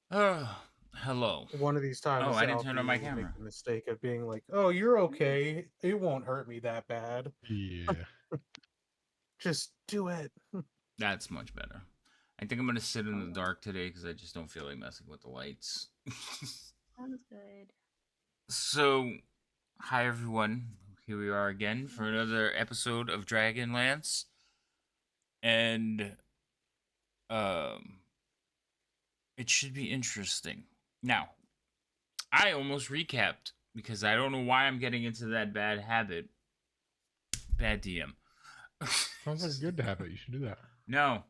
Hello. One of these Oh, times, I didn't turn on Alfie my will make camera. the mistake of being like, "Oh, you're okay. It won't hurt me that bad. Yeah. Just do it." That's much better. I think I'm gonna sit in the Oh, dark today because I just don't feel like messing with the lights. sounds good. So, hi everyone. Here we are again for another episode of Dragonlance, and um, it should be interesting. Now, I almost recapped because I don't know why I'm getting into that bad habit. Bad DM. Sounds like a good habit. You should do that. No.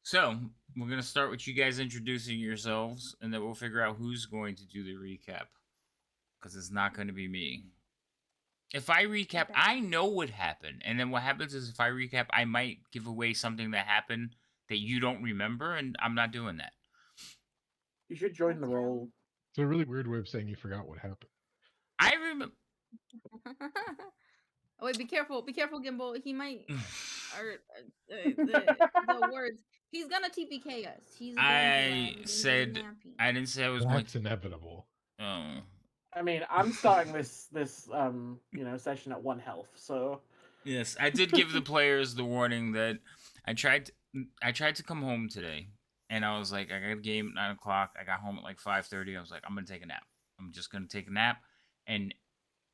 So, we're going to start with you guys introducing yourselves, and then we'll figure out who's going to do the recap. Because it's not going to be me. If I recap, Okay. I know what happened. And then what happens is if I recap, I might give away something that happened that you don't remember, and I'm not doing that. You should join the That's roll. It's a really weird way of saying you forgot what happened. I remember. Oh, wait, be careful, Gimbal. He might, or the words. He's gonna TPK us. He's going to. I He's gonna be said. nappy. I didn't say I was going That's to. inevitable. Oh. I mean, I'm starting this session at 1 health, so Yes, I did give the players the warning that I tried to come home today, and I was like, I got a game at 9 o'clock. I got home at like 5:30. I was like, I'm gonna take a nap. I'm just gonna take a nap, and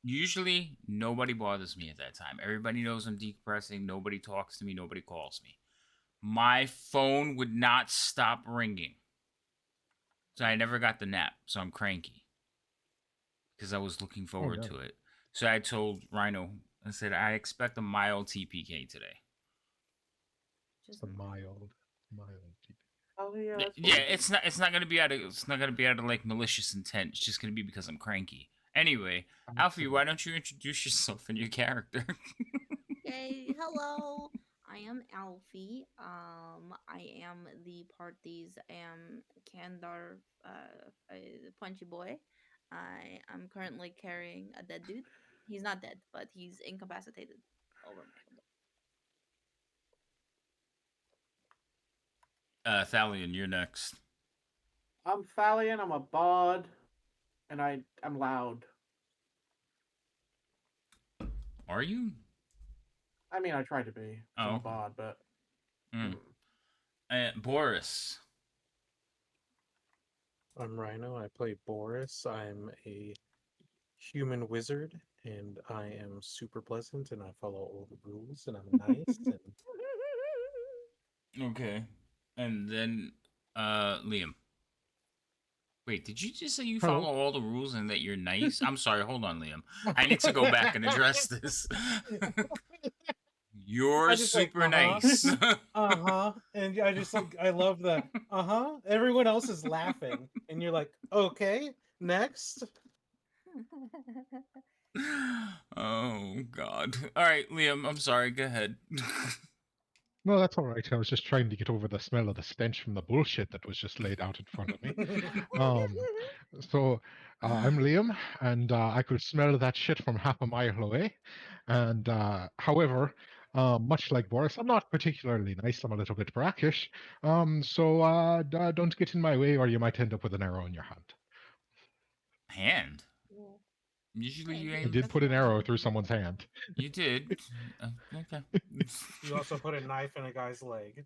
usually nobody bothers me at that time. Everybody knows I'm decompressing. Nobody talks to me. Nobody calls me. My phone would not stop ringing, so I never got the nap. So I'm cranky because I was looking forward no. to it. So I told Rhino, I said I expect a mild TPK today. It's Just a mild TP. oh yeah, that's Yeah, fine. it's not gonna be out of like malicious intent. It's just gonna be because I'm cranky. Anyway, Alfie, why don't you introduce yourself and your character? okay. Hello, I am Alfie. I am the party's Kandar punchy boy. I am currently carrying a dead dude. He's not dead, but he's incapacitated over my shoulder. Thalion, you're next. I'm Thalion. I'm a bard, and I'm loud. Are you? I mean, I try to be. Oh, I'm a okay. bard, but Mm. Boris. I'm Rhino. I play Boris. I'm a human wizard, and I am super pleasant, and I follow all the rules, and I'm nice. And Okay, and then Liam. Wait, did you just say you Hello. follow all the rules and that you're nice? I'm sorry. Hold on, Liam. I need to go back and address this. You're I just like, super nice. and I just like, I love the Everyone else is laughing, and you're like, okay, next. Oh God. All right, Liam. I'm sorry. Go ahead. No, that's all right. I was just trying to get over the smell of the stench from the bullshit that was just laid out in front of me. Um, so I'm Liam, and I could smell that shit from half a mile away. And however, much like Boris, I'm not particularly nice. I'm a little bit brackish. So don't get in my way, or you might end up with an arrow in your hand. Hand. Cool. Usually Yeah, you I ain't. did put an arrow through someone's hand. You did. Okay. You also put a knife in a guy's leg.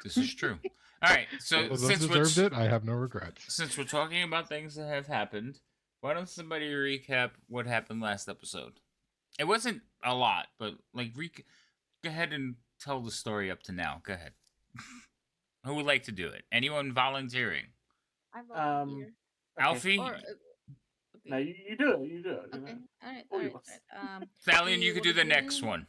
This is true. All right. So All of them deserved it. I have no regrets. since we're talking about things that have happened, why don't somebody recap what happened last episode? It wasn't a lot, but like go ahead and tell the story up to now. Go ahead. Who would like to do it? Anyone volunteering? I um, volunteer. okay. Alfie, Or No, okay. you do it. You do it. Okay. All right. All All right. yours. All right. Thalion, We you could were do the next given one.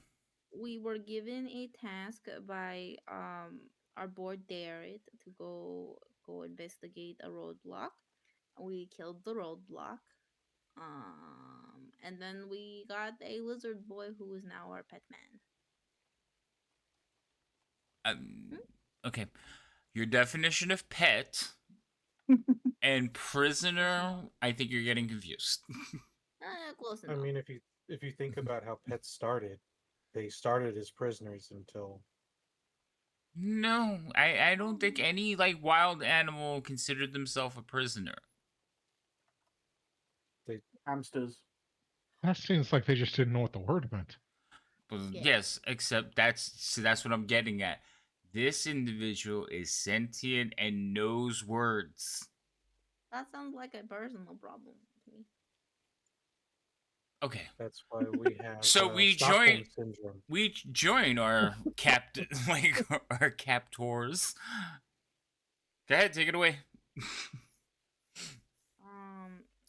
we were given a task by our board Derek to go investigate a roadblock. We killed the roadblock. And then we got a lizard boy who is now our pet man. Um, okay. Your definition of pet and prisoner, I think you're getting confused. Close I enough. mean, if you think about how pets started, they started as prisoners until No, I don't think any like wild animal considered themselves a prisoner. Hamsters. That seems like they just didn't know what the word meant. But Yeah. yes, except that's what I'm getting at. This individual is sentient and knows words. That sounds like a personal problem to me. Okay, That's why we have so Stockholm syndrome. we join our captain like our captors. Go ahead, take it away.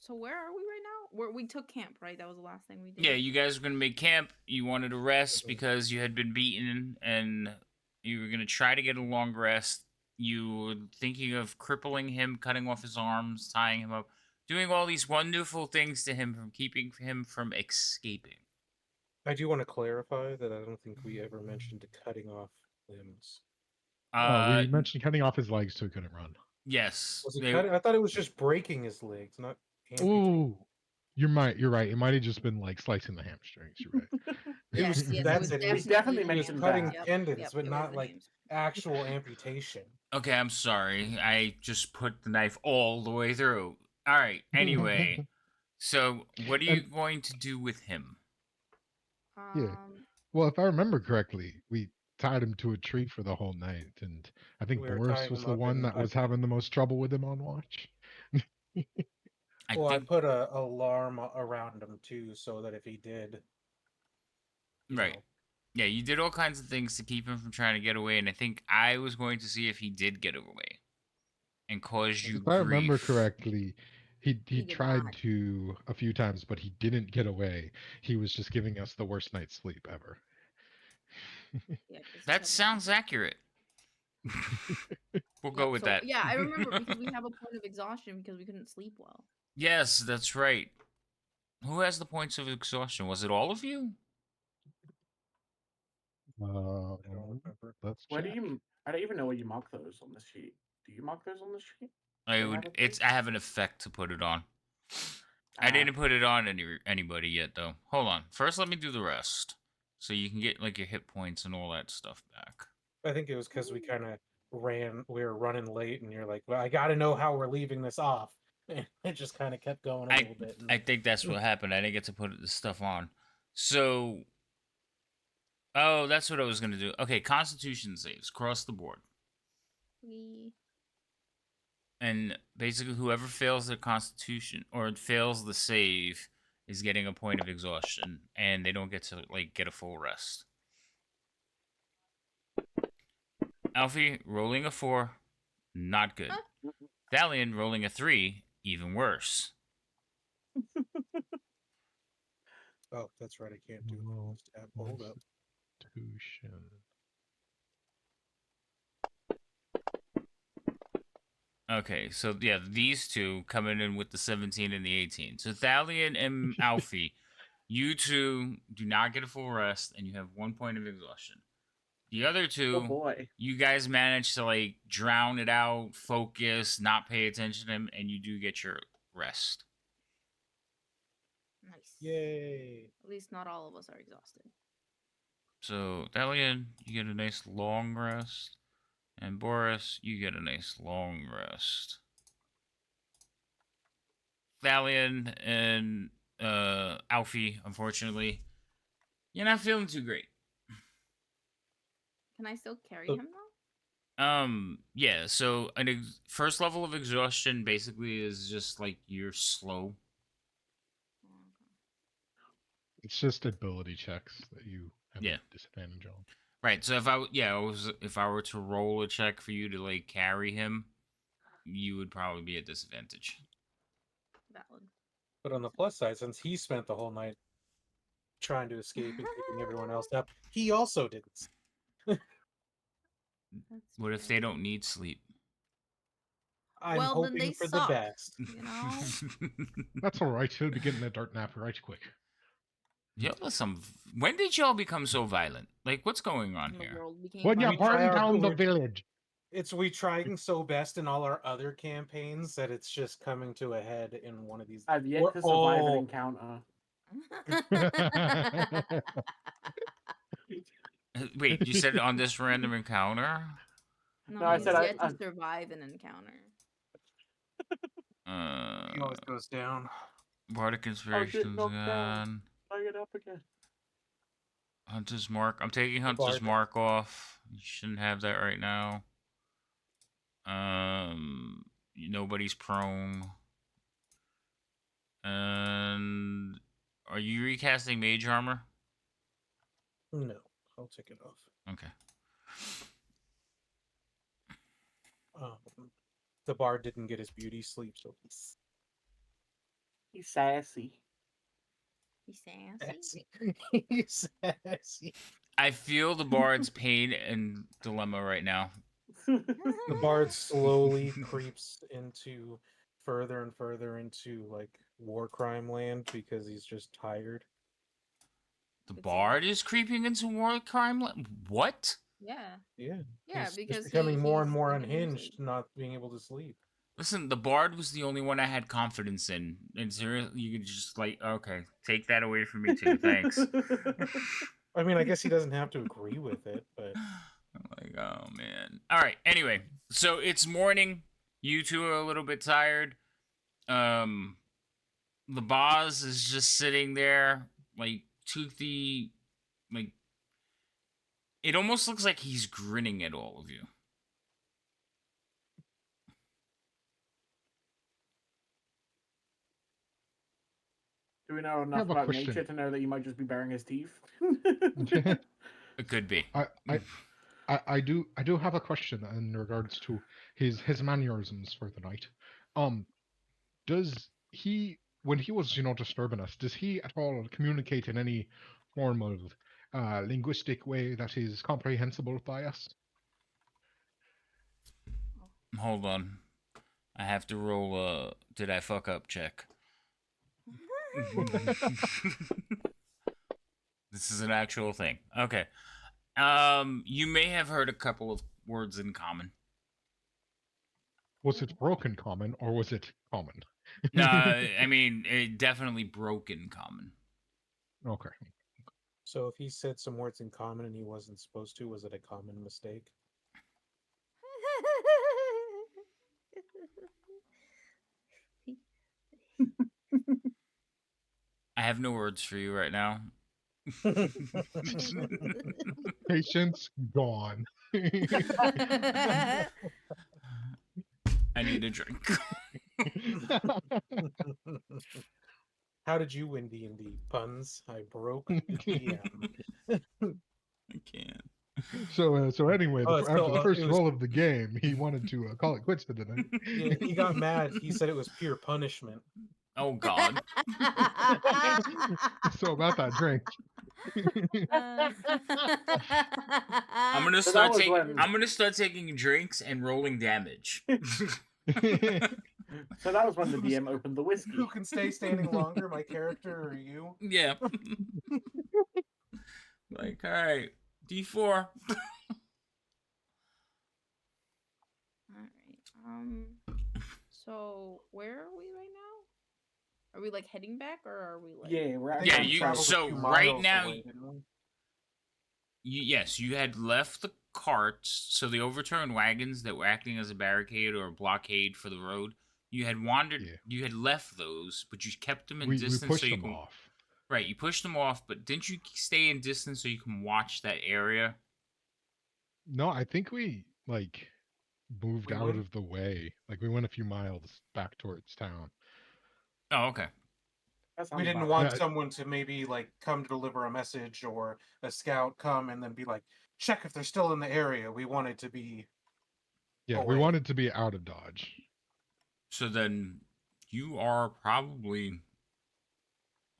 So where are we right now? We took camp, right? That was the last thing we did. Yeah, you guys were gonna make camp. You wanted to rest Mhm. because you had been beaten, and you were gonna try to get a long rest. You were thinking of crippling him, cutting off his arms, tying him up, doing all these wonderful things to him from keeping him from escaping. I do want to clarify that I don't think we ever mentioned cutting off limbs. Oh, we Uh, mentioned cutting off his legs so he couldn't run. yes. Was it cutting? I thought it was just breaking his legs, not amputating. Ooh, you're right. It might have just been like slicing the hamstrings. You're right. It was Yes, that's it it. was definitely It was mentioned cutting that. Yep, tendons, yep, but it was not the like hamstring. actual amputation. Okay, I'm sorry. I just put the knife all the way through. All right. Anyway, so what are you And going to do with him? yeah, well, if I remember correctly, we tied him to a tree for the whole night, and I think We were Boris tying was him the up, one and that was having the most trouble with him on watch. I I think put a alarm around him too, so that if he did, you right. know, Yeah, you did all kinds of things to keep him from trying to get away, and I think I was going to see if he did get away and cause you If I remember grief. correctly, he He did tried not. to a few times, but he didn't get away. He was just giving us the worst night's sleep ever. Yeah, because he That kept sounds running. accurate. We'll go Yep. with So that. yeah, I remember because we have a point of exhaustion because we couldn't sleep well. Yes, that's right. Who has the points of exhaustion? Was it all of you? I don't remember. Let's Where do check. you? I don't even know where you mark those on the sheet. Do you mark those on the sheet? I They would. have a It's. place? I have an effect to put it on. I Ah, didn't put it on anybody yet though. Hold on. First, let me do the rest, so you can get like your hit points and all that stuff back. I think it was because we kind of we were running late, and you're like, well, I got to know how we're leaving this off. And it just kind of kept going a little bit. I think that's what happened. I didn't get to put the stuff on. So, oh, that's what I was gonna do. Okay, Constitution saves across the board, We and basically whoever fails the Constitution or fails the save is getting a point of exhaustion, and they don't get to like get a full rest. Alfie rolling a 4, not good. Thalian rolling a 3, even worse. Oh, that's right. I can't do Well, this tab. Hold up. Constitution. Okay, so yeah, these two coming in with the 17 and the 18. So Thalian and Alfie, you two do not get a full rest, and you have 1 point of exhaustion. The other oh two, boy. you guys manage to like drown it out, focus, not pay attention to him, and you do get your rest. nice. Yay. At least not all of us are exhausted. So Thalian, you get a nice long rest, and Boris, you get a nice long rest. Thalian and Alfie, unfortunately, you're not feeling too great. Can I still carry So- him though? Yeah. So first level of exhaustion basically is just like you're slow. Oh, okay. It's just ability checks that you have Yeah. a disadvantage on. Right. So if I were to roll a check for you to like carry him, you would probably be at disadvantage. Valid. But on the plus side, since he spent the whole night trying to escape and keeping everyone else up, he also didn't. That's What if they don't need sleep? I'm Well, then hoping they for suck. the best. You know? That's all right. He'll be getting a dirt nap right quick. Y'all are some. When did y'all become so violent? Like, what's going on And the here? world became When you We violent. try burn our- down the we're- village. It's we trying so best in all our other campaigns that it's just coming to a head in one of these. I've yet We're to survive an all- encounter. Wait, you said on this random encounter? No, No, I he's said yet I to survive an encounter. He always Uh, goes down. Bardic I'll get Inspiration's knocked down. gone. I get up again. Hunter's Mark. I'm taking The Hunter's Bard. Mark off. You shouldn't have that right now. Nobody's prone. And are you recasting Mage Armor? No, I'll take it off. Okay. The bard didn't get his beauty sleep, so He's sassy. He's sassy. he's sassy. I feel the Bard's pain and dilemma right now. The bard slowly creeps into further and further into like war crime land because he's just tired. The It's Bard is creeping into war crime. What? Yeah. Yeah. Yeah, He's because just becoming more and he's more giving him unhinged, sleep. not being able to sleep. Listen, the Bard was the only one I had confidence in. And seriously, you could just like, okay, take that away from me too. Thanks. I mean, I guess he doesn't have to agree with it, but I'm like, oh man. All right. Anyway, so it's morning. You two are a little bit tired. The boss is just sitting there, like toothy, like it almost looks like he's grinning at all of you. Do we know I enough have a about question. nature to know that you might just be baring his teeth? It could be. I do have a question in regards to his mannerisms for the night. Does he, when he was disturbing us, does he at all communicate in any form of linguistic way that is comprehensible by us? Hold on. I have to roll a did I fuck up check. This is an actual thing. Okay. You may have heard a couple of words in common. Was it broken common or was it common? No, I mean it definitely broke in common. Okay. so if he said some words in common and he wasn't supposed to, was it a common mistake? I have no words for you right now. Patience gone. I need a drink. How did you win D&D? Puns? I broke the DM. I can't. So anyway, Oh, after the first roll of the game, he wanted to call it quits for the night. Yeah, he got mad. He said it was pure punishment. Oh God. So about that drink. I'm gonna So that start was taking. when- I'm gonna start taking drinks and rolling damage. So that was when the DM opened the whiskey. Who can stay standing longer, my character or you? Yeah. Like, all right, D4. Alright. So where are we right now? Are we like heading back or are we like Yeah, we're I actually think Yeah, we you- traveled a so few right miles now away, didn't we? Yes, you had left the carts, so the overturned wagons that were acting as a barricade or a blockade for the road. You had wandered. Yeah. You had left those, but you kept them in we distance pushed so you them can. off. Right, you pushed them off, but didn't you stay in distance so you can watch that area? No, I think we moved We out went- of the way. Like we went a few miles back towards town. Oh, okay. That sounds We didn't about want Yeah. someone to maybe like come to deliver a message or a scout come and then be like, check if they're still in the area. We wanted to be Yeah, we away. wanted to be out of Dodge. So then you are probably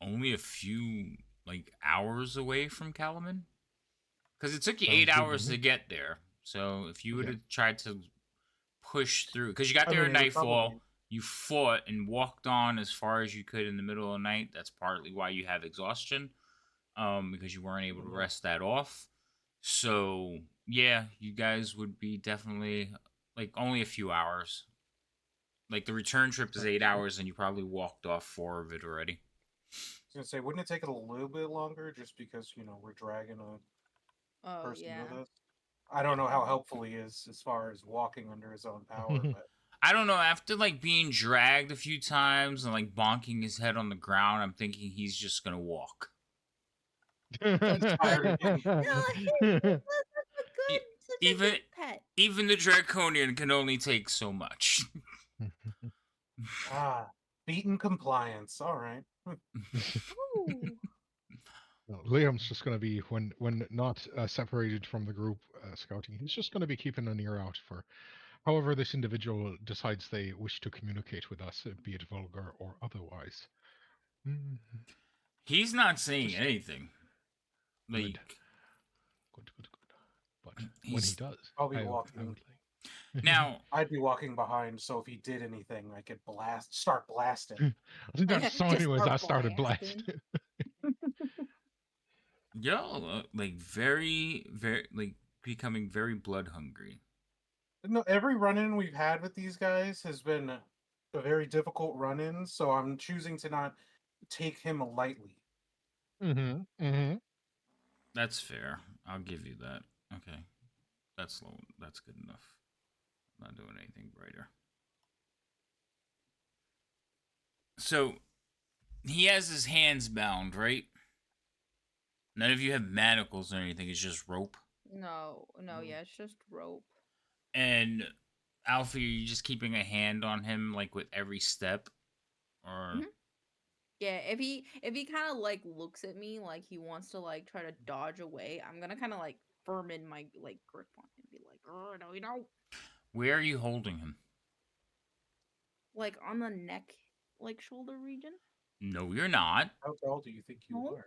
only a few hours away from Kalaman, because it took you Sounds 8 good to hours to me. get there. So if you would Yeah. have tried to push through, because you got I there mean, at it would nightfall, probably- you fought and walked on as far as you could in the middle of the night. That's partly why you have exhaustion, because you weren't able to Yeah. rest that off. So yeah, you guys would be definitely only a few hours. Like the return trip is 8 hours, and you probably walked off 4 of it already. I was gonna say, wouldn't it take it a little bit longer just because we're dragging Oh person yeah. with us. I don't know how helpful he is as far as walking under his own power, but I don't know. After like being dragged a few times and like bonking his head on the ground, I'm thinking he's just gonna walk. That's tired of being no, that's a E- such a Even good pet. even the draconian can only take so much. beaten compliance. All right. Ooh. No, Liam's just going to be when not separated from the group scouting. He's just going to be keeping an ear out for however this individual decides they wish to communicate with us, be it vulgar or otherwise. Mm, He's not saying Just- anything. Good. Like Good. But when he he's does, I'll be I walking. would like. now I'd be walking behind, so if he did anything, I could start blasting. I think that's so Just anyways start I started blasting. blasting. yo like very like becoming very blood hungry. No, every run-in we've had with these guys has been a very difficult run-in, so I'm choosing to not take him lightly. Mm-hmm. That's fair. I'll give you that. Okay. That's low. That's good enough. I'm not doing anything brighter. So he has his hands bound, right? None of you have manacles or anything. It's just rope. No, yeah, it's just rope. And Alfie, are you just keeping a hand on him like with every step, or Mhm. Yeah, if he kind of like looks at me like he wants to like try to dodge away, I'm gonna kind of like firm in my like grip on him, be like, "Oh no, you know," where are you holding him? like on the neck, like shoulder region. No, you're not. How tall do you think you No. are?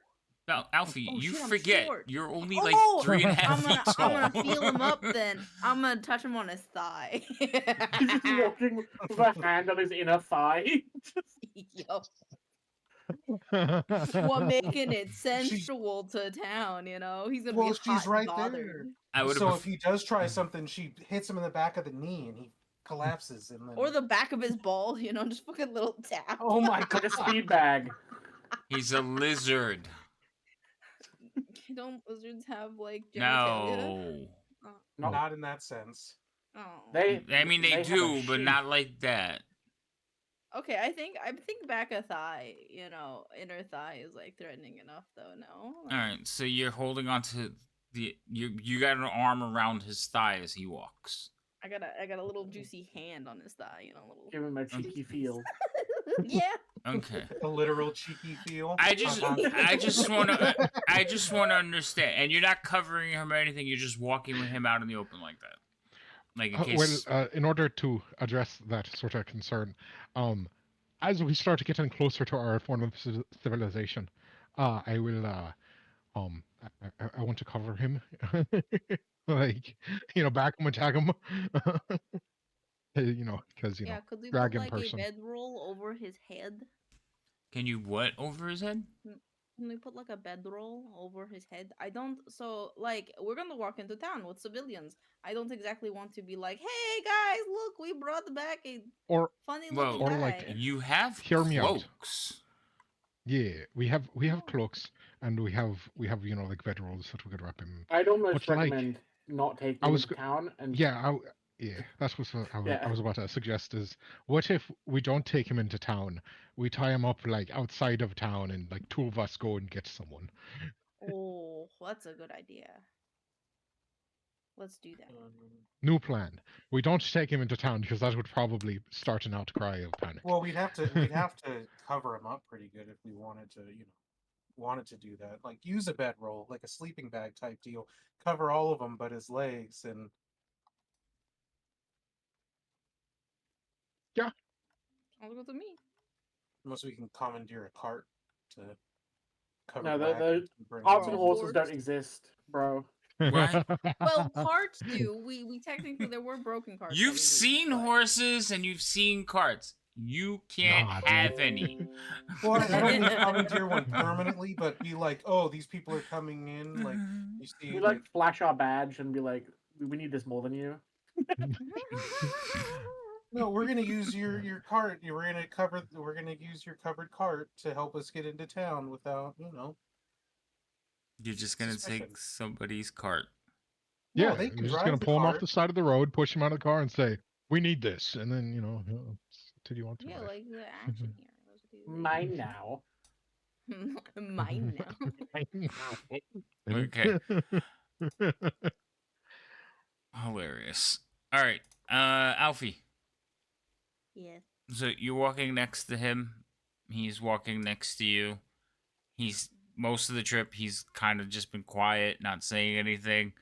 Alfie, Oh you shit, I'm forget. short. You're only like Oh, 3.5 I'm feet gonna tall. feel him up then. I'm gonna touch him on his thigh. He's just walking with a hand on his inner thigh. Yo, we're making it She's sensual to town, you know. He's gonna be well, hot she's and right bothered. there. I would So have. if he does try something, she hits him in the back of the knee and he collapses and then Or the back of his balls, you know, just fucking little tap. oh my Like god. a speed bag. He's a lizard. Don't lizards have like genitalia? No. Oh. No, Not in that sense. Oh. I mean, they have a do, but sheath. not like that. Okay, I think back of thigh, you know, inner thigh is like threatening enough though, no? All right, so you're holding on to you got an arm around his thigh as he walks. I got a little juicy hand on his thigh, you know, little Give him a cheeky feel. yeah. Okay. A literal cheeky feel. I just want to understand, and you're not covering him or anything. You're just walking with him out in the open like that, like in case. In order to address that sort of concern, as we start getting closer to our form of civilization, I will, I want to cover him, like, back him and tag him, because Yeah, could we drag put in like a person. bedroll over his head? Can you what over his head? Can we put like a bedroll over his head? I don't. So like, we're gonna walk into town with civilians. I don't exactly want to be like, "Hey guys, look, we brought back a Or funny Well, looking or guy." like, You have hear me out. cloaks. Yeah, we have Oh. cloaks, and we have like bedrolls that we could wrap him. I'd almost Much like- recommend not taking I him was into town and Yeah, that's what I Yeah. was about to suggest is, what if we don't take him into town? We tie him up like outside of town and like two of us go and get someone. Oh, that's a good idea. Let's do that. New plan. We don't take him into town because that would probably start an outcry of panic. Well, we'd have to cover him up pretty good if we wanted to do that. Like use a bedroll, like a sleeping bag type deal. Cover all of them but his legs and Sounds good to me. unless we can commandeer a cart to cover No, back the and bring carts him and in. horses horse. don't exist, bro. What? Well, carts do. We technically there were broken carts. that You've we seen moved, but- horses and you've seen carts. You can't Nah, have any. Well, I don't mean commandeer one permanently, but be like, oh, these people are coming in. Like you see, We like flash our badge and be like, we need this more than you. no, we're gonna use your cart. We're gonna use your covered cart to help us get into town without, You're just gonna Suspicion. take somebody's cart. Yeah, No, they you're can just drive gonna the pull him off cart. the side of the road, push him out of the car, and say, "We need this," and then continue on to Yeah, life. like the action heroes do. Mine now. Mine now. Okay. Hilarious. All right, Alfie. Yes. So you're walking next to him. He's walking next to you. He's most of the trip. He's kind of just been quiet, not saying anything.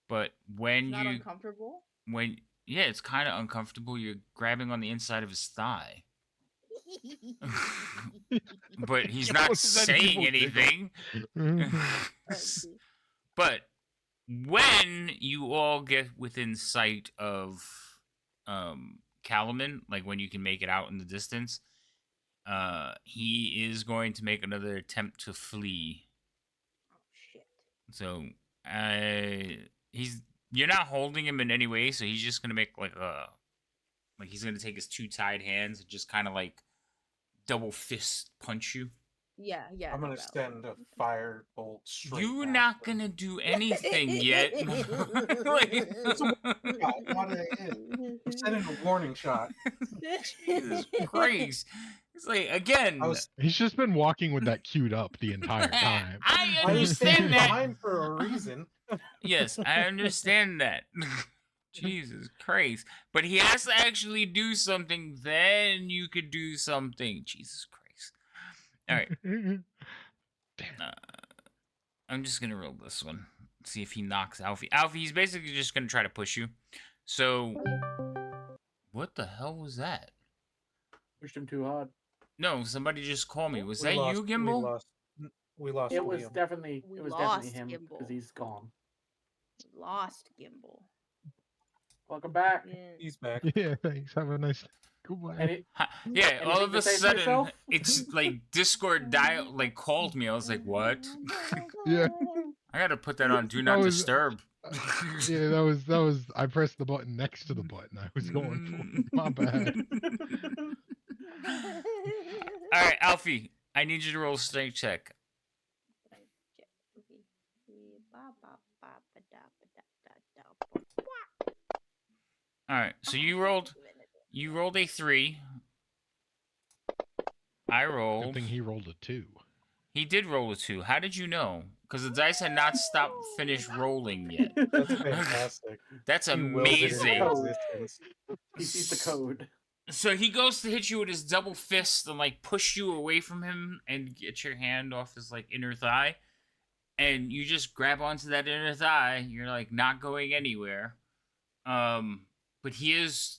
But when It's not you uncomfortable. when yeah, it's kind of uncomfortable. You're grabbing on the inside of his thigh, but he's What not was that saying evil giggle? anything. Okay. But when you all get within sight of Calaman, like when you can make it out in the distance, he is going to make another attempt to flee. Oh shit. So he's you're not holding him in any way, so he's just gonna make like he's gonna take his two tied hands and just kind of like double fist punch you. Yeah, yeah. I'm gonna valid. send a fire bolt straight. You're past not them. gonna do anything yet. What it is. I'm sending a warning shot. Jesus Christ! It's like again. He's just been walking with that queued up the entire time. I I was standing understand that. behind for a reason. Yes, I understand that. Jesus Christ! But he has to actually do something. Then you could do something. Jesus Christ! All right. I'm just gonna roll this one. See if he knocks Alfie. Alfie, he's basically just gonna try to push you. So, what the hell was that? Pushed him too hard. No, somebody just called me. Was We that lost- you, Gimbal? We lost It was Liam. definitely We it was definitely lost him Gimbal. because he's gone. Lost Gimbal. Welcome back. Yeah. He's back. Yeah, thanks. Have a nice goodbye. Any, Yeah, Anything all of to a say for sudden, yourself? it's like Discord called me. I was like, what? Yeah. I gotta put that on Do That Not was- Disturb. Yeah, that was. I pressed the button next to the button I was going for. My bad. All right, Alfie, I need you to roll a strength check. All right, so you rolled a 3. I Good rolled. thing he rolled a 2. He did roll a 2. How did you know? Because the dice had not finished rolling yet. That's fantastic. That's He willed it into amazing. existence. he sees the code. So he goes to hit you with his double fist and like push you away from him and get your hand off his like inner thigh. And you just grab onto that inner thigh. You're like not going anywhere. But he is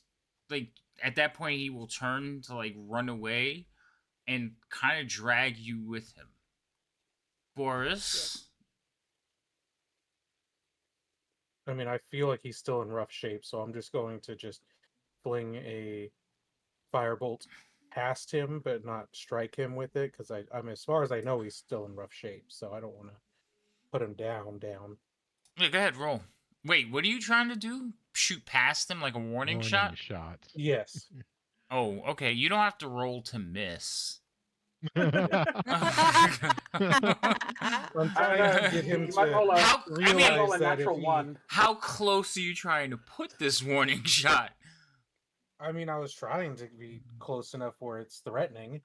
like at that point he will turn to like run away and kind of drag you with him. Boris. I mean, I feel like he's still in rough shape, so I'm just going to just fling a firebolt past him, but not strike him with it, because I'm as far as I know, he's still in rough shape, so I don't want to put him down. Yeah, go ahead, roll. Wait, what are you trying to do? Shoot past him like a warning shot? Yes. Oh, okay. You don't have to roll to miss. I'm trying to get him You might roll to a, How- I mean- realize roll a that if natural he, one. How close are you trying to put this warning shot? I mean, I was trying to be close enough where it's threatening.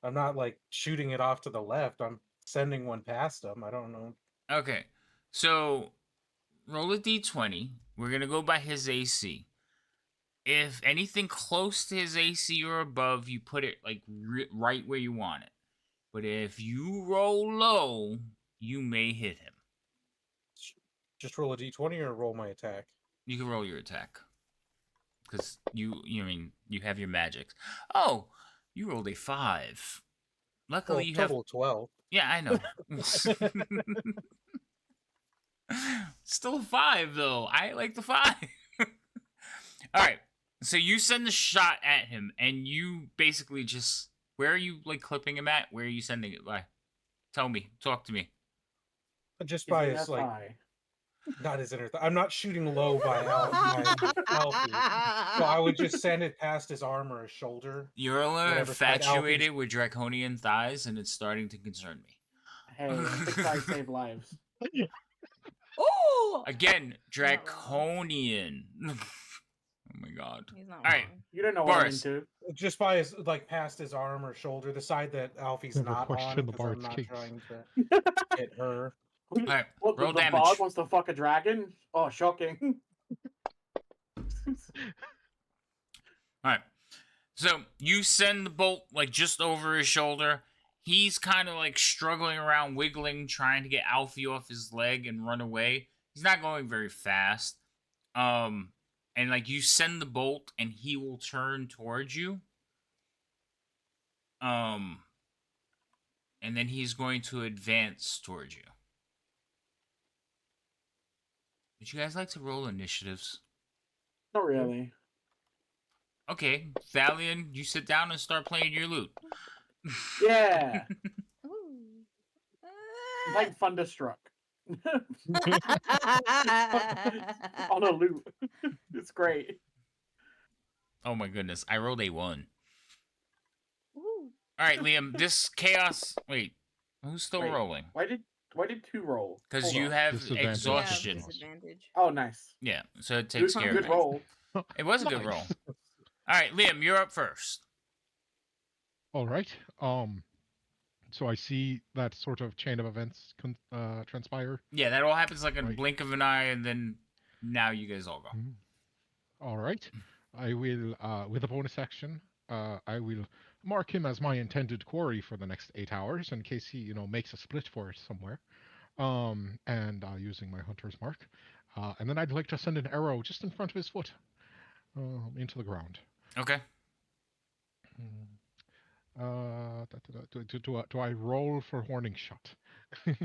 I'm not like shooting it off to the left. I'm sending one past him. I don't know. Okay, so roll a d20. We're going to go by his AC. If anything close to his AC or above, you put it like right where you want it. But if you roll low, you may hit him. Just roll a d20 or roll my attack. You can roll your attack. Because you have your magics. Oh, you rolled a 5. Luckily, Well, you have. total 12. Yeah, I know. Still a 5, though. I like the 5. All right. So you send the shot at him, and you basically just. Where are you, like, clipping him at? Where are you sending it by? Tell me. Talk to me. Just Is by it his, that like, high? not his inner I'm not shooting low by Alfie. So I would just send it past his arm or his shoulder. You're a little Whatever side infatuated with draconian thighs, and it's starting to concern me. Hey, 6 eyes save lives. Oh! Again, You're not wrong. draconian. Oh my god. He's not All right. wrong. You don't know what Boris. I'm into. Just by his past his arm or shoulder, the side that Alfie's Never not on, question the because I'm bard's not kinks. trying to hit her. All right. What, Roll the damage. bard wants to fuck a dragon? Oh, shocking. All right. So you send the bolt like just over his shoulder. He's kind of like struggling around, wiggling, trying to get Alfie off his leg and run away. He's not going very fast. And like you send the bolt, and he will turn towards you. And then he's going to advance towards you. Would you guys like to roll initiatives? Not really. Okay, Thalion, you sit down and start playing your lute. Yeah. Ooh. Like Thunderstruck. On a loop. It's great. Oh my goodness, I rolled a 1. Ooh. All right, Liam, this chaos. Wait, who's still Wait. rolling? Why did 2 roll? Because Hold you on. have Disadvantage. Yeah, exhaustion. disadvantage. Oh, nice. Yeah, so it takes Good, care of good it. roll. It was a good roll. Nice. All right, Liam, you're up first. All right. So I see that sort of chain of events transpire. Yeah, that all happens like a Right. blink of an eye, and then now you guys all go. All right. I will, with a bonus action, I will mark him as my intended quarry for the next 8 hours in case he, makes a split for it somewhere. And using my hunter's mark. And then I'd like to send an arrow just in front of his foot into the ground. Okay. Do I roll for horning shot?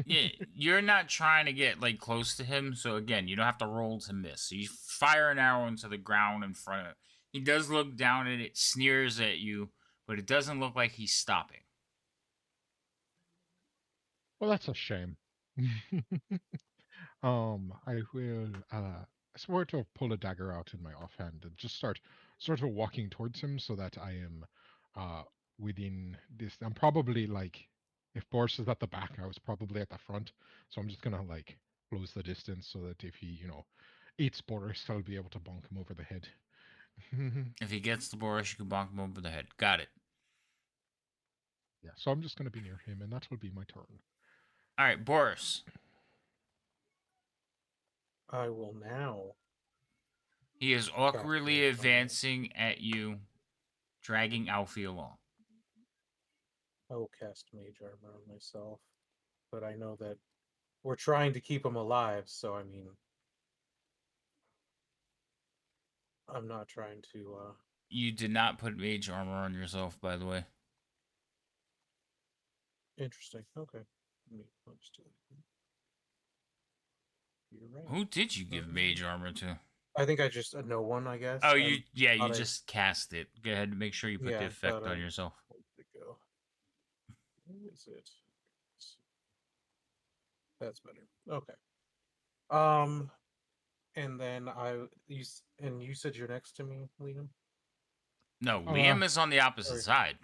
Yeah, you're not trying to get like close to him, so again, you don't have to roll to miss. So you fire an arrow into the ground in front of him. He does look down and it sneers at you, but it doesn't look like he's stopping. Well, that's a shame. I will sort of pull a dagger out in my offhand and just start sort of walking towards him so that I am within this. I'm probably like, if Boris is at the back, I was probably at the front. So I'm just gonna like close the distance so that if he, eats Boris, I'll be able to bonk him over the head. If he gets the Boris, you can bonk him over the head. Got it. Yeah, so I'm just gonna be near him, and that will be my turn. All right, Boris. I will now. He is awkwardly Okay, fine. advancing at you, dragging Alfie along. I will cast Mage Armor on myself, but I know that we're trying to keep him alive, so I mean, I'm not trying to. You did not put mage armor on yourself, by the way. Interesting. Okay. I'll just do that. You're right. Who did you give mage armor to? I think I just no one. I guess. Oh, you thought I- just cast it. Go ahead and make sure you put the Yeah, effect thought on I- yourself. Where did it go? Where is it? That's better. Okay. And then you said you're next to me, Liam. No, Liam is on the opposite sorry. side.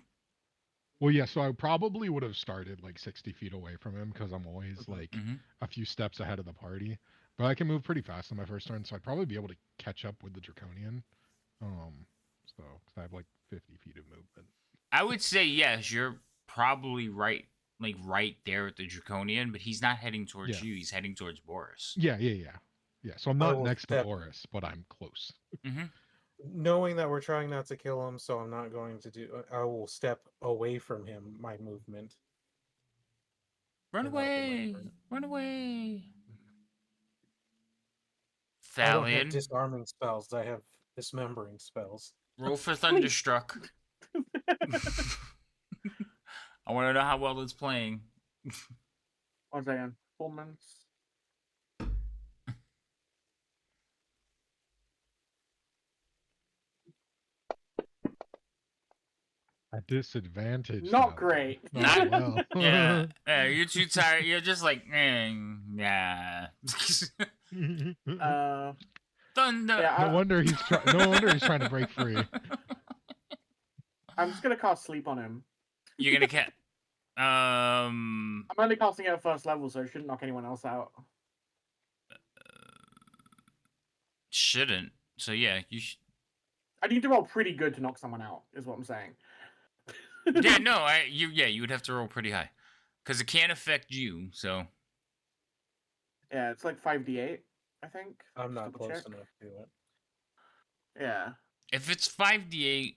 Well, yeah, so I probably would have started like 60 feet away from him because I'm always like a few steps ahead of the party. But I can move pretty fast on my first turn, so I'd probably be able to catch up with the Draconian. So 'cause I have like 50 feet of movement. I would say yes. You're probably right there at the Draconian, but he's not heading towards Yeah. you. He's heading towards Boris. Yeah. So I'm I not will next to step- Boris, but I'm close. Knowing that we're trying not to kill him, so I'm not going to do. I will step away from him. My movement. Run And that'll be my away! turn. Run away! I don't have Thalion, disarming spells. I have dismembering spells. roll for Thunderstruck. I want to know how well it's playing. 1 second. Performance. A disadvantage. Not now. great. Oh, Not- well. Yeah, you're too tired. You're just like, yeah. Thunder. Yeah, No wonder he's trying to break free. I'm just gonna cast sleep on him. You're gonna Um, I'm only casting it at first level, so it shouldn't knock anyone else out. shouldn't. So yeah, you. I need to roll pretty good to knock someone out, is what I'm saying. Yeah, no, you would have to roll pretty high, because it can't affect you. So Yeah, it's like 5d8, I think. I'm Just not double close check. enough to it. Yeah. if it's 5d8,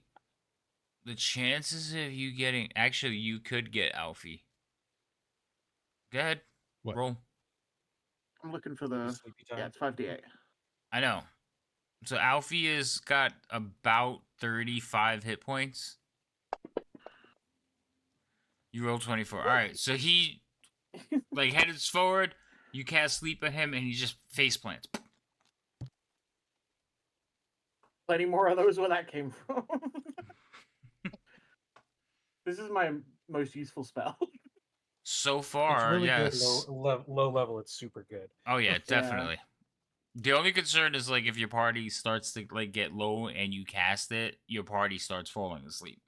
the chances of you getting actually you could get Alfie. Go ahead, What? roll. I'm looking for The the... sleepy time. Yeah, it's 5d8. I know. So Alfie has got about 35 hit points. You roll 24. All right, so he like heads forward. You cast sleep at him, and he just face plants. Plenty more of those where that came from. This is my most useful spell. So far, really good. yes. Low level, it's super good. Oh yeah, definitely. The only concern is like if your party starts to like get low and you cast it, your party starts falling asleep.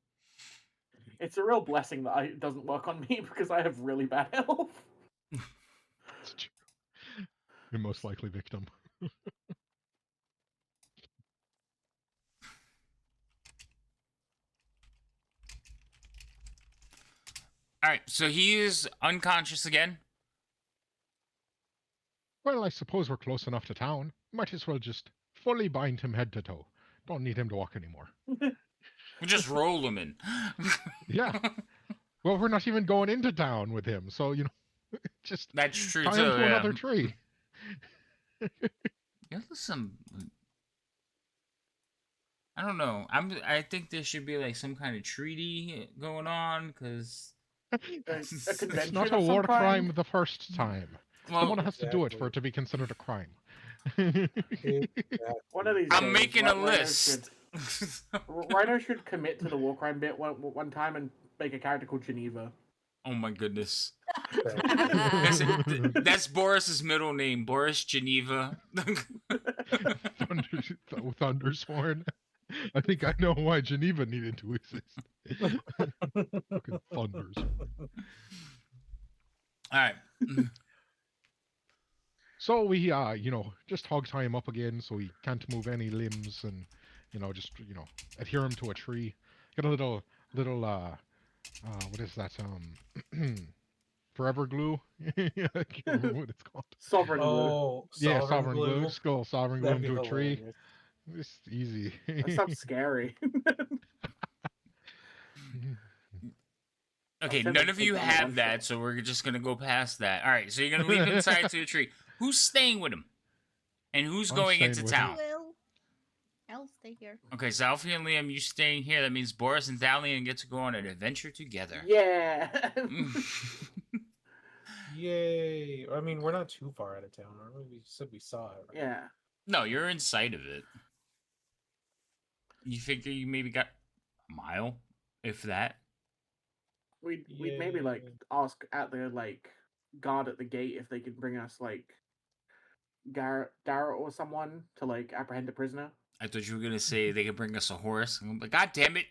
It's a real blessing that it doesn't work on me because I have really bad health. It's true. Your most likely victim. All right, so he is unconscious again. Well, I suppose we're close enough to town. Might as well just fully bind him head to toe. Don't need him to walk anymore. We just roll him in. Yeah. Well, we're not even going into town with him, so just That's true tie too. him to Yeah. another tree. Yeah, there's some. I don't know. I think there should be like some kind of treaty going on because A It's convention not of a some war kind? crime the first time. Someone has to do it for Exactly. it to be considered a crime. One of these I'm days, making a Rhino list. Rhino should commit to the war crime bit one time and make a character called Geneva. Oh my goodness. That's- That's Boris's middle name, Boris Geneva. Thundersworn. I think I know why Geneva needed to exist. Fucking thunders. All right. So we, just hog tie him up again so he can't move any limbs and, just, adhere him to a tree. Get a little, what is that? Forever glue? I can't remember what it's called. Sovereign glue. Oh, Yeah, sovereign glue. Just go sovereign glue That'd him be to a tree. hilarious. It's easy. That sounds scary. Okay, I'll none of take you that on have one that, shot. so we're just gonna go past that. All right, so you're gonna leave him tied to a tree. Who's staying with him? And who's I'm going staying into with I him. town? will. I'll stay here. Okay, so Alfie and Liam, you staying here. That means Boris and Thalion get to go on an adventure together. Yeah. Yay! I mean, we're not too far out of town, are we? We said we saw it. Right? Yeah. No, you're in sight of it. You figure you maybe got a mile, if that. We'd maybe like Yay. ask at the guard at the gate if they could bring us Garrett or someone to apprehend a prisoner. I thought you were gonna say they could bring us a horse. I'm like, God damn it!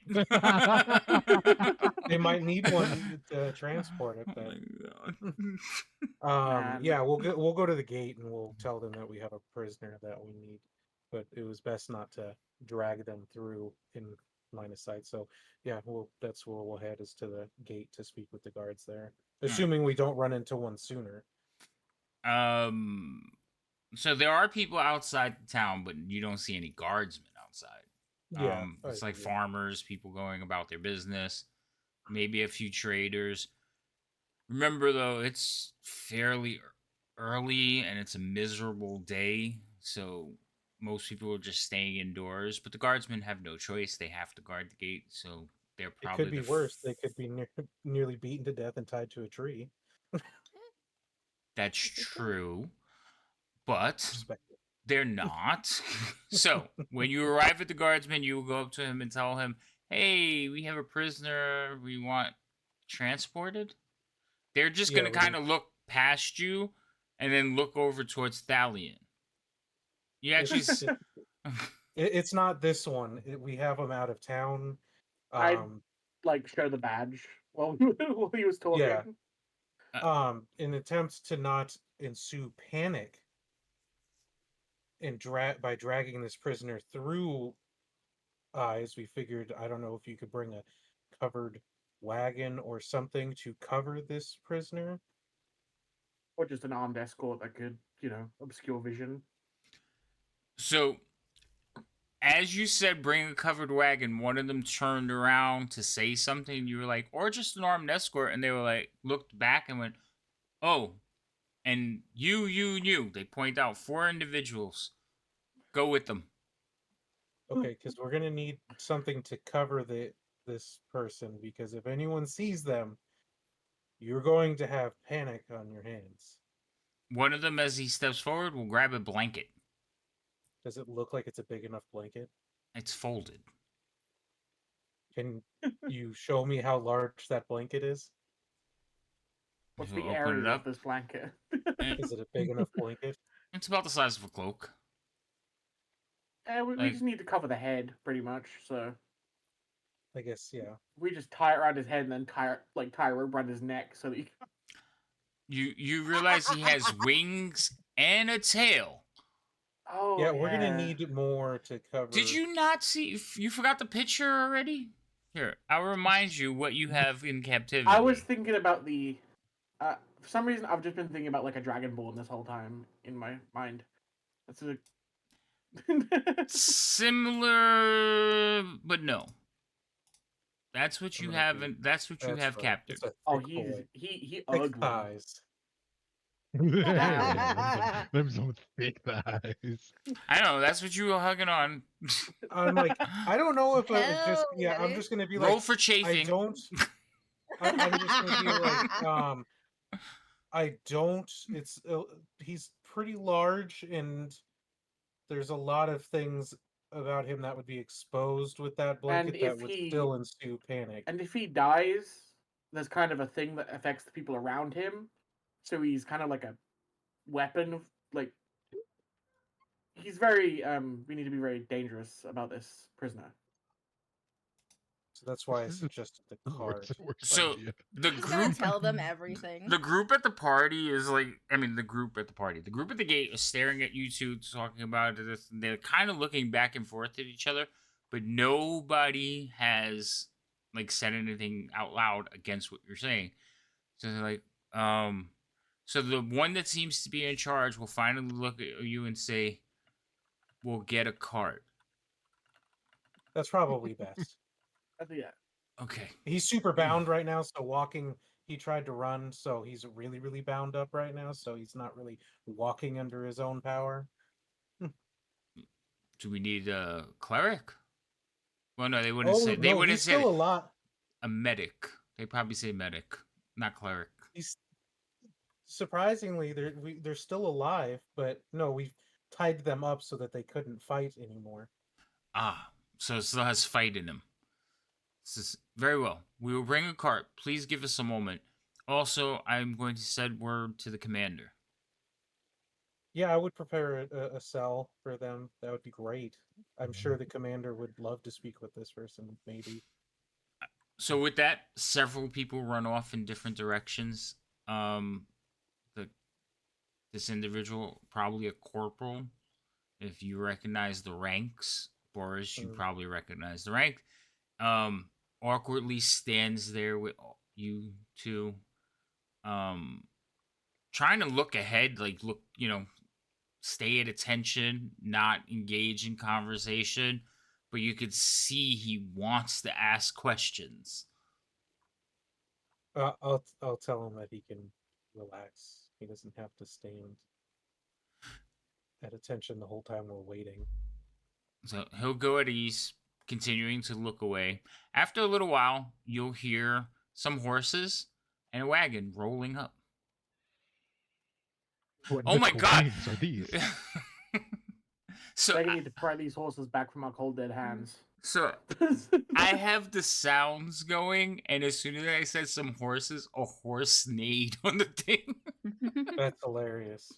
They might need one to transport it. Oh But my God. Man. yeah, we'll go to the gate and we'll tell them that we have a prisoner that we need. But it was best not to drag them through in line of sight. So yeah, that's where we'll head is to the gate to speak with the guards there, assuming we don't run into one sooner. So there are people outside the town, but you don't see any guardsmen outside. Yeah, It's like yeah. farmers, people going about their business, maybe a few traders. Remember though, it's fairly early and it's a miserable day, so most people are just staying indoors. But the guardsmen have no choice; they have to guard the gate, so they're It probably could be worse. They could be nearly beaten to death and tied to a tree. That's true, but Perspective. they're not. So when you arrive at the guardsman, you will go up to him and tell him, "Hey, we have a prisoner we want transported." They're just Yeah, gonna kind of look past you and then look over towards Thalion. You actually, It's not this one. We have them out of town. I'd show the badge While while he was talking. Yeah. Uh, In attempts to not ensue panic and by dragging this prisoner through eyes, we figured, I don't know if you could bring a covered wagon or something to cover this prisoner. Or just an armed escort that could, obscure vision. So, as you said, bring a covered wagon, one of them turned around to say something. You were like, or just an armed escort. And they were like, looked back and went, oh, and you. They point out 4 individuals. Go with them. Okay, because we're gonna need something to cover this person, because if anyone sees them, you're going to have panic on your hands. One of them, as he steps forward, will grab a blanket. Does it look like it's a big enough blanket? It's folded. Can you show me how large that blanket is? What's We'll the open it area up. of this blanket? Is it a big enough blanket? It's about the size of a cloak. We Like- just need to cover the head, pretty much. So I guess, yeah. we just tie it around his head and then tie a rope around his neck so that he. You realize he has wings and a tail. Oh Yeah, we're gonna need more to cover. Did you not see? You forgot the picture already? Here, I'll remind you what you have in captivity. I was thinking about the. For some reason, I've just been thinking about like a dragonborn this whole time in my mind. That's a. Similar, but no. That's what I'm you gonna have. do- That's what you That's have right. captive. It's a Oh, thick he boy. he Thick ugly. thighs. Them some thick thighs. I know. That's what you were hugging on. I'm like, I don't know if it just, Hell, yeah, I'm Eddie. just gonna be Roll like, for I chafing. don't. I'm just gonna be like, I don't. It's he's pretty large, and there's a lot of things about him that would be exposed with that blanket that if would he- still ensue panic. And if he dies, there's kind of a thing that affects the people around him. So he's kind of like a weapon of like. He's very. We need to be very dangerous about this prisoner. So that's why I suggested the card. So the He's gonna group, tell them everything. the group at the party is like, I mean, the group at the party, the group at the gate is staring at you two, talking about this. And they're kind of looking back and forth at each other, but nobody has like said anything out loud against what you're saying. So they're like, so the one that seems to be in charge will finally look at you and say, "We'll get a cart." That's probably best. Yeah. Okay. He's super bound right now, so walking. He tried to run, so he's really, really bound up right now. So he's not really walking under his own power. Do we need a cleric? Well, no, they wouldn't Oh say. They no, wouldn't he's say still a lot. a medic. They probably say medic, not cleric. He's surprisingly they're still alive, but no, we've tied them up so that they couldn't fight anymore. Ah, so it still has fight in him. This is very well. We will bring a cart. Please give us a moment. Also, I'm going to send word to the commander. Yeah, I would prepare a cell for them. That would be great. I'm sure the commander would love to speak with this person. Maybe. So with that, several people run off in different directions. This individual, probably a corporal. If you recognize the ranks, Boris, you probably recognize the rank. Awkwardly stands there with you two, trying to look ahead, like look, stay at attention, not engage in conversation, but you could see he wants to ask questions. I'll tell him that he can relax. He doesn't have to stand at attention the whole time we're waiting. So he'll go at ease, continuing to look away. After a little while, you'll hear some horses and a wagon rolling up. What Oh my mythical God! beings are these? So They need to pry these horses back from our cold dead hands. So I have the sounds going, and as soon as I said some horses, a horse neighed on the thing. That's hilarious.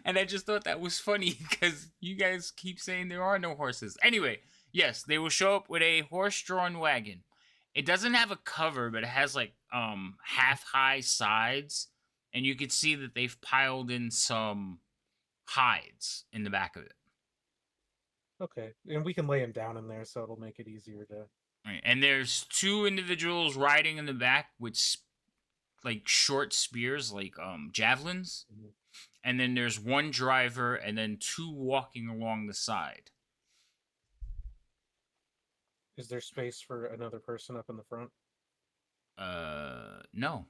And I just thought that was funny because you guys keep saying there are no horses. Anyway, yes, they will show up with a horse-drawn wagon. it doesn't have a cover, but it has like half high sides, and you could see that they've piled in some hides in the back of it. Okay, and we can lay him down in there, so it'll make it easier to. Right. And there's two individuals riding in the back with like short spears, like javelins. Mhm. And then there's one driver, and then two walking along the side. Is there space for another person up in the front? No.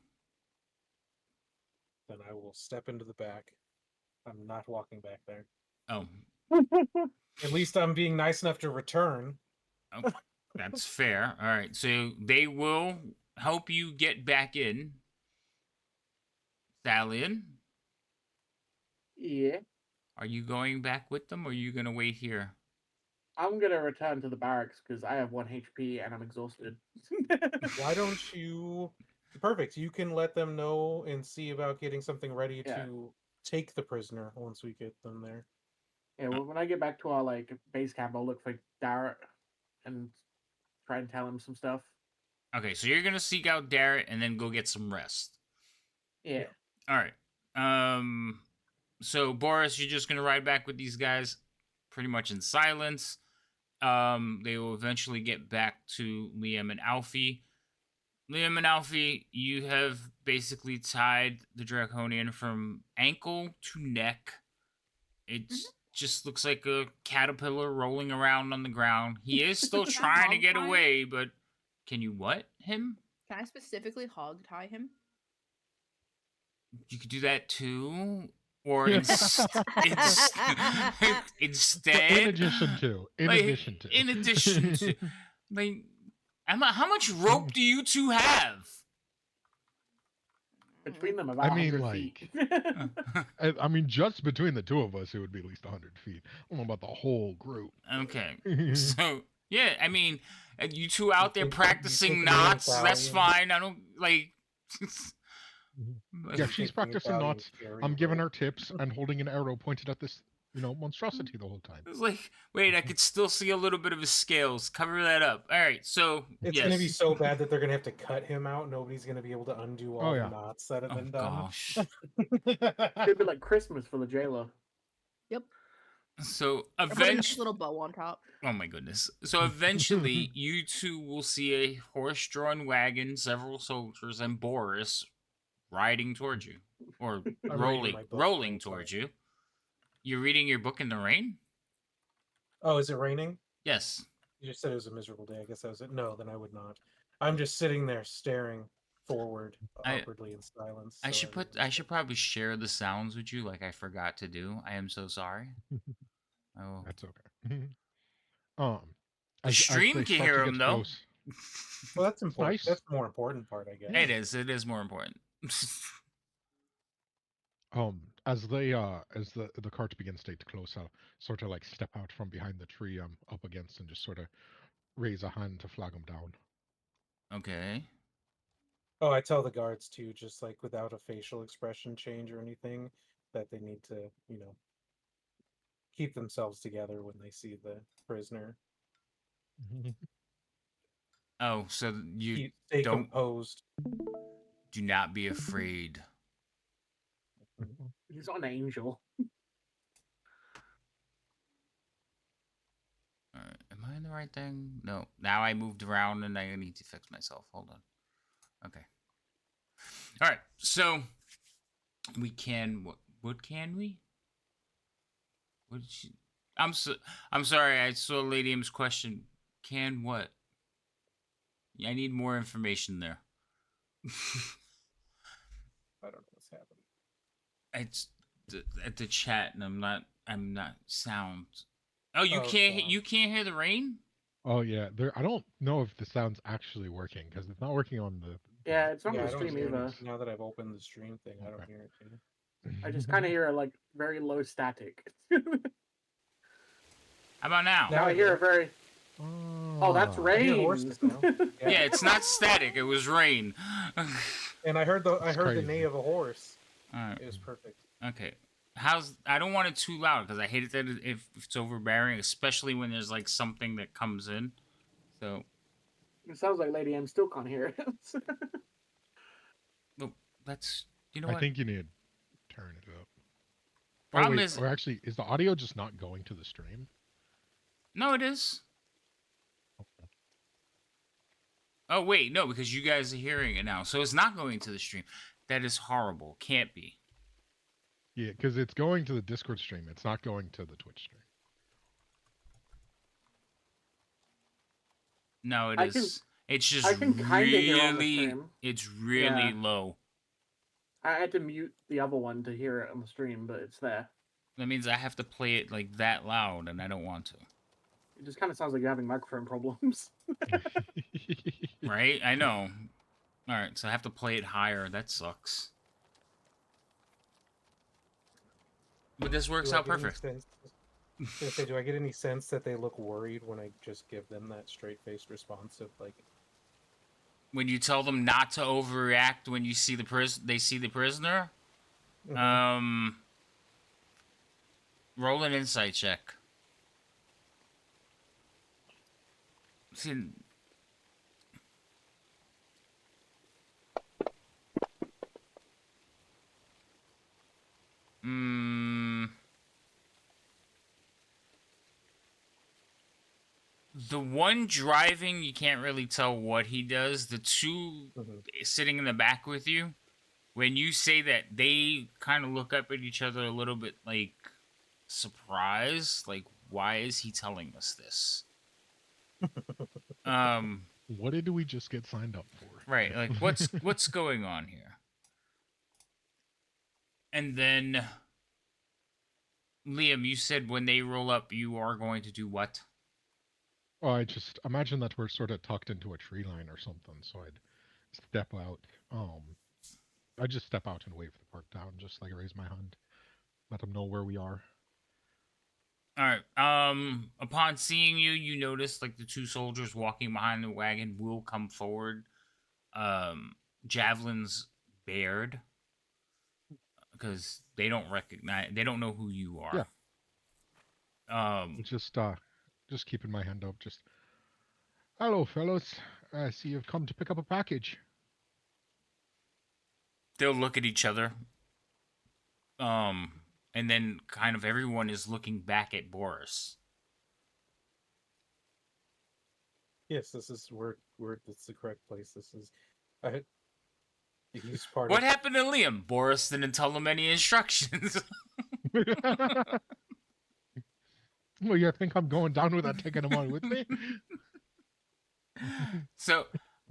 Then I will step into the back. I'm not walking back there. Oh, At least I'm being nice enough to return. that's fair. All right, so they will help you get back in. Stallion, Yeah. are you going back with them, or are you gonna wait here? I'm gonna return to the barracks because I have 1 HP and I'm exhausted. Why don't you? Perfect. You can let them know and see about getting something ready Yeah. to take the prisoner once we get them there. Yeah, well, when I get back to our like base camp, I'll look for Darrett and try and tell him some stuff. Okay, so you're gonna seek out Darrett and then go get some rest. Yeah. All right. So Boris, you're just gonna ride back with these guys, pretty much in silence. They will eventually get back to Liam and Alfie. Liam and Alfie, you have basically tied the Draconian from ankle to neck. It just looks like a caterpillar rolling around on the ground. He is still Can I trying to hog get tie him? away, but can you what him? Can I specifically hog tie him? You could do that too, or Yeah. instead. In addition to. In Like, addition to. in addition to, like, how much rope do you two have? Between them, about I mean, 100 feet. I mean, just between the two of us, it would be at least 100 feet. I don't know about the whole group. Okay, so yeah, I mean, you two out there think- you practicing think me and knots. That's Italian- fine. I don't like. Yeah, she's Think practicing Italian knots. carry I'm giving rope. her tips and holding an arrow pointed at this, monstrosity the whole time. It's like, wait, I could still see a little bit of his scales. Cover that up. All right, so It's yes. gonna be so bad that they're gonna have to cut him out. Nobody's gonna be able to undo all Oh, the yeah. knots that have Oh been done. gosh. It'd be like Christmas for the jailer. Yep. So I put a nice eventually, little bow on top. oh my goodness. So eventually, you two will see a horse-drawn wagon, several soldiers, and Boris riding towards you, or I'm reading rolling, my book, rolling so- towards you. You're reading your book in the rain? Oh, is it raining? Yes. You just said it was a miserable day. I guess that was it. No, then I would not. I'm just sitting there staring forward I- awkwardly in silence. I so should everyone's I should probably share the sounds with you, like I forgot to do. I am so sorry. Oh, That's okay. Um, the as stream they can start to hear get him though. close- Well, that's important. nice. That's the more important part, I guess. It is. It is more important. As the cart begins to get close, I'll sort of like step out from behind the tree I'm up against and just sort of raise a hand to flag them down. Okay. Oh, I tell the guards too, just like without a facial expression change or anything, that they need to, keep themselves together when they see the prisoner. Oh, so you Stay don't- composed. do not be afraid. He's not an angel. Alright, am I in the right thing? No. Now I moved around and I need to fix myself. Hold on. Okay. Alright, so we can what can we? What did she I'm sorry, I saw Lady M's question. Can what? Yeah, I need more information there. I don't know what's happening. It's at the chat and I'm not sound. Oh, you Oh, can't God. you can't hear the rain? Oh yeah, I don't know if the sound's actually working because it's not working on the. Yeah, it's not Yeah, on I the don't stream hear either. it. Now that I've opened the stream thing, I don't Okay. hear it too. I just kind of hear like very low static. How about now? Now I hear a very. Oh, that's Ah. I hear rain. horses now. Yeah, it's not static. It was rain. And I heard the It's neigh crazy. of a horse. All right. It was perfect. Okay. I don't want it too loud because I hate it that if it's overbearing, especially when there's like something that comes in. So It sounds like Lady M still can't hear it. Well, that's I what. think you need to turn it up. Problem wait, is, or actually, is the audio just not going to the stream? no, it is. Okay. Oh wait, no, because you guys are hearing it now, so it's not going to the stream. That is horrible. Can't be. Yeah, because it's going to the Discord stream. It's not going to the Twitch stream. No, it I can- is. It's just I can kinda hear on the really. stream. It's really Yeah. low. I had to mute the other one to hear it on the stream, but it's there. That means I have to play it like that loud, and I don't want to. It just kind of sounds like you're having microphone problems. Right? I know. All right, so I have to play it higher. That sucks. But this works Do I out get any perfect. sense- I was gonna say, do I get any sense that they look worried when I just give them that straight-faced response of like, When you tell them not to overreact when you see they see the prisoner, mhm. roll an insight check. See, the one driving, you can't really tell what he does. The two Mhm. sitting in the back with you, when you say that, they kind of look up at each other a little bit like surprised, like, why is he telling us this? What did we just get signed up for? Right, like what's going on here? And then Liam, you said when they roll up, you are going to do what? Oh, I just imagine that we're sort of tucked into a tree line or something, so I'd step out. I'd just step out and wave the park down, just like raise my hand, let them know where we are. All right. Upon seeing you, you notice like the two soldiers walking behind the wagon will come forward. Javelins bared because they don't know who you are. Yeah. Just keeping my hand up. Just, hello, fellows. I see you've come to pick up a package. They'll look at each other. And then kind of everyone is looking back at Boris. Yes, this is where it's the correct place. This is, he's part What of. happened to Liam? Boris didn't tell him any instructions. Well, you think I'm going down without taking them on with me? So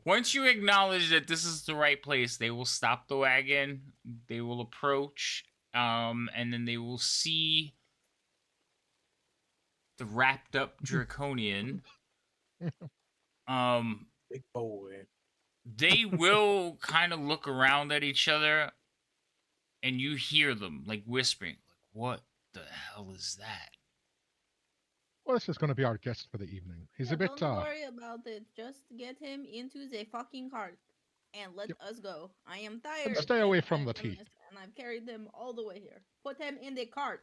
once you acknowledge that this is the right place, they will stop the wagon. They will approach, and then they will see the wrapped up Draconian. Big boy. They will kind of look around at each other, and you hear them like whispering, like, "What the hell is that?" Well, this is going to be our guest for the evening. He's a bit. Don't worry about it. Just get him into the fucking cart and let us go. I am tired. stay away from the tea. And I've carried them all the way here. Put him in the cart.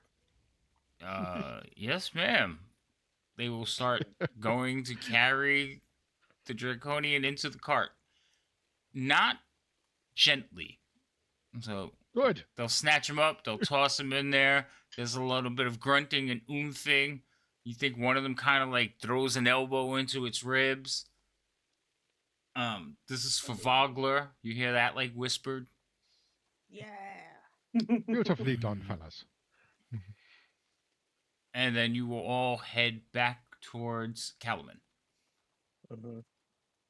Yes, ma'am. They will start going to carry the Draconian into the cart. Not gently. So Good. they'll snatch him up, they'll toss him in there. There's a little bit of grunting and oomphing. You think one of them kind of like throws an elbow into its ribs. This is for Vogler. You hear that like whispered? Yeah. Beautifully done, fellas. And then you will all head back towards Calaman. Mhm.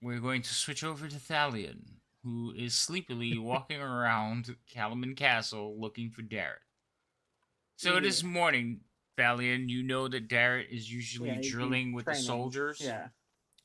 We're going to switch over to Thalion, who is sleepily walking around Calaman Castle looking for Darrett. So it is morning, Thalion. You know that Darrett is usually he's drilling with the training. soldiers. Yeah.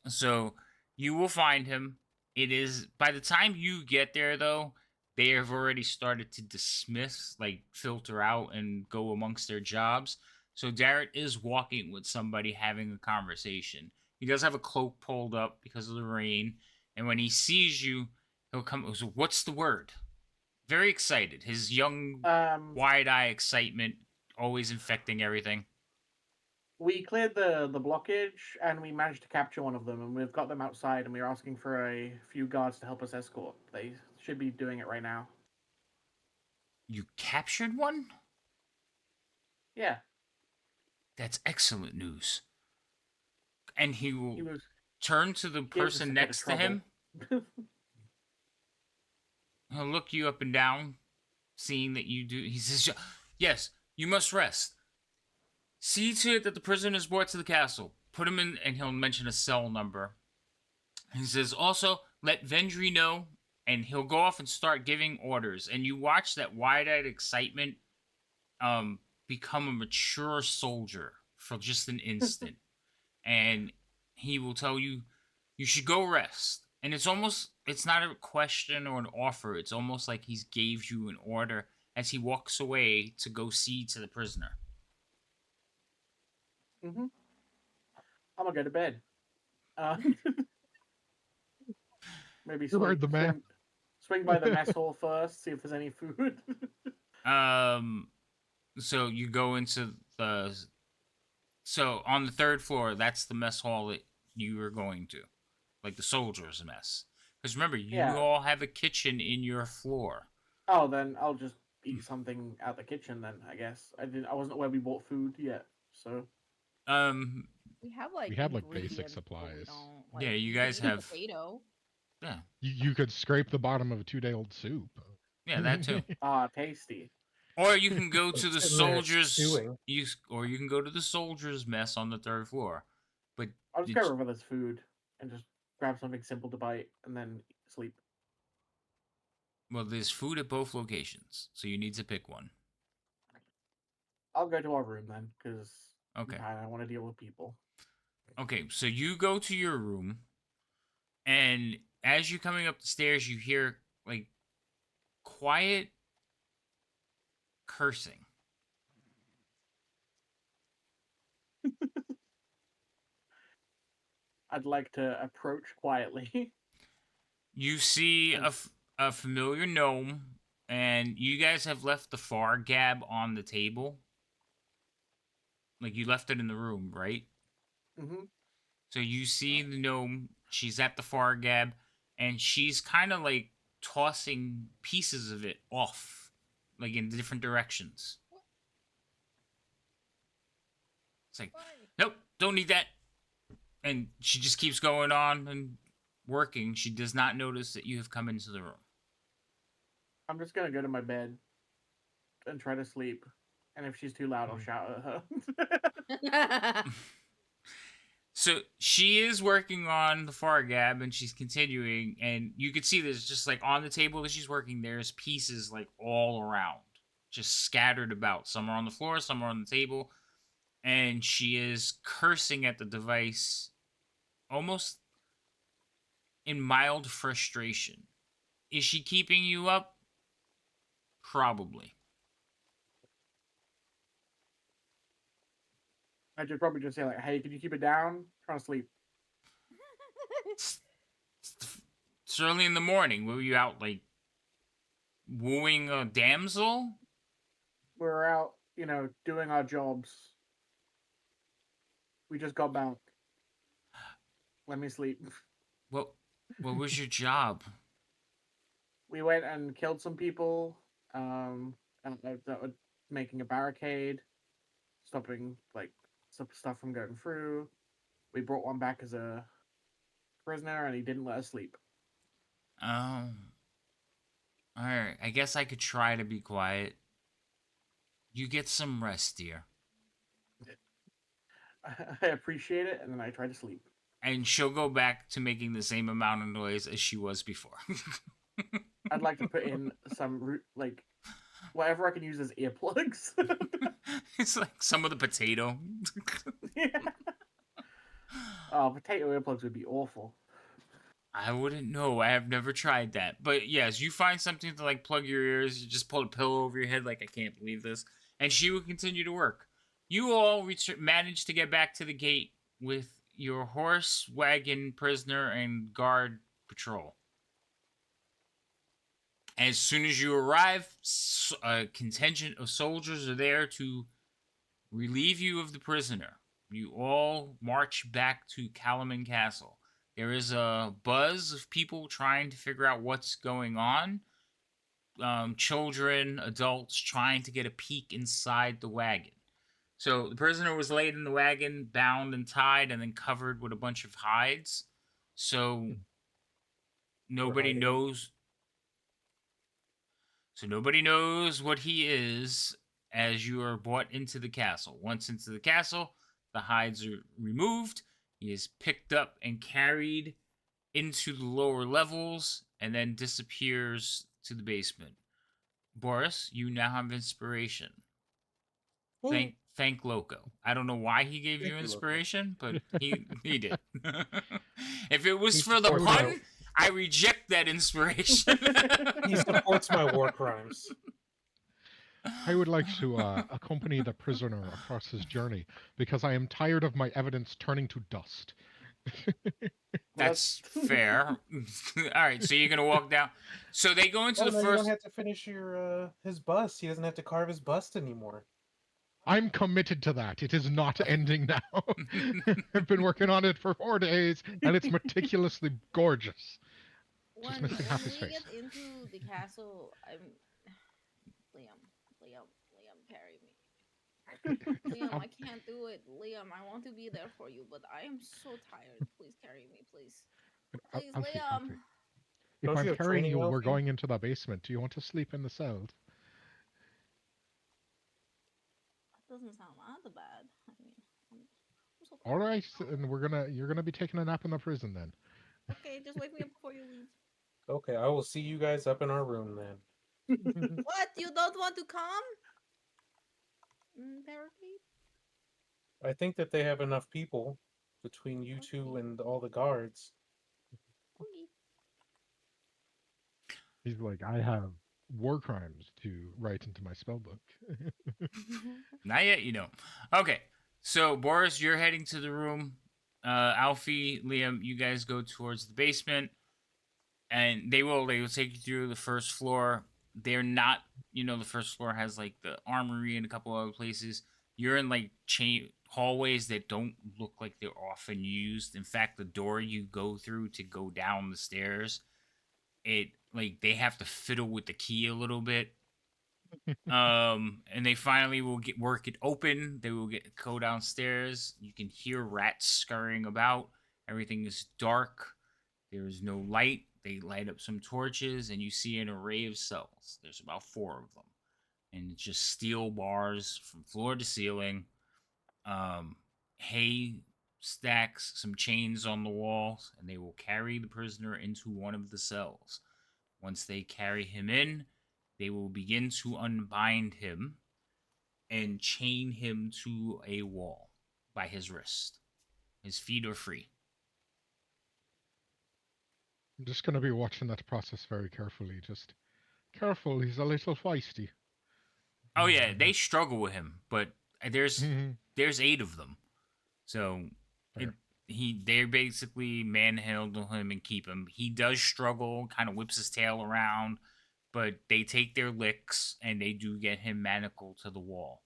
So you will find him. It is, by the time you get there, though, they have already started to dismiss, like filter out and go amongst their jobs. So Darrett is walking with somebody having a conversation. He does have a cloak pulled up because of the rain. And when he sees you, he'll come. So what's the word? Very excited. His young, wide-eye excitement always infecting everything. We cleared the blockage and we managed to capture one of them, and we've got them outside, and we're asking for a few guards to help us escort. They should be doing it right now. You captured one? Yeah, That's excellent news. And he will he was turn to the gave us a person bit of next to him. He'll look you up and down, seeing that you do. He says, "Yes, you must rest. See to it that the prisoner is brought to the castle. Put him in," and he'll mention a cell number. He says, "Also, let Vendry know," and he'll go off and start giving orders. And you watch that wide-eyed excitement become a mature soldier for just an instant. And he will tell you, you should go rest. And it's not a question or an offer. It's almost like he's gave you an order as he walks away to go see to the prisoner. I'm gonna go to bed. Maybe You heard the man. swing by the mess hall first, see if there's any food. So you go into so on the third floor, that's the mess hall that you are going to, like the soldiers' mess. Because remember, you Yeah. all have a kitchen in your floor. Oh, then I'll just eat something out the kitchen. Then I guess I wasn't aware we bought food yet. So We have like We had, like, basic ingredients, but we supplies. don't, Yeah, you can guys eat a have- potato. Yeah, You could scrape the bottom of a 2-day-old soup. yeah, that too. tasty. Or you can go to the Sitting there soldiers. stewing. Or you can go to the soldiers' mess on the third floor. But I'll just did go you- wherever there's food and just grab something simple to bite and then sleep. well, there's food at both locations, so you need to pick one. I'll go to our room then, because Okay. I don't want to deal with people. Okay, so you go to your room, and as you're coming up the stairs, you hear like quiet cursing. I'd like to approach quietly. You see a familiar gnome, and you guys have left the far gab on the table. Like you left it in the room, right? hmm So you see the gnome. She's at the far gab, and she's kind of like tossing pieces of it off, like in different directions. It's like, nope, don't need that. And she just keeps going on and working. She does not notice that you have come into the room. I'm just gonna go to my bed and try to sleep. And if she's too loud, I'll shout at her. So she is working on the far gab, and she's continuing, and you can see there's just like on the table that she's working, there's pieces like all around, just scattered about. Some are on the floor, some are on the table, and she is cursing at the device almost in mild frustration. Is she keeping you up? Probably. I should probably just say like, "Hey, can you keep it down? I'm trying to sleep." It's early in the morning. Were you out like wooing a damsel? We're out, doing our jobs. We just got back. Let me sleep. What was your job? We went and killed some people. And that were making a barricade, stopping like some stuff from going through. We brought one back as a prisoner, and he didn't let us sleep. Oh. Alright, I guess I could try to be quiet. You get some rest, dear. I appreciate it, and then I try to sleep. And she'll go back to making the same amount of noise as she was before. I'd like to put in some like whatever I can use as earplugs. It's like some of the potato. Yeah. Oh, potato earplugs would be awful. I wouldn't know. I have never tried that. But yes, you find something to like plug your ears. You just pull a pillow over your head, like I can't believe this. And she will continue to work. You all managed to get back to the gate with your horse, wagon, prisoner, and guard patrol. As soon as you arrive, a contingent of soldiers are there to relieve you of the prisoner. You all march back to Calaman Castle. There is a buzz of people trying to figure out what's going on. Children, adults trying to get a peek inside the wagon. So the prisoner was laid in the wagon, bound and tied, and then covered with a bunch of hides. So nobody hiding him. knows. So nobody knows what he is as you are brought into the castle. Once into the castle, the hides are removed. He is picked up and carried into the lower levels and then disappears to the basement. Boris, you now have inspiration. Thank Loco. I don't know why he gave Thank you you, Loco. inspiration, but he did. If it was He for the supports my- pun, I reject that inspiration. He supports my war crimes. I would like to accompany the prisoner across his journey because I am tired of my evidence turning to dust. That's fair. All right, so you're gonna walk down. So they go into Oh, the no, you first. don't have to finish your his bust. He doesn't have to carve his bust anymore. I'm committed to that. It is not ending now. I've been working on it for 4 days, and it's meticulously gorgeous. Just When missing half his we face. get into the castle, Liam, carry me. Liam, I can't do it. Liam, I want to be there for you, but I am so tired. Please carry me, please. Please, Alfie, Liam. Alfie. If Don't you I'm have carrying training, you, we're Alfie? going into the basement. Do you want to sleep in the cells? That doesn't sound that bad. I mean, I'm so All tired. right, and you're gonna be taking a nap in the prison then. Okay, just wake me up before you leave. Okay, I will see you guys up in our room then. What? You don't want to come? Barricade? I think that they have enough people between you two and all the guards. Okay. He's like, I have war crimes to write into my spell book. Not yet, you know. Okay, so Boris, you're heading to the room. Alfie, Liam, you guys go towards the basement, and they will take you through the first floor. They're not, the first floor has like the armory and a couple other places. You're in like chain hallways that don't look like they're often used. In fact, the door you go through to go down the stairs, it like they have to fiddle with the key a little bit. And they finally will work it open. They will go downstairs. You can hear rats scurrying about. Everything is dark. There is no light. They light up some torches, and you see an array of cells. There's about 4 of them, and it's just steel bars from floor to ceiling. Hay stacks, some chains on the walls, and they will carry the prisoner into one of the cells. Once they carry him in, they will begin to unbind him and chain him to a wall by his wrist. His feet are free. I'm just gonna be watching that process very carefully. Just careful, he's a little feisty. Oh yeah, they struggle with him, but there's 8 of them, so Fair. they basically manhandle him and keep him. He does struggle, kind of whips his tail around, but they take their licks and they do get him manacled to the wall.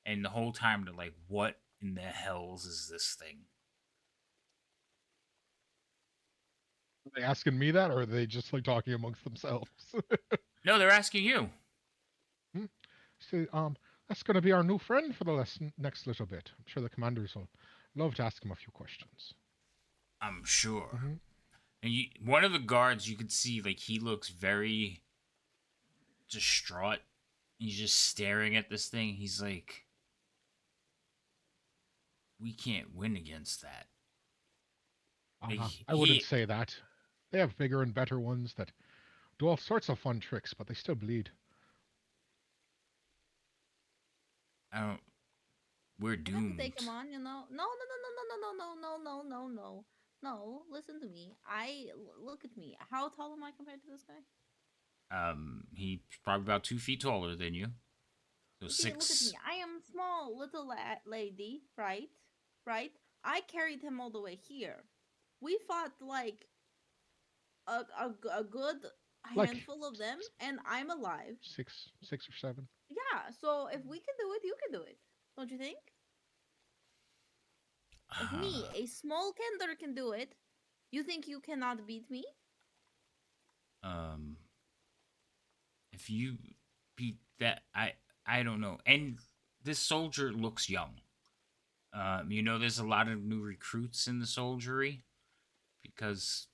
And the whole time they're like, "What in the hells is this thing?" Are they asking me that, or are they just like talking amongst themselves? No, they're asking you. See, that's going to be our new friend for the next little bit. I'm sure the commanders will love to ask him a few questions. I'm sure. Mm-hmm. And one of the guards, you could see, like, he looks very distraught. He's just staring at this thing. He's like, we can't win against that. I wouldn't say that. They have bigger and better ones that do all sorts of fun tricks, but they still bleed. We're I have doomed. to take him on, No. No, listen to me. Look at me. How tall am I compared to this guy? He's probably about 2 feet taller than you. So See, look at 6. me. I am small little lady, right? Right? I carried him all the way here. We fought like a good handful of them, and I'm alive. 6 or 7. Yeah, so if we can do it, you can do it. Don't you think? If me, a small Kender, can do it, you think you cannot beat me? Um, if you beat that, I don't know. And this soldier looks young. There's a lot of new recruits in the soldiery because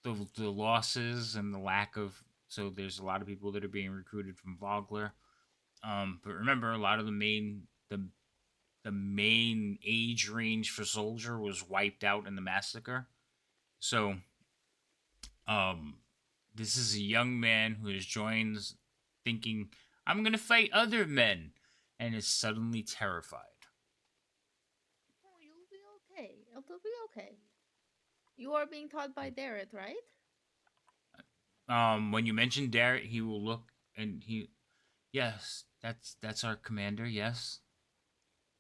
the losses and the lack of. So there's a lot of people that are being recruited from Vogler. But remember, a lot of the main age range for soldier was wiped out in the massacre. So, um, this is a young man who has joined, thinking I'm gonna fight other men, and is suddenly terrified. Oh, you'll be okay. It'll be okay. You are being taught by Dareth, right? When you mention Derek, he will look and yes, that's our commander. Yes.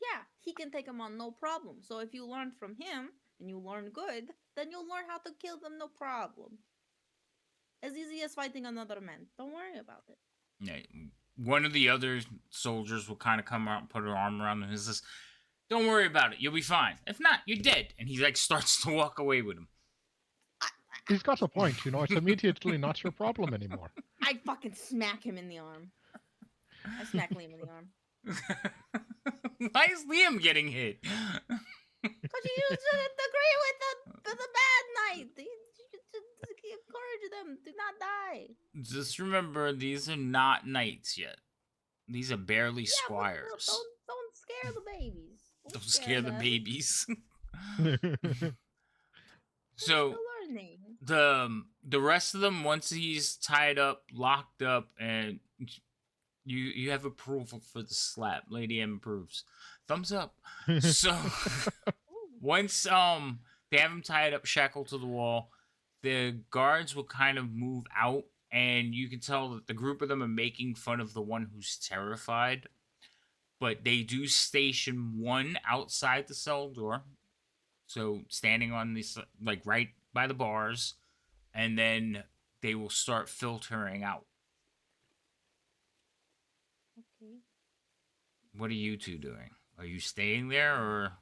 Yeah, he can take them on no problem. So if you learn from him and you learn good, then you'll learn how to kill them no problem. As easy as fighting another man. Don't worry about it. Yeah. One of the other soldiers will kind of come out and put her arm around him and says, "Don't worry about it. You'll be fine. If not, you're dead." And he like starts to walk away with him. He's got a point, it's immediately not your problem anymore. I fucking smack him in the arm. I smack Liam in the arm. Why is Liam getting hit? Because you shouldn't agree with the bad knight. You encourage them to not die. Just remember, these are not knights yet. These are barely squires. Don't scare the babies. Don't scare the them. babies. They're So still learning. the rest of them, once he's tied up, locked up, and you have approval for the slap. Lady M approves. Thumbs up. So once they have him tied up, shackled to the wall, the guards will kind of move out, and you can tell that the group of them are making fun of the one who's terrified. But they do station one outside the cell door, so standing on this like right by the bars, and then they will start filtering out. Okay. What are you two doing? Are you staying there or?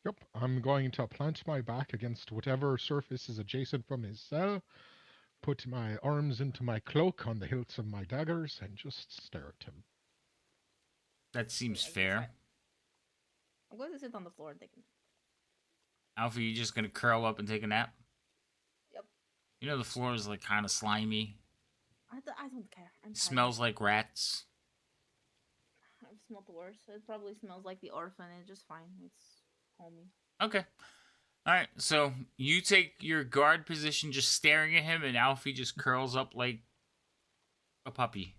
Yep, I'm going to plant my back against whatever surface is adjacent from his cell, put my arms into my cloak on the hilts of my daggers, and just stare at him. That seems I guess fair. I'm going to sit on the floor and take a nap. Alfie, you just gonna curl up and take a nap? Yep. The floor is like kind of slimy. I don't care. I'm tired. Smells like rats. I've smelled worse. It probably smells like the orphanage. Just fine. It's homey. Okay. All right. So you take your guard position, just staring at him, and Alfie just curls up like a puppy.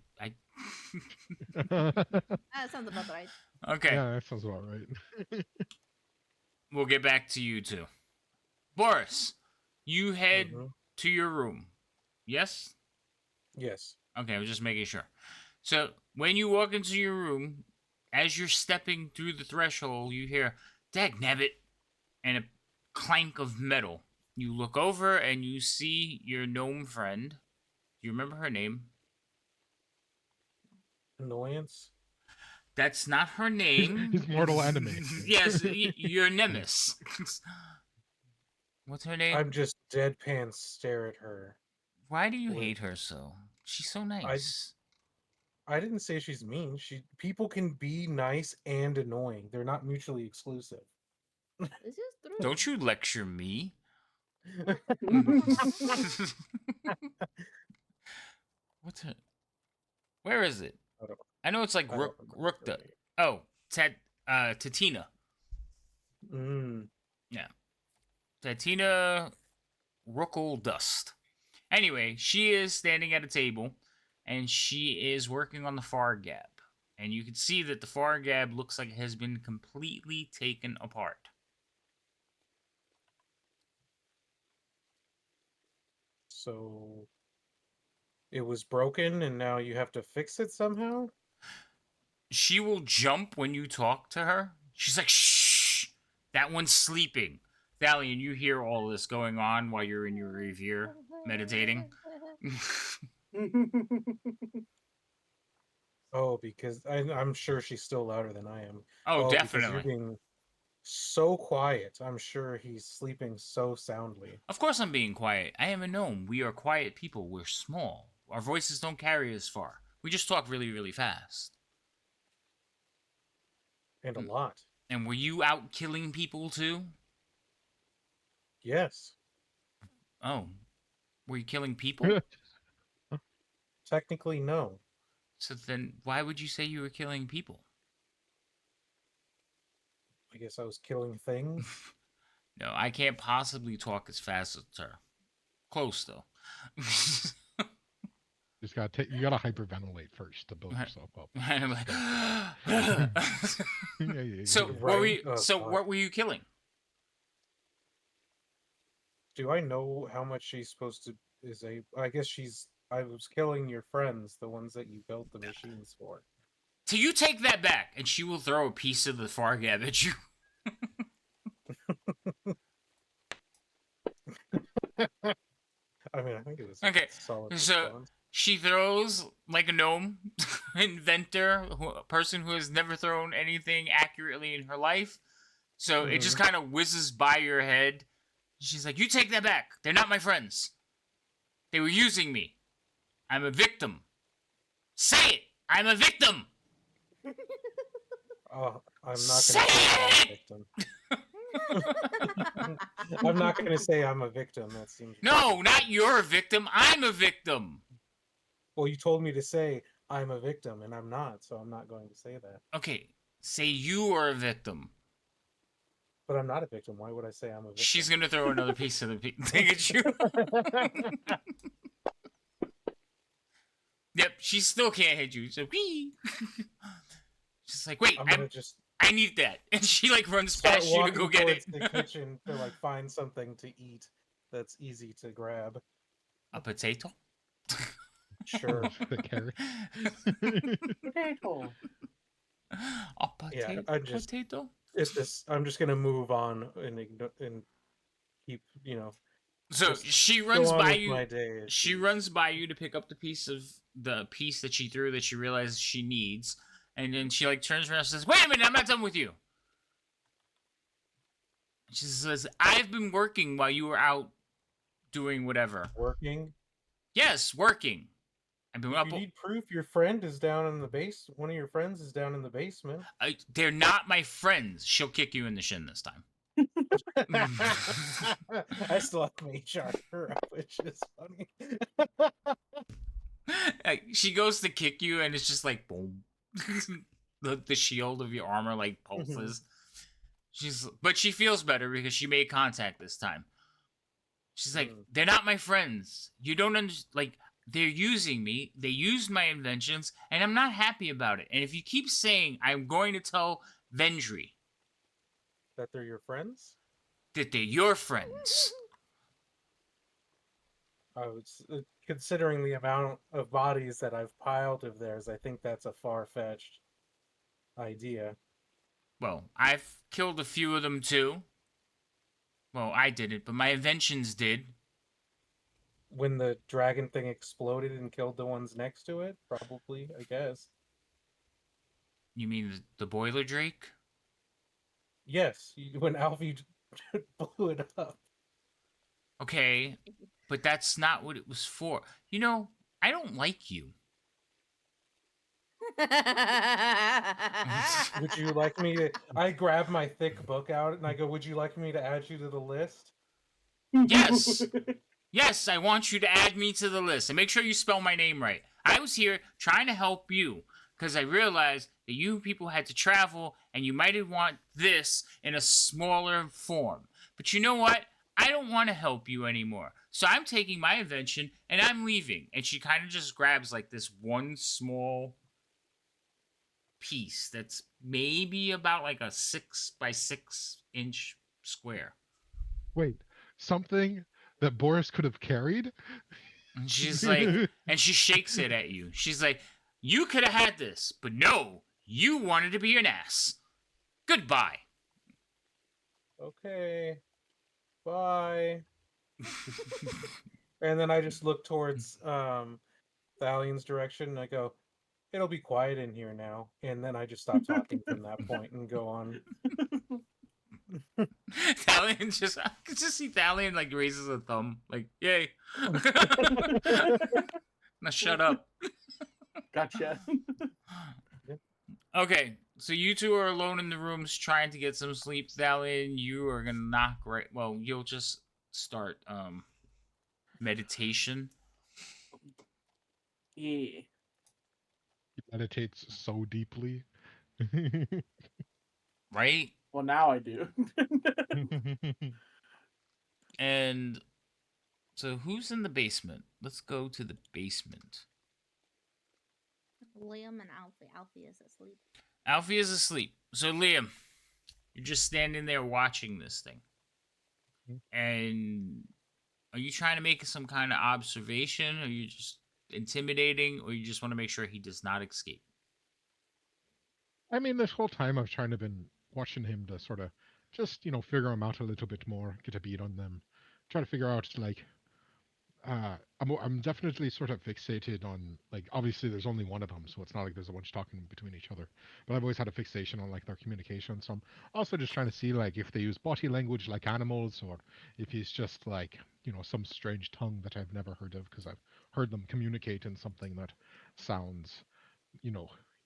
That sounds about right. Okay. Yeah, that sounds about right. We'll get back to you two. Boris, you head Mhm. to your room. Yes? Yes. Okay, I was just making sure. So when you walk into your room, as you're stepping through the threshold, you hear "Dagnabbit" and a clank of metal. You look over and you see your gnome friend. Do you remember her name? Annoyance. That's not her name. His mortal enemy. Yes, your nemesis. What's her name? I'm just deadpan stare at her. Why do you Wait. hate her so? She's so nice. I didn't say she's mean. People can be nice and annoying. They're not mutually exclusive. This is true. Don't you lecture me. What's her? Where is it? I don't- I know it's like I don't remember Rookta. her Oh, Tatina. name. Tatina Rookle Dust. Anyway, she is standing at a table, and she is working on the far gap. And you can see that the far gap looks like it has been completely taken apart. So it was broken and now you have to fix it somehow? She will jump when you talk to her. She's like, "Shh! That one's sleeping." Thalian, you hear all this going on while you're in your revere meditating. Oh, because I'm sure she's still louder than I am. Oh, Because definitely. so quiet. I'm sure he's sleeping so soundly. Of course I'm being quiet. I am a gnome. We are quiet people. We're small. Our voices don't carry as far. We just talk really, really fast. And a lot. And were you out killing people too? Yes. Oh. Were you killing people? Technically, no. So then why would you say you were killing people? I guess I was killing things. No, I can't possibly talk as fast as her. Close though. Just you gotta hyperventilate first to build yourself up. And I'm like, Yeah. so Right. what were you killing? Do I know how much she's supposed to I guess I was killing your friends, the ones that you built the machines for. So you take that back, and she will throw a piece of the Fargab at you. I mean, I think it was Okay, a solid so response. she throws like a gnome, inventor, a person who has never thrown anything accurately in her life. So it just kind of whizzes by your head. She's like, "You take that back. They're not my friends. They were using me. I'm a victim. Say it. I'm a victim." Oh, I'm not Say going to say I'm a it! victim. I'm not going to say I'm a victim. That seems No, not you're a victim. I'm a victim. Well, you told me to say I'm a victim, and I'm not, so I'm not going to say that. Okay, say you are a victim. But I'm not a victim. Why would I say I'm a victim? She's gonna throw another piece of the thing at you. Yep, she still can't hit you. So whee! She's like, wait, I'm gonna just I need that, and she like runs start past you to go walking get it. towards the kitchen to like find something to eat that's easy to grab. A potato. Sure. The carrot. Potato. A potato. Yeah, Potato. It's just I'm just gonna move on and keep So just she go runs on by with you. my day. as She she- runs by you to pick up the piece that she threw that she realizes she needs, and then she like turns around and says, "Wait a minute, I'm not done with you." She says, "I've been working while you were out doing whatever." working. Yes, working. I've been up. You need proof your friend is down in the base. One of your friends is down in the basement. They're not my friends. She'll kick you in the shin this time. I still have to HR her up, which is funny. She goes to kick you, and it's just like boom. the shield of your armor like pulses. But she feels better because she made contact this time. She's like, they're not my friends. You don't understand. Like, they're using me. They used my inventions, and I'm not happy about it. And if you keep saying I'm going to tell Vendry That they're your friends? that they're your friends, I would, considering the amount of bodies that I've piled of theirs, I think that's a far-fetched idea. well, I've killed a few of them too. Well, I didn't, but my inventions did. When the dragon thing exploded and killed the ones next to it, probably, I guess. You mean the boiler drake? Yes, when Alfie blew it up. Okay, but that's not what it was for. You know, I don't like you. Would you like me to... I grab my thick book out and I go, would you like me to add you to the list? Yes! Yes, I want you to add me to the list. And make sure you spell my name right. I was here trying to help you because I realized that you people had to travel and you might want this in a smaller form. But you know what? I don't want to help you anymore. So I'm taking my invention and I'm leaving. And she kind of just grabs like this one small piece that's maybe about like a 6x6 inch square. Wait, something that Boris could have carried? And she's like, and she shakes it at you. She's like, you could have had this, but no, you wanted to be an ass. Goodbye. Okay. Bye. And then I just look towards Thalion's direction and I go, it'll be quiet in here now. And then I just stop talking from that point and go on. Thalion just, I could just see Thalion like raises a thumb, like, yay. Now shut up. Gotcha. Okay, so you two are alone in the rooms trying to get some sleep. Thalion, you are gonna knock right. Well, you'll just start meditation. Yeah. He meditates so deeply. Right? Well, now I do. And so who's in the basement? Let's go to the basement. Liam and Alfie. Alfie is asleep. Alfie is asleep. So Liam, you're just standing there watching this thing. And are you trying to make some kind of observation? Are you just intimidating? Or you just want to make sure he does not escape? I mean, this whole time I've trying to been watching him to sort of just, figure him out a little bit more, get a beat on them, try to figure out, like, I'm definitely sort of fixated on, like, obviously there's only one of them, so it's not like there's a bunch talking between each other. But I've always had a fixation on, like, their communication. So I'm also just trying to see, like, if they use body language like animals, or if he's just, like, some strange tongue that I've never heard of, because I've heard them communicate in something that sounds,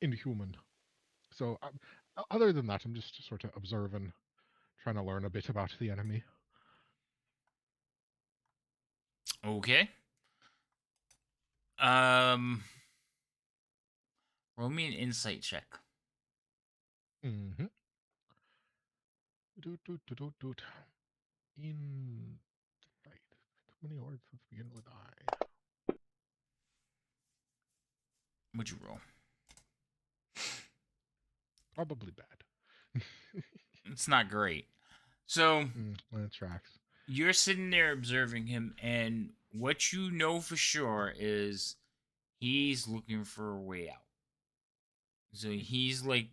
inhuman. So other than that, I'm just sort of observing, trying to learn a bit about the enemy. Okay. Roll me an insight check. Mm-hmm. Doot. Insight. Too many words that begin with I. What'd you roll? Probably bad. It's not great. So That tracks. you're sitting there observing him, and what you know for sure is he's looking for a way out. So he's like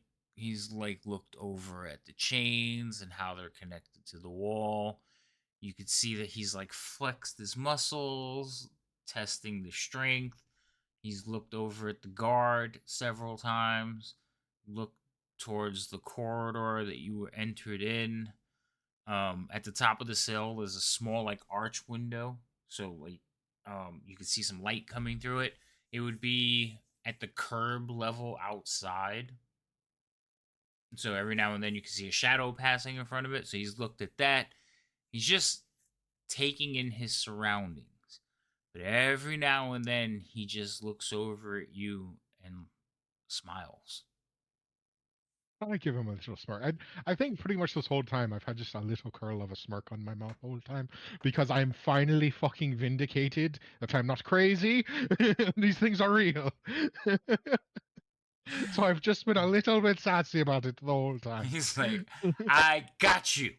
looked over at the chains and how they're connected to the wall. You could see that he's like flexed his muscles, testing the strength. He's looked over at the guard several times, looked towards the corridor that you were entered in. At the top of the cell is a small like arch window, so like you can see some light coming through it. It would be at the curb level outside. So every now and then you can see a shadow passing in front of it. So he's looked at that. He's just taking in his surroundings. But every now and then he just looks over at you and smiles. I give him a little smirk. I think pretty much this whole time I've had just a little curl of a smirk on my mouth the whole time, because I'm finally fucking vindicated that I'm not crazy. These things are real. So I've just been a little bit sassy about it the whole time. He's like, I got you.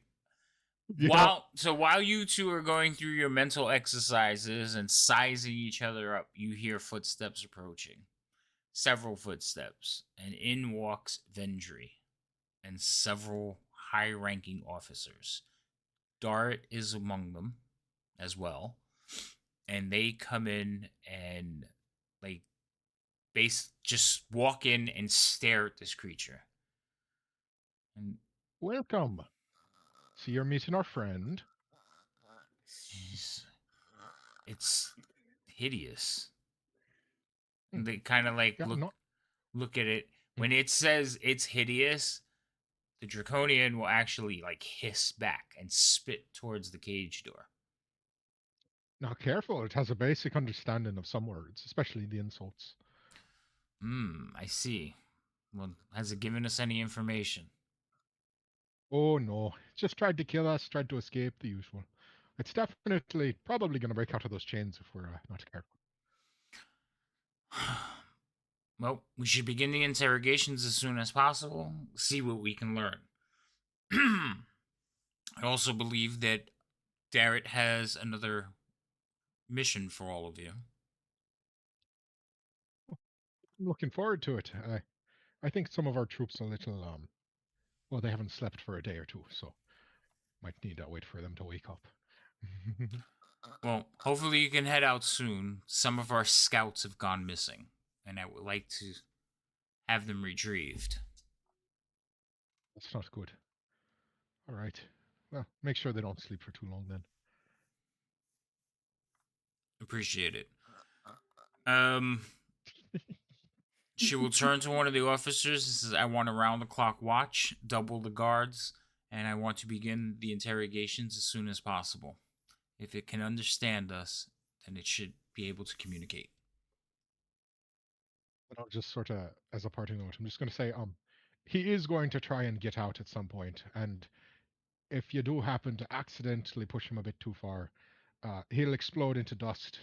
Yeah. While you two are going through your mental exercises and sizing each other up, you hear footsteps approaching. Several footsteps, and in walks Vendry and several high-ranking officers. Dart is among them as well, and they come in and like just walk in and stare at this creature. And Welcome. So you're meeting our friend. it's hideous. And they kind of like Yeah, look at it. When it says it's hideous, the draconian will actually like hiss back and spit towards the cage door. Now careful, it has a basic understanding of some words, especially the insults. I see. Well, has it given us any information? Oh no, it just tried to kill us, tried to escape, the usual. It's definitely probably going to break out of those chains if we're not careful. Well, we should begin the interrogations as soon as possible, see what we can learn. I also believe that Darrett has another mission for all of you. I'm looking forward to it. I think some of our troops are a little well, they haven't slept for a day or two, so might need to wait for them to wake up. Well, hopefully you can head out soon. Some of our scouts have gone missing, and I would like to have them retrieved. That's not good. All right. Well, make sure they don't sleep for too long then. Appreciate it. Um, she will turn to one of the officers and says, "I want a round-the-clock watch, double the guards, and I want to begin the interrogations as soon as possible. If it can understand us, then it should be able to communicate." But I'll just sort of, as a parting note, I'm just going to say, he is going to try and get out at some point, and if you do happen to accidentally push him a bit too far, he'll explode into dust,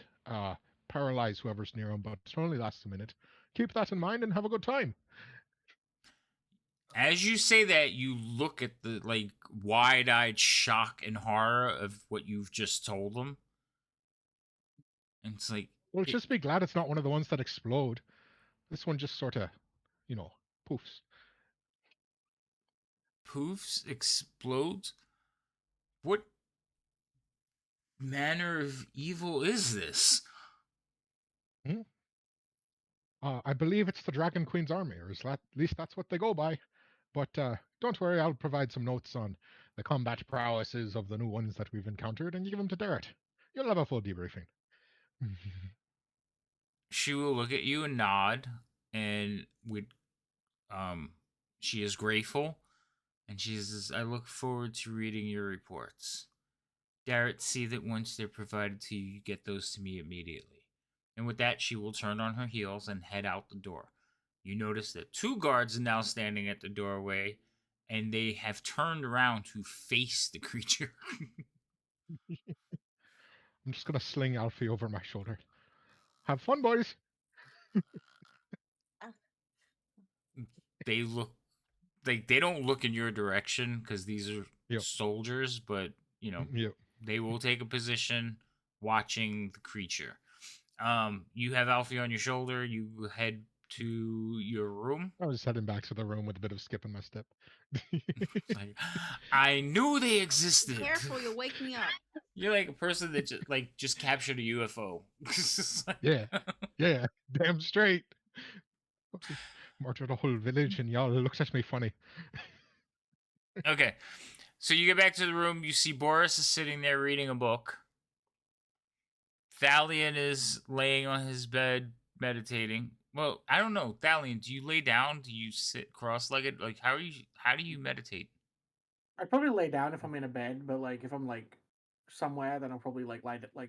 paralyze whoever's near him, but it only lasts a minute. Keep that in mind and have a good time. As you say that, you look at the like wide-eyed shock and horror of what you've just told them, and it's like Well, it just be glad it's not one of the ones that explode. This one just sort of, poofs. poofs, explodes. What manner of evil is this? Hmm? I believe it's the Dragon Queen's army, or at least that's what they go by. But don't worry, I'll provide some notes on the combat prowesses of the new ones that we've encountered, and you give them to Derek. You'll have a full debriefing. She will look at you and nod, and would um, she is grateful, and she says, "I look forward to reading your reports. Garrett, see that once they're provided to you, you get those to me immediately." And with that, she will turn on her heels and head out the door. You notice that two guards are now standing at the doorway, and they have turned around to face the creature. I'm just gonna sling Alfie over my shoulder. Have fun, boys. They look like they don't look in your direction because these are Yep. soldiers, but Yep. they will take a position watching the creature. You have Alfie on your shoulder. You head to your room. I was heading back to the room with a bit of skip in my step. Like, I knew they existed. Careful, you'll wake me up. You're like a person that just captured a UFO. Yeah. Yeah, damn straight. Murdered a whole village and y'all looked at me funny. Okay. So you get back to the room. You see Boris is sitting there reading a book. Thalion is laying on his bed meditating. Well, I don't know. Thalion, do you lay down? Do you sit cross-legged? Like how do you meditate? I'd probably lay down if I'm in a bed, but like if I'm like somewhere, then I'll probably like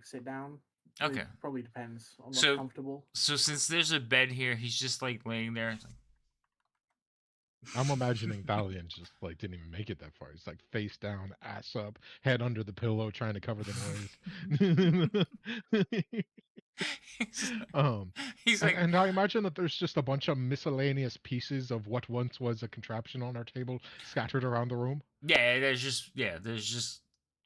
sit down. Okay. It probably depends on what's So- comfortable. So since there's a bed here, he's just like laying there. It's like, I'm imagining Thalion just like didn't even make it that far. He's like face down, ass up, head under the pillow, trying to cover the noise. he's like, um, he's and, like and I imagine that there's just a bunch of miscellaneous pieces of what once was a contraption on our table scattered around the room. there's just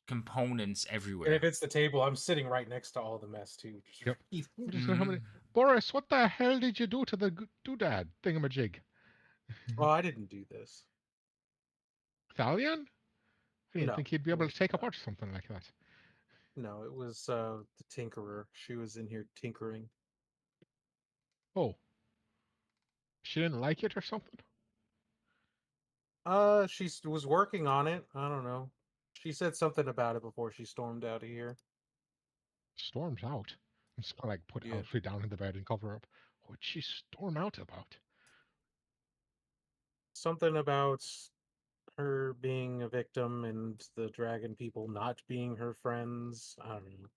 components And everywhere. if it's the table, I'm sitting right next to all the mess too. Yep. I'm just gonna come in. Boris, what the hell did you do to the doodad thingamajig? Oh, I didn't do this. Thalion? I didn't No, think he'd be it able was to take not. apart something like that. No, it was the tinkerer. She was in here tinkering. Oh, she didn't like it or something? She was working on it. I don't know. She said something about it before she stormed out of here. Storms out. I'm just gonna like put Yeah. Alfie down in the bed and cover up. What'd she storm out about? Something about her being a victim and the dragon people not being her friends. I don't know.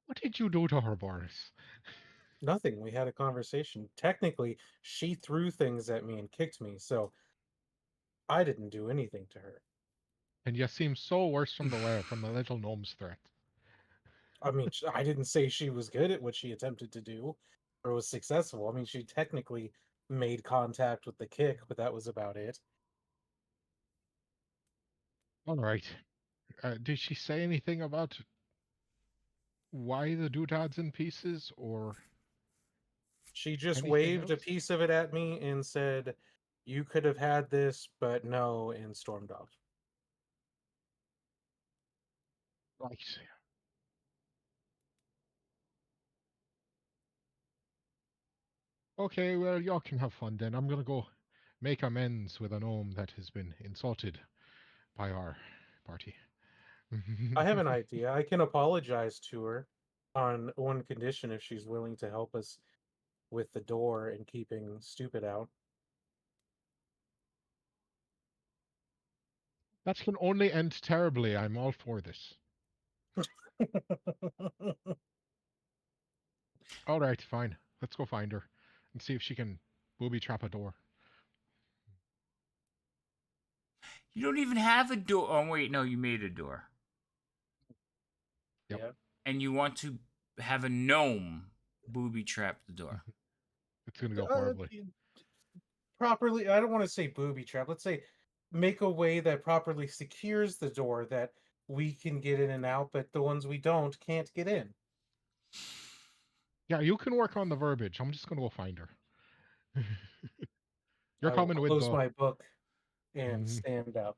What did you do to her, Boris? Nothing. We had a conversation. Technically, she threw things at me and kicked me, so I didn't do anything to her. And you seem so worse from the wear from the little gnome's threat. I mean, I didn't say she was good at what she attempted to do or was successful. I mean, she technically made contact with the kick, but that was about it. All right. Did she say anything about why the doodad's in pieces or She just anything waved a else? piece of it at me and said, "You could have had this, but no," and stormed off. Right. Okay, well, y'all can have fun then. I'm gonna go make amends with a gnome that has been insulted by our party. I have an idea. I can apologize to her on one condition if she's willing to help us with the door and keeping stupid out. That can only end terribly. I'm all for this. All right, fine. Let's go find her and see if she can booby trap a door. You don't even have a door. Oh wait, no, you made a door, Yep. Yeah. and you want to have a gnome booby trap the door. It's gonna go horribly. Properly, I don't want to say booby trap. Let's say make a way that properly secures the door that we can get in and out, but the ones we don't can't get in. Yeah, you can work on the verbiage. I'm just gonna go find her. You're I will coming with close the. my book and Mhm. stand up.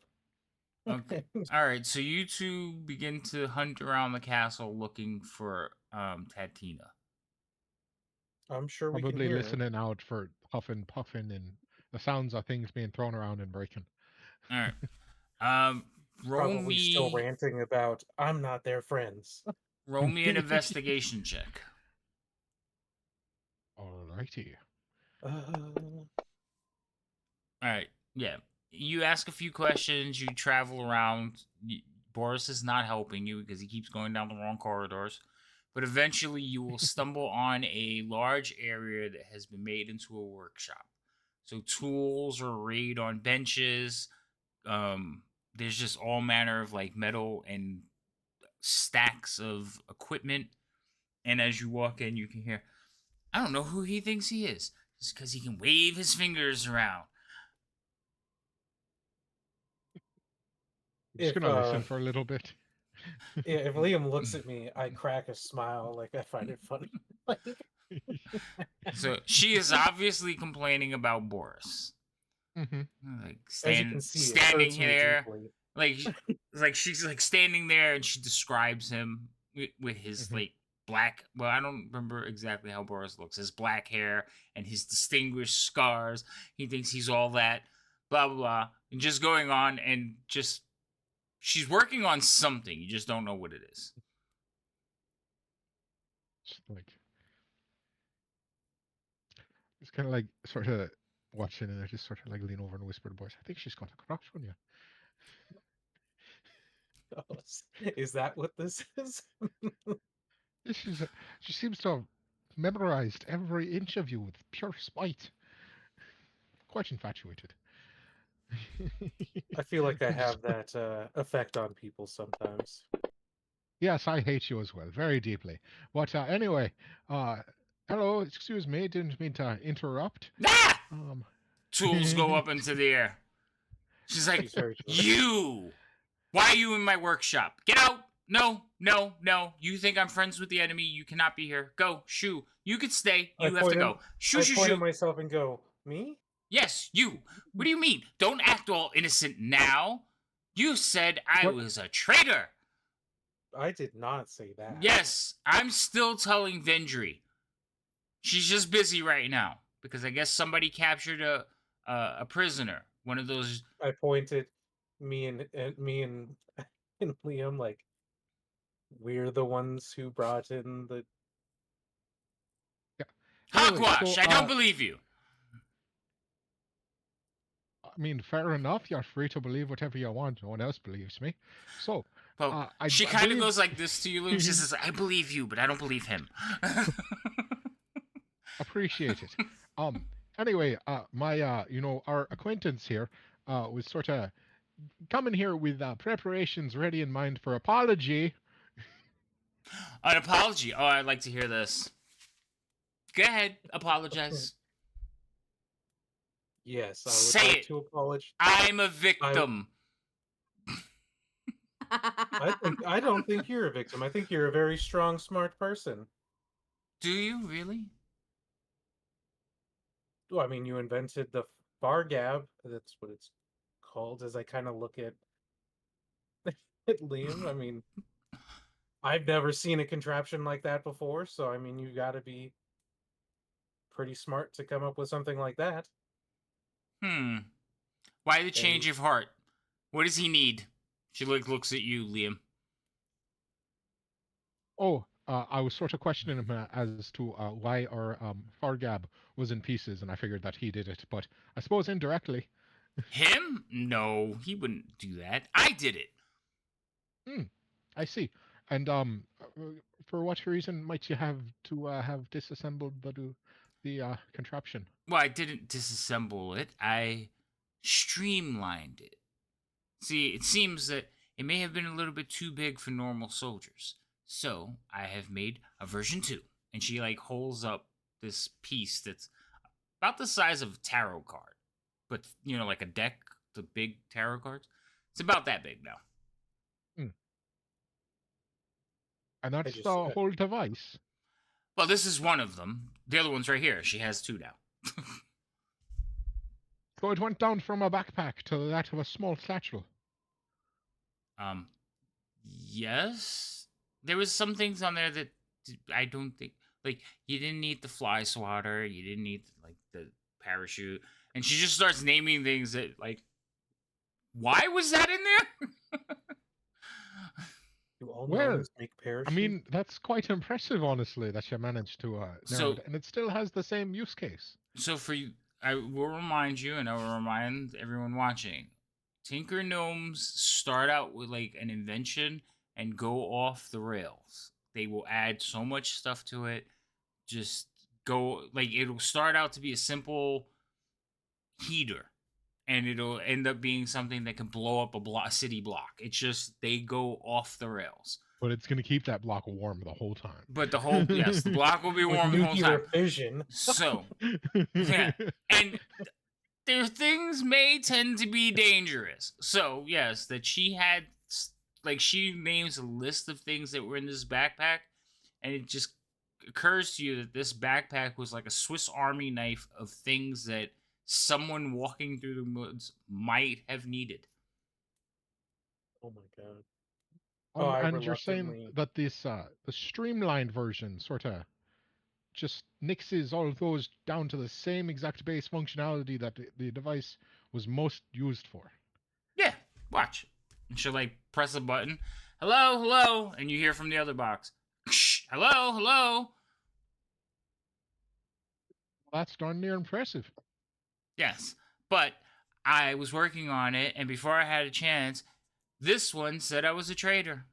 Okay. All right, so you two begin to hunt around the castle looking for Tatina. I'm sure we can Probably hear her. listening out for huffing, puffing, and the sounds of things being thrown around and breaking. All right. Roll Probably still me ranting about I'm not their friends. roll me an investigation check. Alrighty. All right. Yeah. You ask a few questions, you travel around. Boris is not helping you because he keeps going down the wrong corridors. But eventually you will stumble on a large area that has been made into a workshop. So tools are arrayed on benches. There's just all manner of like metal and stacks of equipment. And as you walk in, you can hear, I don't know who he thinks he is. Just because he can wave his fingers around. I'm just If gonna listen for a little bit. yeah, if Liam looks at me, I crack a smile like I find it funny. Like, So she is obviously complaining about Boris. Mm-hmm. Like as you can see, it standing hurts me here, deeply. like she's like standing there and she describes him with his Mhm. like black. Well, I don't remember exactly how Boris looks. His black hair and his distinguished scars. He thinks he's all that. Blah blah blah. And just going on and just she's working on something. You just don't know what it is. Just like it's kind of like sort of watching, and I just sort of like lean over and whisper to Boris, "I think she's got a crush on you." Is that what this is? She seems to have memorized every inch of you with pure spite. Quite infatuated. I feel like I Just- have that effect on people sometimes. yes, I hate you as well, very deeply. But anyway, hello, excuse me, didn't mean to interrupt. Ah! Um, Tools go up into the air. She's like, She's very good. you! Why are you in my workshop? Get out! No, no, no. You think I'm friends with the enemy? You cannot be here. Go, shoo. You could stay. I You have to point go. at- Shoo, I shoo, point shoo. at myself and go, me? Yes, you. What do you mean? Don't act all innocent now. You said I What? was a traitor. I did not say that. Yes, I'm still telling Vendry. She's just busy right now because I guess somebody captured a prisoner. One of those. I pointed me and and Liam like we're the ones who brought in the anyway, Hogwash. so, I don't believe you. I mean, fair enough. You're free to believe whatever you want. No one else believes me. So, Well, I she I kind of believe- goes like this to you, Luke. She says, I believe you, but I don't believe him. appreciate it. Anyway, my our acquaintance here was sort of coming here with preparations ready in mind for apology. An apology. Oh, I'd like to hear this. Go ahead. Apologize. yes, I would Say like it. to apologize. I'm a victim. I don't think you're a victim. I think you're a very strong, smart person. Do you really? Well, I mean, you invented the bar gab. That's what it's called. As I kind of look at Liam, I mean, I've never seen a contraption like that before. So, I mean, you got to be pretty smart to come up with something like that. Why the change of heart? What does he need? She looks at you, Liam. Oh, I was sort of questioning him as to why our Fargab was in pieces, and I figured that he did it, but I suppose indirectly. Him? No, he wouldn't do that. I did it. I see. And for what reason might you have to have disassembled the contraption? Well, I didn't disassemble it. I streamlined it. See, it seems that it may have been a little bit too big for normal soldiers. So, I have made a version 2. And she like holds up this piece that's about the size of a tarot card. But, like a deck, the big tarot cards. It's about that big now. And that's just- the whole device. Well, this is one of them. The other one's right here. She has 2 now. So it went down from a backpack to that of a small satchel. Yes. There was some things on there that I don't think, like, you didn't need the fly swatter, you didn't need like the parachute, and she just starts naming things that, like, why was that in there? Do all Well, gnomes make parachutes? I mean, that's quite impressive, honestly, that you managed to narrow it, and it still has the same use case. So for you, I will remind you, and I will remind everyone watching, Tinker Gnomes start out with like an invention and go off the rails. They will add so much stuff to it. Just go, like, it'll start out to be a simple heater, and it'll end up being something that can blow up a city block. It's just, they go off the rails. But it's going to keep that block warm the whole time. But the block will be With warm the whole nuclear time. fission. So, yeah. And their things may tend to be dangerous. So, yes, that she had, like, she names a list of things that were in this backpack, and it just occurs to you that this backpack was like a Swiss Army knife of things that someone walking through the woods might have needed. Oh my god. I And you're saying reluctantly- that this the streamlined version sort of just nixes all of those down to the same exact base functionality that the device was most used for. Yeah, watch. And she'll like press a button. Hello, hello, and you hear from the other box. Hello, hello. That's darn near impressive. Yes, but I was working on it, and before I had a chance, this one said I was a traitor.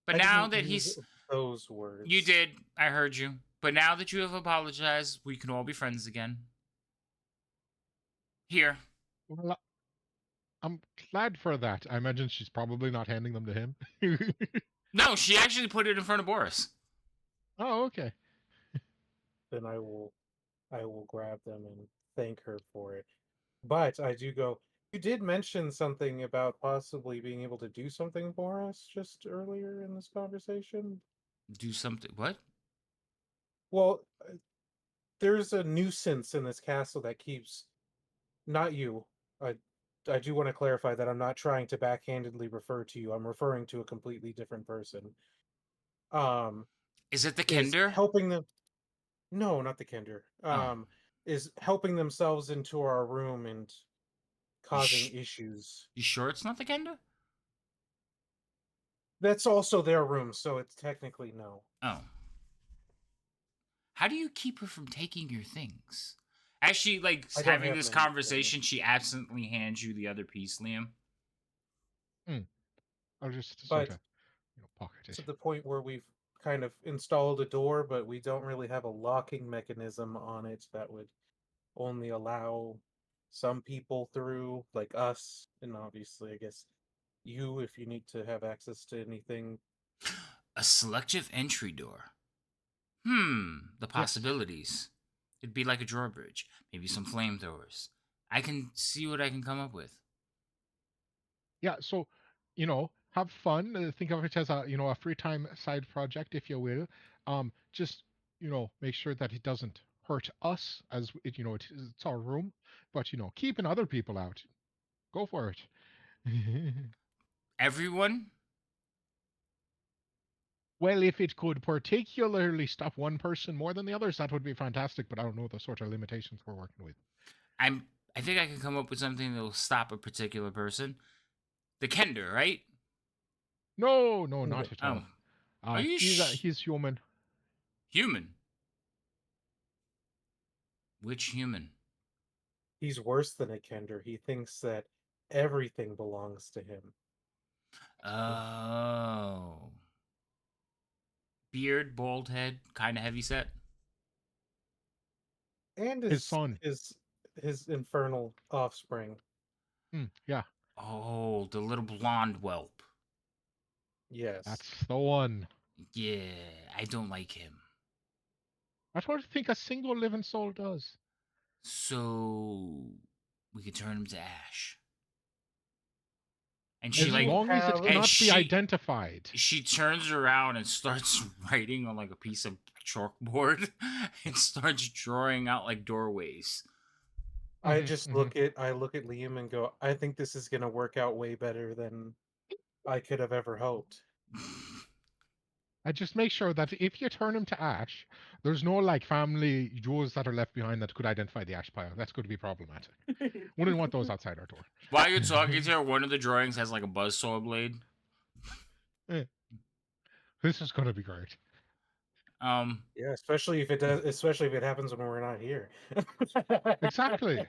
But I now didn't that use he's... those words. You did. I heard you. But now that you have apologized, we can all be friends again. Here. Well, I'm glad for that. I imagine she's probably not handing them to him. No, she actually put it in front of Boris. Oh, okay. Then I will grab them and thank her for it. But I do go, you did mention something about possibly being able to do something for us just earlier in this conversation. Do something. What? Well, there's a nuisance in this castle that keeps... Not you. I do want to clarify that I'm not trying to backhandedly refer to you. I'm referring to a completely different person. Is it the Is Kender? helping them... No, not the Kender. Oh. Is helping themselves into our room and causing issues. You sure it's not the Kender? That's also their room, so it's technically no. Oh. How do you keep her from taking your things? As she, like, I don't having have this many conversation, she absently hands you the other piece, Liam. I'll just But- sort of pocket It's it. at the point where we've kind of installed a door, but we don't really have a locking mechanism on it that would only allow some people through, like us, and obviously, I guess, you, if you need to have access to anything. A selective entry door. The possibilities. It'd be like a drawbridge. Maybe some flamethrowers. I can see what I can come up with. Yeah, so, have fun. Think of it as a free time side project, if you will. Just, make sure that it doesn't hurt us as, it's our room. But, keeping other people out. Go for it. Everyone? Well, if it could particularly stop one person more than the others, that would be fantastic, but I don't know the sort of limitations we're working with. I think I can come up with something that will stop a particular person. The Kender, right? No, no, No. not at all. Are you He's human. human? Which human? He's worse than a Kender. He thinks that everything belongs to him. Oh. Beard, bald head, kind of heavy set. And His son. his infernal offspring. Yeah, Oh, the little blonde whelp. Yes. that's the one. Yeah, I don't like him. That's what I think a single living soul does. So we could turn him to ash. And As she like long as it have- cannot be she- identified. she turns around and starts writing on like a piece of chalkboard and starts drawing out like doorways. I Mhm, just mhm. look at Liam and go, I think this is gonna work out way better than I could have ever hoped. I just make sure that if you turn him to ash, there's no like family jewels that are left behind that could identify the ash pile. That's going to be problematic. Wouldn't want those outside our door. While you're talking to her, one of the drawings has like a buzzsaw blade. This is going to be great. Yeah, especially if it happens when we're not here. Exactly.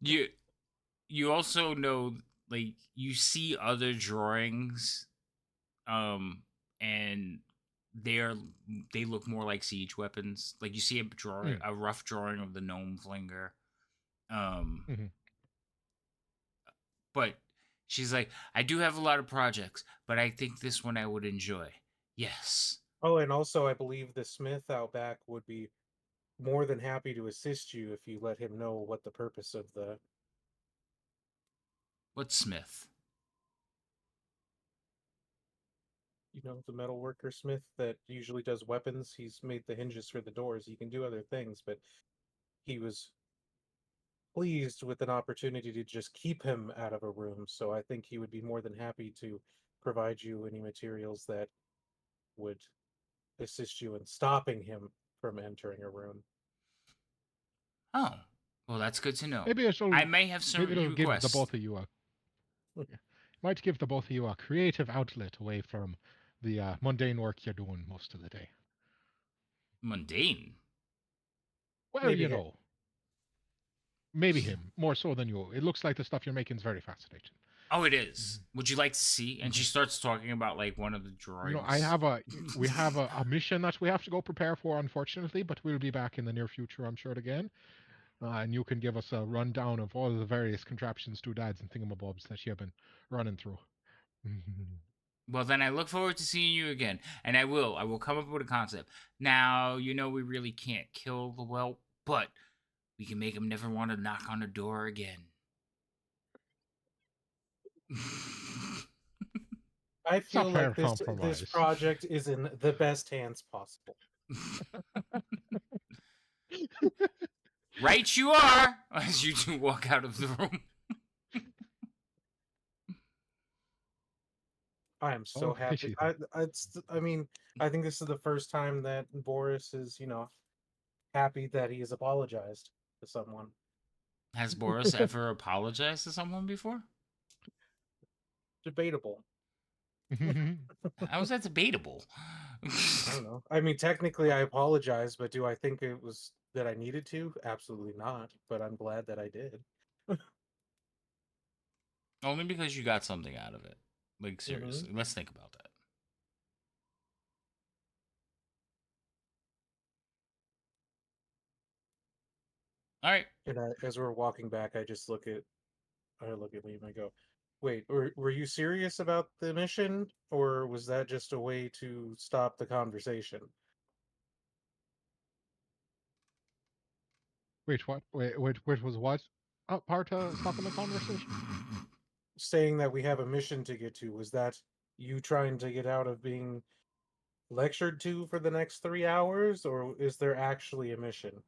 You also know, like, you see other drawings, and they're they look more like siege weapons. Like you see a rough drawing of the gnome flinger. Mhm. But she's like, I do have a lot of projects, but I think this one I would enjoy. Yes. Oh, and also I believe the smith out back would be more than happy to assist you if you let him know what the purpose of the What Smith? the metal worker smith that usually does weapons. He's made the hinges for the doors. He can do other things, but he was pleased with an opportunity to just keep him out of a room. So I think he would be more than happy to provide you any materials that would assist you in stopping him from entering a room. Oh, well, that's good to know. Maybe I may have some maybe it'll give the requests. both of you a might give the both of you a creative outlet away from the mundane work you're doing most of the day. Mundane. Well, Maybe you him. know, maybe him more so than you. It looks like the stuff you're making is very fascinating. Oh, it is. Would you like to see? And she starts talking about like one of the drawings. You know, we have a mission that we have to go prepare for, unfortunately, but we'll be back in the near future, I'm sure, again. And you can give us a rundown of all the various contraptions, doodads, and thingamabobs that you've been running through. Well, then I look forward to seeing you again, and I will. I will come up with a concept. Now, we really can't kill the whelp, but we can make him never want to knock on a door again. I a feel fair like this compromise. project is in the best hands possible. Right, you are. As you two walk out of the room. I am so Oh, happy. pity them. I mean, I think this is the first time that Boris is, happy that he has apologized to someone. Has Boris ever apologized to someone before? Debatable. How is that debatable? I don't know. I mean, technically, I apologize, but do I think it was that I needed to? Absolutely not. But I'm glad that I did. Only because you got something out of it. Like, seriously, let's think about that. All right. And as we're walking back, I look at Liam and I go, "Wait, were you serious about the mission, or was that just a way to stop the conversation?" Wait, what? Wait, was what? Part stopping the conversation? Saying that we have a mission to get to, was that you trying to get out of being lectured to for the next 3 hours, or is there actually a mission?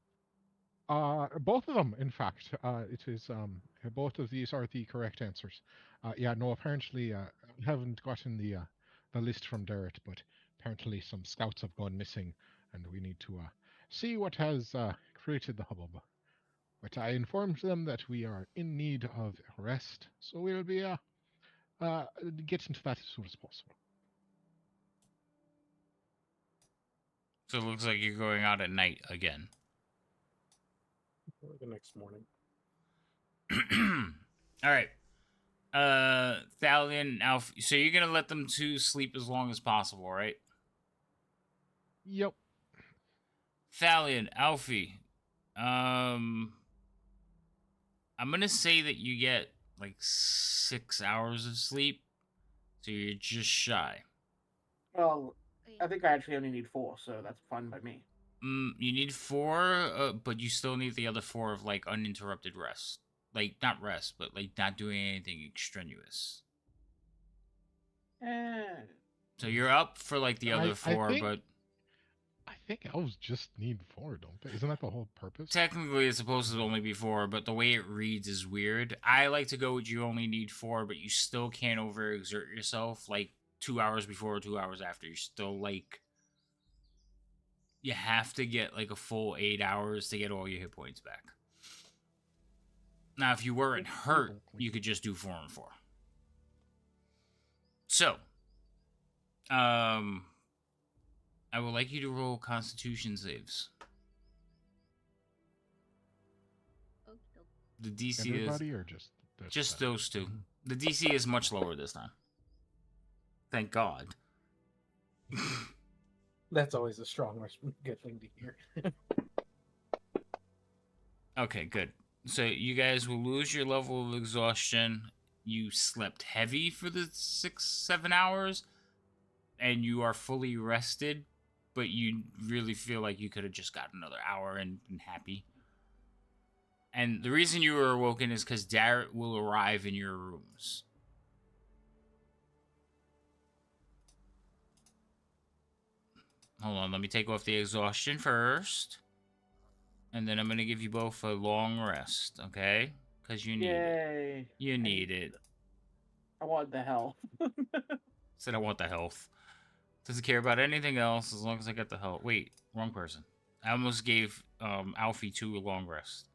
Both of them, in fact. It is both of these are the correct answers. Yeah, no, apparently I haven't gotten the list from Derek, but apparently some scouts have gone missing, and we need to see what has created the hubbub. But I informed them that we are in need of rest, so we'll be getting to that as soon as possible. So it looks like you're going out at night again. Or the next morning. All right. Thalion, Alf. So you're gonna let them two sleep as long as possible, right? Yep. Thalion, Alfie. I'm gonna say that you get like 6 hours of sleep, so you're just shy. Well, Wait, I think I actually only need 4, so that's fine by me. You need 4, but you still need the other 4 of like uninterrupted rest. Like not rest, but like not doing anything extraneous. So you're up for like the other 4, but I think elves just need 4, don't they? Isn't that the whole purpose? technically it's supposed to only be 4, but the way it reads is weird. I like to go with you only need 4, but you still can't overexert yourself like 2 hours before or 2 hours after. You're still like, you have to get like a full 8 hours to get all your hit points back. Now, if you weren't hurt, you could just do 4 and 4. So, I would like you to roll Constitution saves. okey-doke. The DC Everybody is or just just those two. The DC is much lower this time. Thank God. That's always a strong, good thing to hear. Okay, good. So you guys will lose your level of exhaustion. You slept heavy for the 6-7 hours, and you are fully rested, but you really feel like you could have just got another hour and been happy. And the reason you were awoken is because Darrett will arrive in your rooms. Hold on, let me take off the exhaustion first. And then I'm going to give you both a long rest, okay? Because you need it. Yay! You need it. I want the health. Said I want the health. Doesn't care about anything else as long as I get the health. Wait, wrong person. I almost gave Alfie 2 a long rest.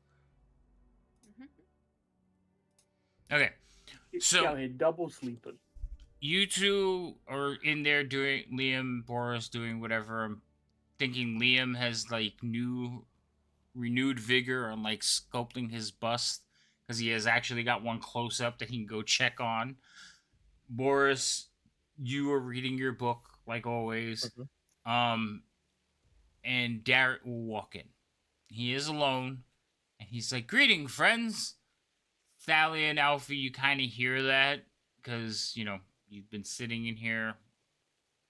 Mhm. Okay, So- yeah, double sleeping. you two are in there doing Liam, Boris doing whatever. I'm thinking Liam has like renewed vigor on like sculpting his bust because he has actually got one close up that he can go check on. Boris, you are reading your book like always. And Darrett will walk in. He is alone, and he's like, "Greeting, friends." Thali and Alfie, you kind of hear that because you've been sitting in here.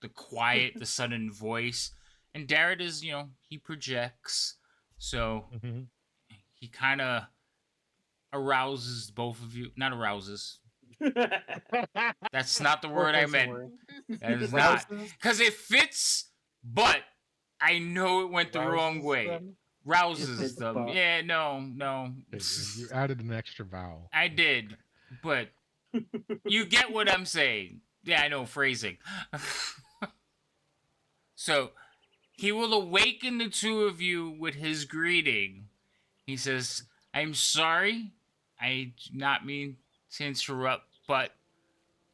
The quiet, the sudden voice, and Darrett is he projects, so Mhm. he kind of arouses both of you. Not arouses. That's not the word I meant. That is not. Because it fits, but I know it went the wrong Rouses way. them? Rouses fits, them. but- Yeah, no. Okay, you added an extra vowel. I did, but you get what I'm saying. Yeah, I know, phrasing. So, he will awaken the two of you with his greeting. He says, "I'm sorry. I do not mean to interrupt, but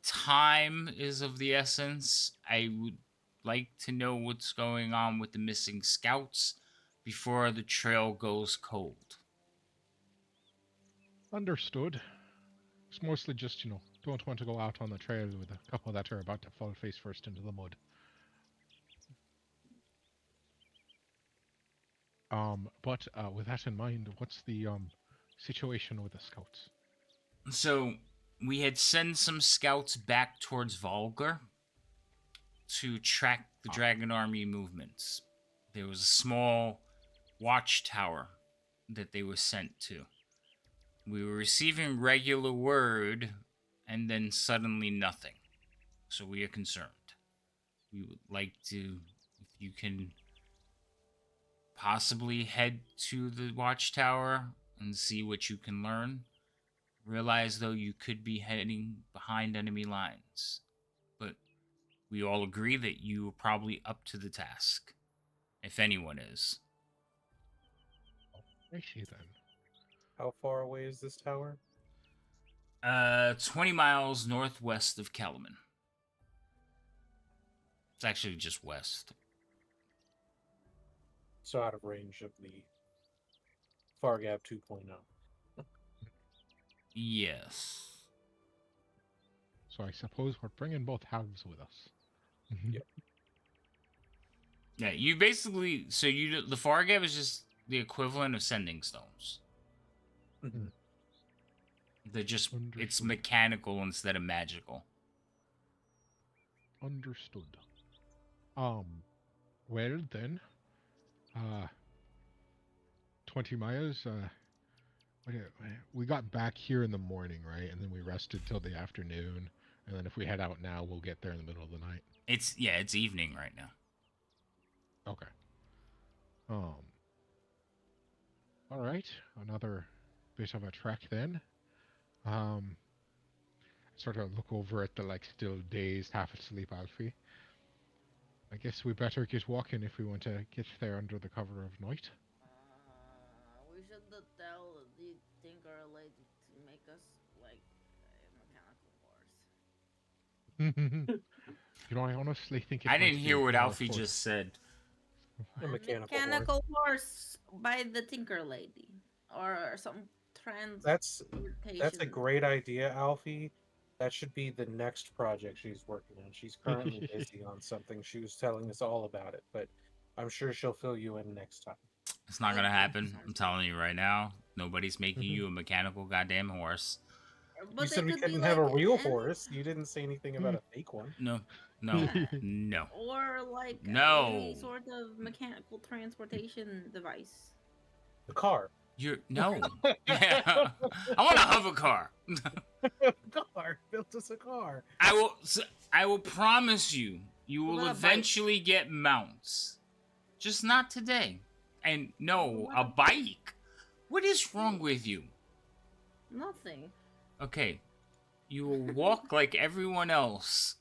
time is of the essence. I would like to know what's going on with the missing scouts before the trail goes cold." Understood. It's mostly just, don't want to go out on the trail with a couple that are about to fall face first into the mud. But with that in mind, what's the situation with the scouts? So, we had sent some scouts back towards Volgar to track the Dragon Army movements. There was a small watchtower that they were sent to. We were receiving regular word, and then suddenly nothing. So we are concerned. We would like to, if you can possibly head to the watchtower and see what you can learn. Realize, though, you could be heading behind enemy lines. But we all agree that you are probably up to the task. If anyone is. I see then. How far away is this tower? 20 miles northwest of Kelman. It's actually just west. So out of range of the Fargab 2.0. Yes. So I suppose we're bringing both halves with us. Yep. Yeah, you basically the Fargab is just the equivalent of sending stones. Mhm. They're just it's Understood. mechanical instead of magical. Understood. Well then, 20 miles. We got back here in the morning, right? And then we rested till the afternoon. And then if we head out now, we'll get there in the middle of the night. It's evening right now. Okay. All right. Another bit of a trek then. Sort of look over at the still dazed, half asleep Alfie. I guess we better get walking if we want to get there under the cover of night. We should tell the tinker lady to make us like a mechanical horse. I honestly think it I might didn't be hear what more Alfie for- just said. A mechanical horse. horse by the tinker lady, or some That's transportation. a great idea, Alfie. That should be the next project she's working on. She's currently busy on something. She was telling us all about it, but I'm sure she'll fill you in next time. It's not gonna Okay, happen. sounds I'm telling you right now. Nobody's making you a mechanical goddamn horse. But You said it we could be couldn't have a like real any- horse. You didn't say anything about a fake one. No, Yeah. no. or like No. any sort of mechanical transportation device. The car. You're no. Yeah. I want a hover car. Car. Built us a car. I will promise you, you What will about a bike? eventually get mounts. Just not today. And no, What a about- bike. What is wrong with you? Nothing. Okay. You will walk like everyone else.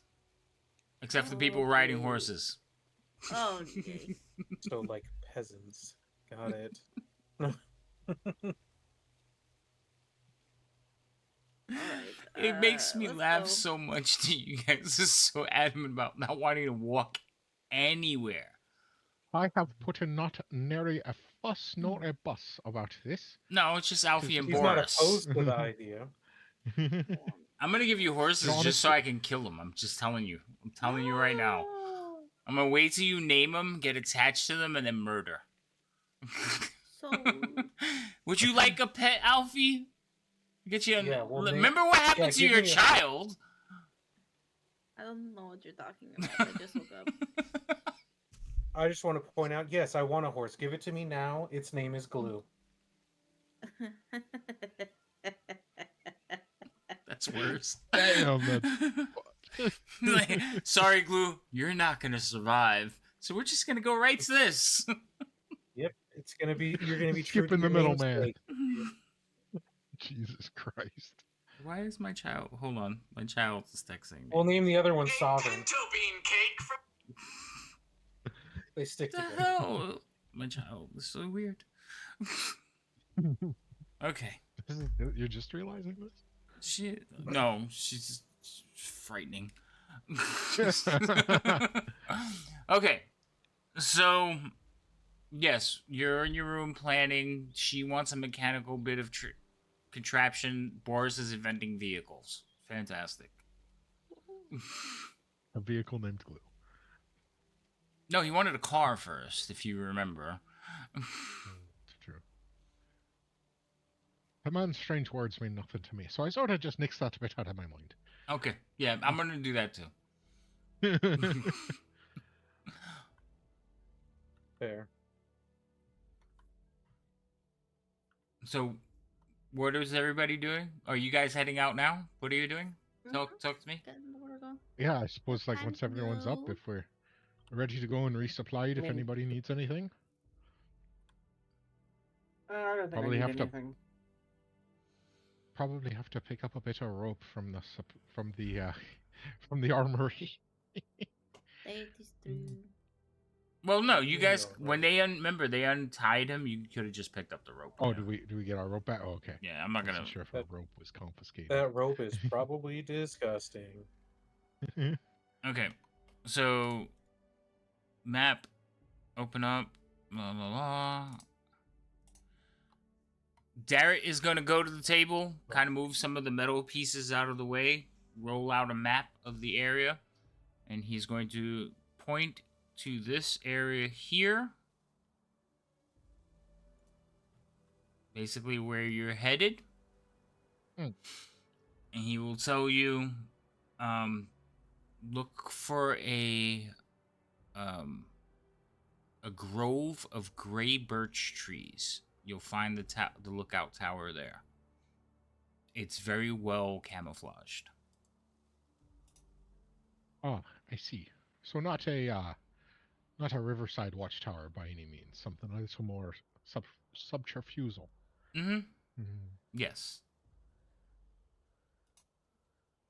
Except for the people riding Okay. horses. Oh, okay. So like peasants. Got it. Alright. It makes me let's laugh go. so much that you guys are so adamant about not wanting to walk anywhere. I have put in not nary a fuss nor a fuss about this. No, it's just Alfie and He's not Boris. opposed to the idea. I'm gonna give you horses No, just so I can kill them. I'm just telling you. I'm telling you right now. Oh, I'm gonna wait till you name them, get attached to them, and then murder. So Would you like a pet, Alfie? Get you. Yeah, well, Remember what happened to give your me a- child? I don't know what you're talking about. I just woke up. I just want to point out, yes, I want a horse. Give it to me now. Its name is Glue. That's worse. Damn, Like, sorry, Glue, you're not gonna survive. So we're just gonna go right to this. Yep, it's gonna be. You're gonna be Skipping the true to your middleman. namesake. Jesus Christ. Why is my child? Hold on, my child is texting me. We'll name the other one Sovereign. Pinto bean cake from They stick What the together. hell? My child is so weird. Okay. You're just realizing this? No, she's frightening. Okay, so yes, you're in your room planning. She wants a mechanical bit of contraption. Boris is inventing vehicles. Fantastic. A vehicle named Glue. No, he wanted a car first, if you remember. It's true. The man's strange words mean nothing to me, so I sort of just nixed that bit out of my mind. Okay, yeah, I'm gonna do that too. Fair. So, what is everybody doing? Are you guys heading out now? What are you doing? Talk to me. Getting the water going. Yeah, I suppose What time once to everyone's up, go? if we're ready to go and resupplied, if mean- anybody needs anything. I don't think Probably I need have to- anything. Probably have to pick up a bit of rope from the from the armory. That is true. Well, no, you You guys, know, when they remember they untied him, you could have just picked up the rope. Oh, yeah. do we get our rope back? Oh, okay. Yeah, I'm not I gonna. wasn't sure if our rope was confiscated. that rope is probably disgusting. Okay, so map, open up. La la la. Darrett is gonna go to the table, kind of move some of the metal pieces out of the way, roll out a map of the area, and he's going to point to this area here. Basically, where you're headed. Hmm. And he will tell you, look for a grove of gray birch trees. You'll find the lookout tower there. It's very well camouflaged. Oh, I see. So not a riverside watchtower by any means. Something a little more subterfugal. Mm-hmm. Mhm. Yes.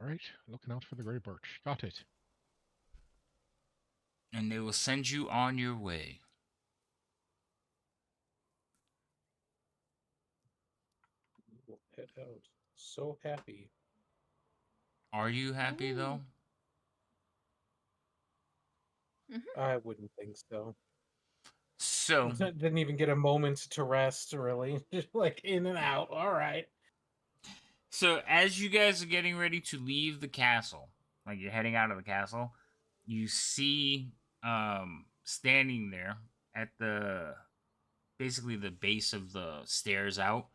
All right, looking out for the gray birch. Got it. And they will send you on your way. We'll head out. So happy. Are you happy though? I wouldn't think so. So Didn't even get a moment to rest, really. Just like in and out. All right. So as you guys are getting ready to leave the castle, like you're heading out of the castle, you see standing there at the basically the base of the stairs out,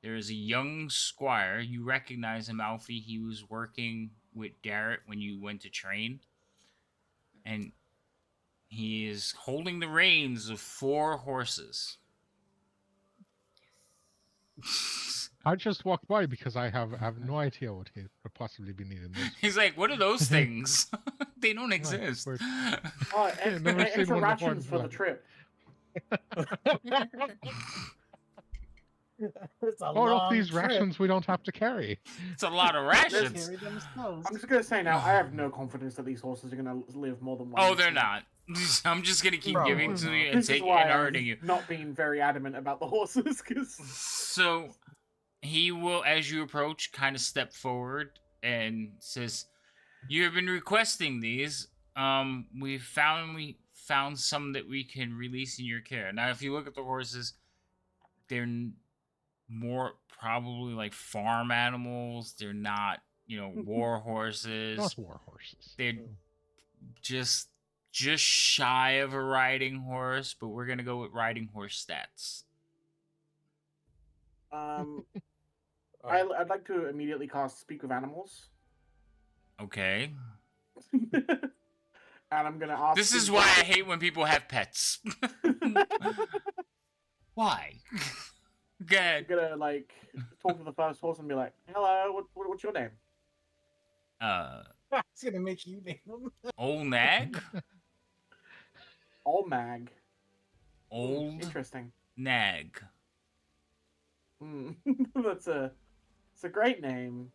there is a young squire. You recognize him, Alfie. He was working with Garrett when you went to train. And he is holding the reins of 4 horses. I just walked by because I have no idea what he could possibly be needing this. He's like, what are those things? They don't exist. weird. Oh, Never seen extra one before rations in for my the life. trip. It's a Oh, look, long these trip. rations we don't have to carry. It's a lot of Just rations. carry themselves. I'm just gonna say now, I have no confidence that these horses are gonna live more than one. Oh, they're week. not. I'm just gonna keep Probably giving to not. you and This is taking why and I'm hurting you. not being very adamant about the horses, because So he will, as you approach, kind of step forward and says, "You have been requesting these. We found some that we can release in your care. Now, if you look at the horses, they're more probably like farm animals. They're not, war horses. Not war horses. They're just shy of a riding horse, but we're gonna go with riding horse stats." I'd like to immediately cast Speak with Animals, Okay. and I'm gonna ask. This is these why I guys- hate when people have pets. Why? Go I'm ahead. gonna like talk to the first horse and be like, "Hello, what's your name?" It's gonna make you name them. Old nag? Olmag. Old Interesting. nag. Mm. It's a great name.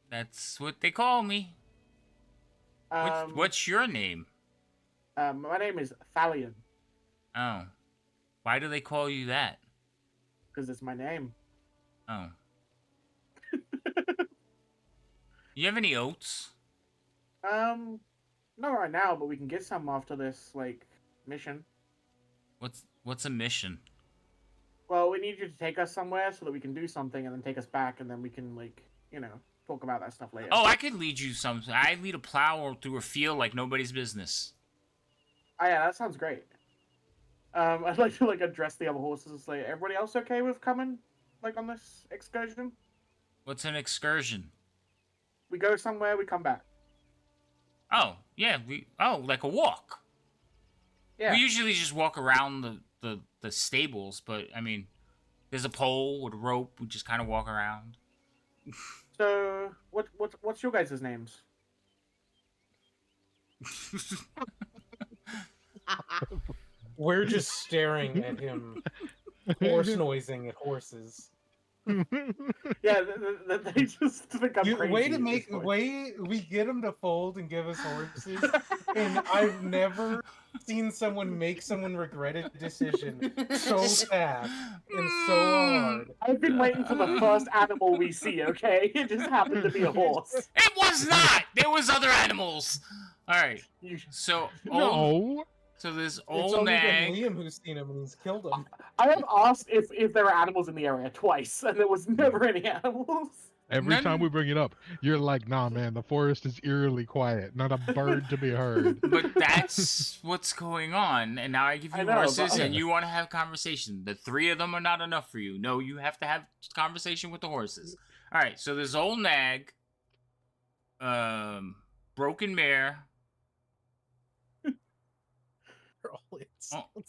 That's what they call me. What's your name? My name is Thalion, Oh. Why do they call you that? because it's my name. Oh. You have any oats? Not right now, but we can get some after this mission. What's a mission? Well, we need you to take us somewhere so that we can do something, and then take us back, and then we can talk about that stuff later. Oh, I could lead you some. I lead a plow through a field like nobody's business. Oh, yeah, that sounds great. I'd like to address the other horses and say, everybody else okay with coming on this excursion? What's an excursion? We go somewhere, we come back. Oh, yeah, like a walk. Yeah. We usually just walk around the stables, but I mean, there's a pole with a rope. We just kind of walk around. So, what's your guys' names? We're just staring at him, horse noising at horses. Yeah, they just become crazy. Way to at this make point. way we get them to fold and give us horses, and I've never seen someone make someone regret a decision so fast and so hard. I've been waiting for the first animal we see. Okay, it just happened to be a horse. It was not. There was other animals. All right. You- So No. So this It's old only nag. been Liam who's seen him and he's killed him. I have asked if there are animals in the area twice, and there was never any animals. Every time None- we bring it up, you're like, nah, man, the forest is eerily quiet. Not a bird to be heard. But that's what's going on. And now I give I you know, horses, but- and you want to have conversation. The 3 of them are not enough for you. No, you have to have conversation with the horses. All right. So this old nag, broken mare.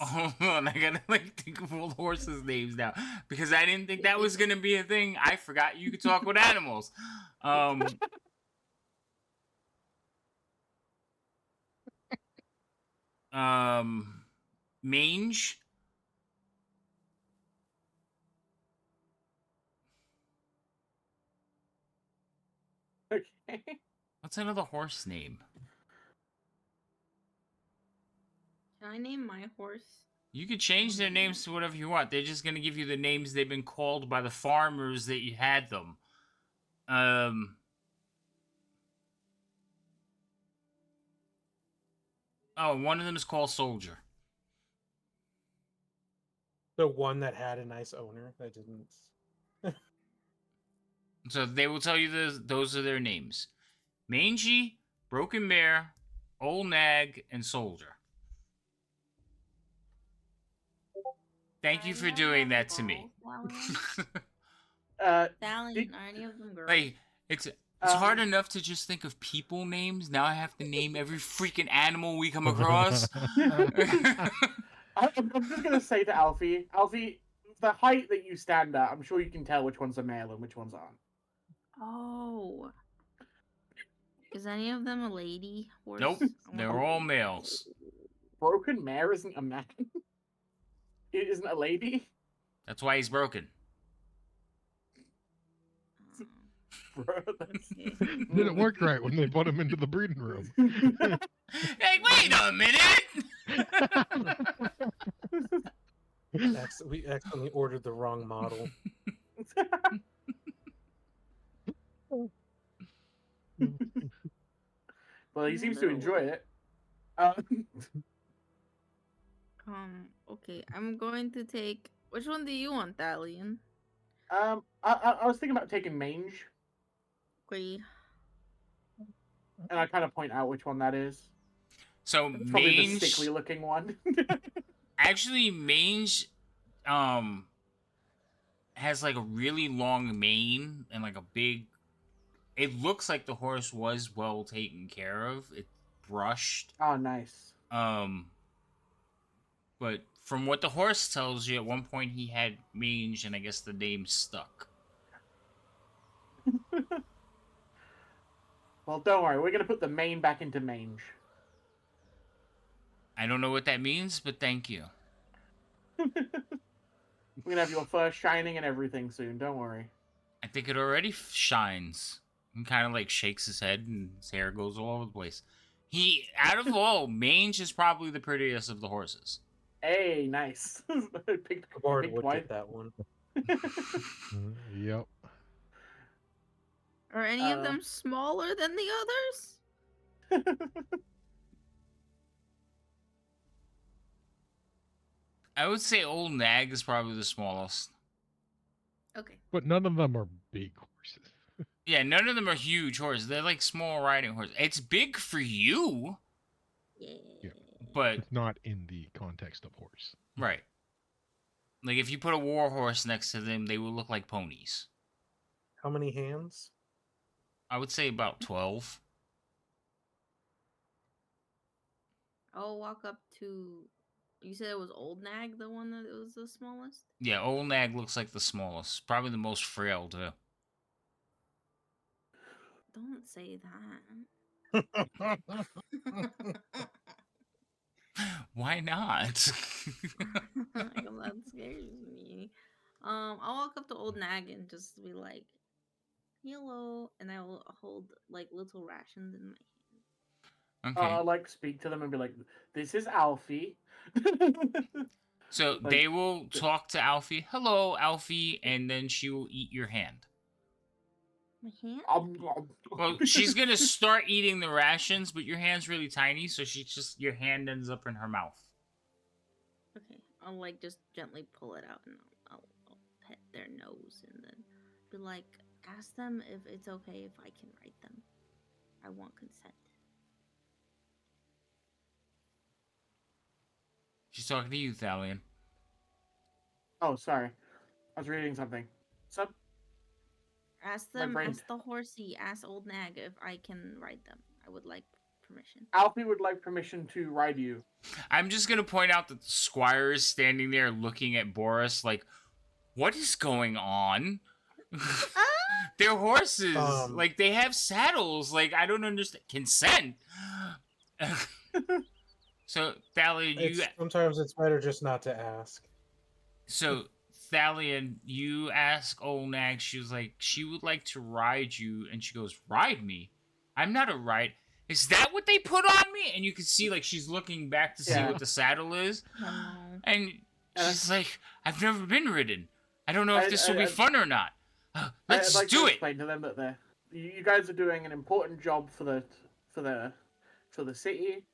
Hold on, I gotta think of all the horses' names now because I didn't think that was gonna be a thing. I forgot you could talk with animals. Mange. Okay. What's another horse name? Can I name my horse? You could change their names to whatever you want. They're just gonna give you the names they've been called by the farmers that you had them. Oh, one of them is called Soldier. The one that had a nice owner that didn't. So they will tell you those are their names: Mangy, Broken Mare, Old Nag, and Soldier. Thank you for doing that to me. Stallion, are any of them girls? Like it's hard enough to just think of people names. Now I have to name every freaking animal we come across. I'm just gonna say to Alfie, the height that you stand at, I'm sure you can tell which one's a male and which ones aren't. Oh. Is any of them a lady horse? Nope, I they're wonder- all males. Broken Mare isn't a man. It isn't a lady. That's why he's broken. Oh, Bro, that's... okay. Didn't work right when they put him into the breeding room. Hey, wait a minute! We accidentally ordered the wrong model. Well, he seems to No. enjoy it. Okay, I'm going to take. Which one do you want, Thalion? I was thinking about taking Mange, Okay. and I kind of point out which one that is. So It's probably the mange, sickly looking one. actually, mange, has like a really long mane and like a big. It looks like the horse was well taken care of. It brushed. Oh, nice. But from what the horse tells you, at one point he had mange, and I guess the name stuck. Well, don't worry. We're gonna put the mane back into Mange. I don't know what that means, but thank you. We're gonna have your fur shining and everything soon. Don't worry. I think it already shines. He kind of like shakes his head, and his hair goes all over the place. He, out of all, mange is probably the prettiest of the horses. Hey, nice. picked Bard picked would one. get that one. Yep. Are any of them smaller than the others? I would say Old Nag is probably the smallest. Okay. But none of them are big horses. Yeah, none of them are huge horses. They're like small riding horses. It's big for you, Yeah. but It's not in the context of horse. right. Like if you put a war horse next to them, they will look like ponies. How many hands? I would say about 12. I'll walk up to. You said it was Old Nag, the one that was the smallest? Yeah, Old Nag looks like the smallest. Probably the most frail, too. Don't say that. Why not? That scares me. I'll walk up to old Nag and just be like, "Hello," and I will hold like little rations in my hand. Okay. I'll like speak to them and be like, "This is Alfie." So like, they will talk to Alfie. Hello, Alfie, and then she will eat your hand. My hand? Well, she's gonna start eating the rations, but your hand's really tiny, so your hand ends up in her mouth. Okay, I'll like just gently pull it out and I'll pet their nose and then be like, ask them if it's okay if I can write them. I want consent. She's talking to you, Thalion. Oh, sorry. I was reading something. Sup? Ask My them, brain- ask the horsey, ask old Nag if I can write them. I would like permission. Alfie would like permission to ride you. I'm just gonna point out that the squire is standing there looking at Boris like, what is going on? They're horses. Like, they have saddles. Like, I don't understand. Consent. So, Thalion, sometimes it's better just not to ask. So, Thalion, you ask old Nag, she was like, she would like to ride you, and she goes, ride me? I'm not a ride. Is that what they put on me? And you can see, like, she's looking back to see what the saddle is. And she's like, I've never been ridden. I don't know if this will be fun or not. Let's I'd like do to it. explain to them that you guys are doing an important job for the city.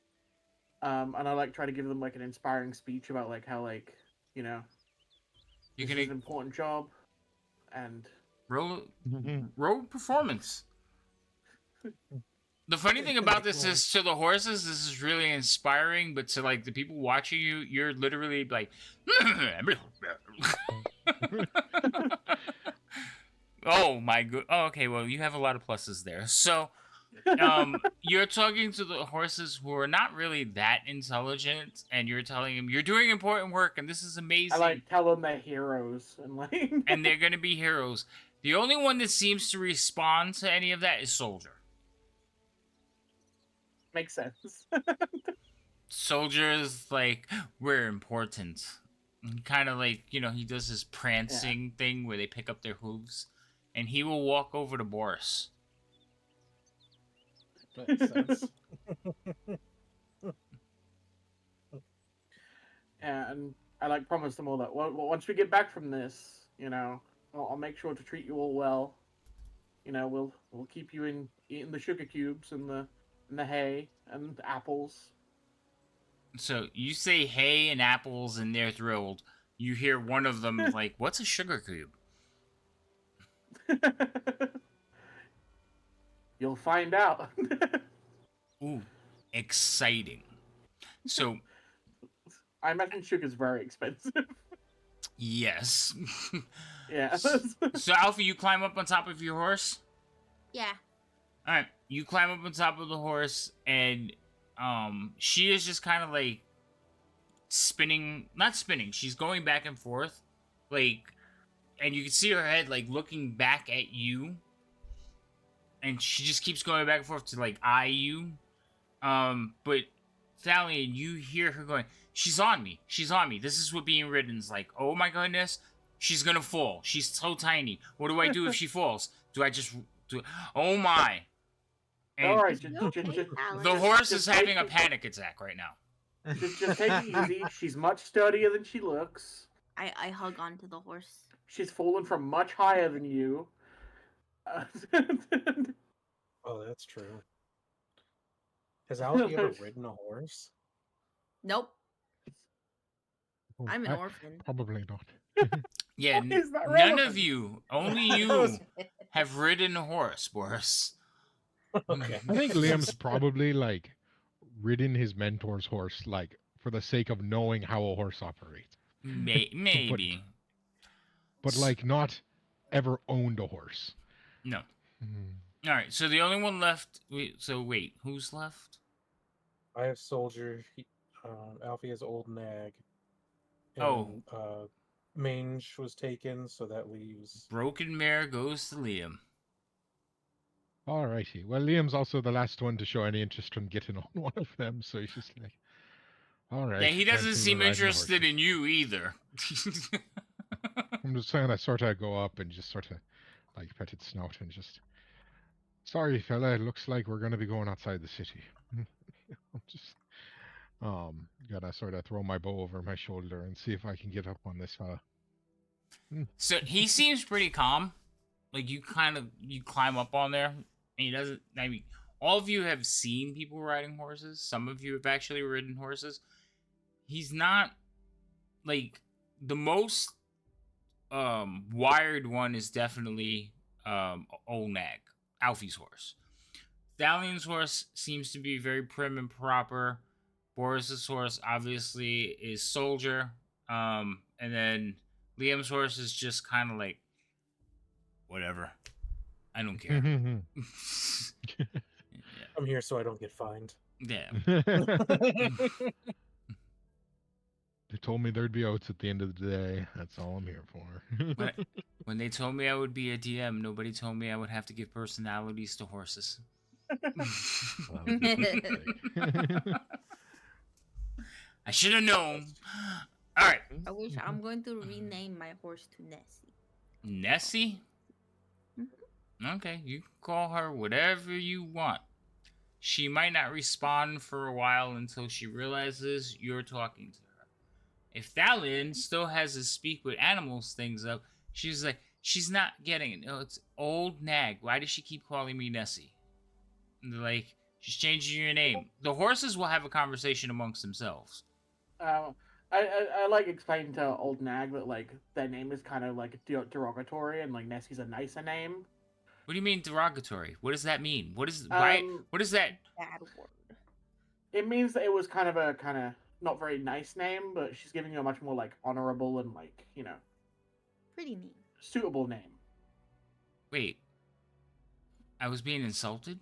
And I like try to give them like an inspiring speech about like how like this is an important job, and roll performance. The funny thing about this is, to the horses, this is really inspiring, but to like the people watching you, you're literally like, oh my good. Oh, okay, well, you have a lot of pluses there. So, you're talking to the horses who are not really that intelligent, and you're telling them you're doing important work, and this is amazing. I like tell them they're heroes, and like, and they're gonna be heroes. The only one that seems to respond to any of that is Soldier. Makes sense. Soldier is like, we're important. Kind of like, he does his prancing thing where they pick up their hooves. And he will walk over to Boris. Makes sense. And I like promise them all that once we get back from this, I'll make sure to treat you all well. We'll keep you eating the sugar cubes and the hay and the apples. So you say hay and apples, and they're thrilled. You hear one of them like, "What's a sugar cube?" You'll find out. Ooh, exciting. So, I imagine sugar's very expensive. Yes. Yeah. So, Alfie, you climb up on top of your horse? Yeah. Alright, you climb up on top of the horse, and she is just kind of like not spinning, she's going back and forth, like, and you can see her head like looking back at you, and she just keeps going back and forth to like eye you. But Thalion, you hear her going, she's on me, this is what being ridden's like. Oh my goodness, she's gonna fall, she's so tiny, what do I do if she falls? Do I just do? Oh my. And all right, the horse is having a panic attack right now. Just take it easy. She's much sturdier than she looks. I hug onto the horse. She's fallen from much higher than you. Oh, that's true. Has Alfie ever ridden a horse? Nope. Oh, I'm an orphan. Probably not. Yeah, Is that none relevant? of you, only you, have ridden a horse, Boris. Okay. I think Liam's probably like ridden his mentor's horse, like for the sake of knowing how a horse operates, Maybe. but like not ever owned a horse. No. Hmm. All right, so the only one left. So wait, who's left? I have Soldier. Alfie has Old Nag. And, Oh. Mange was taken, so that leaves. Broken Mare goes to Liam. Alrighty. Well, Liam's also the last one to show any interest in getting on one of them, so he's just like, all right. Yeah, he doesn't seem interested in you either. I'm just saying I sort of go up and just sort of like pet its snout and just, sorry, fella, it looks like we're going to be going outside the city. I'm just, gotta sort of throw my bow over my shoulder and see if I can get up on this fella. So he seems pretty calm. Like you climb up on there, and he doesn't. I mean, all of you have seen people riding horses. Some of you have actually ridden horses. He's not like the most wired one is definitely old Nag, Alfie's horse. Stallion's horse seems to be very prim and proper. Boris's horse obviously is soldier. And then Liam's horse is just kind of like whatever. I don't care. Yeah. I'm here so I don't get fined. Yeah. They told me there'd be oats at the end of the day. That's all I'm here for. When they told me I would be a DM, nobody told me I would have to give personalities to horses. Well, that was a mistake. I should have known. All right. I wish I'm going to rename my horse to Nessie. Nessie? Okay, you can call her whatever you want. She might not respond for a while until she realizes you're talking to her. If Thalin still has his speak with animals things up, she's like, she's not getting it. No, it's old Nag. Why does she keep calling me Nessie? And they're like, she's changing your name. The horses will have a conversation amongst themselves. I like explained to old Nag that like their name is kind of like derogatory and like Nessie's a nicer name. What do you mean derogatory? What does that mean? What is why? What is that? Bad word. It means that it was kind of not very nice name, but she's giving you a much more like honorable and like Pretty name. suitable name. Wait, I was being insulted?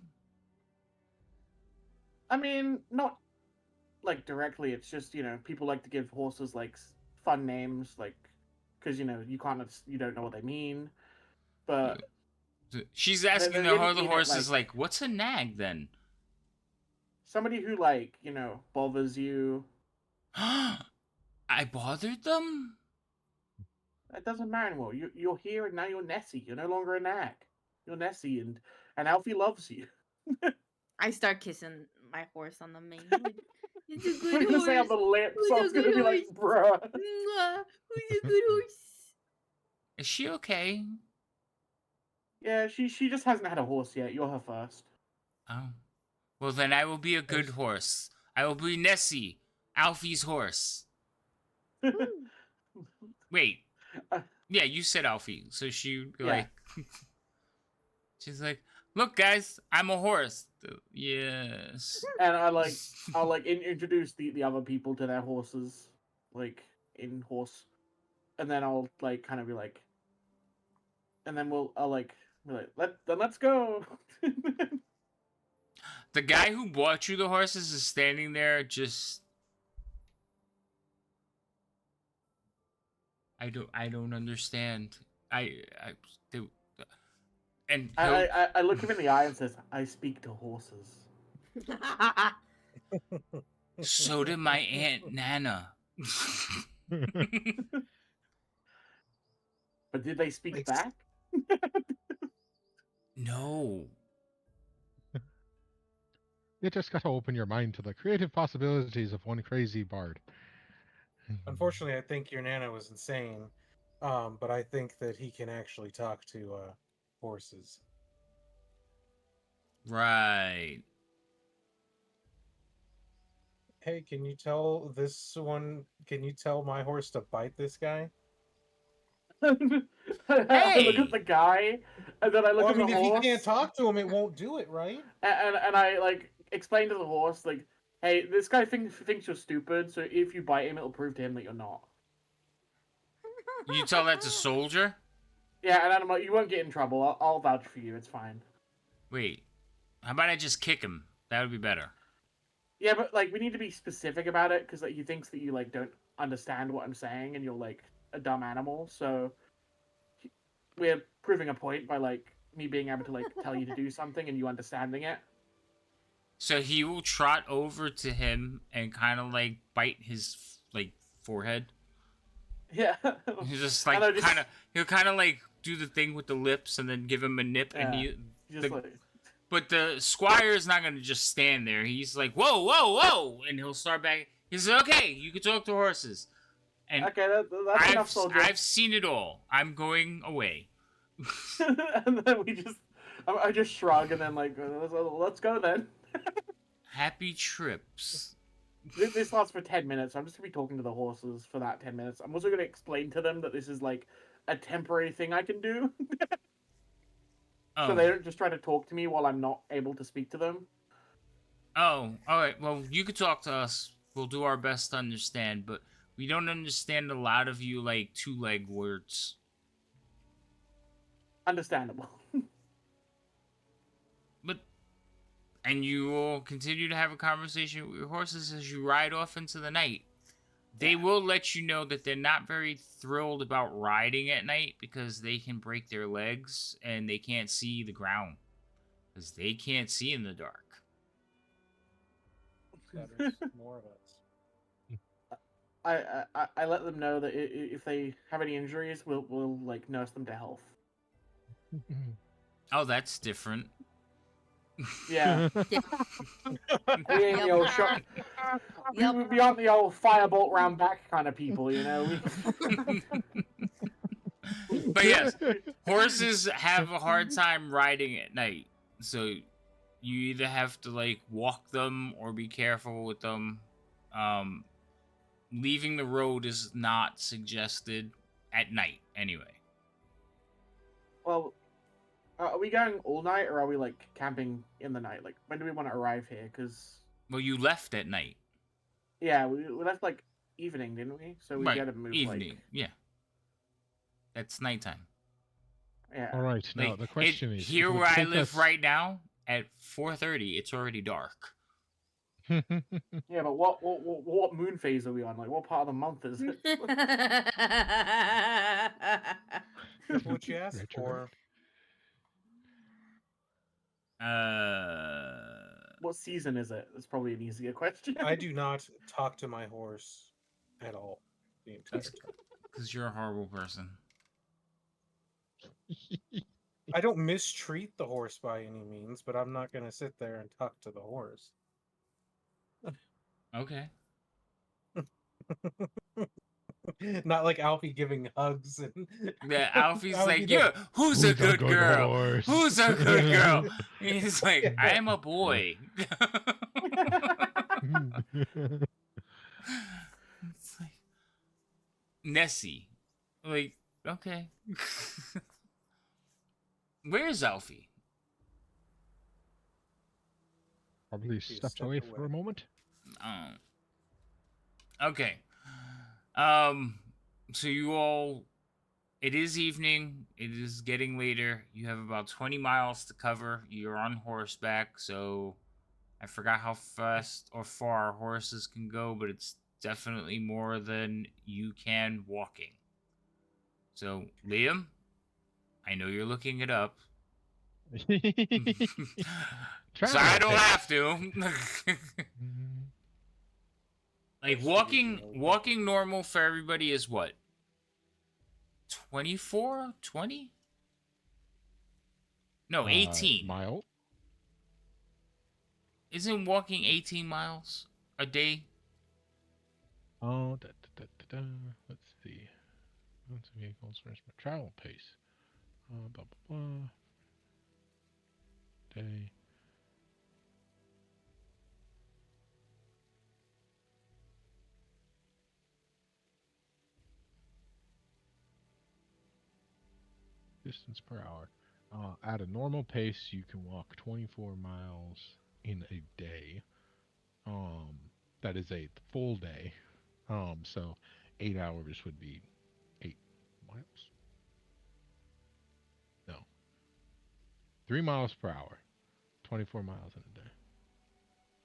I mean, not like directly. It's just people like to give horses like fun names, like because you don't know what they mean, but. She's asking They're the other giving it, horses, like, what's a nag then? Somebody who like bothers you. I bothered them? That doesn't matter anymore. You're here and now you're Nessie. You're no longer a Nag. You're Nessie and Alfie loves you. I start kissing my horse on the mane. It's a We're good gonna say on horse. the lips, Who's so I a was gonna good be like, bruh. Mwah. Who's a good horse? Is she okay? Yeah, she just hasn't had a horse yet. You're her first. Oh. Well, then I will be a good horse. I will be Nessie, Alfie's horse. Wait. Yeah, you said Alfie. So she, like... she's like, look, guys, I'm a horse. Yes. And I'll introduce the other people to their horses, like, in horse. And then I'll, like, kind of be like... And then I'll be like, let's go. The guy who bought you the horses is standing there just... I don't understand. And I look him in the eye and says, I speak to horses. so did my Aunt Nana. But did they speak back? No. You just gotta open your mind to the creative possibilities of one crazy bard. Unfortunately, I think your Nana was insane, but I think that he can actually talk to horses. Right. Hey, can you tell this one? Can you tell my horse to bite this guy? I look at the guy, and then I look Well, I at mean, the if horse. you can't talk to him, it won't do it, right? And I like explain to the horse like, hey, this guy thinks you're stupid, so if you bite him, it'll prove to him that you're not. You tell that to Soldier? Yeah, and I'm like, you won't get in trouble. I'll vouch for you. It's fine. Wait. How about I just kick him? That would be better. Yeah, but like we need to be specific about it because like he thinks that you like don't understand what I'm saying and you're like a dumb animal. So we're proving a point by like me being able to like tell you to do something and you understanding it. So he will trot over to him and kind of like bite his like forehead. Yeah. He's just And I like he'll kind of like do the thing with the lips and then give him a nip, and Yeah. Just like, but the squire's not gonna just stand there. He's like, whoa, whoa, whoa, and he'll start back. He's like, okay, you can talk to horses. And okay, that's enough, soldier. I've seen it all. I'm going away. And then I just shrug and then like, let's go then. Happy trips. This lasts for 10 minutes. So I'm just gonna be talking to the horses for that 10 minutes. I'm also gonna explain to them that this is like a temporary thing I can do, so they don't just try to talk to me while I'm not able to speak to them. Oh, all right. Well, you could talk to us. We'll do our best to understand, but we don't understand a lot of you like two-leg words. Understandable. And you will continue to have a conversation with your horses as you ride off into the night. They will let you know that they're not very thrilled about riding at night because they can break their legs and they can't see the ground because they can't see in the dark. There's more of us. I let them know that if they have any injuries, we'll like nurse them to health. Oh, that's different. Yeah. Yeah. We ain't the old shot. We aren't the old firebolt round back kind of people, you know. But yes, horses have a hard time riding at night, so you either have to like walk them or be careful with them. Leaving the road is not suggested at night, anyway. Well, are we going all night or are we like camping in the night? Like, when do we want to arrive here? Because Well, you left at night. yeah, we left like evening, didn't we? So we Right, gotta move evening. like Yeah, that's nighttime. yeah. All right. Now Like, the question is, here it would where I take live us- right now at 4:30, it's already dark. Yeah, but what moon phase are we on? Like, what part of the month is it? That's what you asked Retro. for. What season is it? That's probably an easier question. I do not talk to my horse at all the entire time. Because you're a horrible person. I don't mistreat the horse by any means, but I'm not going to sit there and talk to the horse. Okay. Not like Alfie giving hugs and Yeah, Alfie's Alfie like, does- yeah, who's a good girl? horse? Who's a good girl? He's like, I am a boy. It's like Nessie. Like, okay. Where's Alfie? Probably She stepped stepped away away. for a moment. Okay. So you all, it is evening. It is getting later. You have about 20 miles to cover. You're on horseback, so I forgot how fast or far horses can go, but it's definitely more than you can walking. So, Liam, I know you're looking it up. So I don't have to. Like walking normal for everybody is what? 24? 20? No, 18. Mile. Isn't walking 18 miles a day? Oh, let's see. What's the vehicles versus my travel pace? Blah blah blah. Day. Distance per hour. At a normal pace, you can walk 24 miles in a day. That is a full day. So 8 hours would be 8 miles. No. 3 miles per hour. 24 miles in a day.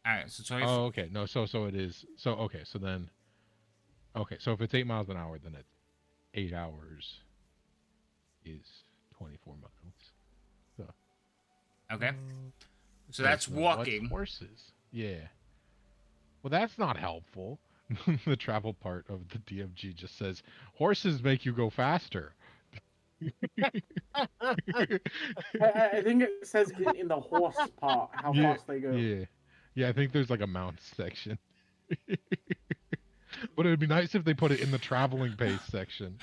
All right, so 24. Oh, okay. No, so it is. So okay, so then. Okay, so if it's 8 miles an hour, then it's 8 hours is 24 miles. So. Okay. So Okay, that's so what's walking. horses. Yeah. Well, that's not helpful. the travel part of the DMG just says horses make you go faster. I think it says in the horse part how Yeah, fast they go. yeah. I think there's like a mounts section, but it'd be nice if they put it in the traveling pace section.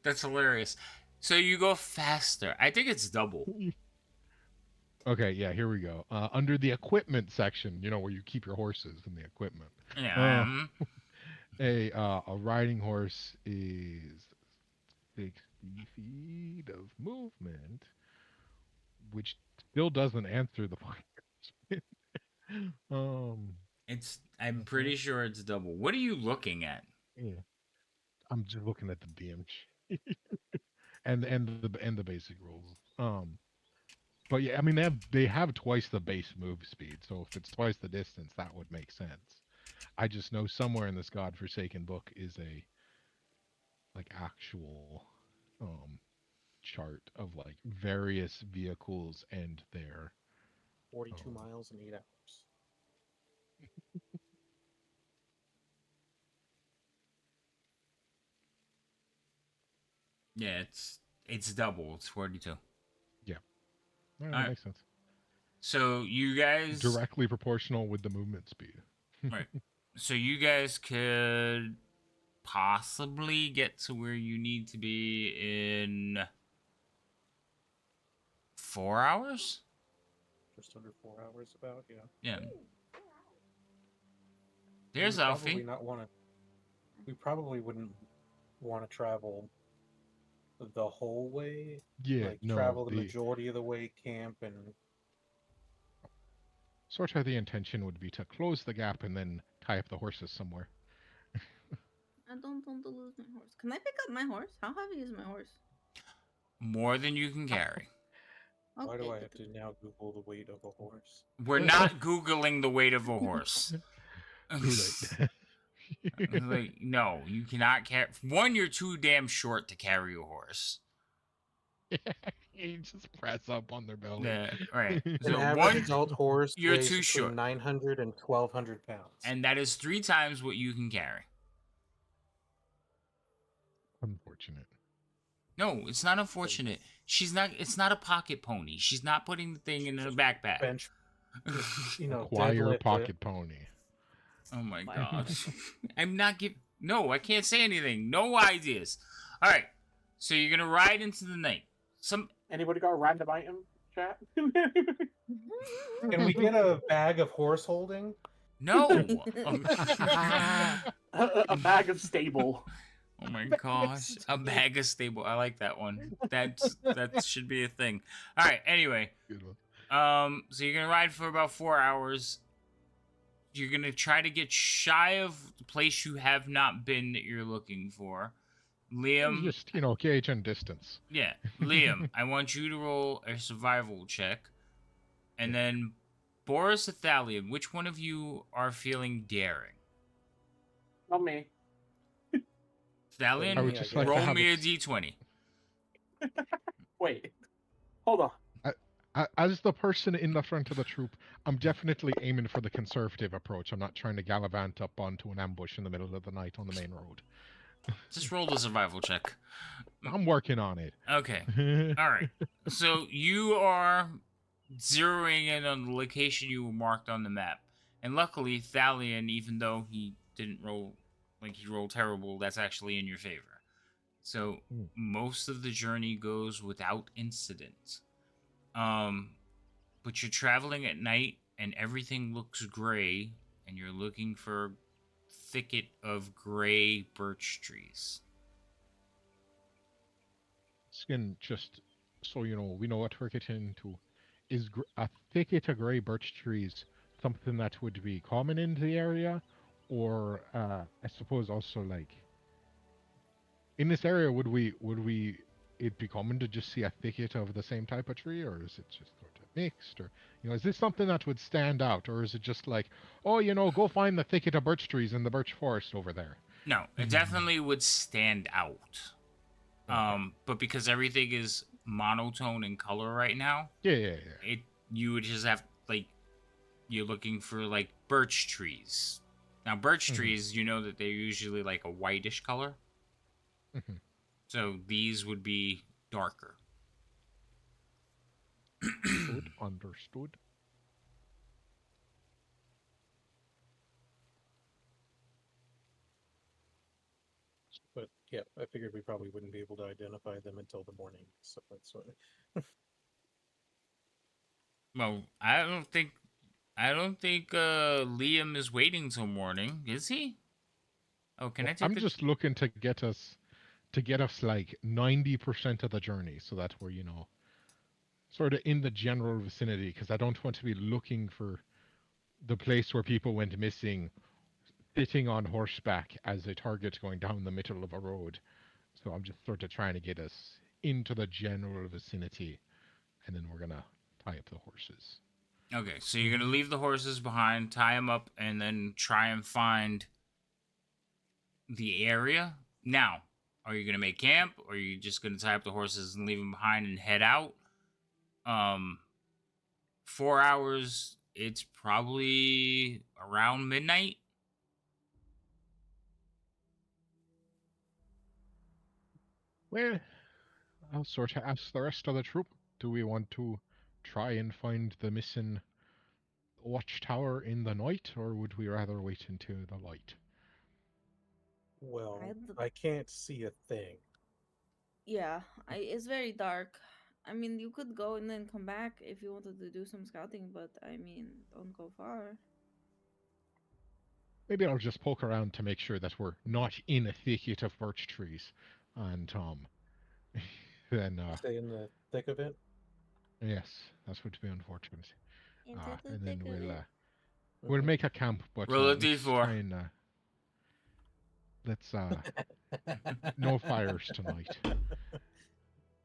That's hilarious. So you go faster. I think it's double. Okay, yeah, here we go. Under the equipment section, where you keep your horses and the equipment. Yeah. A riding horse is 60 feet of movement, which still doesn't answer the question. I'm pretty sure it's double. What are you looking at? Yeah, I'm just looking at the DMG and the basic rules. But yeah, I mean they have twice the base move speed, so if it's twice the distance, that would make sense. I just know somewhere in this godforsaken book is a like actual um chart of like various vehicles and their 42 um, miles in 8 hours. Yeah, it's double. It's 42. yeah. All right, All that right. makes sense. So you guys Directly proportional with the movement speed. right. So you guys could possibly get to where you need to be in 4 hours? Just under 4 hours, about, yeah. Yeah. Ooh, There's We'd probably Alfie. not want to. We probably wouldn't want to travel the whole way. Yeah, Like no, travel the the majority of the way, camp, and sort of the intention would be to close the gap and then tie up the horses somewhere. I don't want to lose my horse. Can I pick up my horse? How heavy is my horse? More than you can carry. why do Okay, I good have to to now Google the weight of a horse? We're not Googling the weight of a horse. Too late. Like, no, you cannot carry. One, you're too damn short to carry a horse. You just press up on their belly. Yeah, right. An So average one, adult horse you're weighs too between short. 900 and 1,200 pounds. And that is 3 times what you can carry. Unfortunate. No, it's not unfortunate. She's not. It's not a pocket pony. She's not putting the thing in her backpack. bench, Acquire deadlift it. pocket pony. Oh my Fine. gosh. I'm not giving. No, I can't say anything. No ideas. All right. So you're gonna ride into the night. Anybody got a random item, chat? Can we get a bag of horse holding? No. A bag of stable. Oh my gosh. A bag of stable. I like that one. That should be a thing. All right. Anyway. Good one. So you're gonna ride for about 4 hours. You're gonna try to get shy of the place you have not been that you're looking for. Liam, Just, gauge and distance. yeah, Liam, I want you to roll a survival check, and then Boris Athalion, which one of you are feeling daring? Not me. Thalion, I would just like to roll have me a it- d20. Wait. Hold on. As the person in the front of the troop, I'm definitely aiming for the conservative approach. I'm not trying to gallivant up onto an ambush in the middle of the night on the main road. Just roll the survival check. I'm working on it. Okay. All right. So you are zeroing in on the location you marked on the map. And luckily, Thalion, even though he didn't roll, like he rolled terrible, that's actually in your favor. So most of the journey goes without incident. But you're traveling at night and everything looks gray and you're looking for a thicket of gray birch trees. Skin, just so you know, we know what we're getting into. Is a thicket of grey birch trees something that would be common in the area? Or, I suppose also, like, in this area, would it be common to just see a thicket of the same type of tree? Or is it just sort of mixed? Or, is this something that would stand out? Or is it just like, oh, go find the thicket of birch trees in the birch forest over there? No, it definitely would stand out. But because everything is monotone in color right now, Yeah. you would just have, like, you're looking for, like, birch trees. Now, birch Mhm. trees, you know that they're usually like a whitish color. Mhm. So these would be darker. Understood. But yeah, I figured we probably wouldn't be able to identify them until the morning. So that's why. Well, I don't think Liam is waiting till morning, is he? Oh, can I Well, take I'm the just looking to get us like 90% of the journey, so that we're sort of in the general vicinity. Because I don't want to be looking for the place where people went missing, sitting on horseback as a target going down the middle of a road. So I'm just sort of trying to get us into the general vicinity, and then we're gonna tie up the horses. Okay, so you're gonna leave the horses behind, tie them up, and then try and find the area. Now, are you gonna make camp, or are you just gonna tie up the horses and leave them behind and head out? 4 hours. It's probably around midnight. Well, I'll sort of ask the rest of the troop. Do we want to try and find the missing watchtower in the night, or would we rather wait until the light? Well, I'd- I can't see a thing. Yeah, it's very dark. I mean, you could go and then come back if you wanted to do some scouting, but I mean, don't go far. Maybe I'll just poke around to make sure that we're not in a thicket of birch trees, and then Stay in the thick of it. yes, that would be unfortunate. Into the And thick then of it. we'll Mhm. make a camp, but Roll a let's d4. try and let's no fires tonight.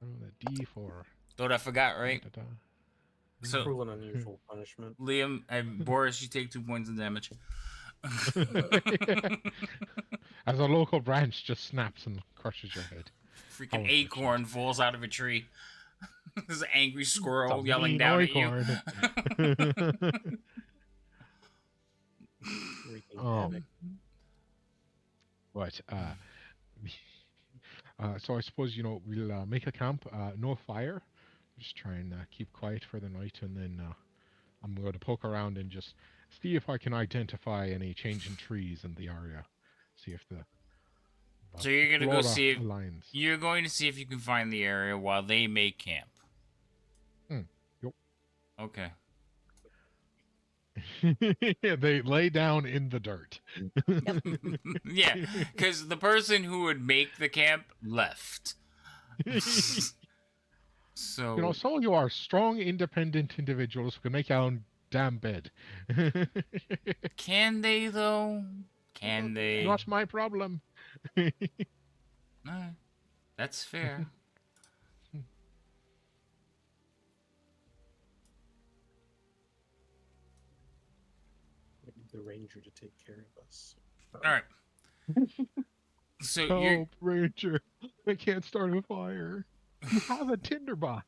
Roll a d4. Thought I forgot, right? Da-da-da. So, Cruel and unusual punishment. Liam and Boris, you take 2 points of damage. As a local branch just snaps and crushes your head. Freaking How acorn unfortunate. falls out of a tree. There's an angry It's squirrel a yelling mean down acorn. at you. Wreaking Um, havoc. but so I suppose we'll make a camp. No fire. Just try and keep quiet for the night, and then I'm going to poke around and just see if I can identify any change in trees in the area. See if the So you're gonna go flora see if aligns. you're going to see if you can find the area while they make camp. Yep. Okay. They lay down in the dirt. Yeah, because the person who would make the camp left. So So you are strong, independent individuals who can make your own damn bed. can they though? Can they? Not my problem. Alright, that's fair. Maybe the ranger to take care of us. All right. So you're Help, Ranger. I can't start a fire. You have a tinderbox.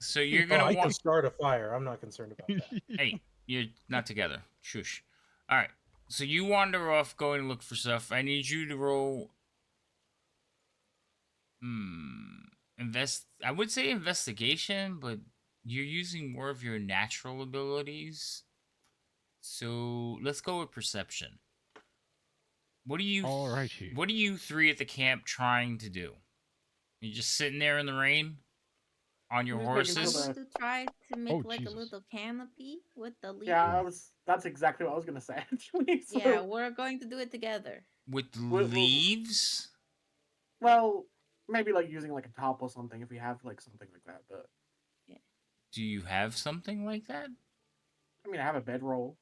so you're Oh, gonna I can want. start a fire. I'm not concerned about that. Hey, you're not together. Shush. All right. So you wander off, going to look for stuff. I need you to roll. I would say investigation, but you're using more of your natural abilities. So let's go with perception. What are you? Alrighty. What are you three at the camp trying to do? You just sitting there in the rain on your I'm just making horses? sure I'm going to try to make like Jesus. a little canopy with the leaves. Yeah, that's exactly what I was gonna say actually. So, Yeah, we're going to do it together. With Well- leaves? well, maybe like using like a top or something if we have like something like that. But Do you have something like that? I mean, I have a bedroll.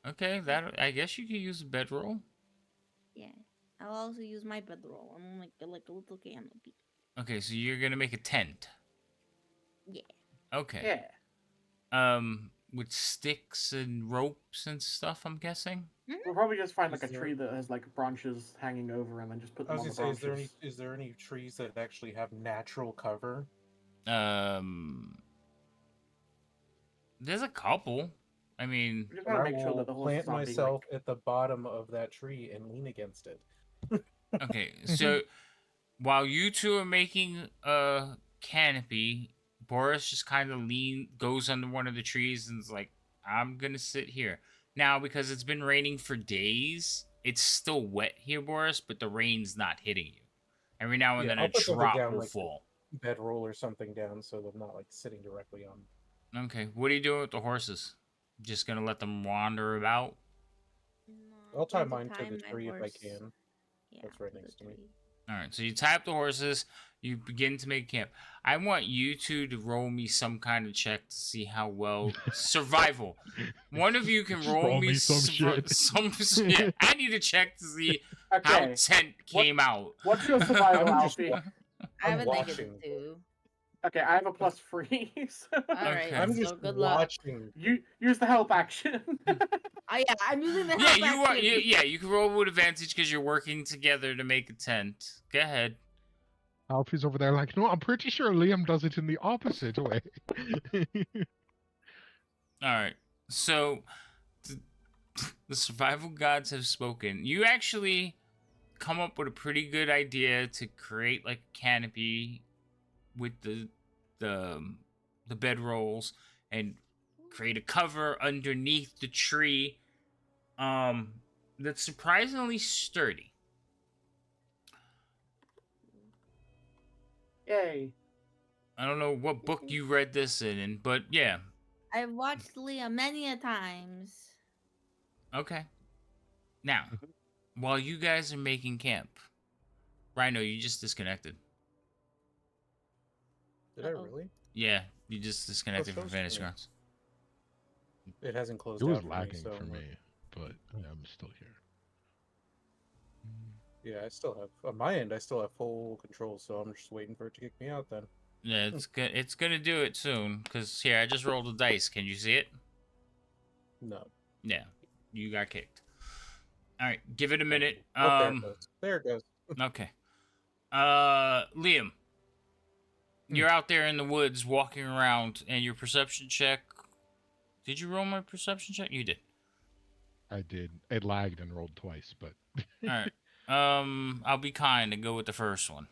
Okay, that I guess you could use a bedroll. Yeah. I'll also use my bedroll. I'm like a little canopy. Okay, so you're gonna make a tent. Yeah. Okay. Yeah, With sticks and ropes and stuff, I'm guessing. we'll probably just find like a Is there- tree that has like branches hanging over, and then just put I them was on gonna the say, branches. is there any trees that actually have natural cover? There's a couple. I mean, We just And want I to make sure will that the horse plant is not being myself at the bottom of that tree and lean against it. okay. So while you two are making a canopy, Boris just kind of goes under one of the trees and is like, "I'm gonna sit here now because it's been raining for days. It's still wet here, Boris, but the rain's not hitting you. Every now and Yeah, then I'll a put something drop down, will like fall." bedroll or something down, so they're not like sitting directly on. Okay, what are you doing with the horses? Just gonna let them wander about? No, I'll I'm tie going to mine to tie the my tree if I horse. can. Yeah, That's right to the next to me. tree. All right, so you tie up the horses. You begin to make camp. I want you two to roll me some kind of check to see how well survival. One of you can Just roll roll me me some shit. yeah, I need to check to see how Okay. tent came out. What's your survival, I'm just Alfie? wa- I have I'm a negative watching. 2. Okay, I have a +3. So Alright, Okay. I'm so just good luck. watching. you use the help action. Yeah, I'm using the Yeah, help you are. action. Yeah, you can roll with advantage because you're working together to make a tent. Go ahead. Alfie's over there like, no, I'm pretty sure Liam does it in the opposite way. All right. So the survival gods have spoken. You actually come up with a pretty good idea to create like a canopy with the bedrolls and create a cover underneath the tree that's surprisingly sturdy. Yay. I don't know what book you read this in, but yeah. I've watched Leah many a times. Okay. Now, while you guys are making camp, Rhino, you just disconnected. Did I Uh-oh. really? Yeah, you just disconnected from shows Fantasy me. Grounds. It hasn't closed It was out for lagging me, so for me, but I'm still here. yeah, I still have on my end. I still have full control, so I'm just waiting for it to kick me out. Then Yeah, it's gonna do it soon. Cause here, I just rolled a dice. Can you see it? no. Yeah, you got kicked. All right, give it a minute. Oh, there it goes. There it goes. Okay. Liam, you're out there in the woods walking around, and your perception check. Did you roll my perception check? You did. I did. It lagged and rolled twice, but All right. I'll be kind and go with the first one.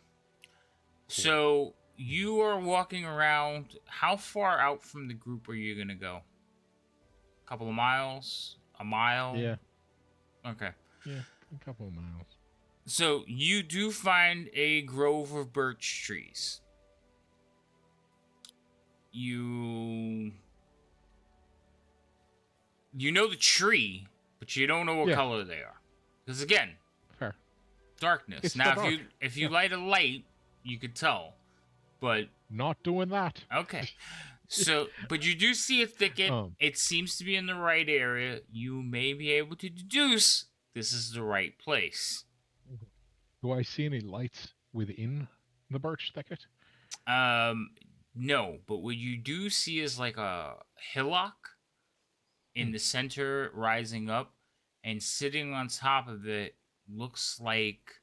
So you are walking around. How far out from the group are you gonna go? A couple of miles? A mile? yeah, Okay. a couple of miles. So you do find a grove of birch trees. You know the tree, but you don't know what Yeah. color they are. Because again, Fair. darkness. It's Now the if you dark. light a light, you could tell. But Not doing that. okay. So, but you do see a thicket. Um. It seems to be in the right area. You may be able to deduce this is the right place. Do I see any lights within the birch thicket? No, but what you do see is like a hillock in the center rising up, and sitting on top of it looks like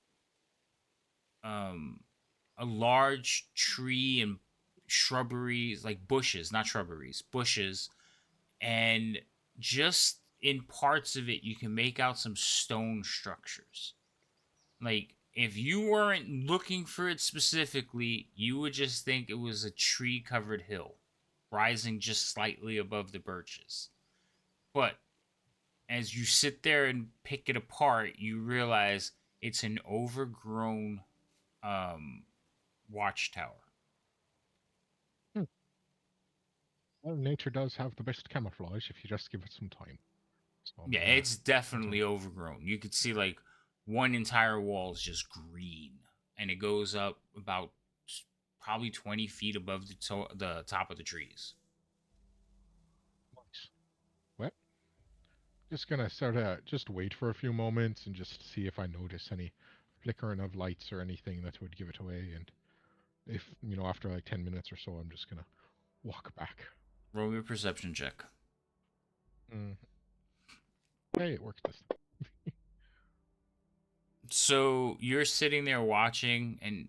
a large tree and shrubberies, like bushes, not shrubberies, bushes, and just in parts of it you can make out some stone structures. Like if you weren't looking for it specifically, you would just think it was a tree covered hill rising just slightly above the birches. But as you sit there and pick it apart, you realize it's an overgrown watchtower. Well, nature does have the best camouflage if you just give it some time. So, Yeah, it's definitely overgrown. You could see like one entire wall is just green, and it goes up about probably 20 feet above the top of the trees. nice. Well, just gonna sort of just wait for a few moments and just see if I notice any flickering of lights or anything that would give it away. And if after like 10 minutes or so, I'm just gonna walk back. Roll me a perception check. Hey, it works this time. So you're sitting there watching, and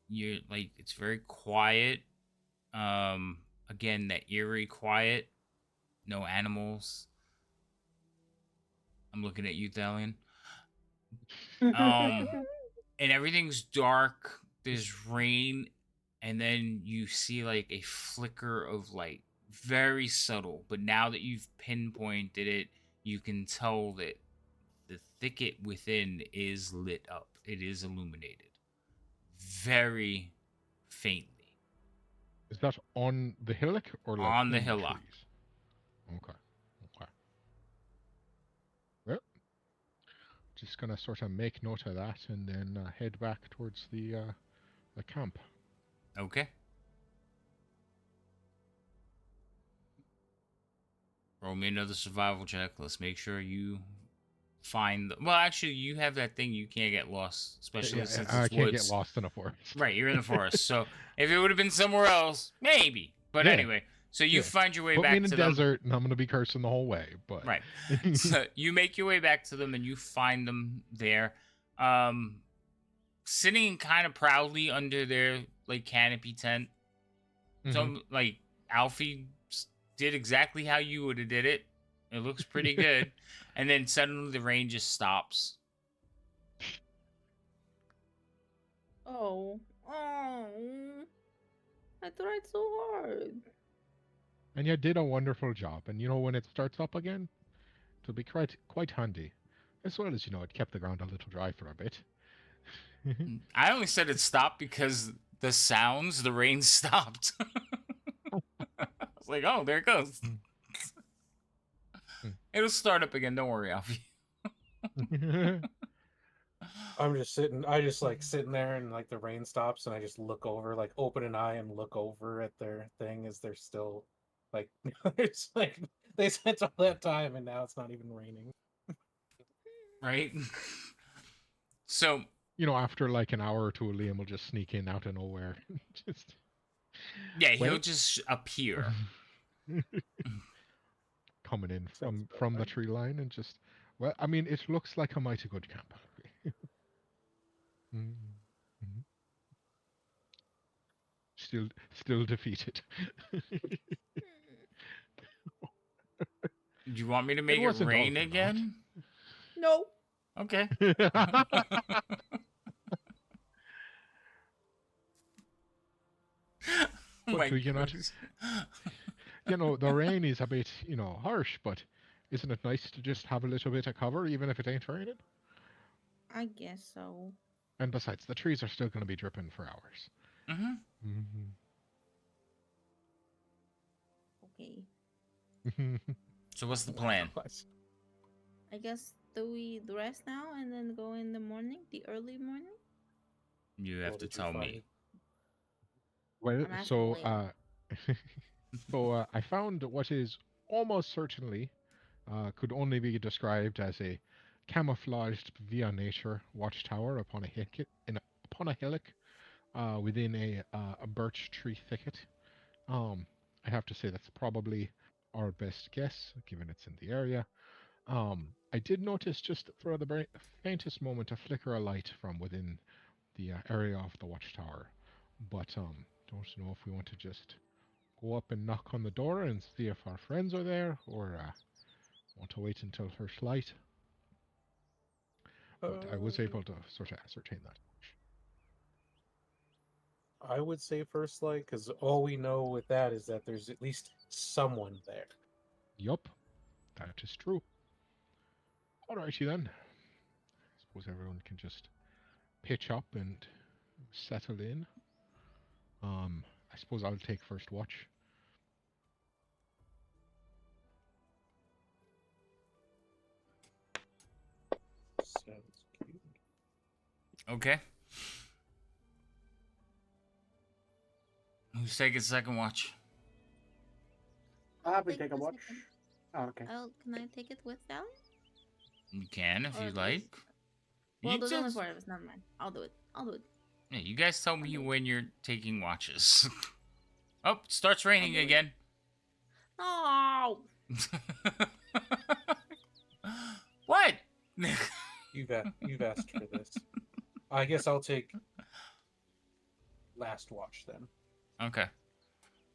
you're like, it's very quiet. Again, that eerie quiet. no animals. I'm looking at you, Thalion. And everything's dark. There's rain, and then you see like a flicker of light, very subtle. But now that you've pinpointed it, you can tell that the thicket within is lit up. It is illuminated, very faintly. Is that on the hillock or like On the in hillock. trees? Okay. Okay. Well, just gonna sort of make note of that and then head back towards the camp. Okay. Roll me another survival check. Let's make sure you find. Well, actually, you have that thing. You can't get lost, especially since it's I can't woods. get lost in a forest. Right, you're in the forest. So if it would have been somewhere else, maybe. But Yeah. anyway, so you Yeah. find your way Put back me in to a them. desert, and I'm gonna be cursing the whole way. But Right. So you make your way back to them, and you find them there, sitting kind of proudly under their like canopy tent. Mhm. So like Alfie did exactly how you would have did it. It looks pretty good. And then suddenly the rain just stops. Oh, I tried so hard. And you did a wonderful job. And when it starts up again, it'll be quite handy. As well as it kept the ground a little dry for a bit. I only said it stopped because the rain stopped. I was like, oh, there it goes. It'll start up again. Don't worry, Alfie. I'm just sitting. I just like sitting there, and like the rain stops, and I just look over, like open an eye and look over at their thing as they're still, like, it's like they spent all that time, and now it's not even raining. Right? So After like an hour or two, Liam will just sneak in out of nowhere. Just yeah, he'll Well- just appear. coming in Sounds about from the right. tree line and just I mean, it looks like a mighty good camp. Mhm. Mhm. Still defeated. Do you want me to make it wasn't rain all for naught. again? No. Okay. Oh my do you not- goodness. The rain is a bit, harsh, but isn't it nice to just have a little bit of cover, even if it ain't raining? I guess so. And besides, the trees are still going to be dripping for hours. Mhm. Okay. So what's the plan? I guess do we rest now and then go in the morning, the early morning? You have What to did you tell find? me. Well, I'm asking so Liam. I found what is almost certainly could only be described as a camouflaged via nature watchtower upon a hillock within a birch tree thicket. I have to say that's probably our best guess, given it's in the area. I did notice just for the faintest moment a flicker of light from within the area of the watchtower, but don't know if we want to just go up and knock on the door and see if our friends are there, or want to wait until first light. But I was able to sort of ascertain that. I would say first light, because all we know with that is that there's at least someone there. Yup, that is true. Alrighty then. Suppose everyone can just pitch up and settle in. I suppose I'll take first watch. Sounds cute. Okay. Who's taking second watch? I'll happily Take take a the watch. second. Oh, okay. Can I take it with Sally? You can if Or you does- like. Well, You there's only just- 4 of us. Never mind. I'll do it. Yeah, you guys tell me Okay. when you're taking watches. Oh, it starts raining do it. again. Oh, What? You've asked for this. I guess I'll take last watch then. Okay.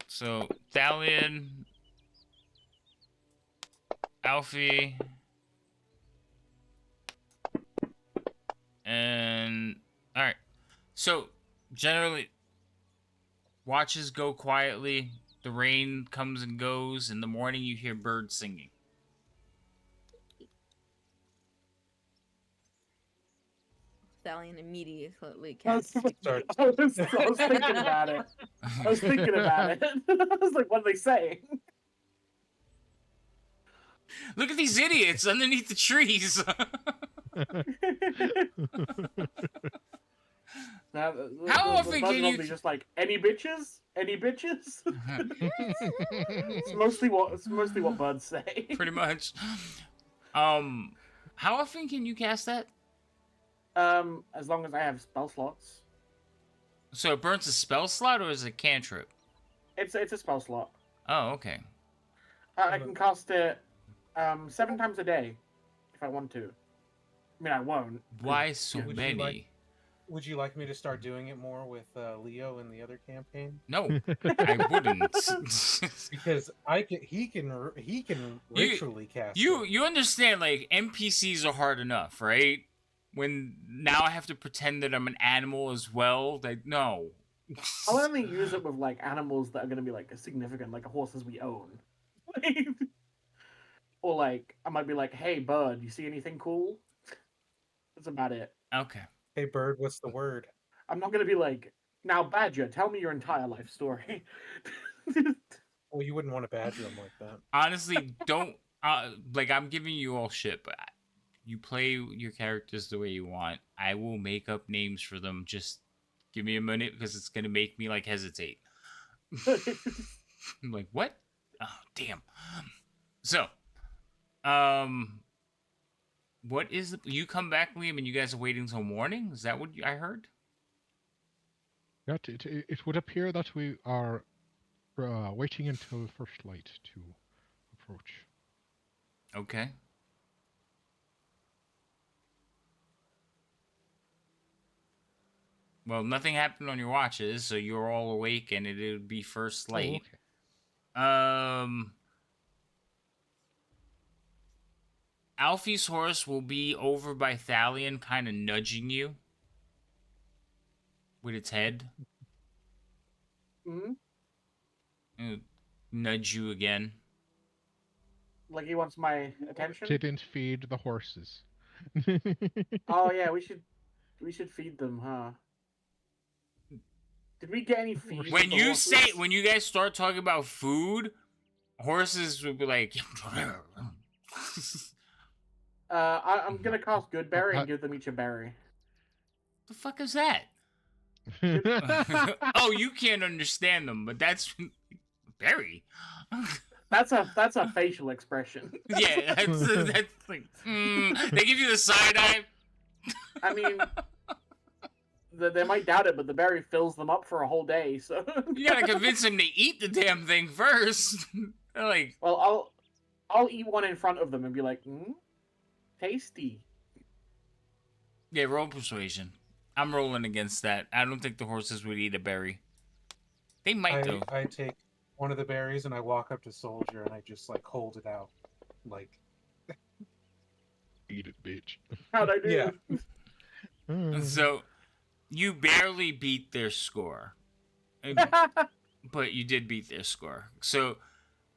So Thalion, Alfie, and all right. So generally, watches go quietly. The rain comes and goes. In the morning, you hear birds singing. Stallion immediately I was, casts. Sorry. I was thinking about it. I was thinking about it. I was like, what are they saying? Look at these idiots underneath the trees. Now, How the often birds can are you? normally just like, any bitches? Any bitches? It's mostly what birds say. Pretty much. How often can you cast that? As long as I have spell slots. So it burns a spell slot, or is it a cantrip? It's a spell slot. Oh, okay. I can cast it 7 times a day if I want to. I mean, I won't. Why so Would you many? like- Would you like me to start doing it more with Leo in the other campaign? No, I wouldn't. Because he can ritually cast. it. you understand? Like NPCs are hard enough, right? When now I have to pretend that I'm an animal as well. Like no. I'll only use it with like animals that are gonna be like significant, like horses we own. Or like I might be like, "Hey, bird, you see anything cool?" That's about it. Okay. Hey, bird, what's the word? I'm not gonna be like, "Now, badger, tell me your entire life story." Well, you wouldn't want to badger him like that. Honestly, don't like I'm giving you all shit, but you play your characters the way you want. I will make up names for them. Just give me a minute because it's gonna make me like hesitate. I'm like, what? Oh, damn. So, what is the, you come back, Liam, and you guys are waiting till morning? Is that what I heard? Yeah, it would appear that we are waiting until first light to approach. Okay. Well, nothing happened on your watches, so you're all awake, and it would be first Oh, light. okay. Alfie's horse will be over by Thalion, kind of nudging you with its head. Hmm? It'll nudge you again. Like he wants my attention. Didn't feed the horses. Oh yeah, we should feed them, huh? Did we get any feed? When you guys start talking about food, horses will be like. I'm gonna cast Goodberry and give them each a berry. The fuck is that? Oh, you can't understand them, but that's berry. That's a facial expression. Yeah, that's like they give you the side eye. I mean, they might doubt it, but the berry fills them up for a whole day. So You gotta convince them to eat the damn thing first. They're like, well, I'll eat one in front of them and be like, tasty. yeah, roll persuasion. I'm rolling against that. I don't think the horses would eat a berry. They might though. I take one of the berries and I walk up to Soldier and I just like hold it out, like Eat it, bitch. How'd I do? Yeah. So you barely beat their score. But you did beat their score. So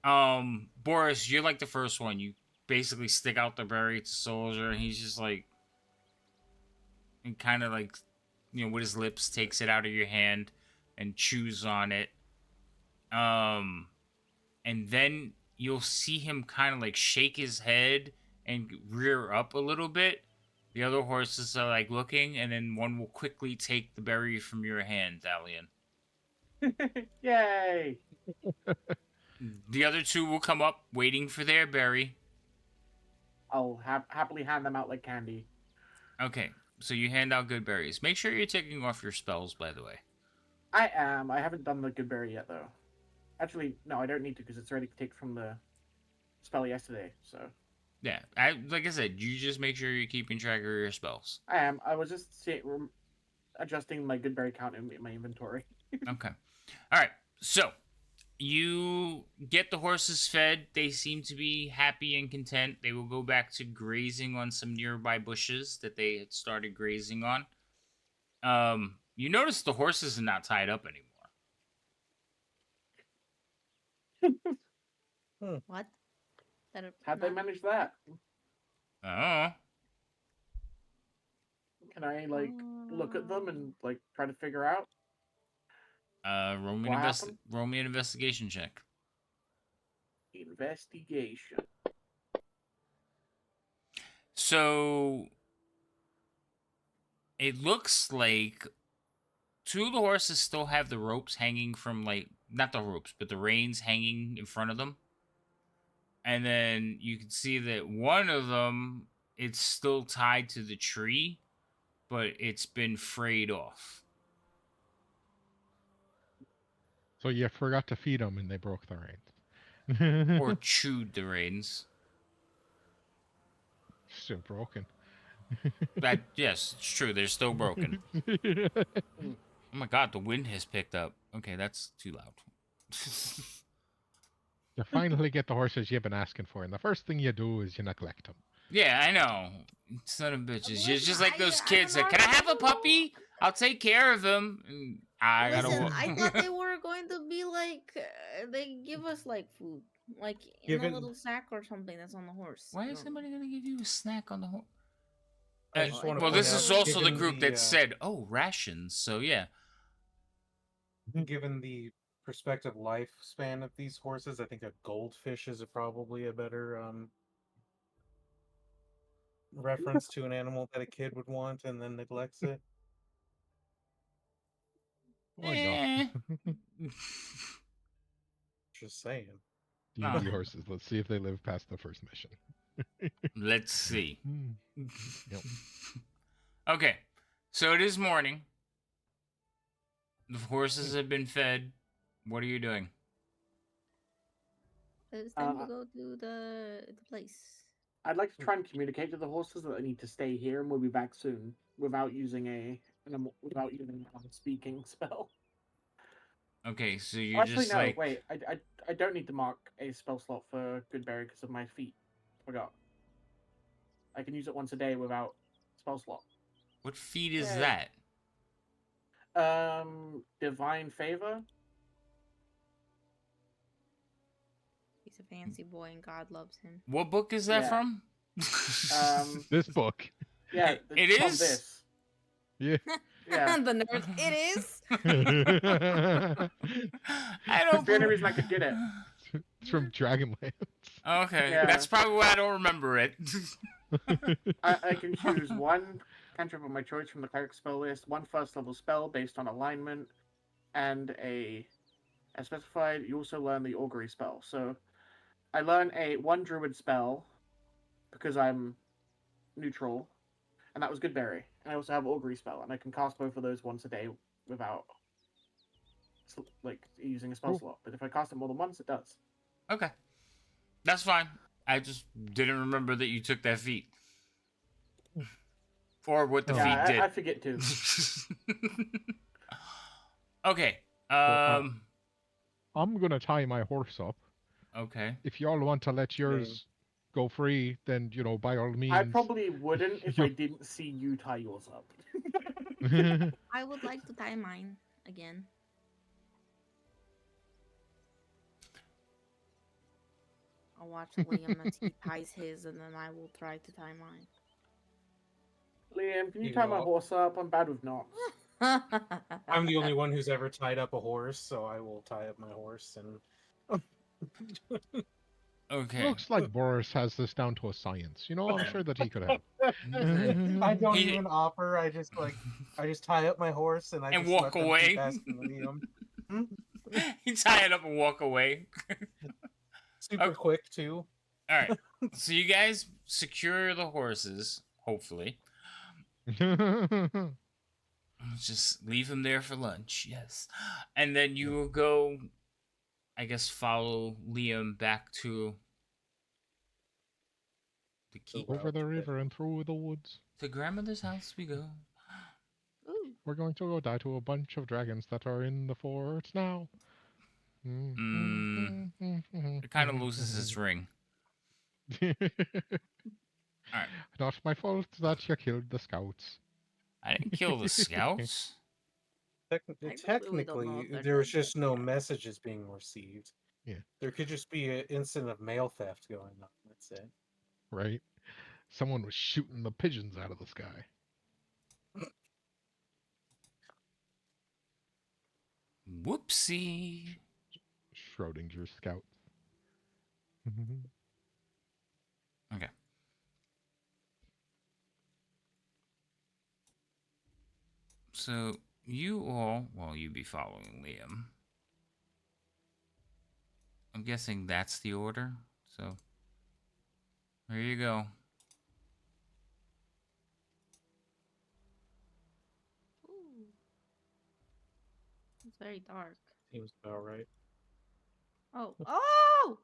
Boris, you're like the first one. You basically stick out the berry to Soldier and he's just like and kind of like with his lips takes it out of your hand and chews on it. And then you'll see him kind of like shake his head and rear up a little bit. The other horses are like looking, and then one will quickly take the berry from your hand, Thalion. Yay! The other two will come up waiting for their berry. I'll happily hand them out like candy. Okay, so you hand out good berries. Make sure you're taking off your spells, by the way. I am. I haven't done the good berry yet, though. Actually, no, I don't need to because it's already taken from the spell yesterday. So Yeah, like I said, you just make sure you're keeping track of your spells. I am. I was just adjusting my good berry count in my inventory. Okay. All right. So, You get the horses fed. They seem to be happy and content. They will go back to grazing on some nearby bushes that they had started grazing on. You notice the horses are not tied up anymore. What? That are How'd they not- manage that? Oh, Can I like look at them and like try to figure out? What happened? roll me an investigation check. Investigation. So it looks like two of the horses still have the ropes hanging from like not the ropes, but the reins hanging in front of them. And then you can see that one of them it's still tied to the tree, but it's been frayed off. So you forgot to feed them and they broke the reins. Or chewed the reins. Still broken. That yes, it's true. They're still broken. Oh my god, the wind has picked up. Okay, that's too loud. You finally get the horses you've been asking for, and the first thing you do is you neglect them. Yeah, I know. Son of bitches. You're just like those I kids don't that, know, can I I have a don't know. puppy? I'll take care of him. And I gotta Listen, walk. I thought they were going to be like they give us like food, like in Given- a little sack or something that's on the horse. Why I is don't somebody gonna give you a snack on the horse? I just want to well, point this out, is also the given group the, that said, "Oh, rations." So yeah, given the prospective lifespan of these horses, I think a goldfish is probably a better reference to an animal that a kid would want and then neglects it. Why Eh. not? Just saying. D&D horses. Let's see if they live past the first mission. Let's see. Yep. Okay, so it is morning. The horses have been fed. What are you doing? It's time to Uh, go to the place. I'd like to try and communicate to the horses that they need to stay here and we'll be back soon without using a speaking spell. Okay, so you're Actually, just no. like, Wait, I don't need to mark a spell slot for Goodberry because of my feet. Forgot. I can use it once a day without spell slot. what feat is Yeah. that? Divine favor. He's a fancy boy and God loves him. What book is that Yeah. from? This book. Yeah, It it's from is? this. Yeah. Yeah. The nerd. It is. I That's don't. the only reason I could get it. It's from Dragonlance. Okay, Yeah. that's probably why I don't remember it. I can choose one cantrip of my choice from the cleric spell list, one first level spell based on alignment, and as specified, you also learn the augury spell. So I learn one druid spell because I'm neutral, and that was Goodberry. And I also have augury spell, and I can cast both of those once a day without like using a spell Cool. slot. But if I cast it more than once, it does. Okay, that's fine. I just didn't remember that you took that feat, or what the Yeah, feat did. I forget too. Okay. I'm gonna tie my horse up. Okay. If y'all want to let yours go free, then by all means. I probably wouldn't if You- I didn't see you tie yours up. I would like to tie mine again. I'll watch Liam as he ties his, and then I will try to tie mine. Liam, can you You tie my know- horse up? I'm bad with knots. I'm the only one who's ever tied up a horse, so I will tie up my horse and Okay. Looks like Boris has this down to a science. I'm sure that he could help. I don't He- even offer. I just tie up my horse and I And just walk let them away. keep asking Liam. You tie it up and walk away. Super Okay. quick too. All right. So you guys secure the horses, hopefully. Just leave them there for lunch, yes. And then you will go, I guess, follow Liam back to the keep. Over the river and through the woods. To grandmother's house we go. Ooh. We're going to go die to a bunch of dragons that are in the forts now. It kind of loses its ring. All right. Not my fault that you killed the scouts. I didn't kill the scouts. I really don't know Technically, if they're there was dead just no yet. messages being received. Yeah. There could just be an incident of mail theft going on. That's it. Right? Someone was shooting the pigeons out of the sky. Whoopsie. Schrodinger's scout. Okay. So you all, well, you be following Liam. I'm guessing that's the order. So there you go. Ooh. It's very dark. Seems about right. Oh. Oh!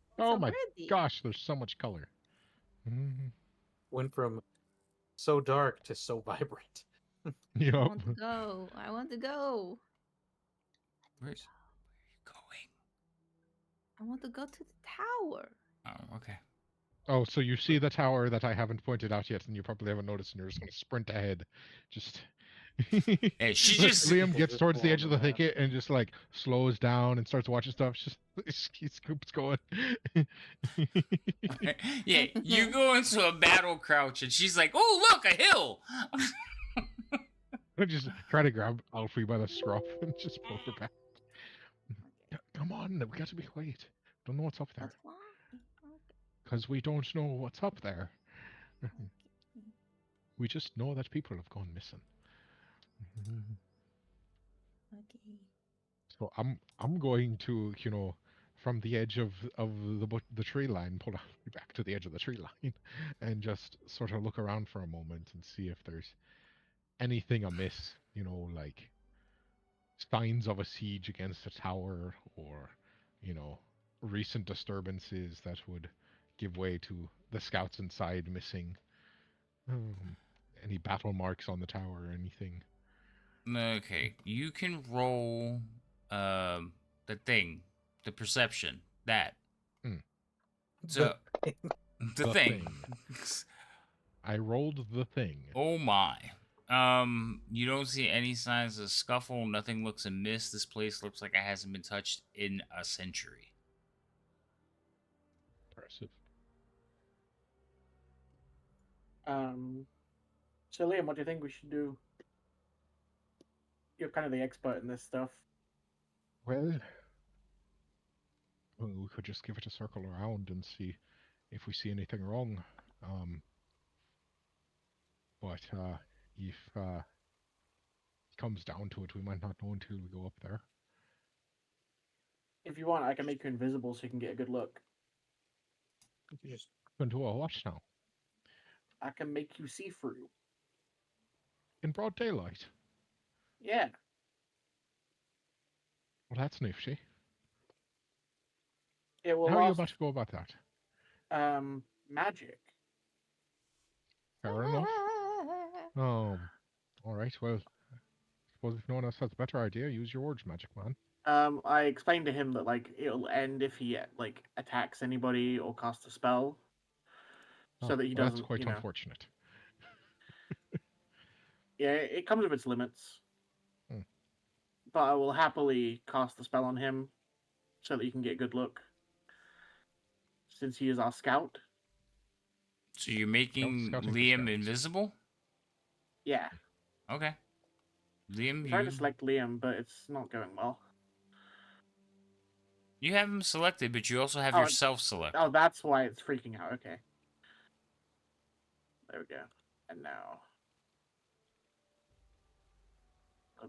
It's Oh so my pretty. gosh, there's so much color. Went from so dark to so vibrant. I Yup. want to go. I want to go. Where are you going? I want to go to the tower. Oh, okay. Oh, so you see the tower that I haven't pointed out yet, and you probably haven't noticed, and you're just going to sprint ahead. Just. Hey, she Look, just Liam People gets just towards the follow edge of the the map. thicket and just like slows down and starts watching stuff. Just he scoops going. yeah, you go into a battle crouch and she's like, "Oh, look, a hill." I just try to grab Alfie by the scruff and just pull her back. Come on, we got to be quiet. Don't know what's up there. But why? Okay. Because we don't know what's up there. Okay. We just know that people have gone missing. Okay. So I'm going to, from the edge of the tree line, pull Alfie back to the edge of the tree line, and just sort of look around for a moment and see if there's anything amiss. Like signs of a siege against a tower, or recent disturbances that would give way to the scouts inside missing. Any battle marks on the tower or anything. Okay, you can roll the thing, the perception, that. Hmm. So the The thing. I rolled the thing. Oh my. You don't see any signs of scuffle, nothing looks amiss. This place looks like it hasn't been touched in a century. Impressive. So Liam, what do you think we should do? You're kind of the expert in this stuff. Well, we could just give it a circle around and see if we see anything wrong. But if it comes down to it, we might not know until we go up there. If you want, I can make you invisible so you can get a good look. You just Into a watch now. I can make you see through. In broad daylight. Yeah. Well, that's nifty. It will How are you last. about to go about that? Magic. Fair enough. All right. Well, suppose if no one else has a better idea, use your words, magic man. I explained to him that it'll end if he attacks anybody or casts a spell, so that he well, doesn't. that's quite unfortunate. Yeah, it comes with its limits. Hmm. But I will happily cast the spell on him, so that you can get a good look. Since he is our scout. So you're making Scouting for Liam scouts. invisible? Yeah. Okay. Liam, I'm trying to select Liam, but it's not going well. you have him selected, but you also have Oh, yourself selected. Oh, that's why it's freaking out. Okay. There we go. And now.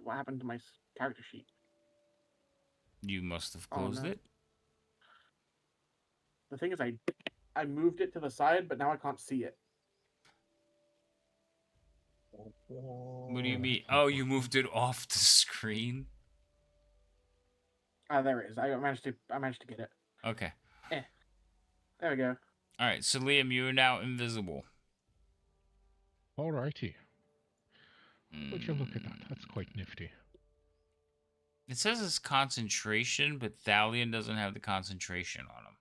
What happened to my character sheet? You must have Oh, closed no. it. The thing is, I moved it to the side, but now I can't see it. What do you mean? Oh, you moved it off the screen? Ah, there it is. I managed to get it. Okay. There we go. All right, so Liam, you are now invisible. Alrighty. Would you look at that? That's quite nifty. It says it's concentration, but Thalion doesn't have the concentration on him.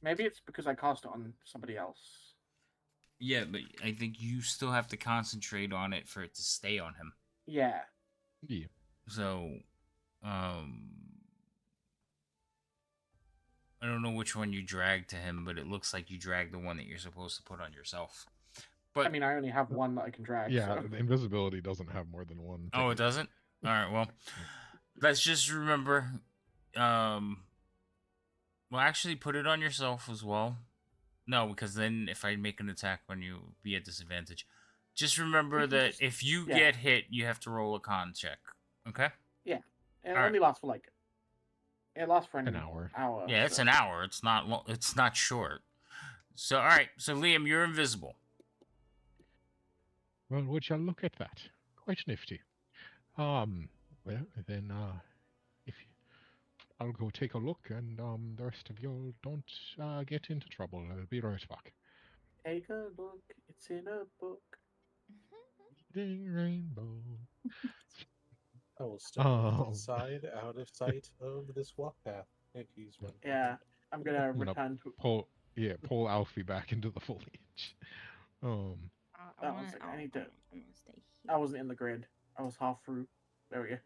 Maybe it's because I cast it on somebody else. Yeah, but I think you still have to concentrate on it for it to stay on him. Yeah. Yeah. So, I don't know which one you dragged to him, but it looks like you dragged the one that you're supposed to put on yourself. But I mean, I only have one that I can drag. Yeah, So. the invisibility doesn't have more than one. oh, it technically. doesn't. All right. Well, let's just remember. Well, actually, put it on yourself as well. No, because then if I make an attack on you, it'll be at disadvantage. Just remember We can that just- if you yeah. get hit, you have to roll a con check. Okay. Yeah. And it Alright. only lasts for like. It lasts for An hour. Yeah, it's so- an hour. It's not. It's not short. So, all right. So, Liam, you're invisible. Well, would you look at that? Quite nifty. Well, then, if you, I'll go take a look, and the rest of you don't get into trouble. I'll be right back. Take a look. It's in a book. Ding rainbow. I will step off to the side, out of sight of this walk path. If he's running. Yeah. I'm gonna I'm gonna return to. pull Alfie back into the foliage. I Oh, wanna, one second, I need to- I'm gonna stay I here. wasn't in the grid. I was half through. There we go.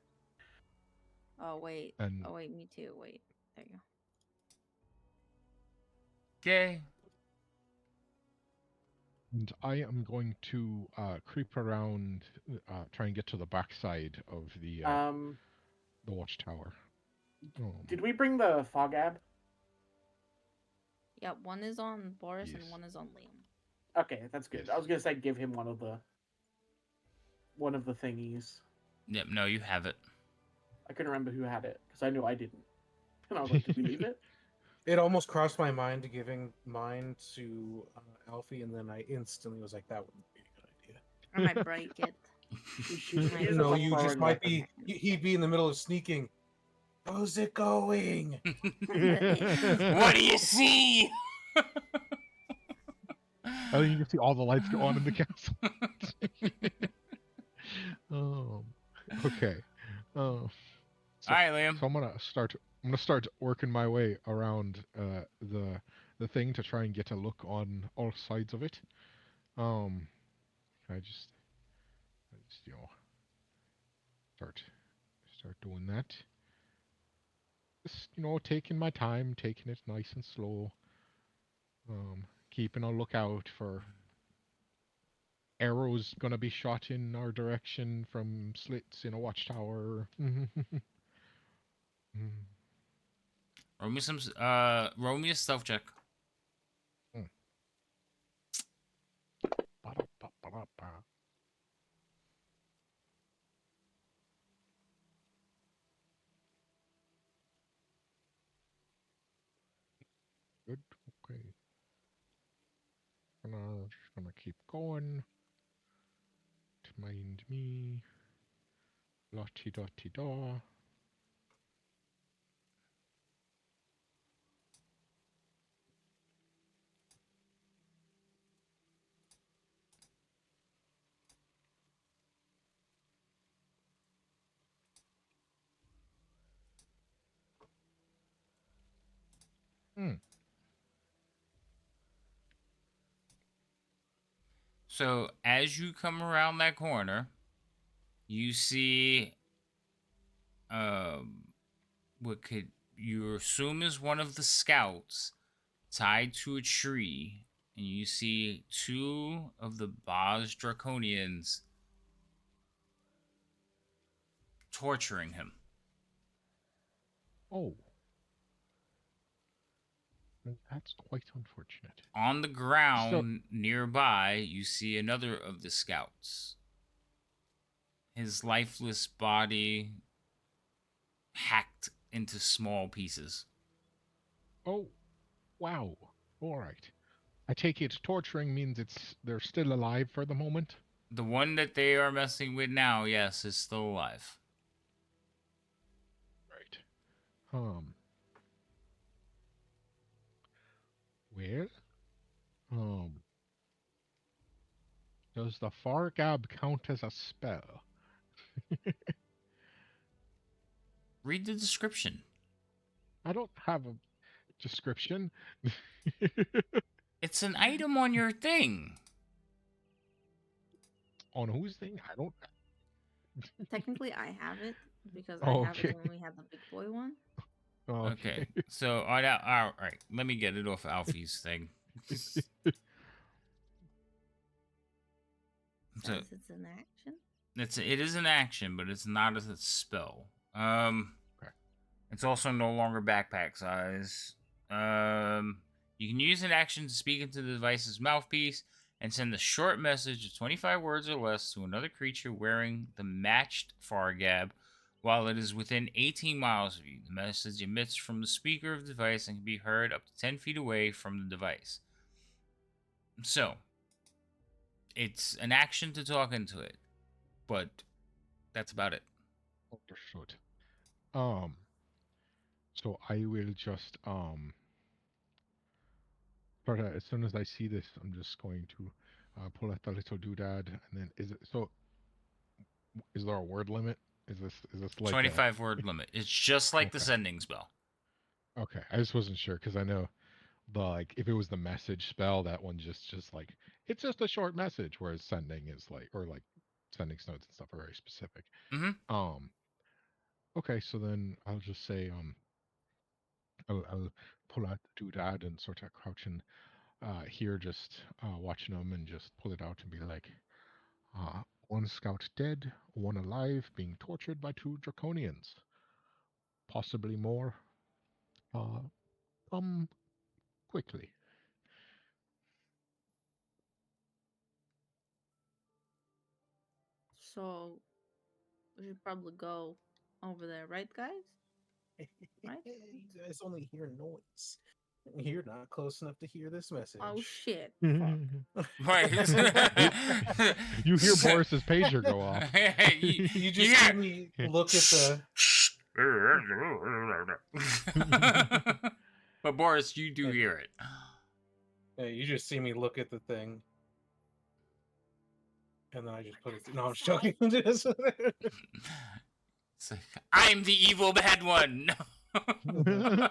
Oh wait. And Oh wait, me too. Wait. There you go. Okay. And I am going to creep around, try and get to the backside of the watchtower. Did we bring the fog ab? Yeah, one is on Boris Yes. and one is on Liam. Okay, that's good. Yes. I was gonna say give him one of the thingies. Yep. No, you have it. I couldn't remember who had it because I knew I didn't. And I was like, did we leave it? It almost crossed my mind to giving mine to Alfie, and then I instantly was like, that wouldn't be a good idea. I might break it. You should use it No, as a you just foreign might weapon. be. He'd be in the middle of sneaking. How's it going? What do you see? I think you can see all the lights go on in the castle. Okay. All right, Liam. So I'm gonna start working my way around the thing to try and get a look on all sides of it. I just start doing that. Just taking my time, taking it nice and slow. Keeping a lookout for arrows gonna be shot in our direction from slits in a watchtower. Roll me a stealth check. Ba-da-ba-ba-da-ba. Good. Okay. Just gonna keep going. Mind me. Lottie dotty da. So as you come around that corner, you see what could you assume is one of the scouts tied to a tree, and you see two of the Boz Draconians torturing him. Oh. That's quite unfortunate. On the ground nearby, you see another of the scouts. His lifeless body hacked into small pieces. Oh, wow. All right. I take it torturing means they're still alive for the moment. The one that they are messing with now, yes, is still alive. Right. Well, does the Fargab count as a spell? Read the description. I don't have a description. It's an item on your thing. On whose thing? I don't. Technically, I have it because I Oh, have it okay. when we had the big boy one. Okay. So, all right. Let me get it off Alfie's thing. So, Says it's an action. it is an action, but it's not a spell. Okay. It's also no longer backpack size. You can use an action to speak into the device's mouthpiece and send a short message of 25 words or less to another creature wearing the matched Fargab while it is within 18 miles of you. The message emits from the speaker of the device and can be heard up to 10 feet away from the device. So, it's an action to talk into it, but that's about it. Understood. So I will just start as soon as I see this, I'm just going to pull out the little doodad, and then is there a word limit? Is this like 25 word limit. It's just like the Okay. sending spell. Okay, I just wasn't sure because I know if it was the message spell, that one just like it's just a short message, whereas sending is like sending notes and stuff are very specific. Mm-hmm. Okay, so then I'll just say I'll pull out the doodad and sort of crouch and here just watching them and just pull it out and be like, one scout dead, one alive, being tortured by 2 draconians, possibly more. Come quickly. So we should probably go over there, right, guys? Right? You guys only hear noise. You're not close enough to hear this message. Oh shit! you Right. hear Boris's pager go off. You just hear me look at the. But Boris, you do hear it. You just see me look at the thing, and then I just put it. No, I'm just joking. It's like, I'm the evil bad one.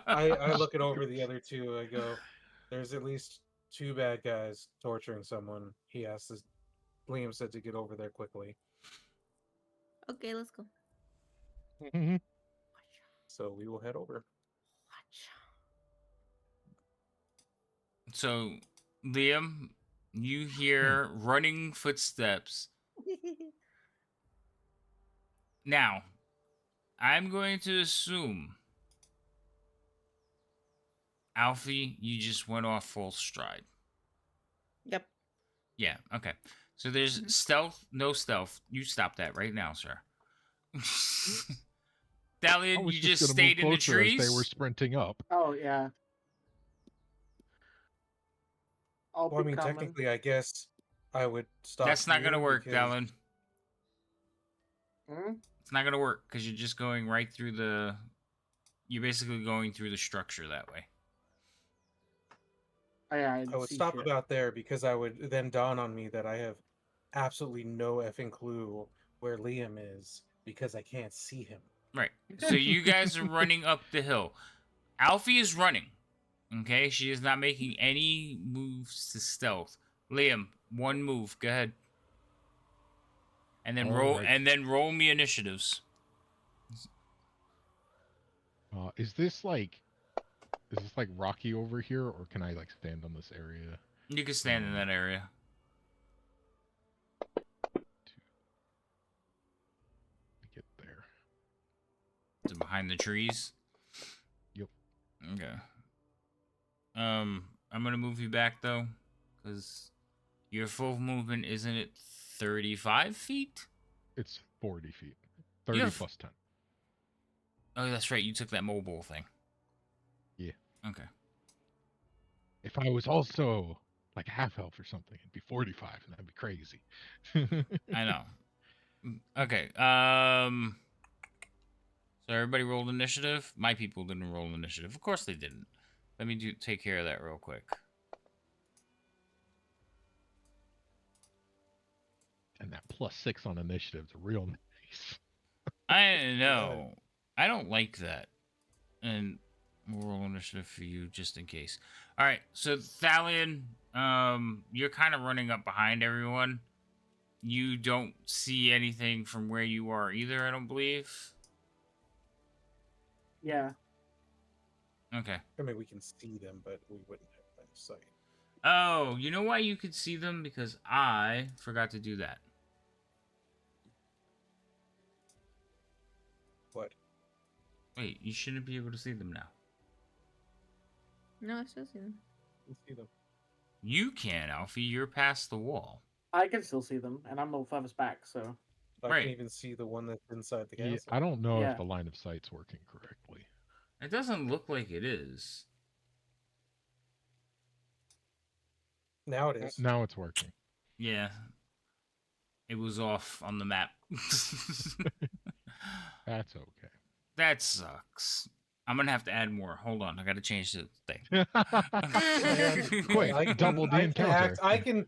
I look it over the other two. I go, "There's at least 2 bad guys torturing someone." He asked us. Liam said to get over there quickly, Okay, let's go. so we will head over. So, Liam, you hear running footsteps. Now, I'm going to assume, Alfie, you just went off full stride. Yep. Yeah, okay. So there's stealth, no stealth. You stop that right now, sir. Dalian, you just gonna stayed move in the closer as trees? they were sprinting up. Oh yeah. I'll Well, I be mean, coming. technically, I guess I would stop. That's not going to here work, because- Dallin. Hmm? It's not going to work because you're just going right through the... You're basically going through the structure that way. Oh, yeah, I would stop about there because I would then dawn on me that I have absolutely no effing clue where Liam is because I can't see him. Right. So you guys are running up the hill. Alfie is running. Okay? She is not making any moves to stealth. Liam, one move. Go ahead. And then roll me initiatives. Is this like rocky over here, or can I like stand on this area? You can stand in that area. To get there. Is it behind the trees? Yep. Okay. I'm gonna move you back though, because your full movement isn't it 35 feet? It's 40 feet. 30 Yeah. plus 10. Oh, that's right. You took that mobile thing. Yeah. Okay. If I was also like a half elf or something, it'd be 45, and that'd be crazy. I know. Okay. So everybody rolled initiative. My people didn't roll initiative. Of course they didn't. Let me take care of that real quick. And that +6 on initiative's real nice. face. I know. I don't like that. And we'll roll initiative for you just in case. All right, so Thalion, you're kind of running up behind everyone. You don't see anything from where you are either, I don't believe. Yeah. Okay. I mean, we can see them, but we wouldn't have line of sight. Oh, you know why you could see them? Because I forgot to do that. What? Wait, you shouldn't be able to see them now. No, I still see them. We can see them. You can, Alfie. You're past the wall. I can still see them, and I'm the furthest back, so. I Right. can even see the one that's inside the Yeah, castle. I don't know Yeah. if the line of sight's working correctly. It doesn't look like it is. Now it is. Now it's working. Yeah. It was off on the map. That's okay. That sucks. I'm gonna have to add more. Hold on, I gotta change the thing. Quick, I can- double the I can encounter.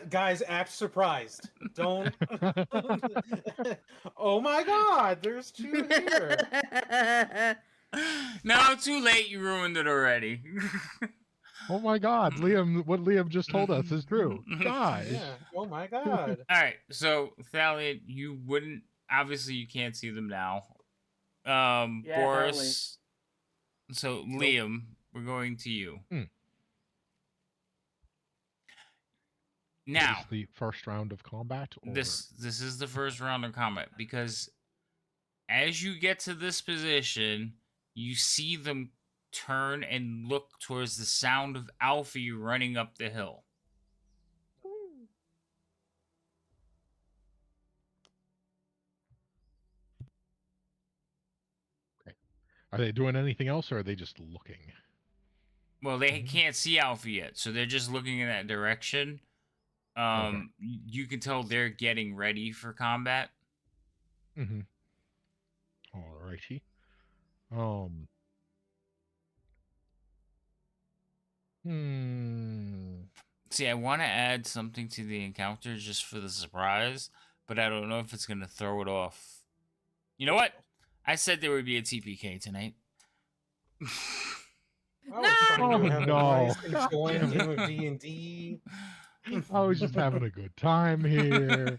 guys, act surprised. Don't. Oh my God! There's two here. No, too late. You ruined it already. Oh my God, Liam! What Liam just told us is true. Guys, Yeah. Oh my God. All right, so Thalia, you wouldn't. Obviously, you can't see them now. Yeah, Boris. So Liam, we're going to you. Now, is the first round of combat. Or... this is the first round of combat because as you get to this position, you see them turn and look towards the sound of Alfie running up the hill. Are they doing anything else, or are they just looking? Well, they can't see Alfie yet, so they're just looking in that direction. You can tell they're getting ready for combat. Mm-hmm. Alrighty. See, I want to add something to the encounter just for the surprise, but I don't know if it's going to throw it off. You know what? I said there would be a TPK tonight. I was trying to have no. a nice, enjoying game of D&D. I was just having a good time here.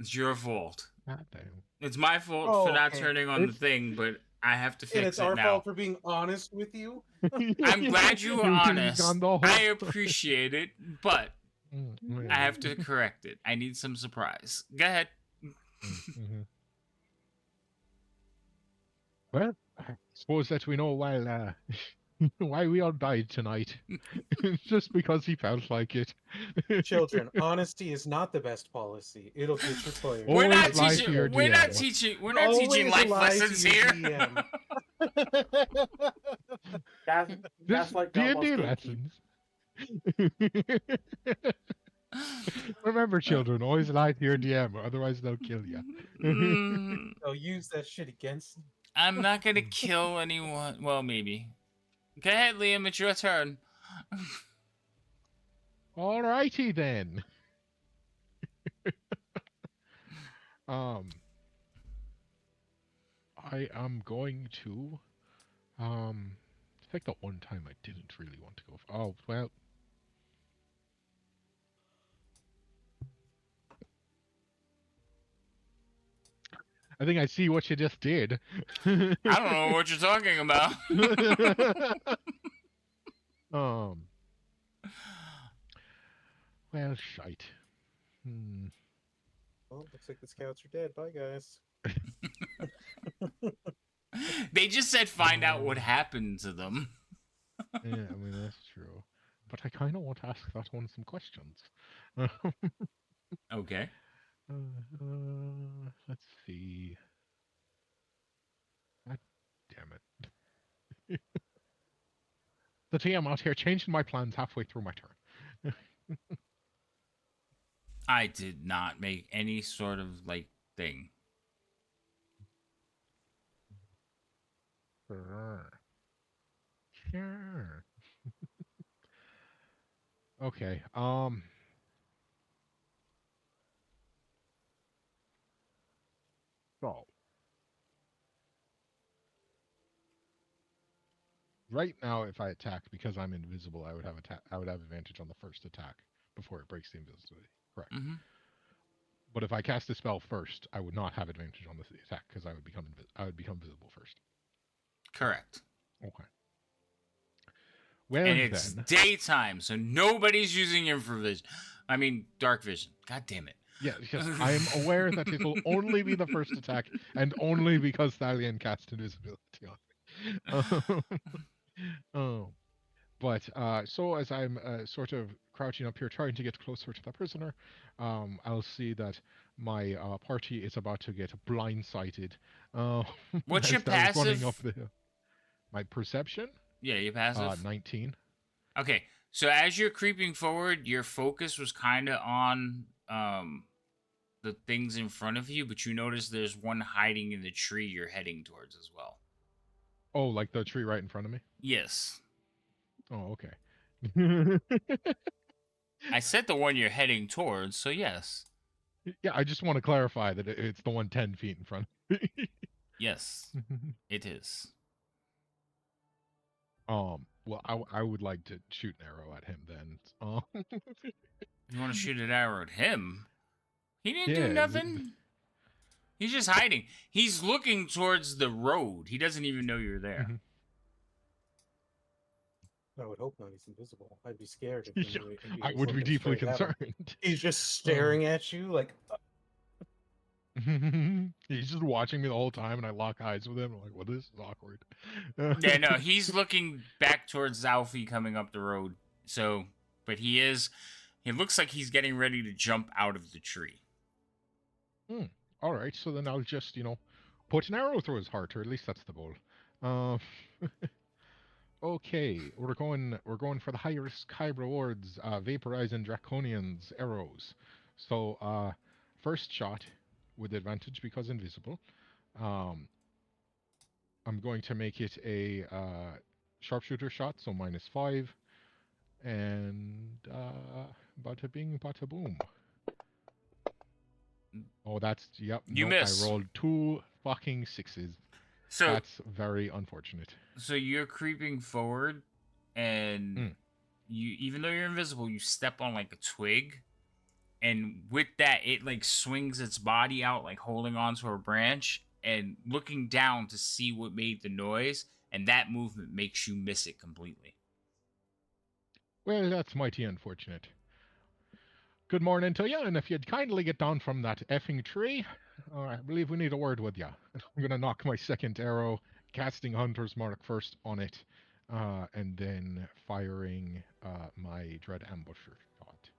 It's your fault. God damn. It's my fault for not Okay. turning on the thing, but I have to And fix it's it our now. fault for being honest with you. I'm glad you were You've honest. gone the whole I story. appreciate it, but Mm, I have to correct it. I need some surprise. Go ahead. mhm. Well, I suppose that we know why why we all died tonight. Just because he felt like it. Children, honesty is not the best policy. It'll get your players. We're not Always lie to your teaching. We're not DM. teaching. We're not teaching Always life lie to lessons your here. DM. Just Gaslight D&D lessons. Remember, children, always lie to your DM, or otherwise they'll kill you. They'll use that shit against you. I'm not gonna kill anyone. Well, maybe. Go ahead, Liam. It's your turn. Alrighty then. I am going to it's like the one time I didn't really want to go for, oh well. I think I see what you just did. I don't know what you're talking about. Well, shite. Well, looks like the scouts are dead. Bye, guys. They just said find out what happened to them. Yeah, I mean, that's true. But I kind of want to ask that one some questions. Okay. Let's see. God damn it. The TM out here changing my plans halfway through my turn. I did not make any sort of like thing. Sure. Okay. right now, if I attack because I'm invisible, I would have advantage on the first attack before it breaks the invisibility. Correct. Mm-hmm. But if I cast the spell first, I would not have advantage on the attack because I would become visible first. Correct. Okay. Well And it's then, daytime, so nobody's using infravision. I mean, dark vision. God damn it. yeah, because I am aware that it will only be the first attack, and only because Thalion cast invisibility on me. Oh. But so as I'm sort of crouching up here, trying to get closer to the prisoner, I'll see that my party is about to get blindsided. What's as your they're running passive? up the hill. My perception, Yeah, your passive. 19. Okay, so as you're creeping forward, your focus was kind of on the things in front of you, but you notice there's one hiding in the tree you're heading towards as well. Oh, like the tree right in front of me. Yes, Oh, okay. I said the one you're heading towards, so yes, Yeah, I just want to clarify that it's the one 10 feet in front. yes, it is. Well, I would like to shoot an arrow at him then. You want to shoot an arrow at him? He didn't do Yeah, nothing. He's just hiding. He's looking towards the road. He doesn't even know you're there. Mhm. I would hope not. He's invisible. I'd be scared if he Yeah, knew if he I was would be looking deeply straight at him. concerned. He's just staring at you like. He's just watching me the whole time, and I lock eyes with him. I'm like, well, this is awkward. Yeah, no, he's looking back towards Alfie coming up the road. So, but he looks like he's getting ready to jump out of the tree. All right, so then I'll just, put an arrow through his heart, or at least that's the goal. Okay, we're going for the high risk, high rewards, vaporizing draconians arrows. So, first shot with advantage because invisible. I'm going to make it a sharpshooter shot, so -5, and bada bing, bada boom. Oh, You nope, miss. I rolled 2 fucking 6s. So That's very unfortunate. So you're creeping forward, and you, even though you're invisible, you step on like a twig, and with that, it like swings its body out, like holding onto a branch and looking down to see what made the noise, and that movement makes you miss it completely. Well, that's mighty unfortunate. Good morning to you, and if you'd kindly get down from that effing tree, I believe we need a word with you. I'm gonna knock my second arrow, casting Hunter's Mark first on it, and then firing my Dread Ambusher shot.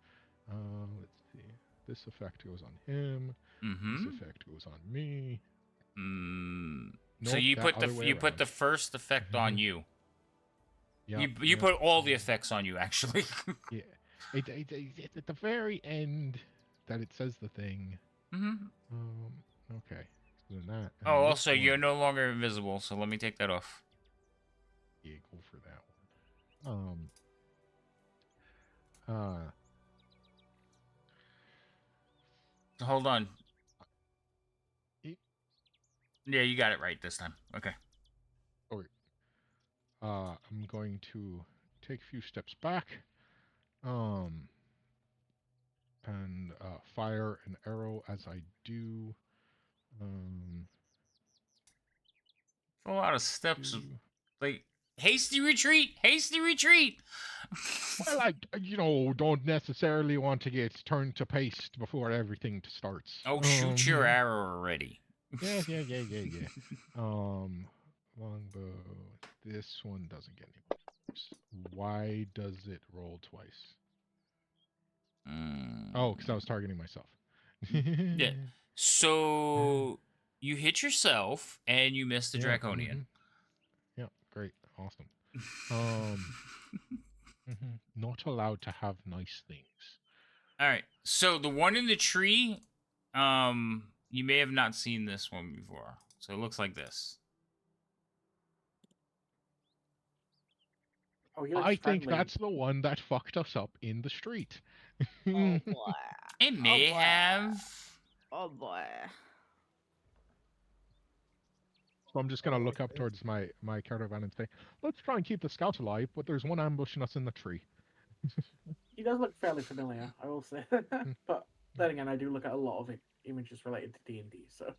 Let's see. This effect goes on him. This effect goes on me. So Nope, you that put other way you put around. the first effect on you. Yep, You yep. put all the effects on you, actually. Yeah. It's at the very end that it says the thing. Okay. So then that. Oh, and this also, you're one- no longer invisible, so let me take that off. Yeah, go for that one. Hold on. Ye- Yeah, you got it right this time. Okay. I'm going to take a few steps back, and fire an arrow as I do. A lot of steps. Two. Like, hasty retreat! Hasty retreat! Well, I don't necessarily want to get turned to paste before everything starts. Oh, shoot your arrow already. Yeah. Longbow. This one doesn't get any bonus. Why does it roll twice? Oh, because I was targeting myself. Yeah. So you hit yourself and you miss the draconian. Yeah, great, awesome. Not allowed to have nice things. All right. So the one in the tree, you may have not seen this one before. So it looks like this. Oh, he looks I think friendly. that's the one that fucked us up in the street. Oh boy. It may boy. have. Oh boy. So I'm just gonna look up towards my caravan and say, let's try and keep the scouts alive, but there's one ambushing us in the tree. He does look fairly familiar, I will say. But then again, I do look at a lot of images related to D&D, so...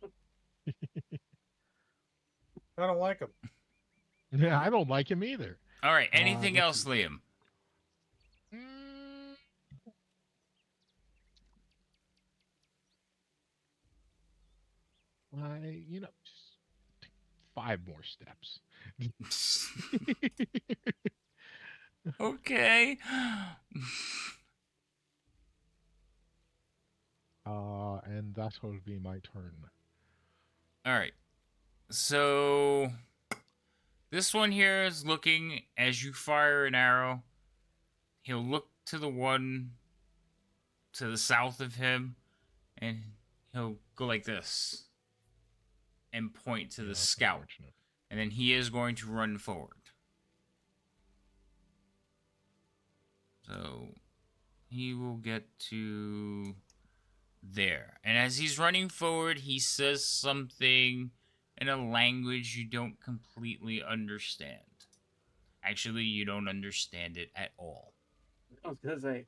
I don't like him. Yeah, I don't like him either. All right. Anything let's else, see. Liam? Mm, just take 5 more steps. Okay. And that will be my turn. All right. So this one here is looking as you fire an arrow. He'll look to the one to the south of him, and he'll go like this and point to the That's scout. unfortunate. And then he is going to run forward. So he will get to there. And as he's running forward, he says something in a language you don't completely understand. Actually, you don't understand it at all. I was gonna say,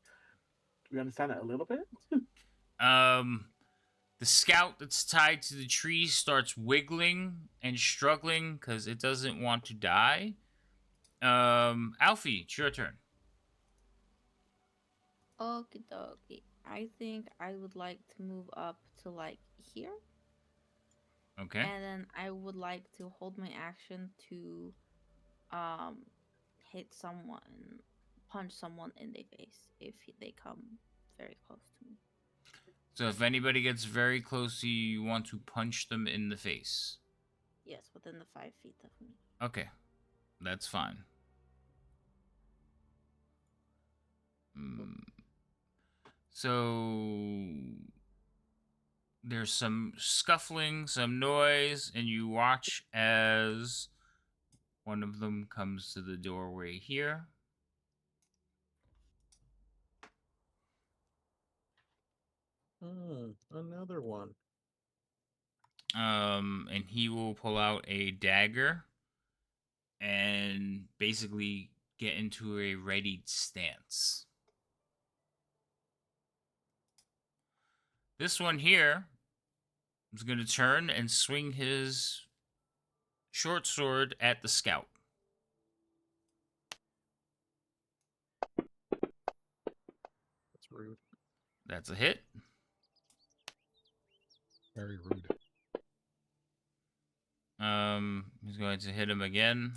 do we understand it a little bit? The scout that's tied to the tree starts wiggling and struggling because it doesn't want to die. Alfie, it's your turn. Okie dokie. I think I would like to move up to like here. Okay. And then I would like to hold my action to hit someone, punch someone in the face if they come very close to me. So if anybody gets very close to you, you want to punch them in the face. Yes, within the 5 feet of me. Okay. That's fine. So there's some scuffling, some noise, and you watch as one of them comes to the doorway here. Another one. And he will pull out a dagger and basically get into a readied stance. This one here is going to turn and swing his short sword at the scout. That's rude. That's a hit. Very rude. He's going to hit him again.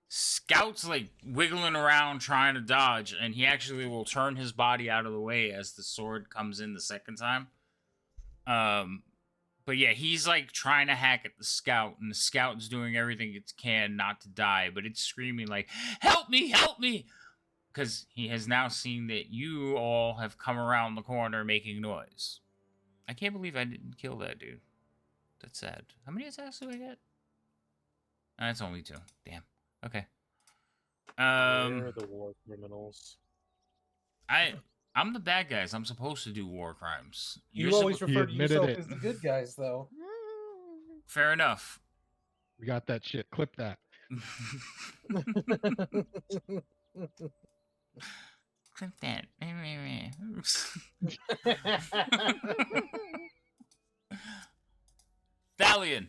Scout's like wiggling around trying to dodge, and he actually will turn his body out of the way as the sword comes in the second time. But yeah, he's like trying to hack at the scout, and the scout's doing everything it can not to die, but it's screaming like, help me, help me! Because he has now seen that you all have come around the corner making noise. I can't believe I didn't kill that dude. That's sad. How many attacks do I get? That's only 2. Damn. Okay. They're the war criminals. I'm the bad guys. I'm supposed to do war crimes. You always He refer to admitted yourself it. as the good guys, though. Fair enough. We got that shit. Clip that. Clip that. Thalion,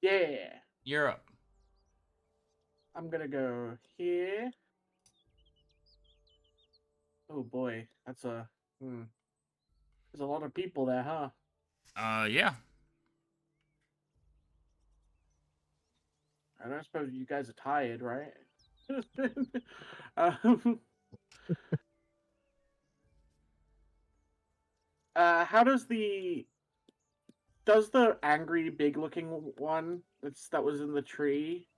Yeah. you're up. I'm gonna go here. Oh boy, that's a... There's a lot of people there, huh? Yeah. I don't suppose you guys are tired, right? um, how does the angry, big-looking one that was in the tree?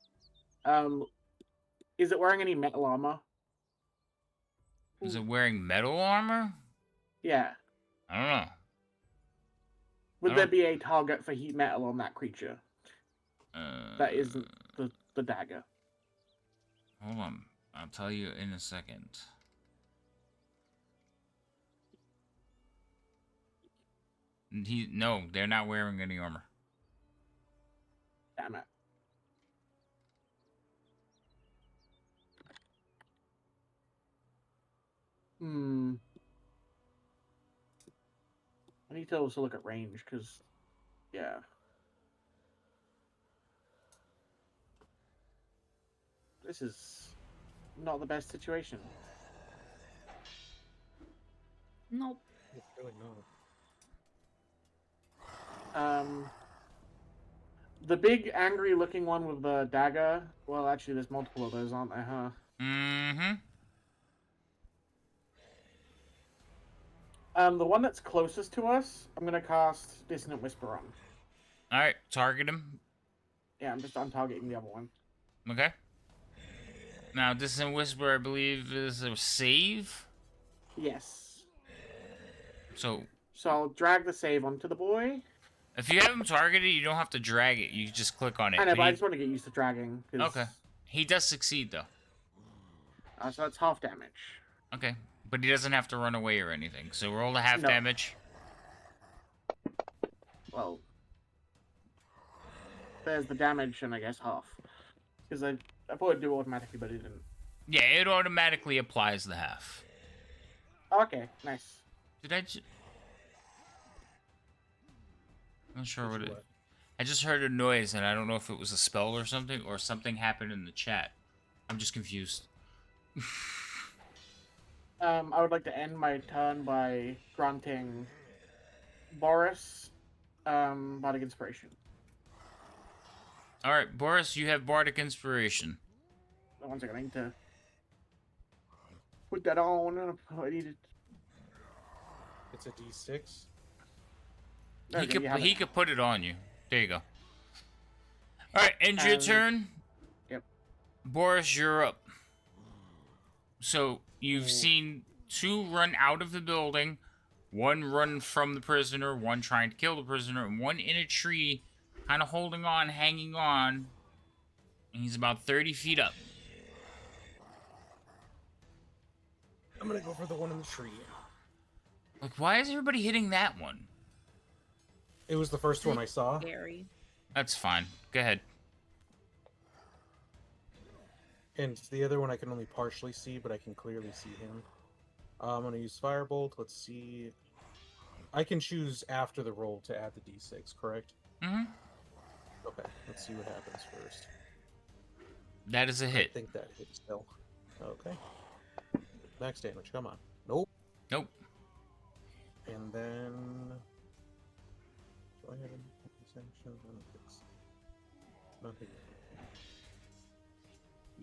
Is it wearing any metal armor? Is it wearing metal armor? Yeah. I don't know. Would there be a target for heat metal on that creature? That isn't the dagger. Hold on. I'll tell you in a second. No, they're not wearing any armor. Damn it. I need to also look at range, because, yeah. This is not the best situation. Nope. It's really not. The big angry looking one with the dagger. Well, actually, there's multiple of those, aren't there, huh? Mm-hmm. The one that's closest to us, I'm gonna cast Dissonant Whisper on. All right, target him. Yeah, I'm targeting the other one. Okay. Now, Distant Whisper, I believe, is a save. Yes. So I'll drag the save onto the boy. if you have him targeted, you don't have to drag it. You just click on it. I know, but I he- just want to get used to dragging. Okay. He does succeed, though. So that's half damage. Okay. But he doesn't have to run away or anything. So roll a half No. damage. Well, there's the damage, and I guess half. Because I thought it'd do it automatically, but it didn't. Yeah, it automatically applies the half. Okay, nice. Did I just... I'm not sure what it... What? I just heard a noise, and I don't know if it was a spell or something happened in the chat. I'm just confused. I would like to end my turn by granting Boris Bardic Inspiration. Alright, Boris, you have Bardic Inspiration. 1 second, I need to put that on. I need it. It's a D6. Okay, He could put it on you. There you go. Alright, end your turn. Yep. Boris, you're up. So, you've seen 2 run out of the building, 1 run from the prisoner, 1 trying to kill the prisoner, and 1 in a tree, kind of holding on, hanging on. And he's about 30 feet up. I'm gonna go for the one in the tree. Like, why is everybody hitting that one? It was the first one I saw. Scary. That's fine. Go ahead. And the other one I can only partially see, but I can clearly see him. I'm gonna use Firebolt. Let's see. I can choose after the roll to add the D6, correct? Mm-hmm. Okay, let's see what happens first. That is a I hit. think that hits still. Okay. Max damage, come on. Nope. Nope. And then... Do I have any sanctions? I don't think so. Nothing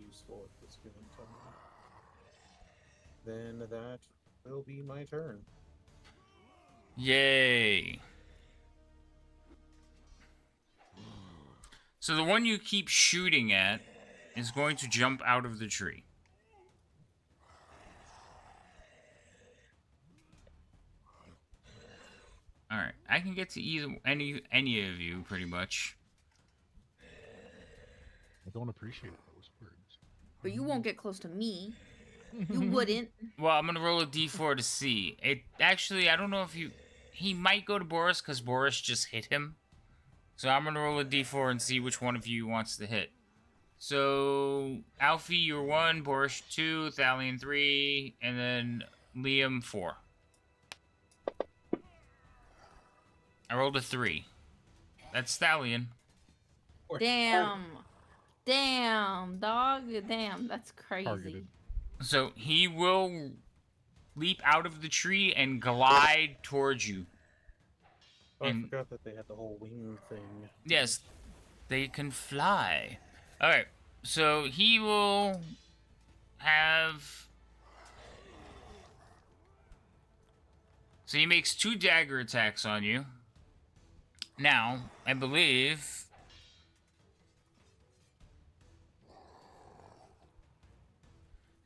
useful at this given time. Then that will be my turn. Yay. So the one you keep shooting at is going to jump out of the tree. Alright, I can get to any of you, pretty much. I don't appreciate those words. But you won't get close to me. You wouldn't. Well, I'm gonna roll a d4 to see. It actually, I don't know if he might go to Boris because Boris just hit him. So I'm gonna roll a d4 and see which one of you wants to hit. So Alfie, you're 1, Boris 2, Thalion 3, and then Liam 4. I rolled a 3. That's Thalion. Damn. Damn, dog. Damn, that's crazy. Targeted. So he will leap out of the tree and glide towards you. Oh, And- I forgot that they had the whole wing thing. Yes, they can fly. Alright, so he will have... So he makes 2 dagger attacks on you. Now, I believe...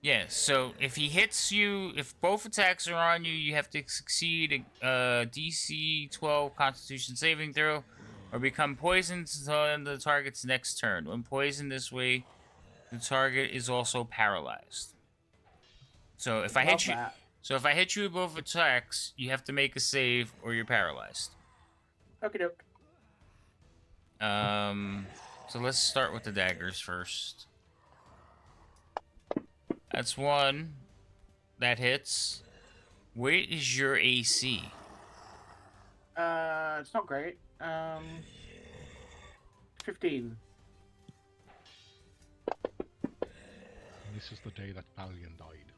Yeah, so if he hits you, if both attacks are on you, you have to succeed a DC 12 Constitution saving throw, or become poisoned on the target's next turn. When poisoned this way, the target is also paralyzed. So if I hit you, That. so if I hit you with both attacks, you have to make a save, or you're paralyzed. Okie doke. So let's start with the daggers first. That's one. That hits. What is your AC? It's not great. 15. And this is the day that Valian died.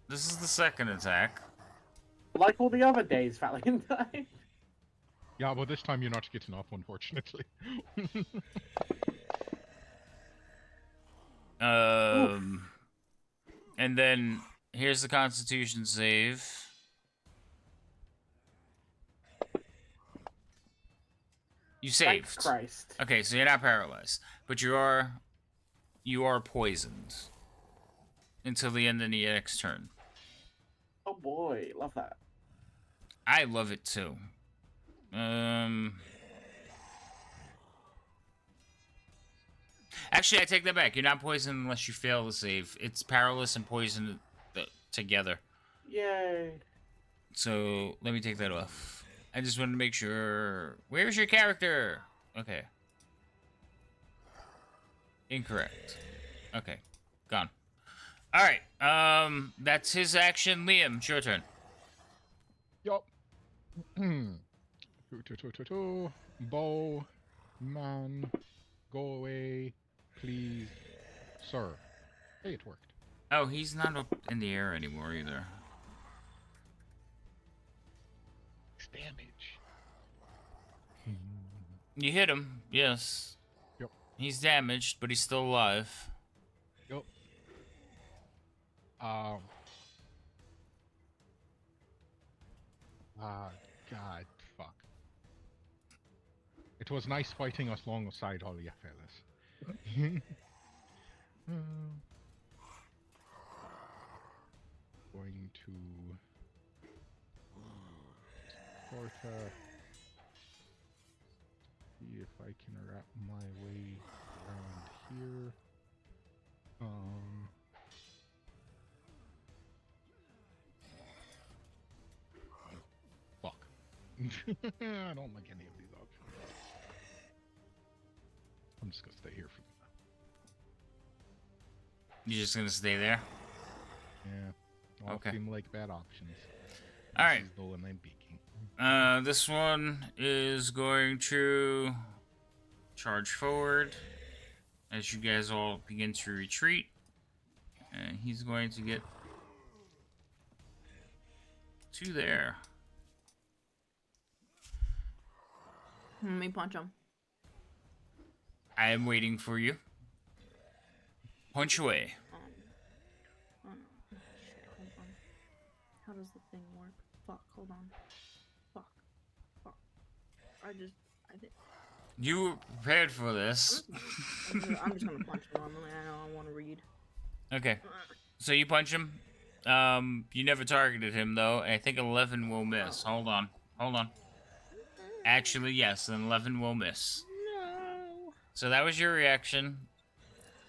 This is the second attack. Like all the other days, Valentine. Yeah, but this time you're not getting off, unfortunately. And then here's the Constitution save. You saved. Thank Christ. Okay, so you're not paralyzed, but you are poisoned until the end of the next turn. Oh boy, love that. I love it too. Actually, I take that back. You're not poisoned unless you fail the save. It's powerless and poison together. Yay. So let me take that off. I just wanted to make sure. Where's your character? Okay. Incorrect. Okay. Gone. Alright. That's his action. Liam, it's your turn. Yup. Bow, man, go away, please, sir. Hey, it worked. Oh, he's not up in the air anymore either. It's damage. You hit him, yes. Yep. He's damaged, but he's still alive. Yup. God, fuck. It was nice fighting us alongside all you fellas. Going to Sparta. See if I can wrap my way around here. Fuck. I don't like any of these options. I'm just gonna stay here for now. You're just gonna stay there? Yeah. All Okay. seem like bad options. Alright. This is the one I'm picking. This one is going to charge forward as you guys all begin to retreat. And he's going to get to there. Let me punch him. I am waiting for you. Punch away. Oh no. Shit, hold on. How does the thing work? Fuck, hold on. Fuck. I did. You were prepared for this. I'm just gonna punch him normally. I know I want to read. Okay. So you punch him. You never targeted him though. I think 11 will miss. Hold on. Actually, yes, an 11 will miss. No. So that was your reaction.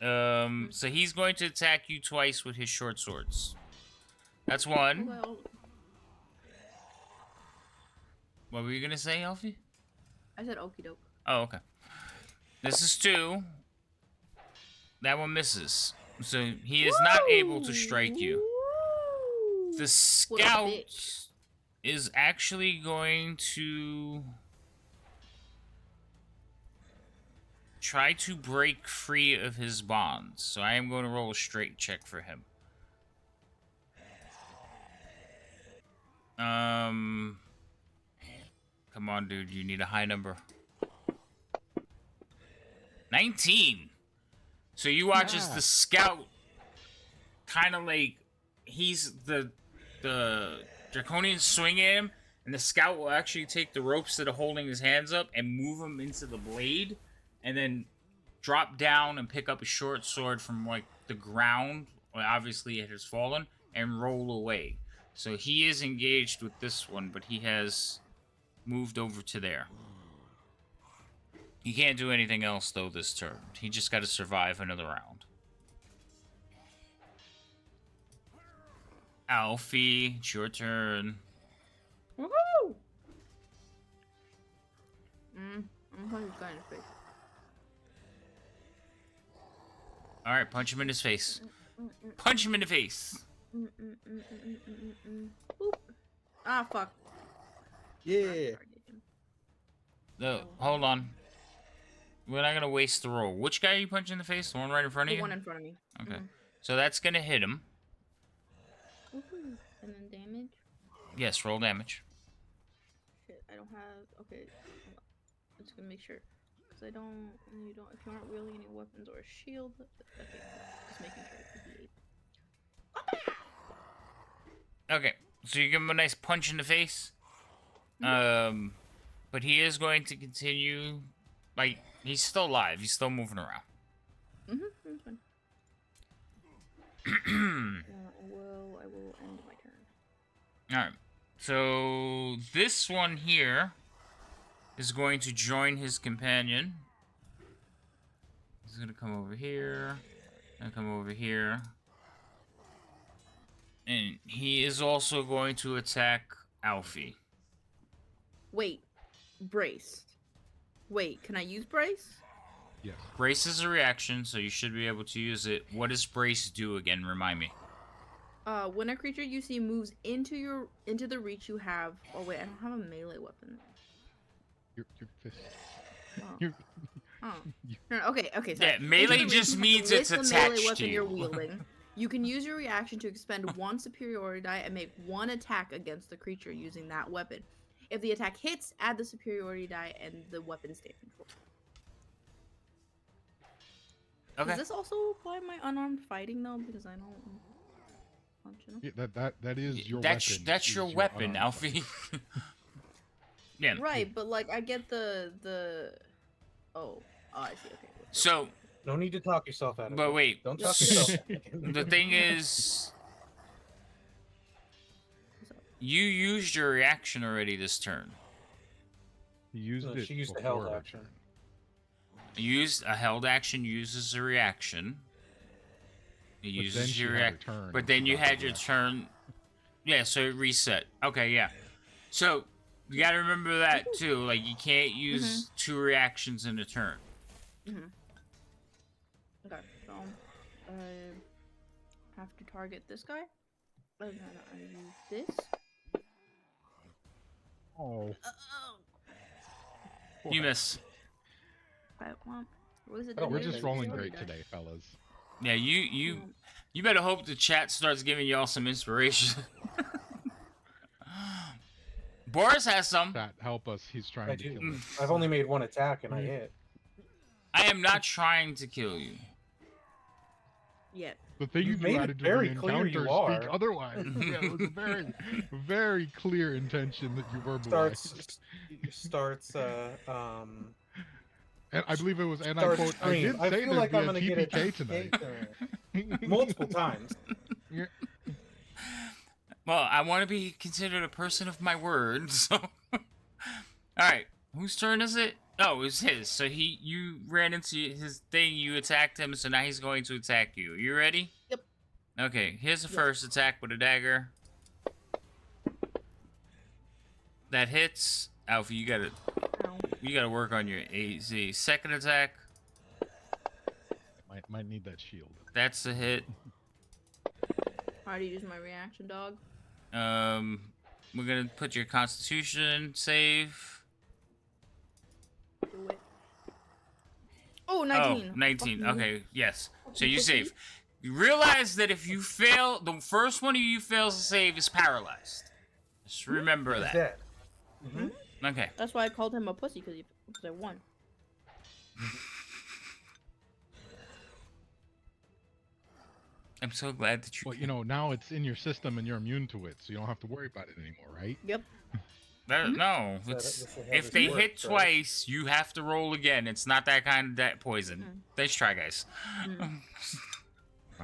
So he's going to attack you twice with his short swords. That's one. Well, What were you gonna say, Alfie? I said okie doke. Oh, okay. This is two. That one misses. So he is not able to strike you. Woo! The What a scout bitch. is actually going to try to break free of his bonds. So I am going to roll a straight check for him. Come on, dude. You need a high number. 19. So you watch as the scout kind of like he's the draconian swing at him, and the scout will actually take the ropes that are holding his hands up and move them into the blade, and then drop down and pick up a short sword from like the ground. Well, obviously it has fallen, and roll away. So he is engaged with this one, but he has moved over to there. He can't do anything else though this turn. He just got to survive another round. Alfie, it's your turn. Woohoo! Ooh, got in his face. All right, punch him in his face. Punch him in the face. Boop. Ah, fuck. Yeah. No, hold on. We're not gonna waste the roll. Which guy are you punching in the face? The one right in front of The you? one in front of me. Okay. So that's gonna hit him. Woohoo. And then damage. Yes, roll damage. Shit, I don't have. Okay, hold on. I'm just gonna make sure, because I don't. You don't. If you aren't wielding any weapons or a shield. Okay, just making sure. Okay, so you give him a nice punch in the face. But he is going to continue. Like, he's still alive. He's still moving around. That's fine. I will end my turn. Alright. So this one here is going to join his companion. He's gonna come over here. And come over here. And he is also going to attack Alfie. Wait, brace. Wait, can I use brace? Yes. Brace is a reaction, so you should be able to use it. What does brace do again? Remind me. When a creature you see moves into the reach you have. Oh wait, I don't have a melee weapon. Your fist. Oh. Your, Oh. No, okay. Sorry. Yeah, melee Into the just reach means with it's the attached melee to weapon you. you're wielding. You can use your reaction to expend one superiority die and make one attack against the creature using that weapon. If the attack hits, add the superiority die and the weapon standing for. Okay. Does this also apply my unarmed fighting though? Because I don't punch enough. yeah, that is your That's weapon. that's is your weapon, unarmed Alfie. Yeah. Right, but like I get the. Oh, I see. Okay. So, No need to talk yourself out of it. but wait. Don't talk yourself out of it. The thing is, you used your reaction already this turn. You used No, it she used the before held her action. turn. Used a held action uses a reaction. It But then uses she your had her reaction. turn But and then she you got the had your reaction. turn. Yeah, so it reset. Okay, yeah. So you gotta remember that too. Like you can't use two reactions in a turn. Okay, so I have to target this guy. And then I use this. Oh. You miss. I want. What is it? Oh, We're wait, just wait, rolling wait. great today, fellas. Yeah, you better hope the chat starts giving y'all some inspiration. Boris has some. That help us. He's trying I to do. kill us. I've only made one attack and I hit. I am not trying to kill you. Yet. The thing You've you made it added to very the clear you encounter speak are. otherwise. Yeah, it was a very, very clear intention that you verbalized. Starts And I believe it was, and I starts quote, I stream. did I say feel there'd like be I'm a gonna get a TPK tonight. multiple times. Yeah. Well, I want to be considered a person of my word, so. All right, whose turn is it? Oh, it was his. So you ran into his thing, you attacked him, so now he's going to attack you. You ready? Yep. Okay, here's the Yes. first attack with a dagger. That hits. Alfie, you gotta work on your AZ. Second attack. Might need that shield. That's a hit. How do you use my reaction, dog? We're gonna put your Constitution save. Do it. Oh, 19. Oh, 19. Fuck you. Okay, yes. So you pussy. save. You realize that if you fail, the first one of you fails to save is paralyzed. Just remember He's that. dead. Mhm. Okay. That's why I called him a pussy, because I won. I'm so glad that you. Well, you know, now it's in your system and you're immune to it, so you don't have to worry about it anymore, right? Yep. No, So it's, this is how if this they works, hit right? twice, you have to roll again. It's not that kind of poison. Let's try, guys. I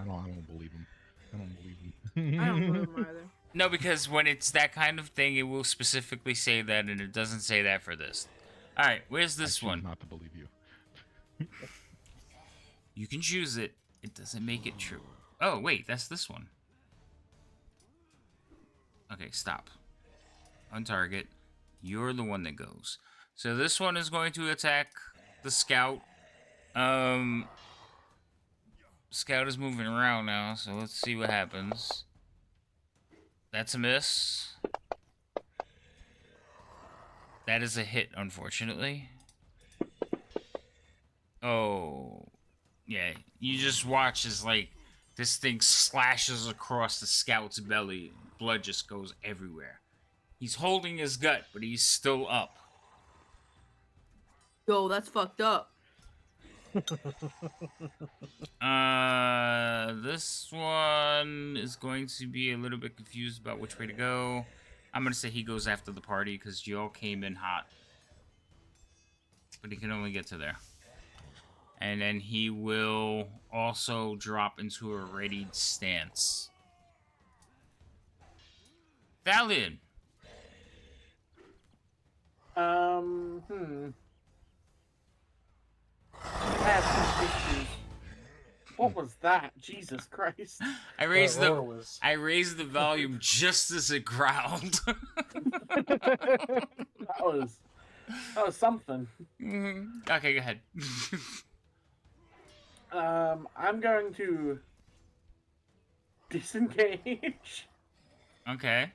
don't believe him. I don't believe him. I don't believe him either. No, because when it's that kind of thing, it will specifically say that, and it doesn't say that for this. All right, where's I this choose one? not to believe you. You can choose it. It doesn't make it true. Oh, wait, that's this one. Okay, stop. On target. You're the one that goes. So this one is going to attack the scout. Scout is moving around now, so let's see what happens. That's a miss. That is a hit, unfortunately. Oh. Yeah, you just watch as, like, this thing slashes across the scout's belly. Blood just goes everywhere. He's holding his gut, but he's still up. Yo, that's fucked up. This one is going to be a little bit confused about which way to go. I'm gonna say he goes after the party because you all came in hot. But he can only get to there. And then he will also drop into a readied stance. Valiant. I have some issues. What was that? Jesus Christ. I raised That roar was- I raised the volume just as it growled. That was something. Okay, go ahead. I'm going to disengage Okay.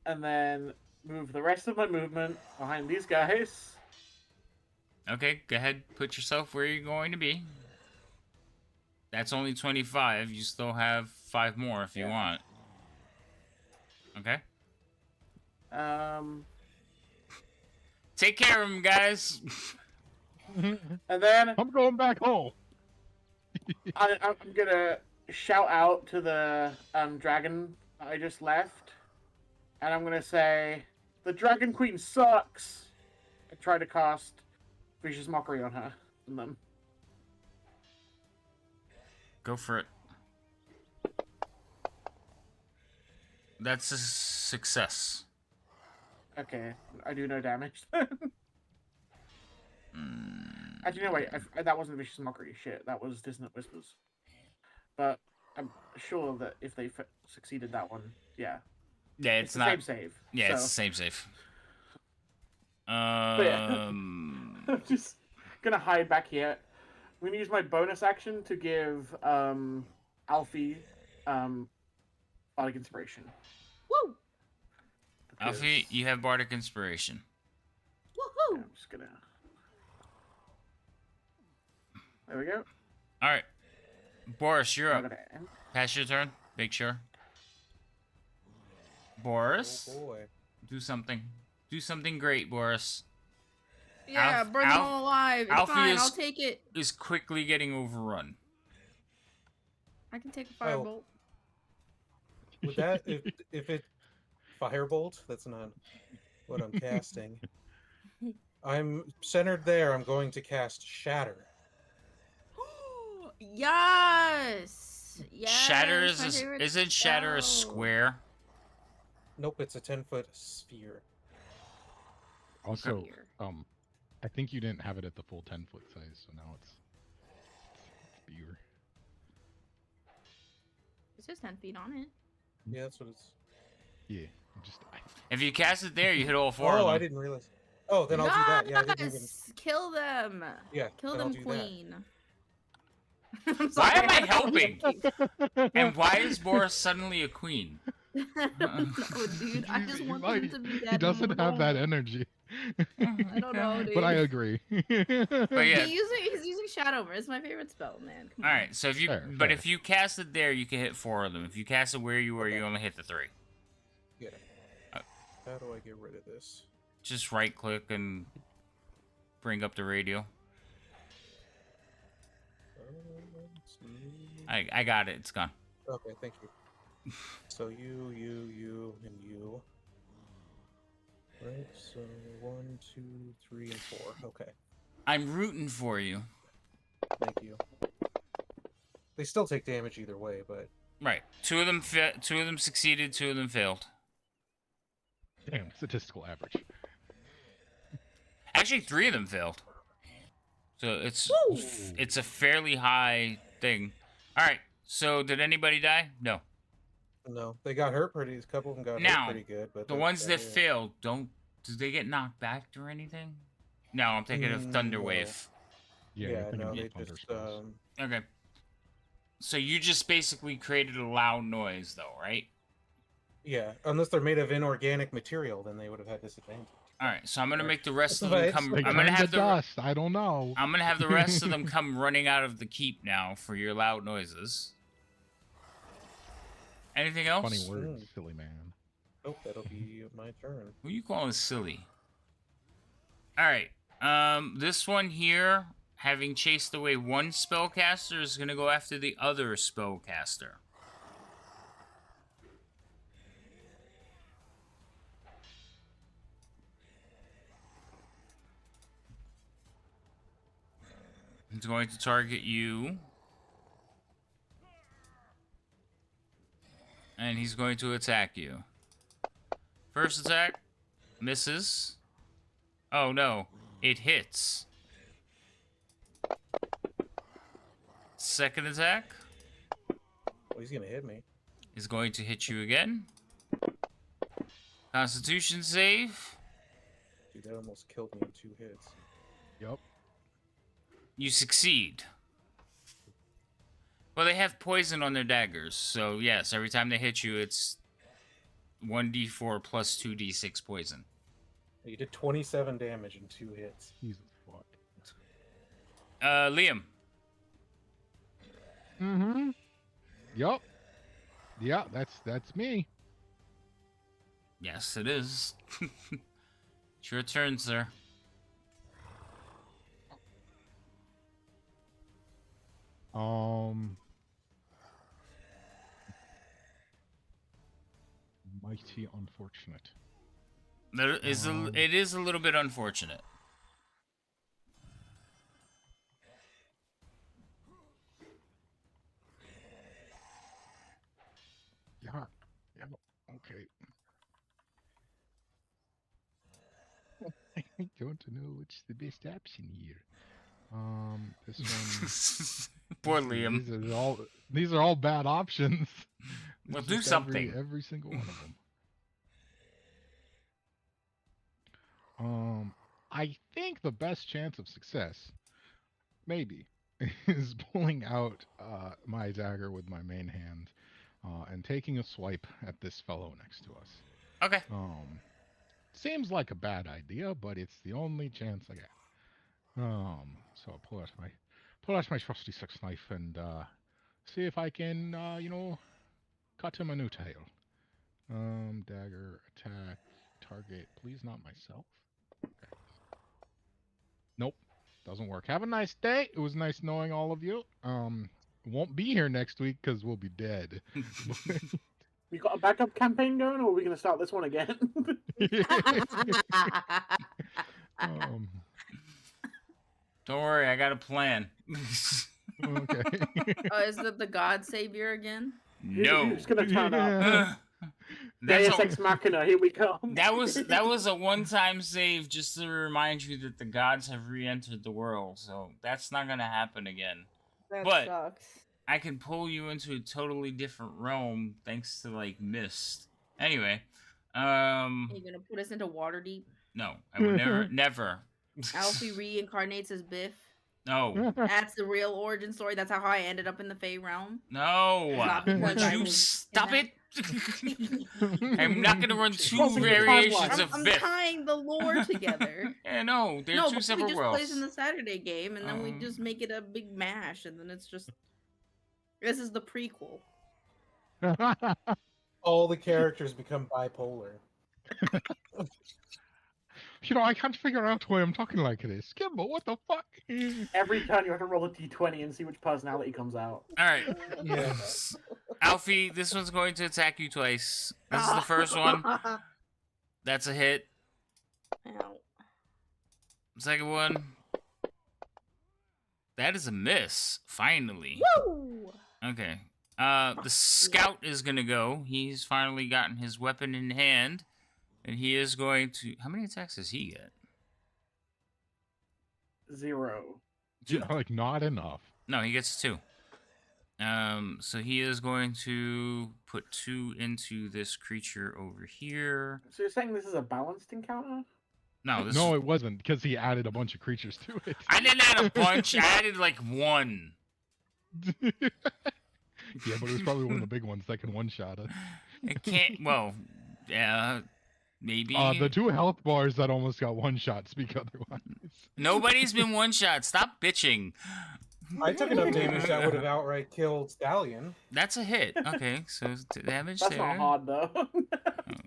and then move the rest of my movement behind these guys. Okay, go ahead. Put yourself where you're going to be. That's only 25. You still have 5 more if you want. Okay. Take care of him, guys. And then I'm going back home. I'm gonna shout out to the dragon I just left, and I'm gonna say, "The Dragon Queen sucks," and try to cast Vicious Mockery on her and them. Go for it. That's a success. Okay, I do no damage. Actually, no, wait. That wasn't Vicious Mockery. Shit, that was Dissonant Whispers. But I'm sure that if they succeeded that one, yeah. Yeah, It's it's the not. same save. Yeah, it's the so. same save. Yeah. I'm just gonna hide back here. I'm gonna use my bonus action to give Alfie Bardic Inspiration. Woo! Alfie, because- you have Bardic Inspiration. Woohoo! Yeah, I'm just gonna. There we go. All right, Boris, you're I'm up. gonna end. Pass your turn. Make sure. Boris, Oh boy. do something. Do something great, Boris. Yeah, Alf- burn them Alf- all alive. It's Alfie fine. is- I'll take it. Is quickly getting overrun. I can take a firebolt. Would that if it firebolt? That's not what I'm casting. I'm centered there. I'm going to cast Shatter. Yes. Yes. Shatter my is favorite isn't Shatter a spell. square? Nope, it's a 10-foot sphere. Also, Here. I think you didn't have it at the full 10-foot size, so now it's bigger. It's just 10 feet on it. Yeah, that's what it's. Yeah, If you cast it there, you hit all 4 of Oh, them. I didn't realize. Oh, then I'll do that. Yeah, I didn't even. Yes! Kill them. Yeah, Kill then I'll them, do that. queen. I'm Why sorry, am I don't helping? mean to. And why is Boris suddenly a queen? I don't know, dude. I just want them to be dead. He doesn't have that energy. I don't know, dude. But I agree. But yeah. He's using Shadow. It's my favorite spell, man. Come All on. right, so if you Fair, but fair. if you cast it there, you can hit 4 of them. If you cast it where you were, you only hit the 3. Yeah. Uh, How do I get rid of this? Just right click and bring up the radio. Let's see. I got it. It's gone. Okay, thank you. So you, and you. Right. So 1, 2, 3, and 4. Okay. I'm rooting for you. Thank you. They still take damage either way, but Right. 2 of them succeeded. 2 of them failed. Damn, statistical average. Actually, 3 of them failed. So it's a fairly high thing. All right. So did anybody die? No. no, they got hurt pretty. A couple of them got Now, hurt pretty good, but The that's ones that about it. failed, do they get knocked back or anything? No, I'm thinking of Thunder No. Wave. Yeah, you're Yeah, thinking no, of they thunder just spells. Okay. So you just basically created a loud noise, though, right? yeah, unless they're made of inorganic material, then they would have had disadvantage. All right. So I'm gonna make the rest of But them it's come. like- They I'm gonna turned have to dust. I don't know. I'm gonna have the rest of them come running out of the keep now for your loud noises. Anything else? Funny words, silly man. Oh, that'll be my turn. Who you calling silly? All right. This one here, having chased away one spellcaster, is gonna go after the other spellcaster. He's going to target you. And he's going to attack you. First attack, misses. Oh no, it hits. Second attack Oh, he's gonna hit me. is going to hit you again. Constitution save. Dude, that almost killed me in 2 hits. Yep. You succeed. Well, they have poison on their daggers, so yes, every time they hit you, it's 1d4 plus 2d6 poison. You did 27 damage in 2 hits. Jesus fuck. Liam. Mm-hmm. Yup. Yeah, that's me. Yes, it is. It's your turn, sir. Mighty unfortunate. It is a little bit unfortunate. Yeah. Yeah. Okay. I don't know which the best option here. This one. Poor let's see, Liam. These are all bad options. Well, It's do just something. Every single one of them. I think the best chance of success, maybe, is pulling out my dagger with my main hand and taking a swipe at this fellow next to us. Okay. Seems like a bad idea, but it's the only chance I get. So I'll pull out my trusty 6 knife and see if I can, cut him a new tail. Dagger, attack, target, please not myself. Okay. Nope, doesn't work. Have a nice day. It was nice knowing all of you. Won't be here next week because we'll be dead. We got a backup campaign going, or are we going to start this one again? Don't worry, I got a plan. Okay. Oh, is that the God Savior again? No. Who's going to turn up? Yeah. That's Deus Ex Machina, here we come. that was a one-time save just to remind you that the gods have re-entered the world. So that's not gonna happen again. That But- sucks. I can pull you into a totally different realm thanks to like mist. Anyway, Are you gonna put us into Waterdeep? no, I would never. Alfie reincarnates as Biff. No, That's the real origin story. That's how I ended up in the Fey realm. no. Not because Would I you was stop in it? I'm not gonna run two Crossing the variations timeline. of I'm Biff. tying the lore together. Yeah, no, they're No, two but we separate just worlds. plays in the Saturday game, and then we just make it a big mash, and then it's just. This is the prequel. All the characters become bipolar. I can't figure out why I'm talking like this. Kimbo, what the fuck? Every turn you have to roll a d20 and see which personality comes out. All right, Yes. Alfie, this one's going to attack you twice. This is the first one. That's a hit. Ow. Second one. That is a miss. Finally. Woo! Okay. The scout is gonna go. He's finally gotten his weapon in hand, and he is going to. How many attacks does he get? 0. Like, not enough. No, he gets 2. So he is going to put 2 into this creature over here. So you're saying this is a balanced encounter? No, this No, is... it wasn't because he added a bunch of creatures to it. I didn't add a bunch. I added like one. Yeah, but it was probably one of the big ones that can one-shot us. It can't. Well, yeah, maybe. The 2 health bars that almost got one-shot speak otherwise. Nobody's been one shot. Stop bitching. I took enough damage that would have outright killed Stallion. That's a hit. Okay, so damage That's there. not hard though. Oh,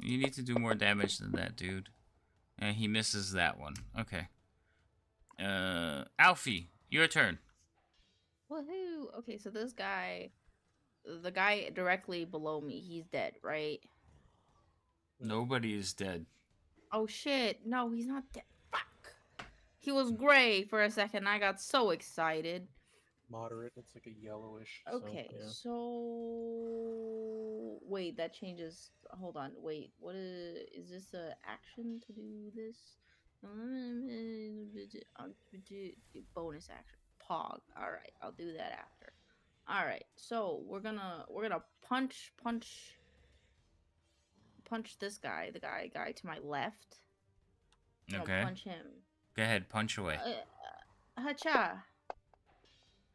you need to do more damage than that, dude. And he misses that one. Okay. Alfie, your turn. Woohoo! Okay, so this guy, the guy directly below me, he's dead, right? Nobody is dead. Oh shit! No, he's not dead. Fuck! He was gray for a second. I got so excited. Moderate. It's like a yellowish. Okay, So, yeah. so wait, that changes. Hold on, wait. What is this a action to do this? Bonus action. Pog. All right, I'll do that after. All right, so we're gonna punch this guy, the guy to my left. I'm gonna Okay. punch him. Go ahead, punch away. Hacha.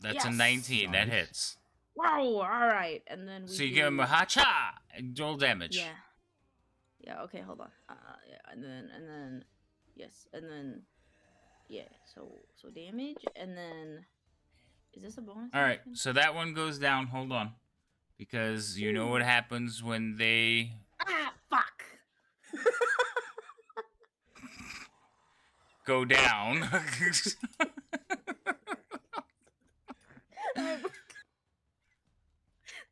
That's a yes. 19. That Nice. hits. Wow. All right, and then we. So you give him a ha-cha and roll damage. Yeah. Yeah. Okay. Hold on. Yeah, and then, yes, and then, yeah. So damage, and then, is this a bonus? All right, action? so that one goes down. Hold on. Because you know what happens when they... Ah, fuck. go down.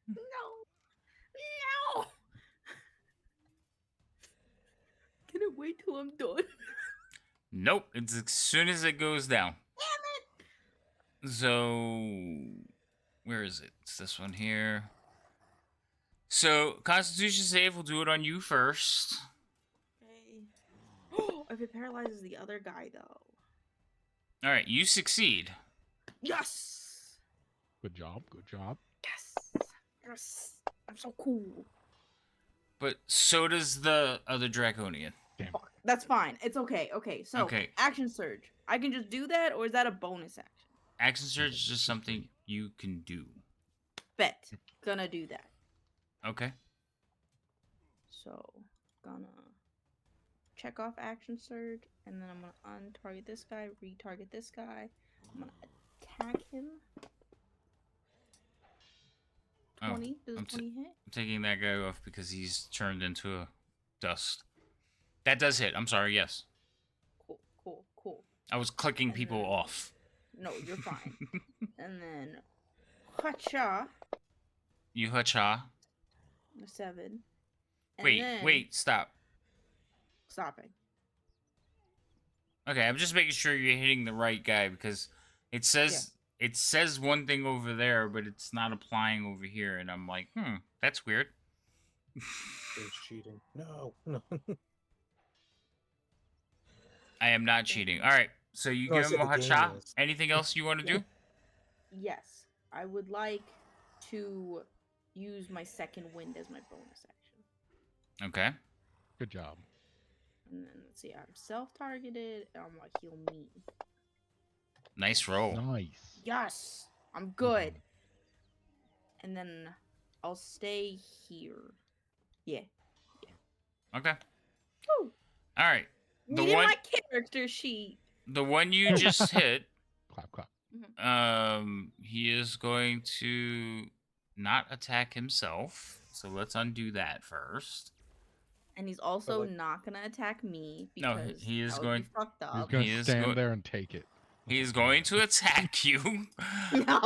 No. Can it wait till I'm done? Nope, it's as soon as it goes down. Damn it. So, where is it? It's this one here. So, Constitution save, we'll do it on you first. Okay. If it paralyzes the other guy, though. All right, you succeed. Yes. Good job. Good job. Yes. Yes. I'm so cool. But so does the other Draconian. Damn. Fuck. That's fine. It's okay. Okay. So, Okay. action surge. I can just do that, or is that a bonus action? Action Surge is just something you can do. Bet. Gonna do that. Okay. So, gonna check off action surge, and then I'm gonna untarget this guy, retarget this guy. I'm gonna attack him. Oh, 20? Does I'm 20 hit? I'm taking that guy off because he's turned into a dust. That does hit. I'm sorry, yes. Cool. I was clicking And people then- off. No, you're fine. And then, hacha, You ha-cha. 7. And Wait, then, wait, stop. Stopping. Okay, I'm just making sure you're hitting the right guy because it says one thing over there, but it's not applying over here, and I'm like, that's weird. It's cheating. No. I am not cheating. All right, so you No, I give him a said the game ha-cha. is. Anything else you want to do? Yes, I would like to use my second wind as my bonus action. Okay. Good job. And then, let's see, I'm self-targeted, and I'm gonna heal me. Nice roll. Nice. Yes, I'm good. And then I'll stay here. Yeah. Okay. Woo. All right. The Reading one, my character sheet. the one you just hit. Clap, clap. He is going to not attack himself. So let's undo that first. And he's also like- not gonna attack me No, because he is that would going- be fucked He's up. gonna he is stand go- there and take it. He is going to attack you. No.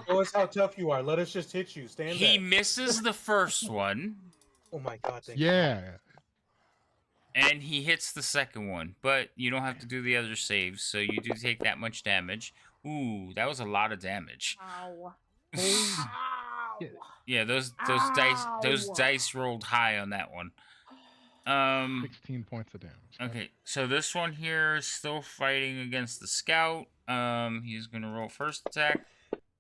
Show us how tough you are. Let us just hit you. Stand He back. misses the first one, Oh my god, thank Yeah. and he hits the second one. But you don't have to do the other saves, so you do take that much damage. Ooh, that was a lot of damage. Ow. Oh, Ow. yeah. Yeah, those Ow. dice rolled high on that one. 16 points of damage. Okay, so this one here is still fighting against the scout. He's gonna roll first attack.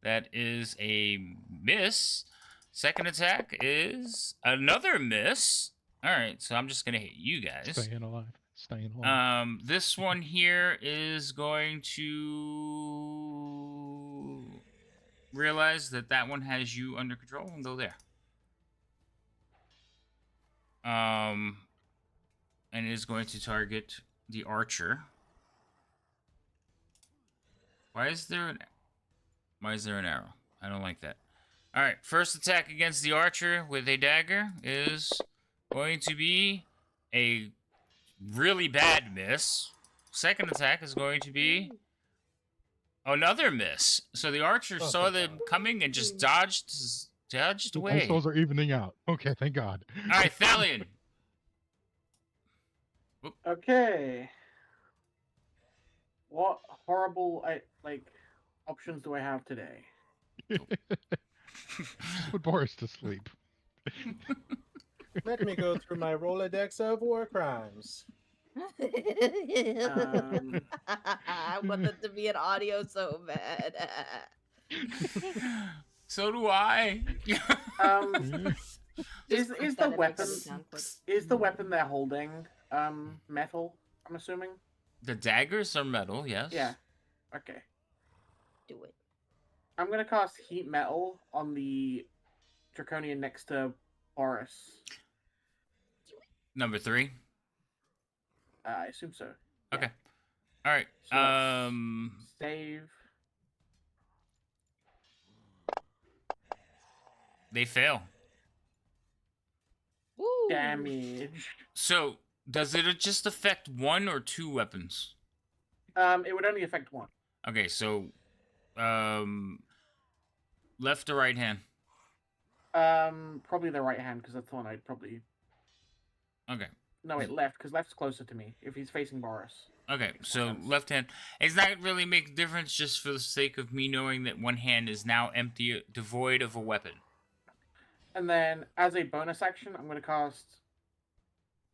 That is a miss. Second attack is another miss. All right, so I'm just gonna hit you guys. Staying alive. staying home. This one here is going to realize that that one has you under control and go there. And it is going to target the archer. Why is there an arrow? I don't like that. All right, first attack against the archer with a dagger is going to be a really bad miss. Second attack is going to be another miss. So the archer saw them coming and just dodged away. Those are evening out. Okay, thank God. All right, Thalion. Okay. What horrible options do I have today? Put Boris to sleep. Let me go through my Rolodex of war crimes. I want that to be an audio so bad. So do I. Is Just the that it weapon makes it sound quick. is the weapon they're holding metal? I'm assuming. The daggers are metal, yes. Yeah. Okay. Do it. I'm gonna cast heat metal on the draconian next to Boris. Number 3. I assume so. Yeah. Okay. All right. So that's save. They fail. Woo. Damage. So does it just affect one or two weapons? It would only affect one. Okay, so left or right hand? Probably the right hand because that's the one I'd probably. Okay. No, wait, left because left's closer to me. If he's facing Boris. Okay, so sense. left hand. It's not really make a difference just for the sake of me knowing that one hand is now empty, devoid of a weapon. And then, as a bonus action, I'm going to cast...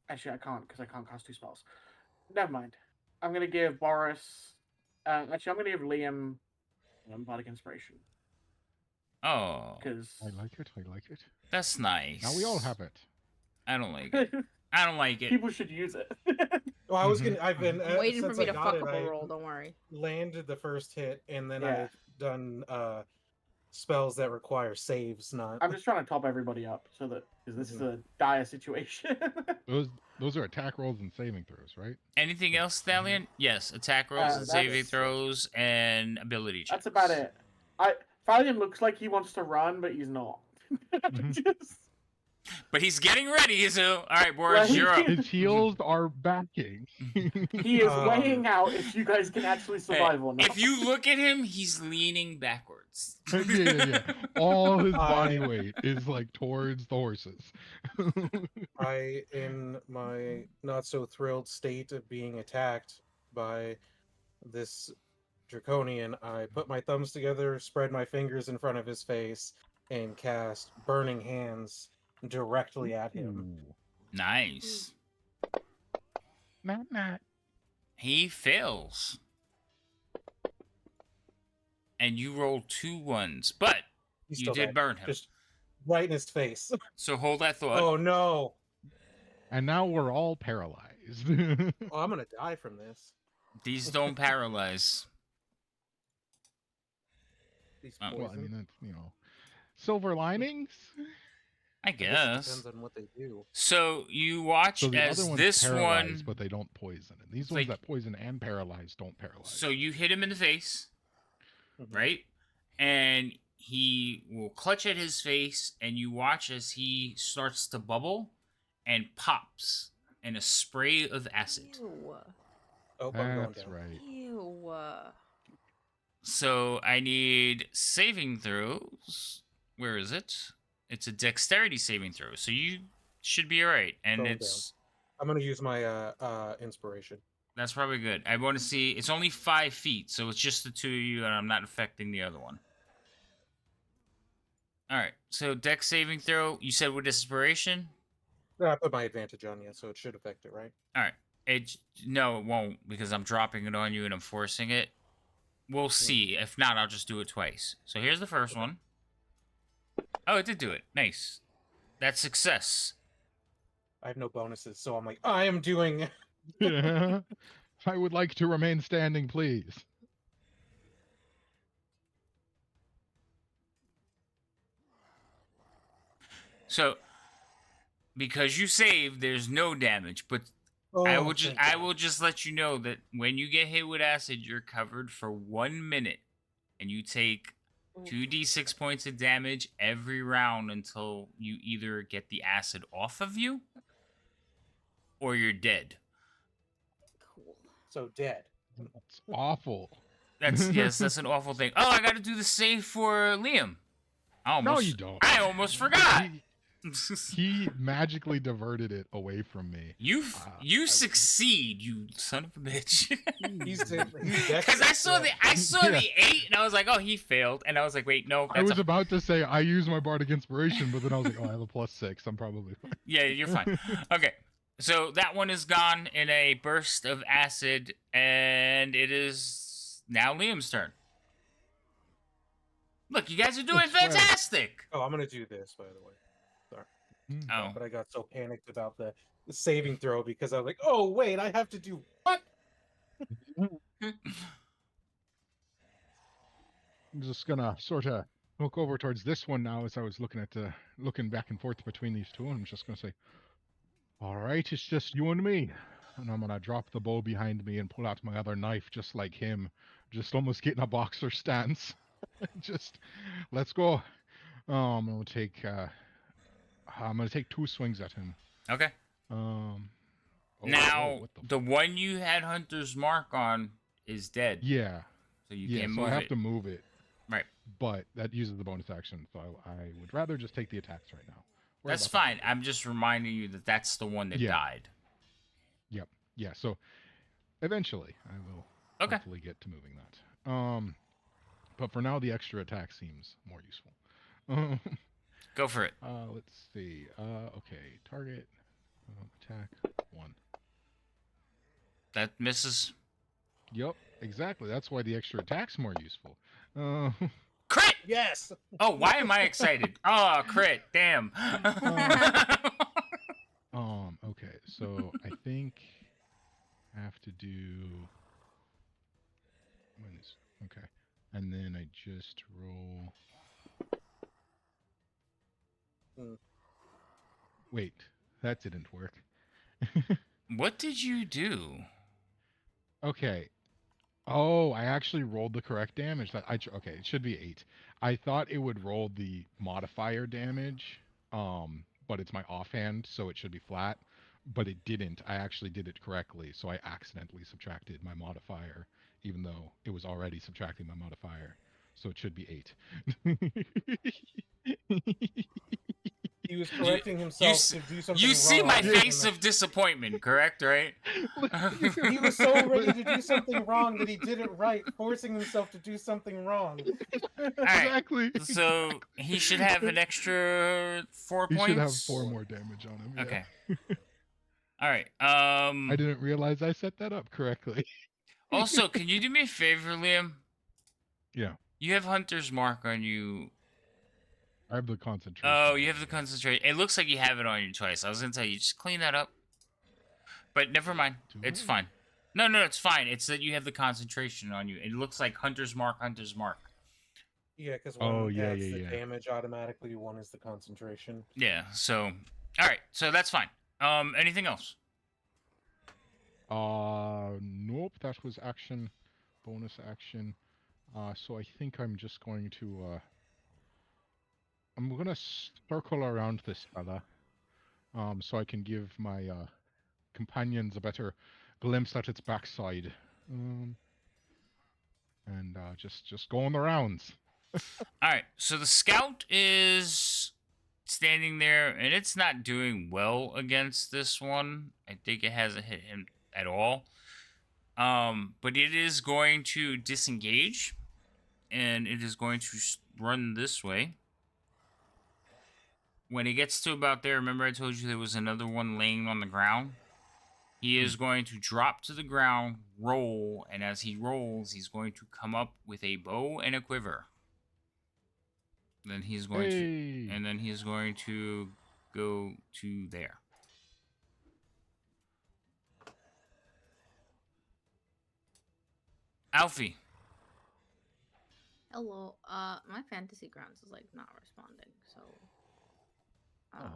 Actually, I can't, because I can't cast 2 spells. Never mind. I'm going to give Boris... actually, I'm going to give Liam Bardic Inspiration. Oh, Because... I like it. I like it. that's nice. Now we all have it. I don't like it. I don't like it. People should use it. Well, I was gonna. I've been I'm waiting for since me I to got fuck it, up I a roll. Don't worry. landed the first hit, and then Yeah. I've done spells that require saves. Not. I'm just trying to top everybody up, so that... Because this is a dire situation. Those are attack rolls and saving throws, right? Anything else, Thalion? Yes, attack rolls and saving that's- throws and ability checks. That's about it. Valiant looks like he wants to run, but he's not. Just... But he's getting ready, so all right, Boris, Right. you're up. His heels are backing. He is weighing out if you guys can actually survive or not. If you look at him, he's leaning backwards. yeah. All his body weight is like towards the horses. I, in my not so thrilled state of being attacked by this draconian, I put my thumbs together, spread my fingers in front of his face, and cast Burning Hands directly at him. Nice. Not. He fails. And you roll 2 1s, but He's you still did dead. burn him. Just right in his face. So hold that thought. Oh no! And now we're all paralyzed. Oh, I'm gonna die from this. These don't paralyze. These Well, Well, I poison. mean, that's, silver linings. I guess it guess. depends on what they do. So you watch So the as other ones this paralyze, one. but they don't poison. And these like- ones that poison and paralyze don't paralyze. So you hit him in the face, Mhm. right? And he will clutch at his face, and you watch as he starts to bubble and pops in a spray of acid. Ew. Oh, I'm going That's down. right. Ew. So I need saving throws. Where is it? It's a dexterity saving throw. So you should be alright. And Going it's I'm gonna use my inspiration. that's probably good. I want to see it's only 5 feet, so it's just the two of you, and I'm not affecting the other one. Alright, so dex saving throw, you said with inspiration? I put my advantage on you, so it should affect it, right? Alright. No, it won't, because I'm dropping it on you and I'm forcing it. We'll see. If not, I'll just do it twice. So here's the first one. Oh, it did do it. Nice. That's success. I have no bonuses, so I'm like, I am doing Yeah. I would like to remain standing, please. So because you saved, there's no damage, but Oh, thank I God. will just let you know that when you get hit with acid, you're covered for 1 minute, and you take 2d6 points of damage every round until you either get the acid off of you or you're dead. Cool. So dead. That's awful. That's an awful thing. Oh, I got to do the save for Liam. No, you don't. I almost forgot. He magically diverted it away from me. You succeed, you son of a bitch. He's Because I saw the Yeah. 8 and I was like, oh, he failed, and I was like, wait, no, I was about to say I use my bardic inspiration, but then I was like, oh, I have a +6. I'm probably fine. yeah, you're fine. Okay, so that one is gone in a burst of acid, and it is now Liam's turn. Look, you guys are doing It's fine. fantastic. Oh, I'm gonna do this, by the way. Sorry. Oh, But I got so panicked about the saving throw because I was like, oh wait, I have to do what? I'm just gonna sort of look over towards this one now as I was looking back and forth between these two, and I'm just gonna say, all right, it's just you and me. And I'm gonna drop the bow behind me and pull out my other knife just like him, just almost getting a boxer stance. Just let's go. I'm gonna take 2 swings at him. okay. Now, what the one you had Hunter's mark on is dead. Yeah. So you Yeah, can't so move I have it. to move it. Right. But that uses the bonus action, so I would rather just take the attacks right now. That's fine. I'm just reminding you that that's the one that died. Yep. Yeah, so eventually I will hopefully get to moving that. But for now the extra attack seems more useful. Go for it. Let's see. Okay, target attack 1. That misses. Yep, exactly. That's why the extra attack's more useful. Crit! Yes. Oh, why am I excited? Oh, crit! Damn. Okay, so I think I have to do. Okay, and then I just roll. Wait, that didn't work. What did you do? Okay. Oh, I actually rolled the correct damage. Okay, it should be 8. I thought it would roll the modifier damage, but it's my offhand, so it should be flat. But it didn't. I actually did it correctly, so I accidentally subtracted my modifier, even though it was already subtracting my modifier. So it should be 8. He was correcting himself to do something wrong. You see my face of disappointment, correct? Right? He was so ready to do something wrong that he did it right, forcing himself to do something wrong. Exactly. So he should have an extra 4 points. He should have 4 more damage on him. Yeah. Okay. All right. I didn't realize I set that up correctly. Also, can you do me a favor, Liam? Yeah. You have Hunter's mark on you. I have the concentration. Oh, you have the concentration. It looks like you have it on you twice. I was gonna tell you, just clean that up. But never mind. It's fine. No, it's fine. It's that you have the concentration on you. It looks like Hunter's mark, Hunter's mark. Yeah, because one adds the damage automatically, one is the concentration. Yeah, so... Alright, so that's fine. Anything else? Nope. That was action. Bonus action. So I think I'm just going to... I'm going to circle around this fella. So I can give my companions a better glimpse at its backside. And just go on the rounds. Alright, so the scout is standing there, and it's not doing well against this one. I think it hasn't hit him at all. But it is going to disengage, and it is going to run this way. When it gets to about there, remember I told you there was another one laying on the ground? He is going to drop to the ground, roll, and as he rolls, he's going to come up with a bow and a quiver. Then he's going to, and then he's going to go to there. Alfie. Hello. My fantasy grounds is like not responding. So. Aw.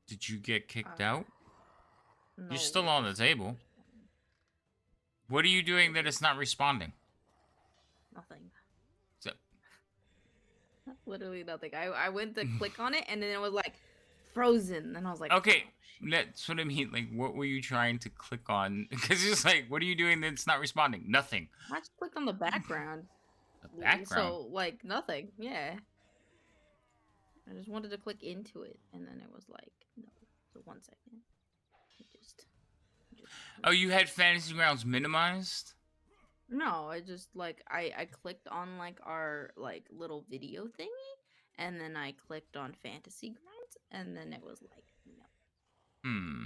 Did you get kicked Uh, out? No. You're still on the it's not table. responding. What are you doing that it's not responding? Nothing. So, Literally nothing. I went to click on it and then it was like frozen, and I was like, okay, oh, shit. that's what I mean. Like, what were you trying to click on? Because it's like, what are you doing that's not responding? Nothing. I just clicked on the background. The background. So like nothing. Yeah. I just wanted to click into it, and then it was like, no. So 1 second. It just Oh, you had Fantasy Grounds minimized? No, I just like I clicked on like our like little video thingy, and then I clicked on Fantasy Grounds, and then it was like no. Hmm.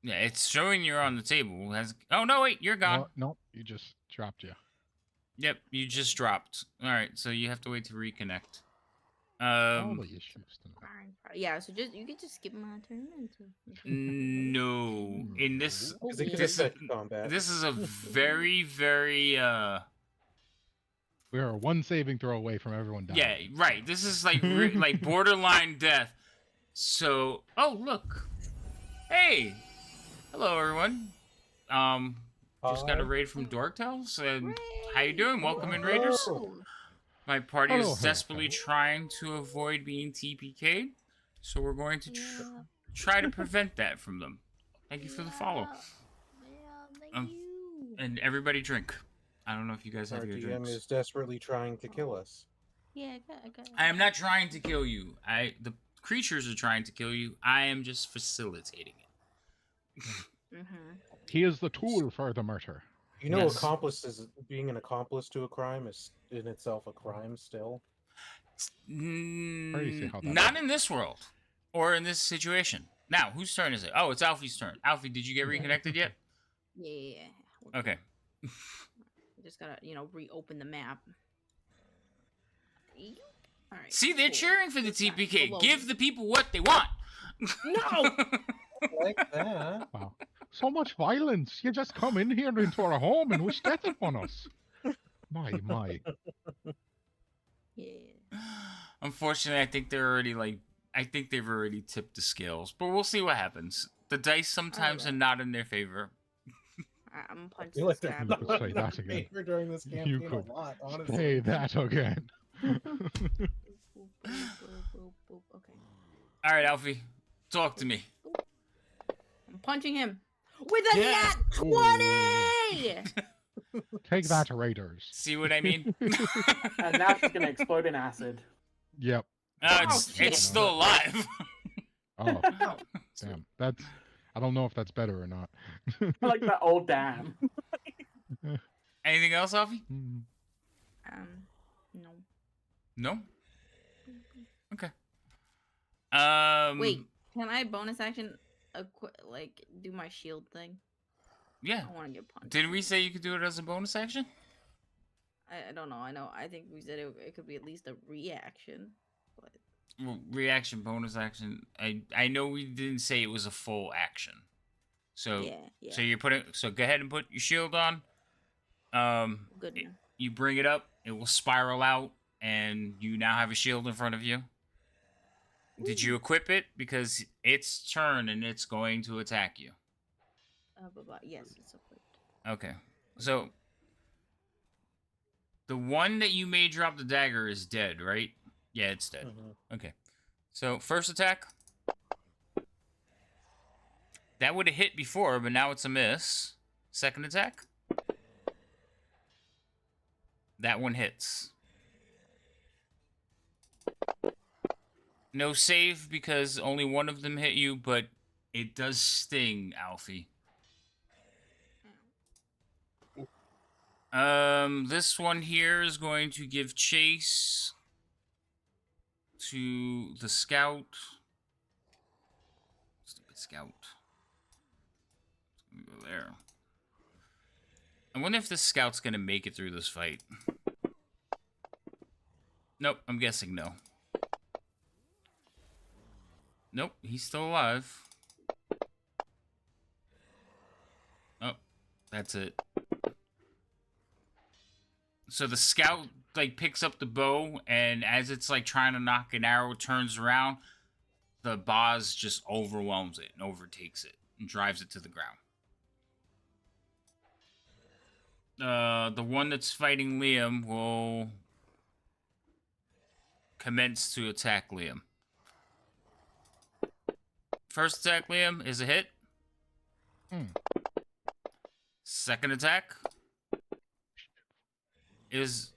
Yeah, it's showing you're on the table. Oh, no, wait, you're gone. Oh, no, you just dropped you. Yep, you just dropped. All right, so you have to wait to reconnect. All the issues tonight. Fine, fine. Yeah, so just you could just skip my turn and No. In this Because it could This is- affect combat. this is a very, very We are one saving throw away from everyone dying. yeah, right. This is like like borderline death. So, oh, look. Hey. Hello, everyone. Just got a Hi. raid from Dorktales. And Hooray! how you doing? Welcome in, Raiders. Hello. My party Hello, is hello, desperately hello. trying to avoid being TPK'd, so we're going to Yeah, try to prevent that from them. Thank you for the follow. Yeah, thank Um, you. And everybody drink. I don't know if you guys Our have your DM drinks. is desperately trying to kill us. Yeah, I got. I am not trying to kill you. The creatures are trying to kill you. I am just facilitating it. Mm-hmm. He is the tool for the murder. You know, Yes. being an accomplice to a crime is in itself a crime still. do you see how that Not works? in this world or in this situation. Now, whose turn is it? Oh, it's Alfie's turn. Alfie, did you get reconnected yet? Yeah. we're Okay. good. Just gotta reopen the map. Yep. All right. See, they're cool. cheering for the This time, TPK. below Give me. the people what they want. No! Like that. Wow. So much violence. You just come in here into our home and wish death upon us. My. Yeah. Unfortunately, I think they've already tipped the scales, but we'll see what happens. The dice sometimes are Alright. not in their favor. I'm I punching feel like this they're guy. You not could in say our that again. favor during this You campaign could a lot, honestly. Say that again. Boop, boop, boop, boop. Okay. All right, Alfie, talk to me. I'm punching him with a Yeah. nat 20. Take that, Raiders. See what I mean? And now she's gonna explode in acid. Yep. It's shit. still alive. Oh, Oh, damn. That's. I don't know if that's better or not. I like that old dam. Anything else, Alfie? Hmm. no. No. Okay. Wait, can I bonus action do my shield thing? Yeah. I want to get punched. Did we say you could do it as a bonus action? I don't know. I think we said it could be at least a reaction. But Well, reaction, bonus action. I know we didn't say it was a full action. So yeah. so you're putting. So go ahead and put your shield on. Good. You bring it up. It will spiral out, and you now have a shield in front of you. Did you equip it? Because it's turn and it's going to attack you. Yes, it's equipped. Okay. So the one that you made drop the dagger is dead, right? Yeah, it's dead. Mhm. Okay. So first attack. That would have hit before, but now it's a miss. Second attack. That one hits. No save because only one of them hit you, but it does sting, Alfie. This one here is going to give chase to the scout. Stupid scout. Let me go there. I wonder if this scout's gonna make it through this fight. Nope, I'm guessing no. Nope, he's still alive. Oh, That's it. So the scout like picks up the bow, and as it's like trying to knock an arrow, turns around, the boss just overwhelms it and overtakes it and drives it to the ground. The one that's fighting Liam will commence to attack Liam. First attack, Liam, is a hit. Second attack is...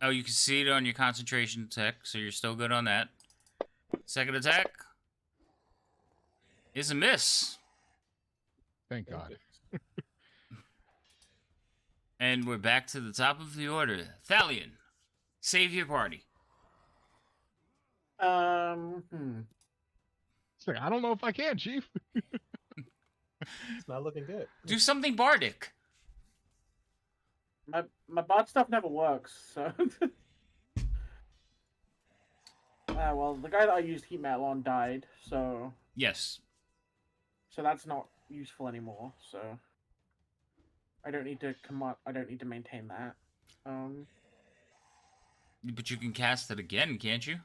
Oh, you can see it on your concentration check, so you're still good on that. Second attack is a miss. Thank God. And we're back to the top of the order. Thalion, save your party. It's like, I don't know if I can, Chief. It's not looking good. Do something bardic. My bot stuff never works, so. Well, the guy that I used heat metal on died, so Yes. that's not useful anymore. So I don't need to I don't need to maintain that. But you can cast it again, can't you?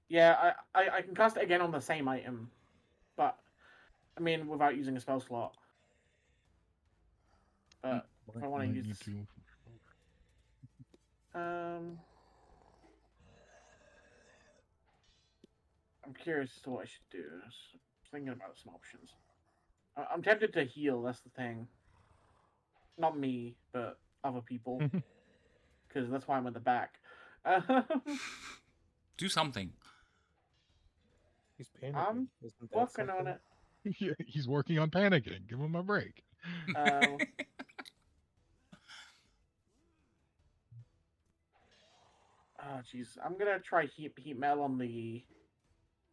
Yeah, I can cast it again on the same item, but I mean without using a spell slot. But if I want to use, I'm curious as to what I should do. I was thinking about some options. I'm tempted to heal. That's the thing. Not me, but other people, because that's why I'm at the back. Do something. He's panicking. I'm Isn't that working on something? it. Yeah, he's working on panicking. Give him a break. Oh, jeez. I'm gonna try heat metal on the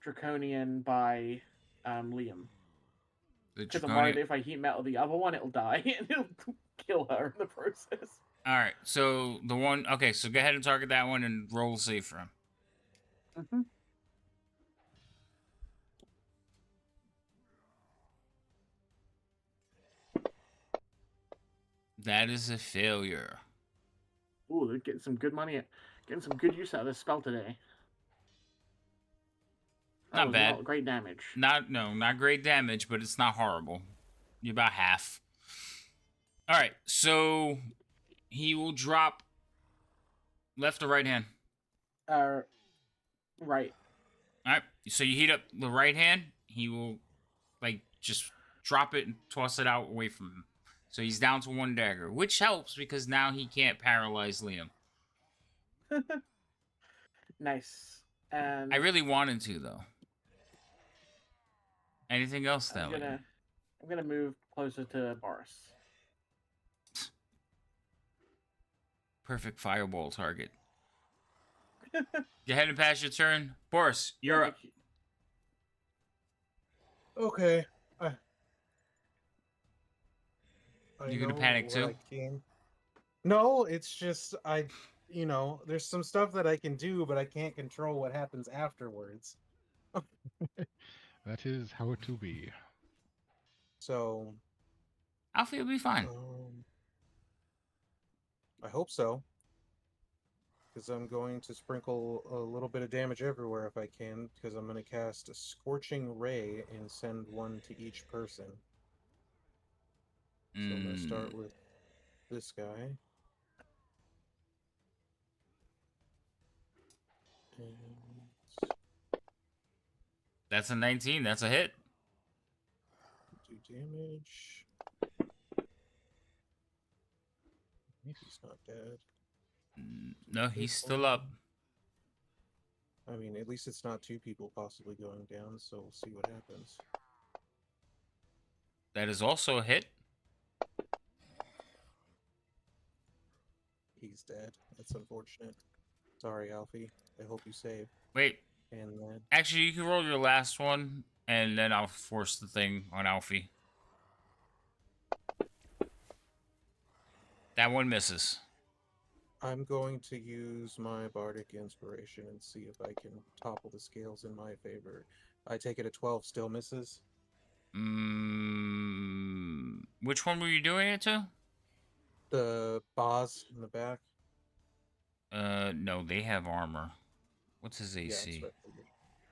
Draconian by Liam. The Because I'm worried Draconian... if I heat metal the other one, it'll die and it'll kill her in the process. Alright, so the one... Okay, so go ahead and target that one and roll save for him. Mm-hmm. That is a failure. Ooh, they're getting some good money, getting some good use out of this spell today. That Not was bad. Not great damage. Not great damage, but it's not horrible. You're about half. Alright, so he will drop left or right hand. Right. Alright, so you heat up the right hand, he will like just drop it and toss it out away from him. So he's down to one dagger, which helps because now he can't paralyze Liam. Nice. And I really wanted to, though. Anything else, though? I'm gonna move closer to Boris. Perfect fireball target. Go ahead and pass your turn. Boris, you're up. Okay. You gonna know panic what too? I can. No, it's just there's some stuff that I can do, but I can't control what happens afterwards. That is how it to be. So Alfie will be fine. I hope so. Because I'm going to sprinkle a little bit of damage everywhere if I can, because I'm going to cast a Scorching Ray and send one to each person. So I'm going to start with this guy. And That's a 19. That's a hit. do damage. He's not dead. No, he's still up. I mean, at least it's not two people possibly going down, so we'll see what happens. That is also a hit. He's dead. That's unfortunate. Sorry, Alfie. I hope you save. Wait. And then... Actually, you can roll your last one, and then I'll force the thing on Alfie. That one misses. I'm going to use my Bardic Inspiration and see if I can topple the scales in my favor. I take it a 12 still misses? Which one were you doing it to? The boss in the back. No, they have armor. What's his Yeah, AC? that's what I figured.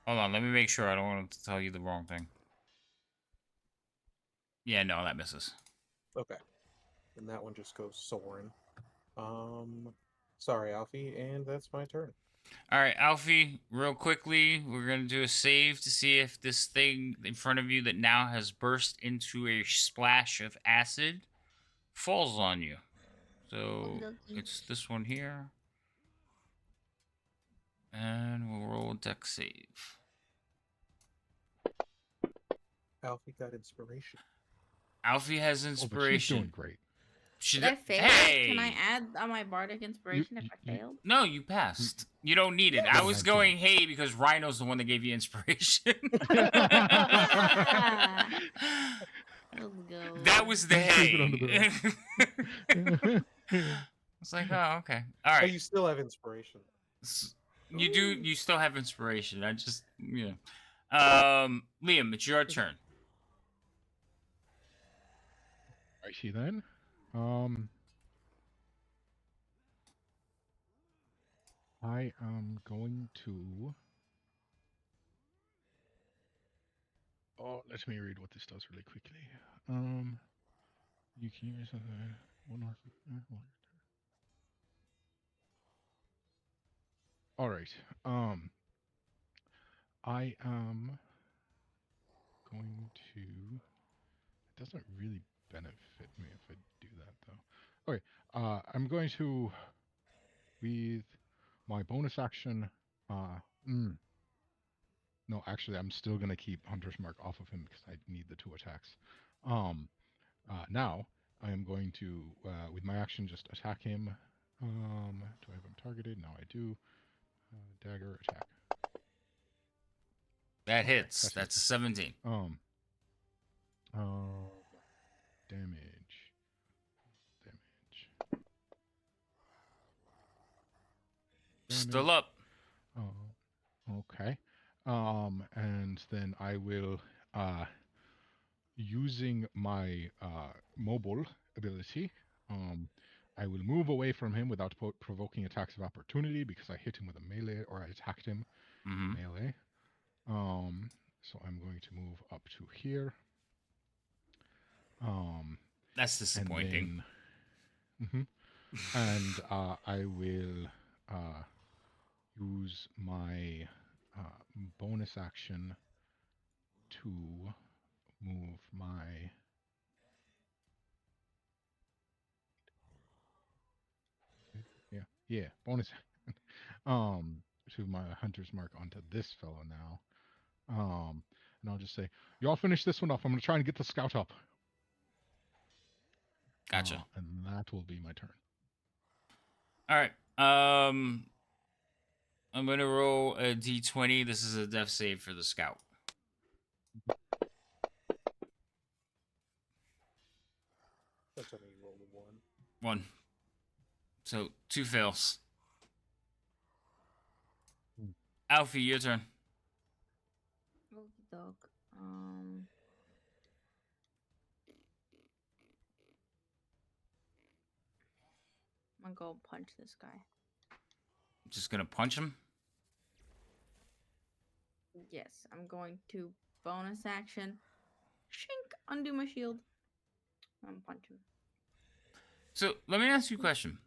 Hold on, let me make sure. I don't want to tell you the wrong thing. Yeah, no, that misses. Okay. And that one just goes soaring. Sorry, Alfie, and that's my turn. All right, Alfie, real quickly, we're going to do a save to see if this thing in front of you that now has burst into a splash of acid falls on you. So Okey-dokey. it's this one here. And we'll roll a deck save. Alfie got inspiration. Alfie has Oh, but she's inspiration. doing great. Did I fail? Hey! Can I add on my bardic inspiration if I failed? No, you passed. You don't need it. I Yeah, was 19. going, hey, because Rhino's the one that gave you inspiration. Ah, let's go. That was the Just leave it under hey. the It's like, oh, okay. All Oh, right. you still have inspiration. You do. You still have inspiration. I just, yeah. Liam, it's your turn. Righty then. I am going to. Oh, let me read what this does really quickly. You can use one. All right. I am going to. It doesn't really benefit me if I do that though. Okay. I'm going to, with my bonus action. No, actually, I'm still going to keep Hunter's Mark off of him because I need the 2 attacks. Now, I am going to, with my action, just attack him. Do I have him targeted? Now I do. Dagger attack. That Okay, hits. that That's a hits. 17. Damage. Still up. Okay. And then I will, using my mobile ability, I will move away from him without provoking attacks of opportunity because I hit him with a melee or I attacked him Mm-hmm. melee. So I'm going to move up to here. That's disappointing. And I will use my bonus action to move my bonus to my hunter's mark onto this fellow now. And I'll just say, y'all finish this one off. I'm gonna try and get the scout up. Gotcha. And that will be my turn. All right. I'm gonna roll a d20. This is a death save for the scout. That's only rolled a 1. 1. So 2 fails. Alfie, your turn. Okey doke. I'm gonna go punch this guy. Just gonna punch him. Yes, I'm going to bonus action. Shink! Undo my shield. I'm punching. So let me ask you a question.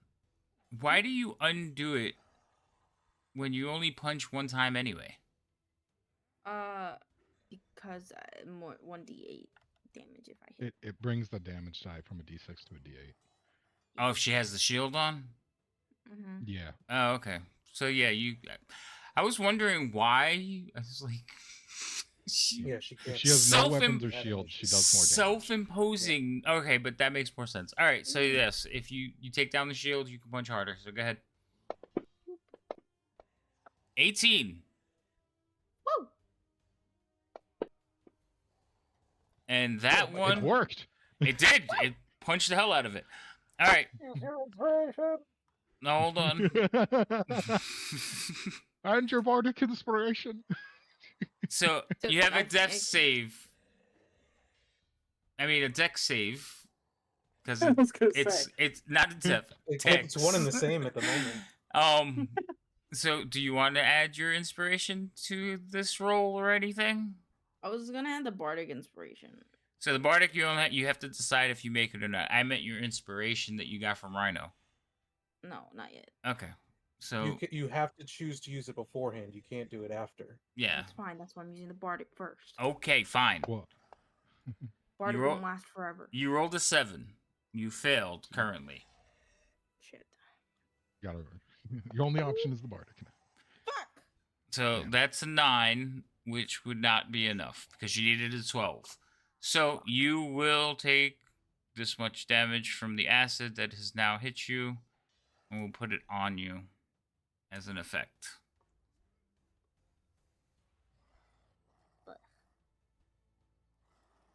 Why do you undo it when you only punch one time anyway? Because more 1d8 damage if I hit. It brings the damage die from a d6 to a d8. Oh, if she has the shield on? Mm-hmm. Yeah. Oh, okay. So yeah, I was wondering why. I was like, Yeah, she can't. If she has no Self-im- weapons or shields, she does more damage. self-imposing. Okay, but that makes more sense. All right, so yes, if you take down the shield, you can punch harder. So go ahead. 18. Woo! And that Oh, one, It worked. it did. It punched the hell out of it. All right. Now hold on. And your bardic inspiration. So So you have a that's death ex- save. I mean, a deck save because I was gonna it's say. it's not a tip. It's one and the same at the moment. So do you want to add your inspiration to this roll or anything? I was gonna add the bardic inspiration. So the bardic, you have to decide if you make it or not. I meant your inspiration that you got from Rhino. No, not yet. Okay. So You have to choose to use it beforehand. You can't do it after. yeah. That's fine. That's why I'm using the bardic first. Okay, fine. What? Bardic roll- won't last forever. You rolled a 7. You failed currently. Shit. Gotta. Your only option is the bardic. Fuck. So Yeah. that's a 9, which would not be enough because you needed a 12. So you will take this much damage from the acid that has now hit you, and we'll put it on you as an effect.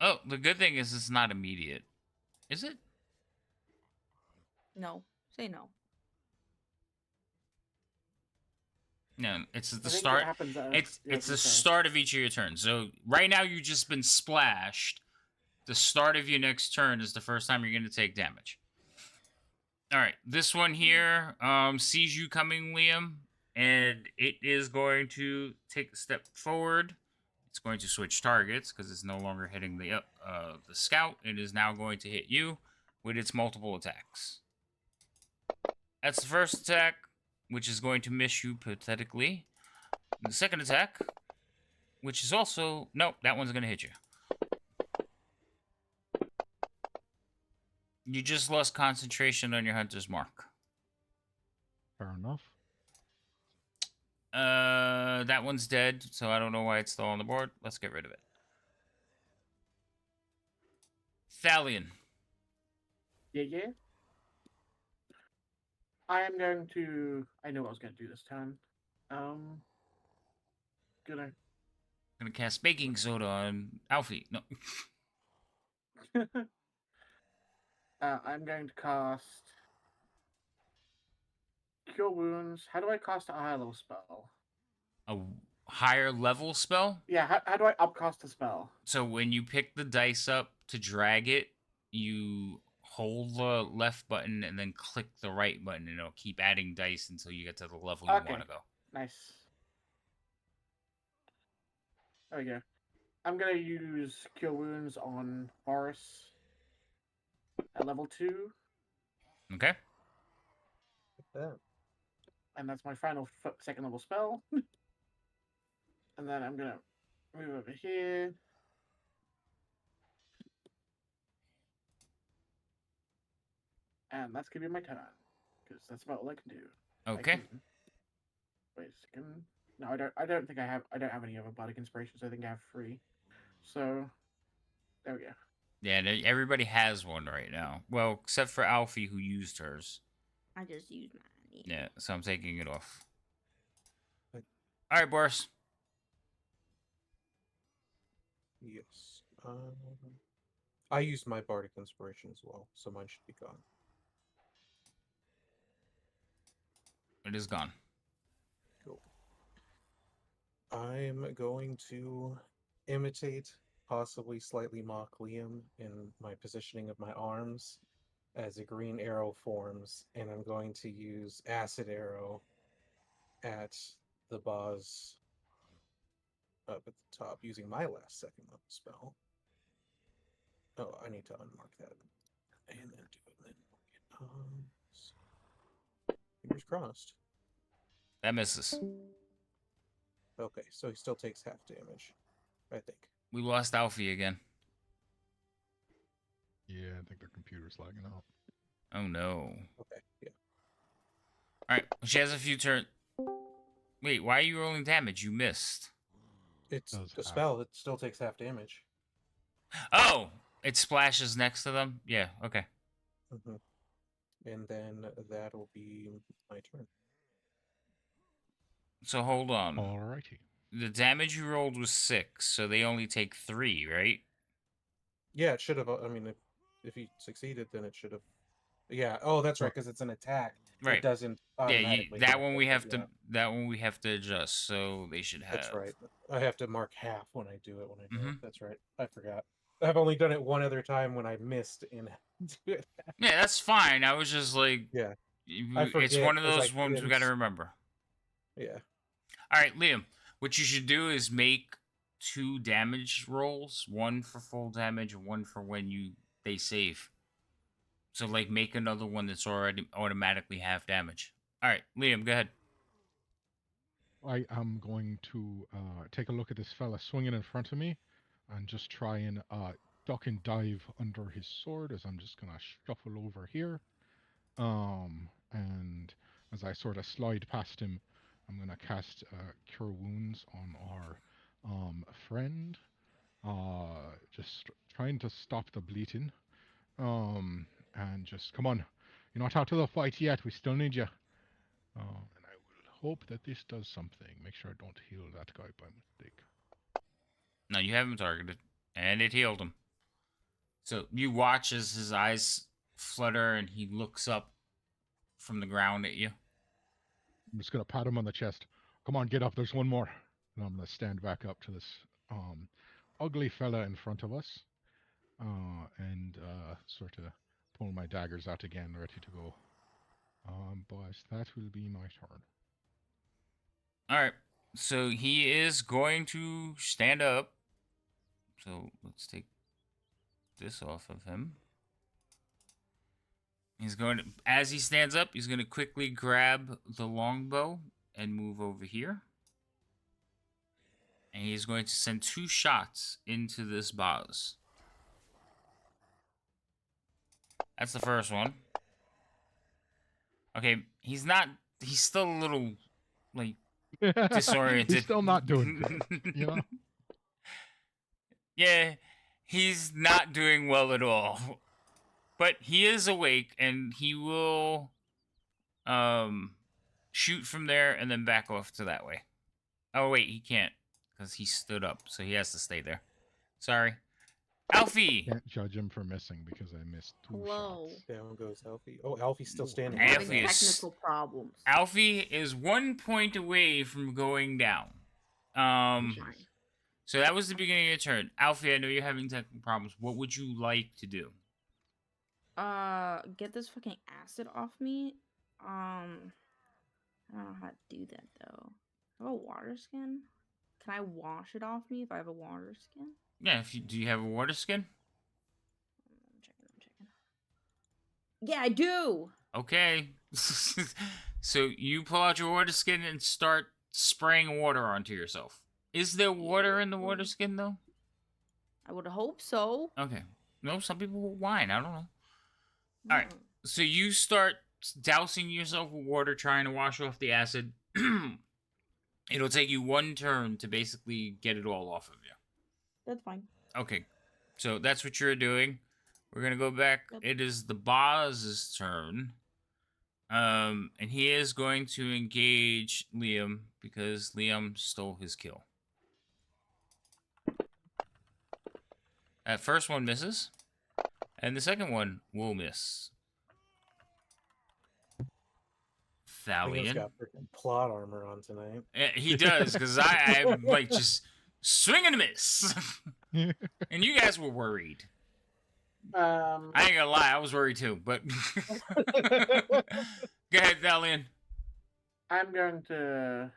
Oh, the good thing is it's not immediate. Is it? No. Say no. No, it's at the I think it start. happens at- It's yeah, I it's was the gonna say. start of each of your turns. So right now you've just been splashed. The start of your next turn is the first time you're going to take damage. All right, this one here sees you coming, Liam, and it is going to take a step forward. It's going to switch targets because it's no longer hitting the scout. It is now going to hit you with its multiple attacks. That's the first attack, which is going to miss you pathetically. The second attack, which is also... Nope, that one's going to hit you. You just lost concentration on your hunter's mark. Fair enough. That one's dead, so I don't know why it's still on the board. Let's get rid of it. Thalion. Yeah. I am going to. I know what I was going to do this time. Gonna. Gonna cast baking soda on Alfie. No. I'm going to cast Cure Wounds. How do I cast a higher level spell? A higher level spell? Yeah, how do I upcast a spell? So when you pick the dice up to drag it, you hold the left button and then click the right button, and it'll keep adding dice until you get to the level you Okay. want to go. Nice. There we go. I'm gonna use Cure Wounds on Boris at level 2, Okay? Yeah. and that's my final second level spell. And then I'm gonna move over here. And that's gonna be my turn, because that's about all I can do. I Okay. can- Wait a second. No, I don't. I don't think I have. I don't have any other bardic inspirations. I think I have 3. So there we go. Yeah, everybody has one right now. Well, except for Alfie, who used hers. I just used mine. Yeah, so I'm taking it off. Right. All right, Boris. Yes. I used my bardic inspiration as well, so mine should be gone. It is gone. Cool. I'm going to imitate, possibly slightly mock Liam in my positioning of my arms as a green arrow forms, and I'm going to use acid arrow at the boss up at the top using my last second level spell. Oh, I need to unmark that and then do it. Then fingers crossed. That misses. Okay, so he still takes half damage, I think. We lost Alfie again. Yeah, I think their computer's lagging out. Oh no. Okay, yeah. All right, she has a few turns. Wait, why are you rolling damage? You missed. It's Does a half. spell. It still takes half damage. Oh, it splashes next to them. Yeah. Okay. hmm And then that'll be my turn. So hold on. Alrighty. The damage you rolled was 6, so they only take 3, right? Yeah, it should have. I mean, if he succeeded, then it should have. Yeah. Oh, that's right, because it's an attack. Right. It doesn't Yeah. automatically. That hit one it, we but have yeah, to. That one we have to adjust. So they should have. That's right. I have to mark half when I do it. When I do Mhm. it. That's right. I forgot. I've only done it one other time when I missed in do it. Yeah, that's fine. I was just like, Yeah, I it's forget one of 'cause I those ones we got to can't- remember. Yeah. All right, Liam, what you should do is make 2 damage rolls, one for full damage, and one for when they save. So like make another one that's already automatically half damage. All right, Liam, go ahead. I am going to take a look at this fella swinging in front of me and just try and duck and dive under his sword as I'm just going to shuffle over here. And as I sort of slide past him, I'm going to cast Cure Wounds on our friend. Just trying to stop the bleeding. And just, come on. You're not out of the fight yet. We still need you. And I will hope that this does something. Make sure I don't heal that guy by mistake. No, you have him targeted, and it healed him. So you watch as his eyes flutter, and he looks up from the ground at you. I'm just going to pat him on the chest. Come on, get up. There's one more. And I'm going to stand back up to this ugly fella in front of us. And sort of pull my daggers out again, ready to go. But that will be my turn. All right. So he is going to stand up. So let's take this off of him. He's going to, as he stands up, he's going to quickly grab the longbow and move over here. And he's going to send 2 shots into this boss. That's the first one. Okay, he's still a little, like, disoriented. He's still not doing good, you know? Yeah, he's not doing well at all. But he is awake, and he will shoot from there and then back off to that way. Oh, wait, he can't, because he stood up, so he has to stay there. Sorry. Alfie! Can't judge him for missing because I missed 2 Hello. shots. Down goes Alfie. Oh, Alfie's still standing. I'm Alfie having is- technical problems. Alfie is 1 point away from going down. Fine. So that was the beginning of your turn. Alfie, I know you're having technical problems. What would you like to do? Get this fucking acid off me. I don't know how to do that though. I have a water skin. Can I wash it off me if I have a water skin? Yeah, do you have a water skin? I'm checking. Yeah, I do. Okay. So you pull out your water skin and start spraying water onto yourself. Is there water in the water skin though? I would hope so. Okay. No, some people will whine. I don't know. All right. Mm. So you start dousing yourself with water, trying to wash off the acid. It'll take you 1 turn to basically get it all off of you. That's fine. Okay. So that's what you're doing. We're gonna go back. Yep. It is the boss's turn. And he is going to engage Liam because Liam stole his kill. That first one misses. And the second one will miss. Liam's Thalion. got freaking plot armor on tonight. He does, because I'm like just swing and a miss. And you guys were worried. I ain't gonna lie, I was worried too, but go ahead, Thalion. I'm going to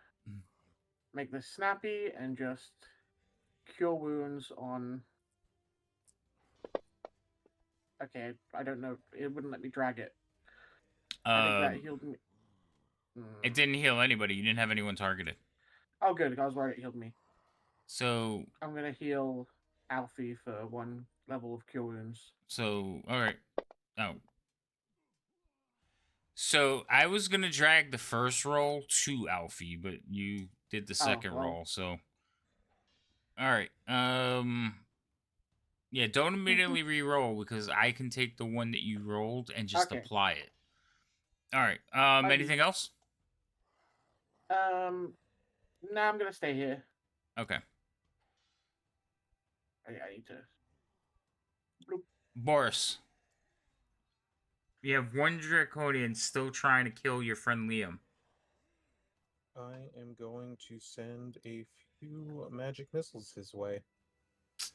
make this snappy and just cure wounds on. Okay, I don't know. It wouldn't let me drag it. I think that healed me. It didn't heal anybody. You didn't have anyone targeted. Oh, good. I was worried it healed me. So, I'm gonna heal Alfie for 1 level of cure wounds. all right. Oh. So, I was going to drag the first roll to Alfie, but you did the second well. roll, so. All right. Yeah, don't immediately re-roll because I can take the one that you rolled and just Okay. apply it. All right. Anything else? No, I'm gonna stay here. Okay. I need to. Boris. You have 1 Draconian still trying to kill your friend Liam. I am going to send a few magic missiles his way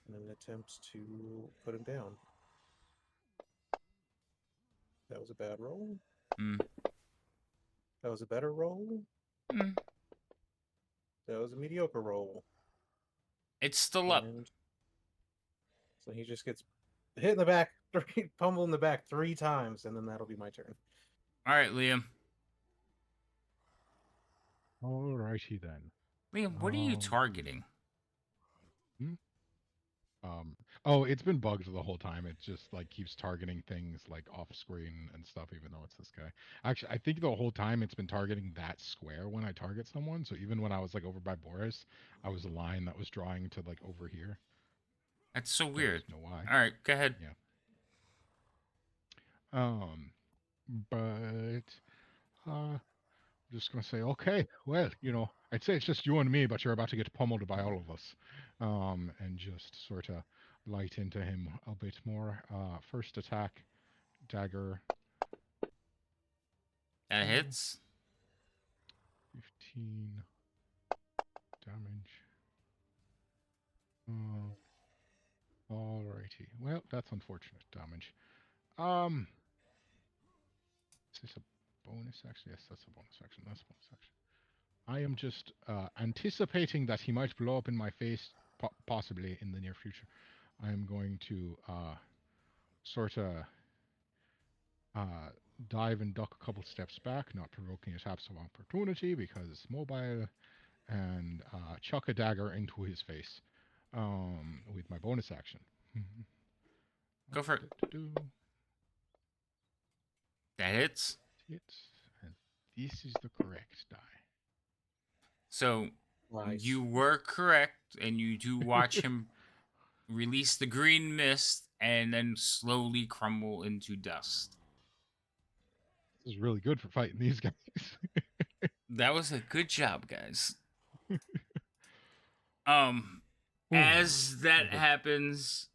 in an attempt to put him down. was a bad roll. Mm. That was a better roll. Mm. That was a mediocre roll. It's still up. And so he just gets hit in the back, pummeled in the back 3 times, and then that'll be my turn. All right, Liam. Alrighty then. Liam, what are you Um, targeting? Oh, it's been bugged the whole time. It just like keeps targeting things like off screen and stuff, even though it's this guy. Actually, I think the whole time it's been targeting that square when I target someone. So even when I was like over by Boris, I was a line that was drawing to like over here. That's so Don't weird. know why. All right, go ahead. Yeah. But I'm just gonna say, okay, well, I'd say it's just you and me, but you're about to get pummeled by all of us. And just sort of light into him a bit more. First attack, dagger, That hits. 15 damage. Alrighty. Well, that's unfortunate damage. Is this a bonus action? Yes, that's a bonus action. That's a bonus action. I am just anticipating that he might blow up in my face, possibly in the near future. I am going to sort of dive and duck a couple steps back, not provoking attacks of opportunity because mobile, and chuck a dagger into his face with my bonus action. Go for it. That hits. Hits, and this is the correct die. So Nice. you were correct, and you do watch him release the green mist and then slowly crumble into dust. This is really good for fighting these guys. That was a good job, guys. Ooh, As that okay. happens,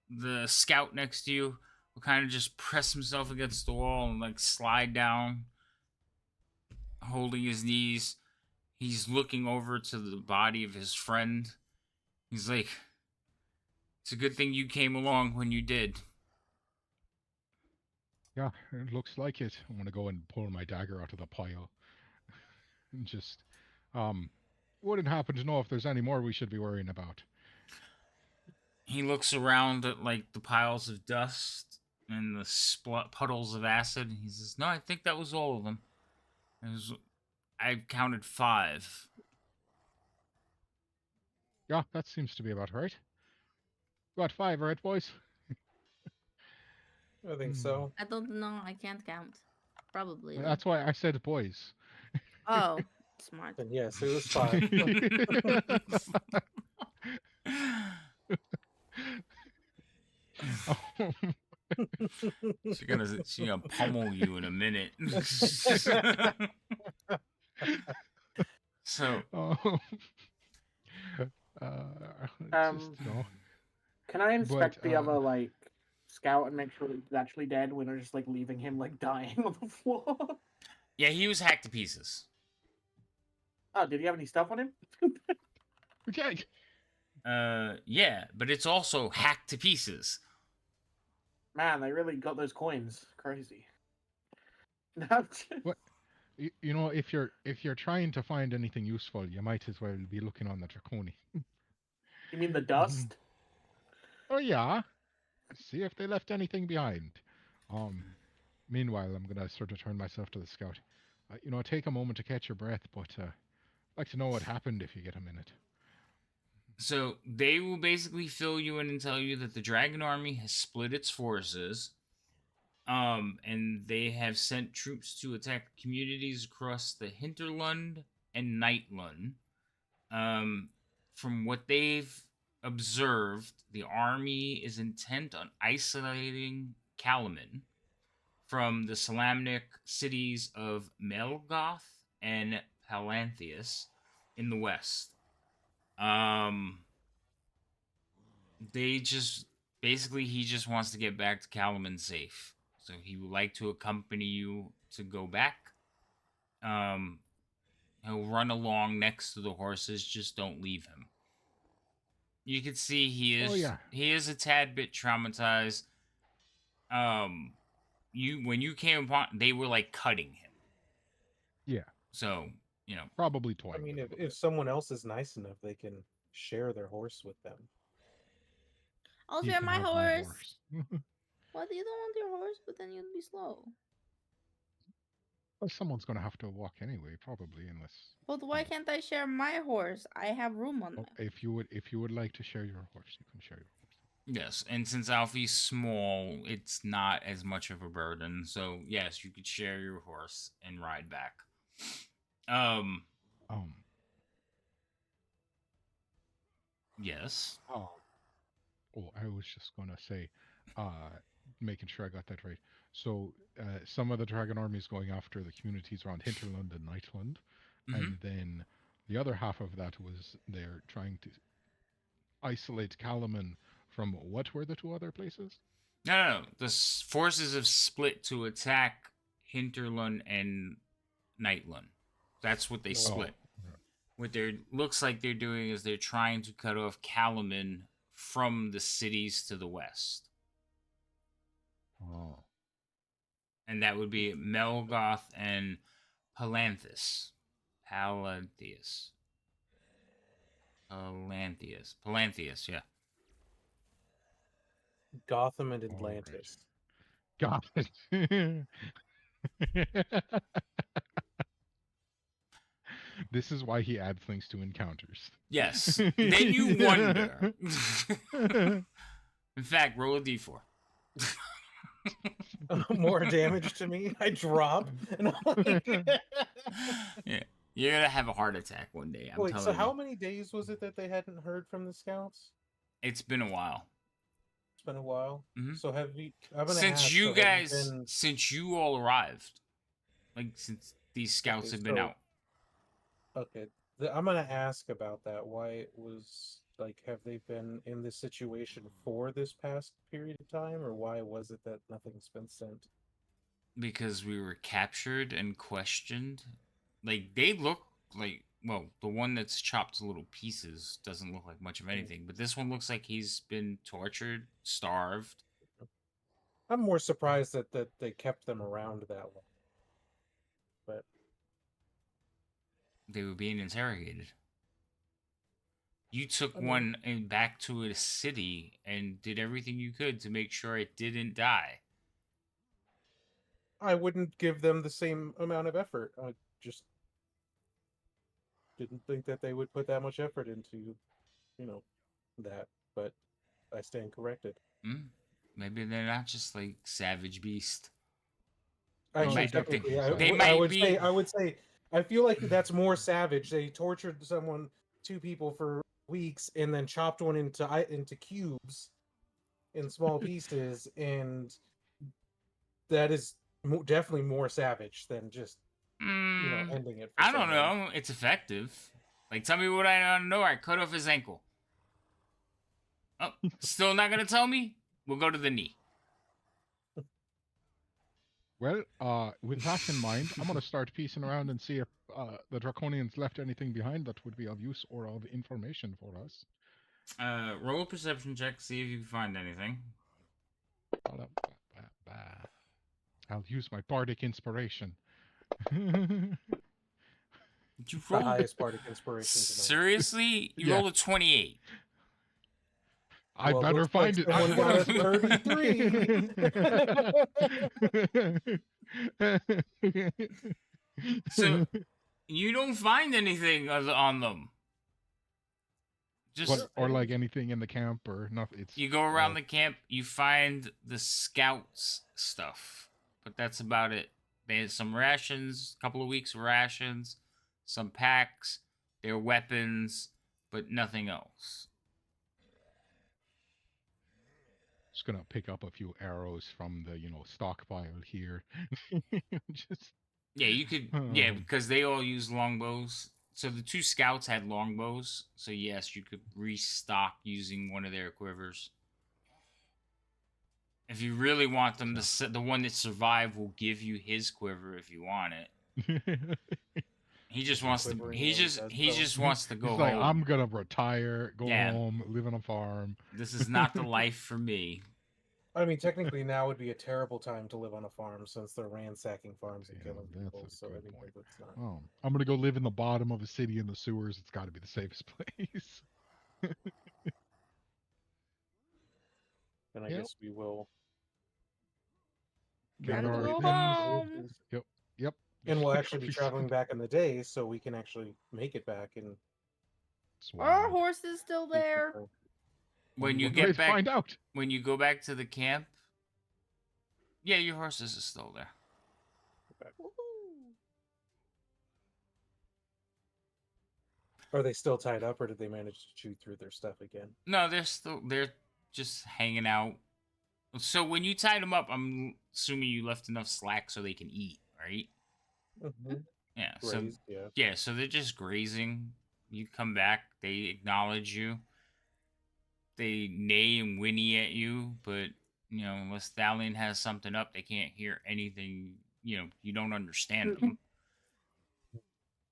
the scout next to you will kind of just press himself against the wall and like slide down, holding his knees. He's looking over to the body of his friend. He's like, "It's a good thing you came along when you did." Yeah, it looks like it. I'm gonna go and pull my dagger out of the pile. And just, wouldn't happen to know if there's any more we should be worrying about. He looks around at like the piles of dust and the puddles of acid. And he says, "No, I think that was all of them. I counted 5." Yeah, that seems to be about right. About 5, right, boys? I think so. I don't know. I can't count. Probably. Though. That's why I said boys. Oh, smart. Then yes, it was 5. She's gonna pummel you in a minute. So Can I inspect but, the other like scout and make sure that he's actually dead when they're just like leaving him like dying on the floor? yeah, he was hacked to pieces. Oh, did he have any stuff on him? okay. Yeah, but it's also hacked to pieces. Man, they really got those coins. Crazy. No, What? You know, if you're trying to find anything useful, you might as well be looking on the Draconi. you mean the dust? Oh yeah. See if they left anything behind. Meanwhile, I'm gonna sort of turn myself to the scout. Take a moment to catch your breath, but I'd like to know what happened if you get a minute. So they will basically fill you in and tell you that the Dragon Army has split its forces. And they have sent troops to attack communities across the Hinterland and Nightland. From what they've observed, the army is intent on isolating Kalaman from the Salamnic cities of Melgoth and Palantheus in the west. They just basically he just wants to get back to Kalaman safe. So he would like to accompany you to go back. He'll run along next to the horses, just don't leave him. You can see he is a tad bit traumatized. when you came upon, they were like cutting him. Yeah, So probably I toying mean, with him a if bit. someone else is nice enough, they can share their horse with them. I'll He share can my have my horse. horse. What, you don't want your horse? But then you'd be slow. Well, someone's gonna have to walk anyway, probably, unless. But why can't I share my horse? I have room on Oh, my. if you would like to share your horse, you can share your horse. yes, and since Alfie's small, it's not as much of a burden. So yes, you could share your horse and ride back. Um. Um. Yes. Oh, I was just gonna say, uh, making sure I got that right. So, some of the dragon army is going after the communities around Hinterland and Nightland, Mm-hmm. and then the other half of that was they're trying to isolate Kalaman from what were the two other places? No. The forces have split to attack Hinterland and Nightland. That's what they Oh. split. right. What they're looks like they're doing is they're trying to cut off Kalaman from the cities to the west, Oh, and that would be Melgoth and Palanthus. Palantheus. Palantheus. Yeah. Gotham and all right. Atlantis. Got it. This is why he adds things to encounters. Yes. Then you wonder. In fact, roll a d4. More damage to me. I drop. And I'm like, Yeah. You're gonna have a heart attack one day. I'm wait, telling so you. how many days was it that they hadn't heard from the scouts? It's been a while. It's been a while. Mhm. So have you? I'm gonna Since ask, you so have you guys, been- since you all arrived, like since these scouts Okay, have been so- out. Okay, I'm gonna ask about that. Why it was like, have they been in this situation for this past period of time, or why was it that nothing's been sent? Because we were captured and questioned. Like they look like, well, the one that's chopped to little pieces doesn't look like much of anything, but this one looks like he's been tortured, starved. I'm more surprised that they kept them around that long. But They were being interrogated. You took I mean- one and back to a city and did everything you could to make sure it didn't die. I wouldn't give them the same amount of effort. I just didn't think that they would put that much effort into, that. But I stand corrected. Maybe they're not just like savage beast. Actually, might- technically, they I might would be- say, I feel like that's more savage. They tortured two people for weeks, and then chopped one into cubes, in small pieces, and that is definitely more savage than just ending it. For I don't someone. know. It's effective. Like, tell me what I don't know. I cut off his ankle. Oh, still not gonna tell me? We'll go to the knee. Well, with that in mind, I'm gonna start piecing around and see if the Draconians left anything behind that would be of use or of information for us. Roll a perception check. See if you can find anything. I'll use my bardic inspiration. Did you The roll? highest part of inspiration. tonight. Seriously? You Yeah. rolled a 28. I'd Well, better looks like find it. someone got a 33. So you don't find anything on them. Just or like anything in the camp or nothing. It's you go around the camp, you find the scouts stuff, but that's about it. They had some rations, a couple of weeks of rations, some packs, their weapons, but nothing else. Just gonna pick up a few arrows from the stockpile here. Just Yeah, you could. Yeah, because they all use longbows. So the two scouts had longbows. So yes, you could restock using one of their quivers. If you really want them, the one that survived will give you his quiver if you want it. He just wants to. Quivering He always just has wants to go He's home. like, I'm gonna retire, go Yeah. home, live on a farm. This is not the life for me. I mean, technically now would be a terrible time to live on a farm since they're ransacking farms and Yeah, killing that's people. a So good I mean, point. that's not. Oh, I'm gonna go live in the bottom of a city in the sewers. It's got to be the safest place. And I Yep. guess we will. Gather Time to our go things. home. Yep. Yep. And we'll Like actually be Alfie traveling said. back in the day, so we can actually make it back and Are our Sweet. horses still be there? concerned. When you One way get to back, find out. when you go back to the camp, yeah, your horses are still there. Woohoo. Are they still tied up, or did they manage to chew through their stuff again? No, they're just hanging out. So when you tied them up, I'm assuming you left enough slack so they can eat, right? Mm-hmm. Yeah. Grazed, yeah. Yeah, so they're just grazing. You come back, they acknowledge you. They neigh and whinny at you, but unless Stallion has something up, they can't hear anything. You don't understand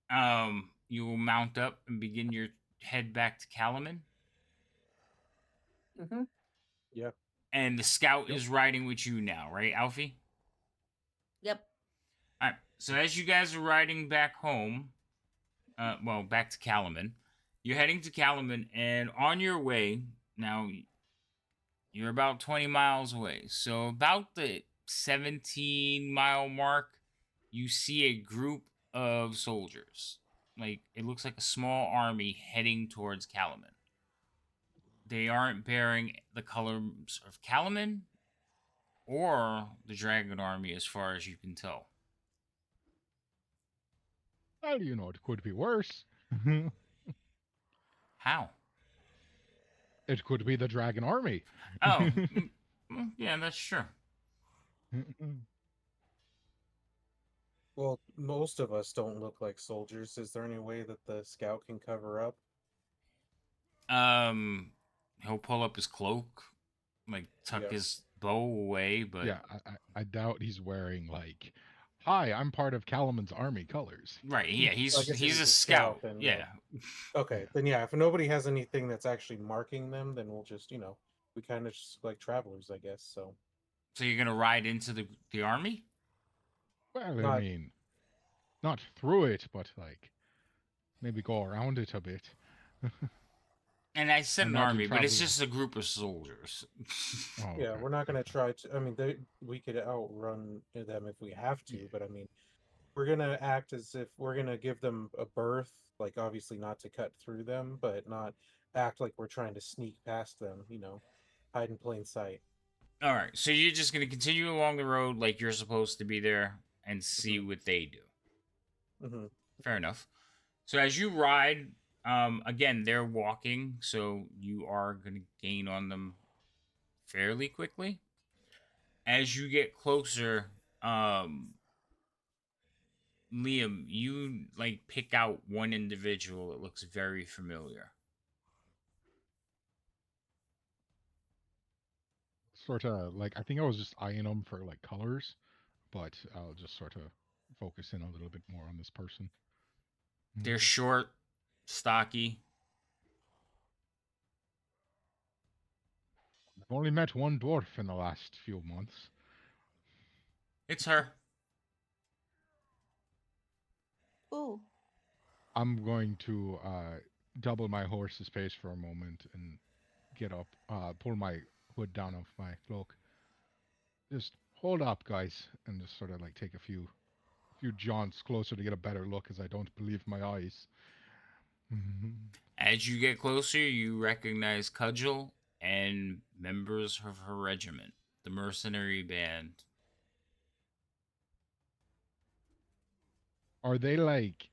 them. You will mount up and begin your head back to Kalaman. Mm-hmm. Yeah. And the scout Yep. is riding with you now, right, Alfie? Yep. All right. So as you guys are riding back home, back to Kalaman, you're heading to Kalaman, and on your way, now you're about 20 miles away. So about the 17-mile mark, you see a group of soldiers. Like, it looks like a small army heading towards Kalaman. They aren't bearing the colors of Kalaman or the Dragon Army as far as you can tell. Well, it could be worse. How? It could be the Dragon Army. Oh, yeah, that's true. Well, most of us don't look like soldiers. Is there any way that the scout can cover up? He'll pull up his cloak, like tuck Yep. his bow away, but Yeah, I doubt he's wearing like, "Hi, I'm part of Calaman's army colors." right, yeah, I he's guess if he's he's a a scout. scout, then Yeah. Okay, then yeah. If nobody has anything that's actually marking them, then we'll just we kind of just like travelers, I guess. So So you're gonna ride into the army? Well, I not mean, not through it, but like maybe go around it a bit. And I said an Imagine army, but it's traveling. just a group of soldiers. Oh, yeah. okay. We're not gonna try to. I mean, we could outrun them if we have to, Yeah. but I mean, we're gonna act as if we're gonna give them a berth. Like obviously not to cut through them, but not act like we're trying to sneak past them. Hide in plain sight. All right, so you're just gonna continue along the road like you're supposed to be there and see Mhm. what they do. Mm-hmm. Fair enough. So as you ride, again they're walking, so you are gonna gain on them fairly quickly. As you get closer, Liam, you like pick out one individual that looks very familiar. Sort of like I think I was just eyeing them for like colors, but I'll just sort of focus in a little bit more on this person. They're short, stocky. I've only met one dwarf in the last few months. It's her. Ooh. I'm going to double my horse's pace for a moment and get up, pull my hood down off my cloak. Just hold up, guys, and just sort of like take a few jaunts closer to get a better look, as I don't believe my eyes. As you get closer, you recognize Cudgel and members of her regiment, the mercenary band. Are they like,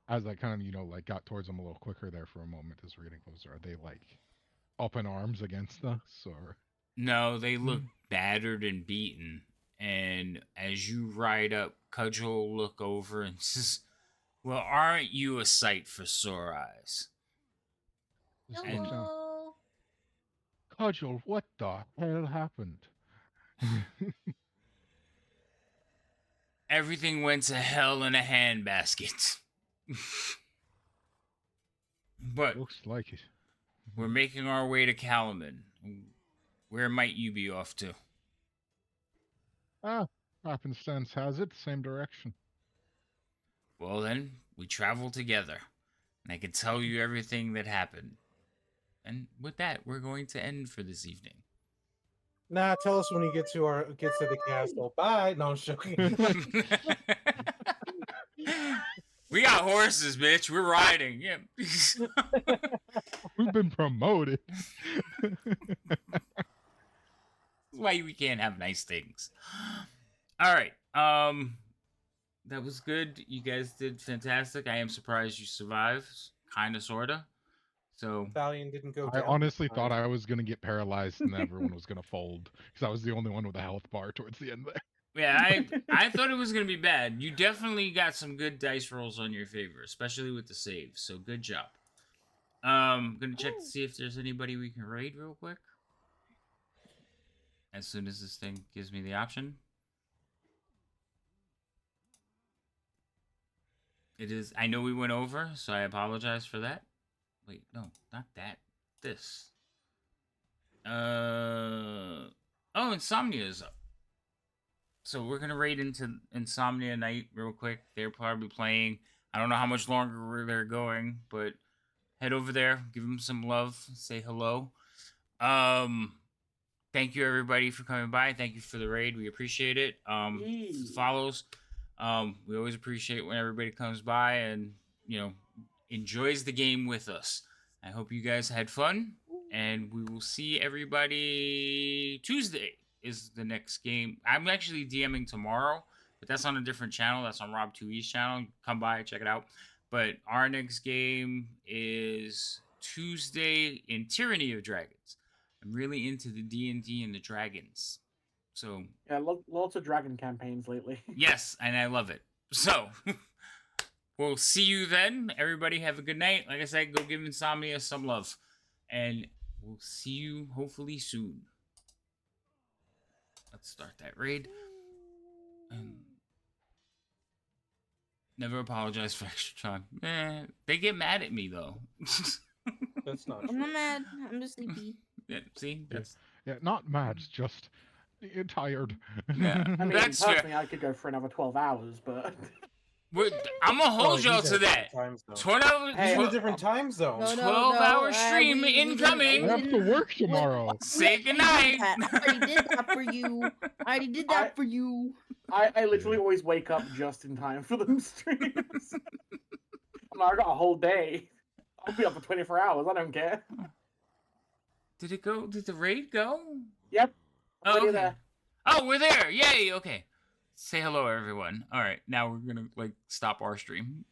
as I kind of like got towards them a little quicker there for a moment as we're getting closer? Are they like up in arms against us, or? No, they look battered and beaten. And as you ride up, Cudgel will look over and says, "Well, aren't you a sight for sore eyes?" Just And- looks down. Hello. Cudgel, what the hell happened? Everything went to hell in a handbasket. But Looks like it. we're making our way to Kalaman. Where might you be off to? Ah, happenstance has it, same direction. Well, then, we travel together, and I can tell you everything that happened. And with that, we're going to end for this evening. Nah, tell us when you get to the castle. Bye. No, I'm joking. We got horses, bitch. We're riding. Yeah. We've been promoted. That's why we can't have nice things. All right. That was good. You guys did fantastic. I am surprised you survived. Kinda, sorta. So Stallion didn't go I down. honestly this thought time. I was gonna get paralyzed and everyone was gonna fold because I was the only one with a health bar towards the end there. yeah, I thought it was gonna be bad. You definitely got some good dice rolls on your favor, especially with the saves. So good job. Gonna check to see if there's anybody we can raid real quick. As soon as this thing gives me the option. It is. I know we went over, so I apologize for that. Wait, no, not that. This. Oh, Insomnia is up. So we're gonna raid into Insomnia Night real quick. They're probably playing. I don't know how much longer they're going, but head over there, give them some love, say hello. Thank you everybody for coming by. Thank you for the raid. We appreciate it. Follows. We always appreciate when everybody comes by and enjoys the game with us. I hope you guys had fun, and we will see everybody Tuesday is the next game. I'm actually DMing tomorrow, but that's on a different channel. That's on Rob2E's channel. Come by, check it out. But our next game is Tuesday in Tyranny of Dragons. I'm really into the D&D and the dragons. So Yeah, lots of dragon campaigns lately. yes, and I love it. So we'll see you then. Everybody have a good night. Like I said, go give Insomnia some love. And we'll see you hopefully soon. Let's start that raid. And never apologize for extra time. They get mad at me though. That's not I'm true. not mad. I'm just sleepy. Yeah, see? That's Yeah, not mad, just tired. Yeah. I mean, That's fair. personally, I could go for another 12 hours, but I'm gonna hold Oh, y'all he's to in a that. different time zone. 12 hours. Hey, He's in a 12 different time zone. No, no, 12-hour no, stream we didn't- incoming. I have to work tomorrow. Say I goodnight. already did that for you. I already did that for you. I literally always wake up just in time for them streams. I got a whole day. I'll be up for 24 hours. I don't care. Did it go? Did the raid go? Yep. Oh, Already okay. there. Oh, we're there. Yay. Okay. Say hello, everyone. All right. Now we're going to stop our stream.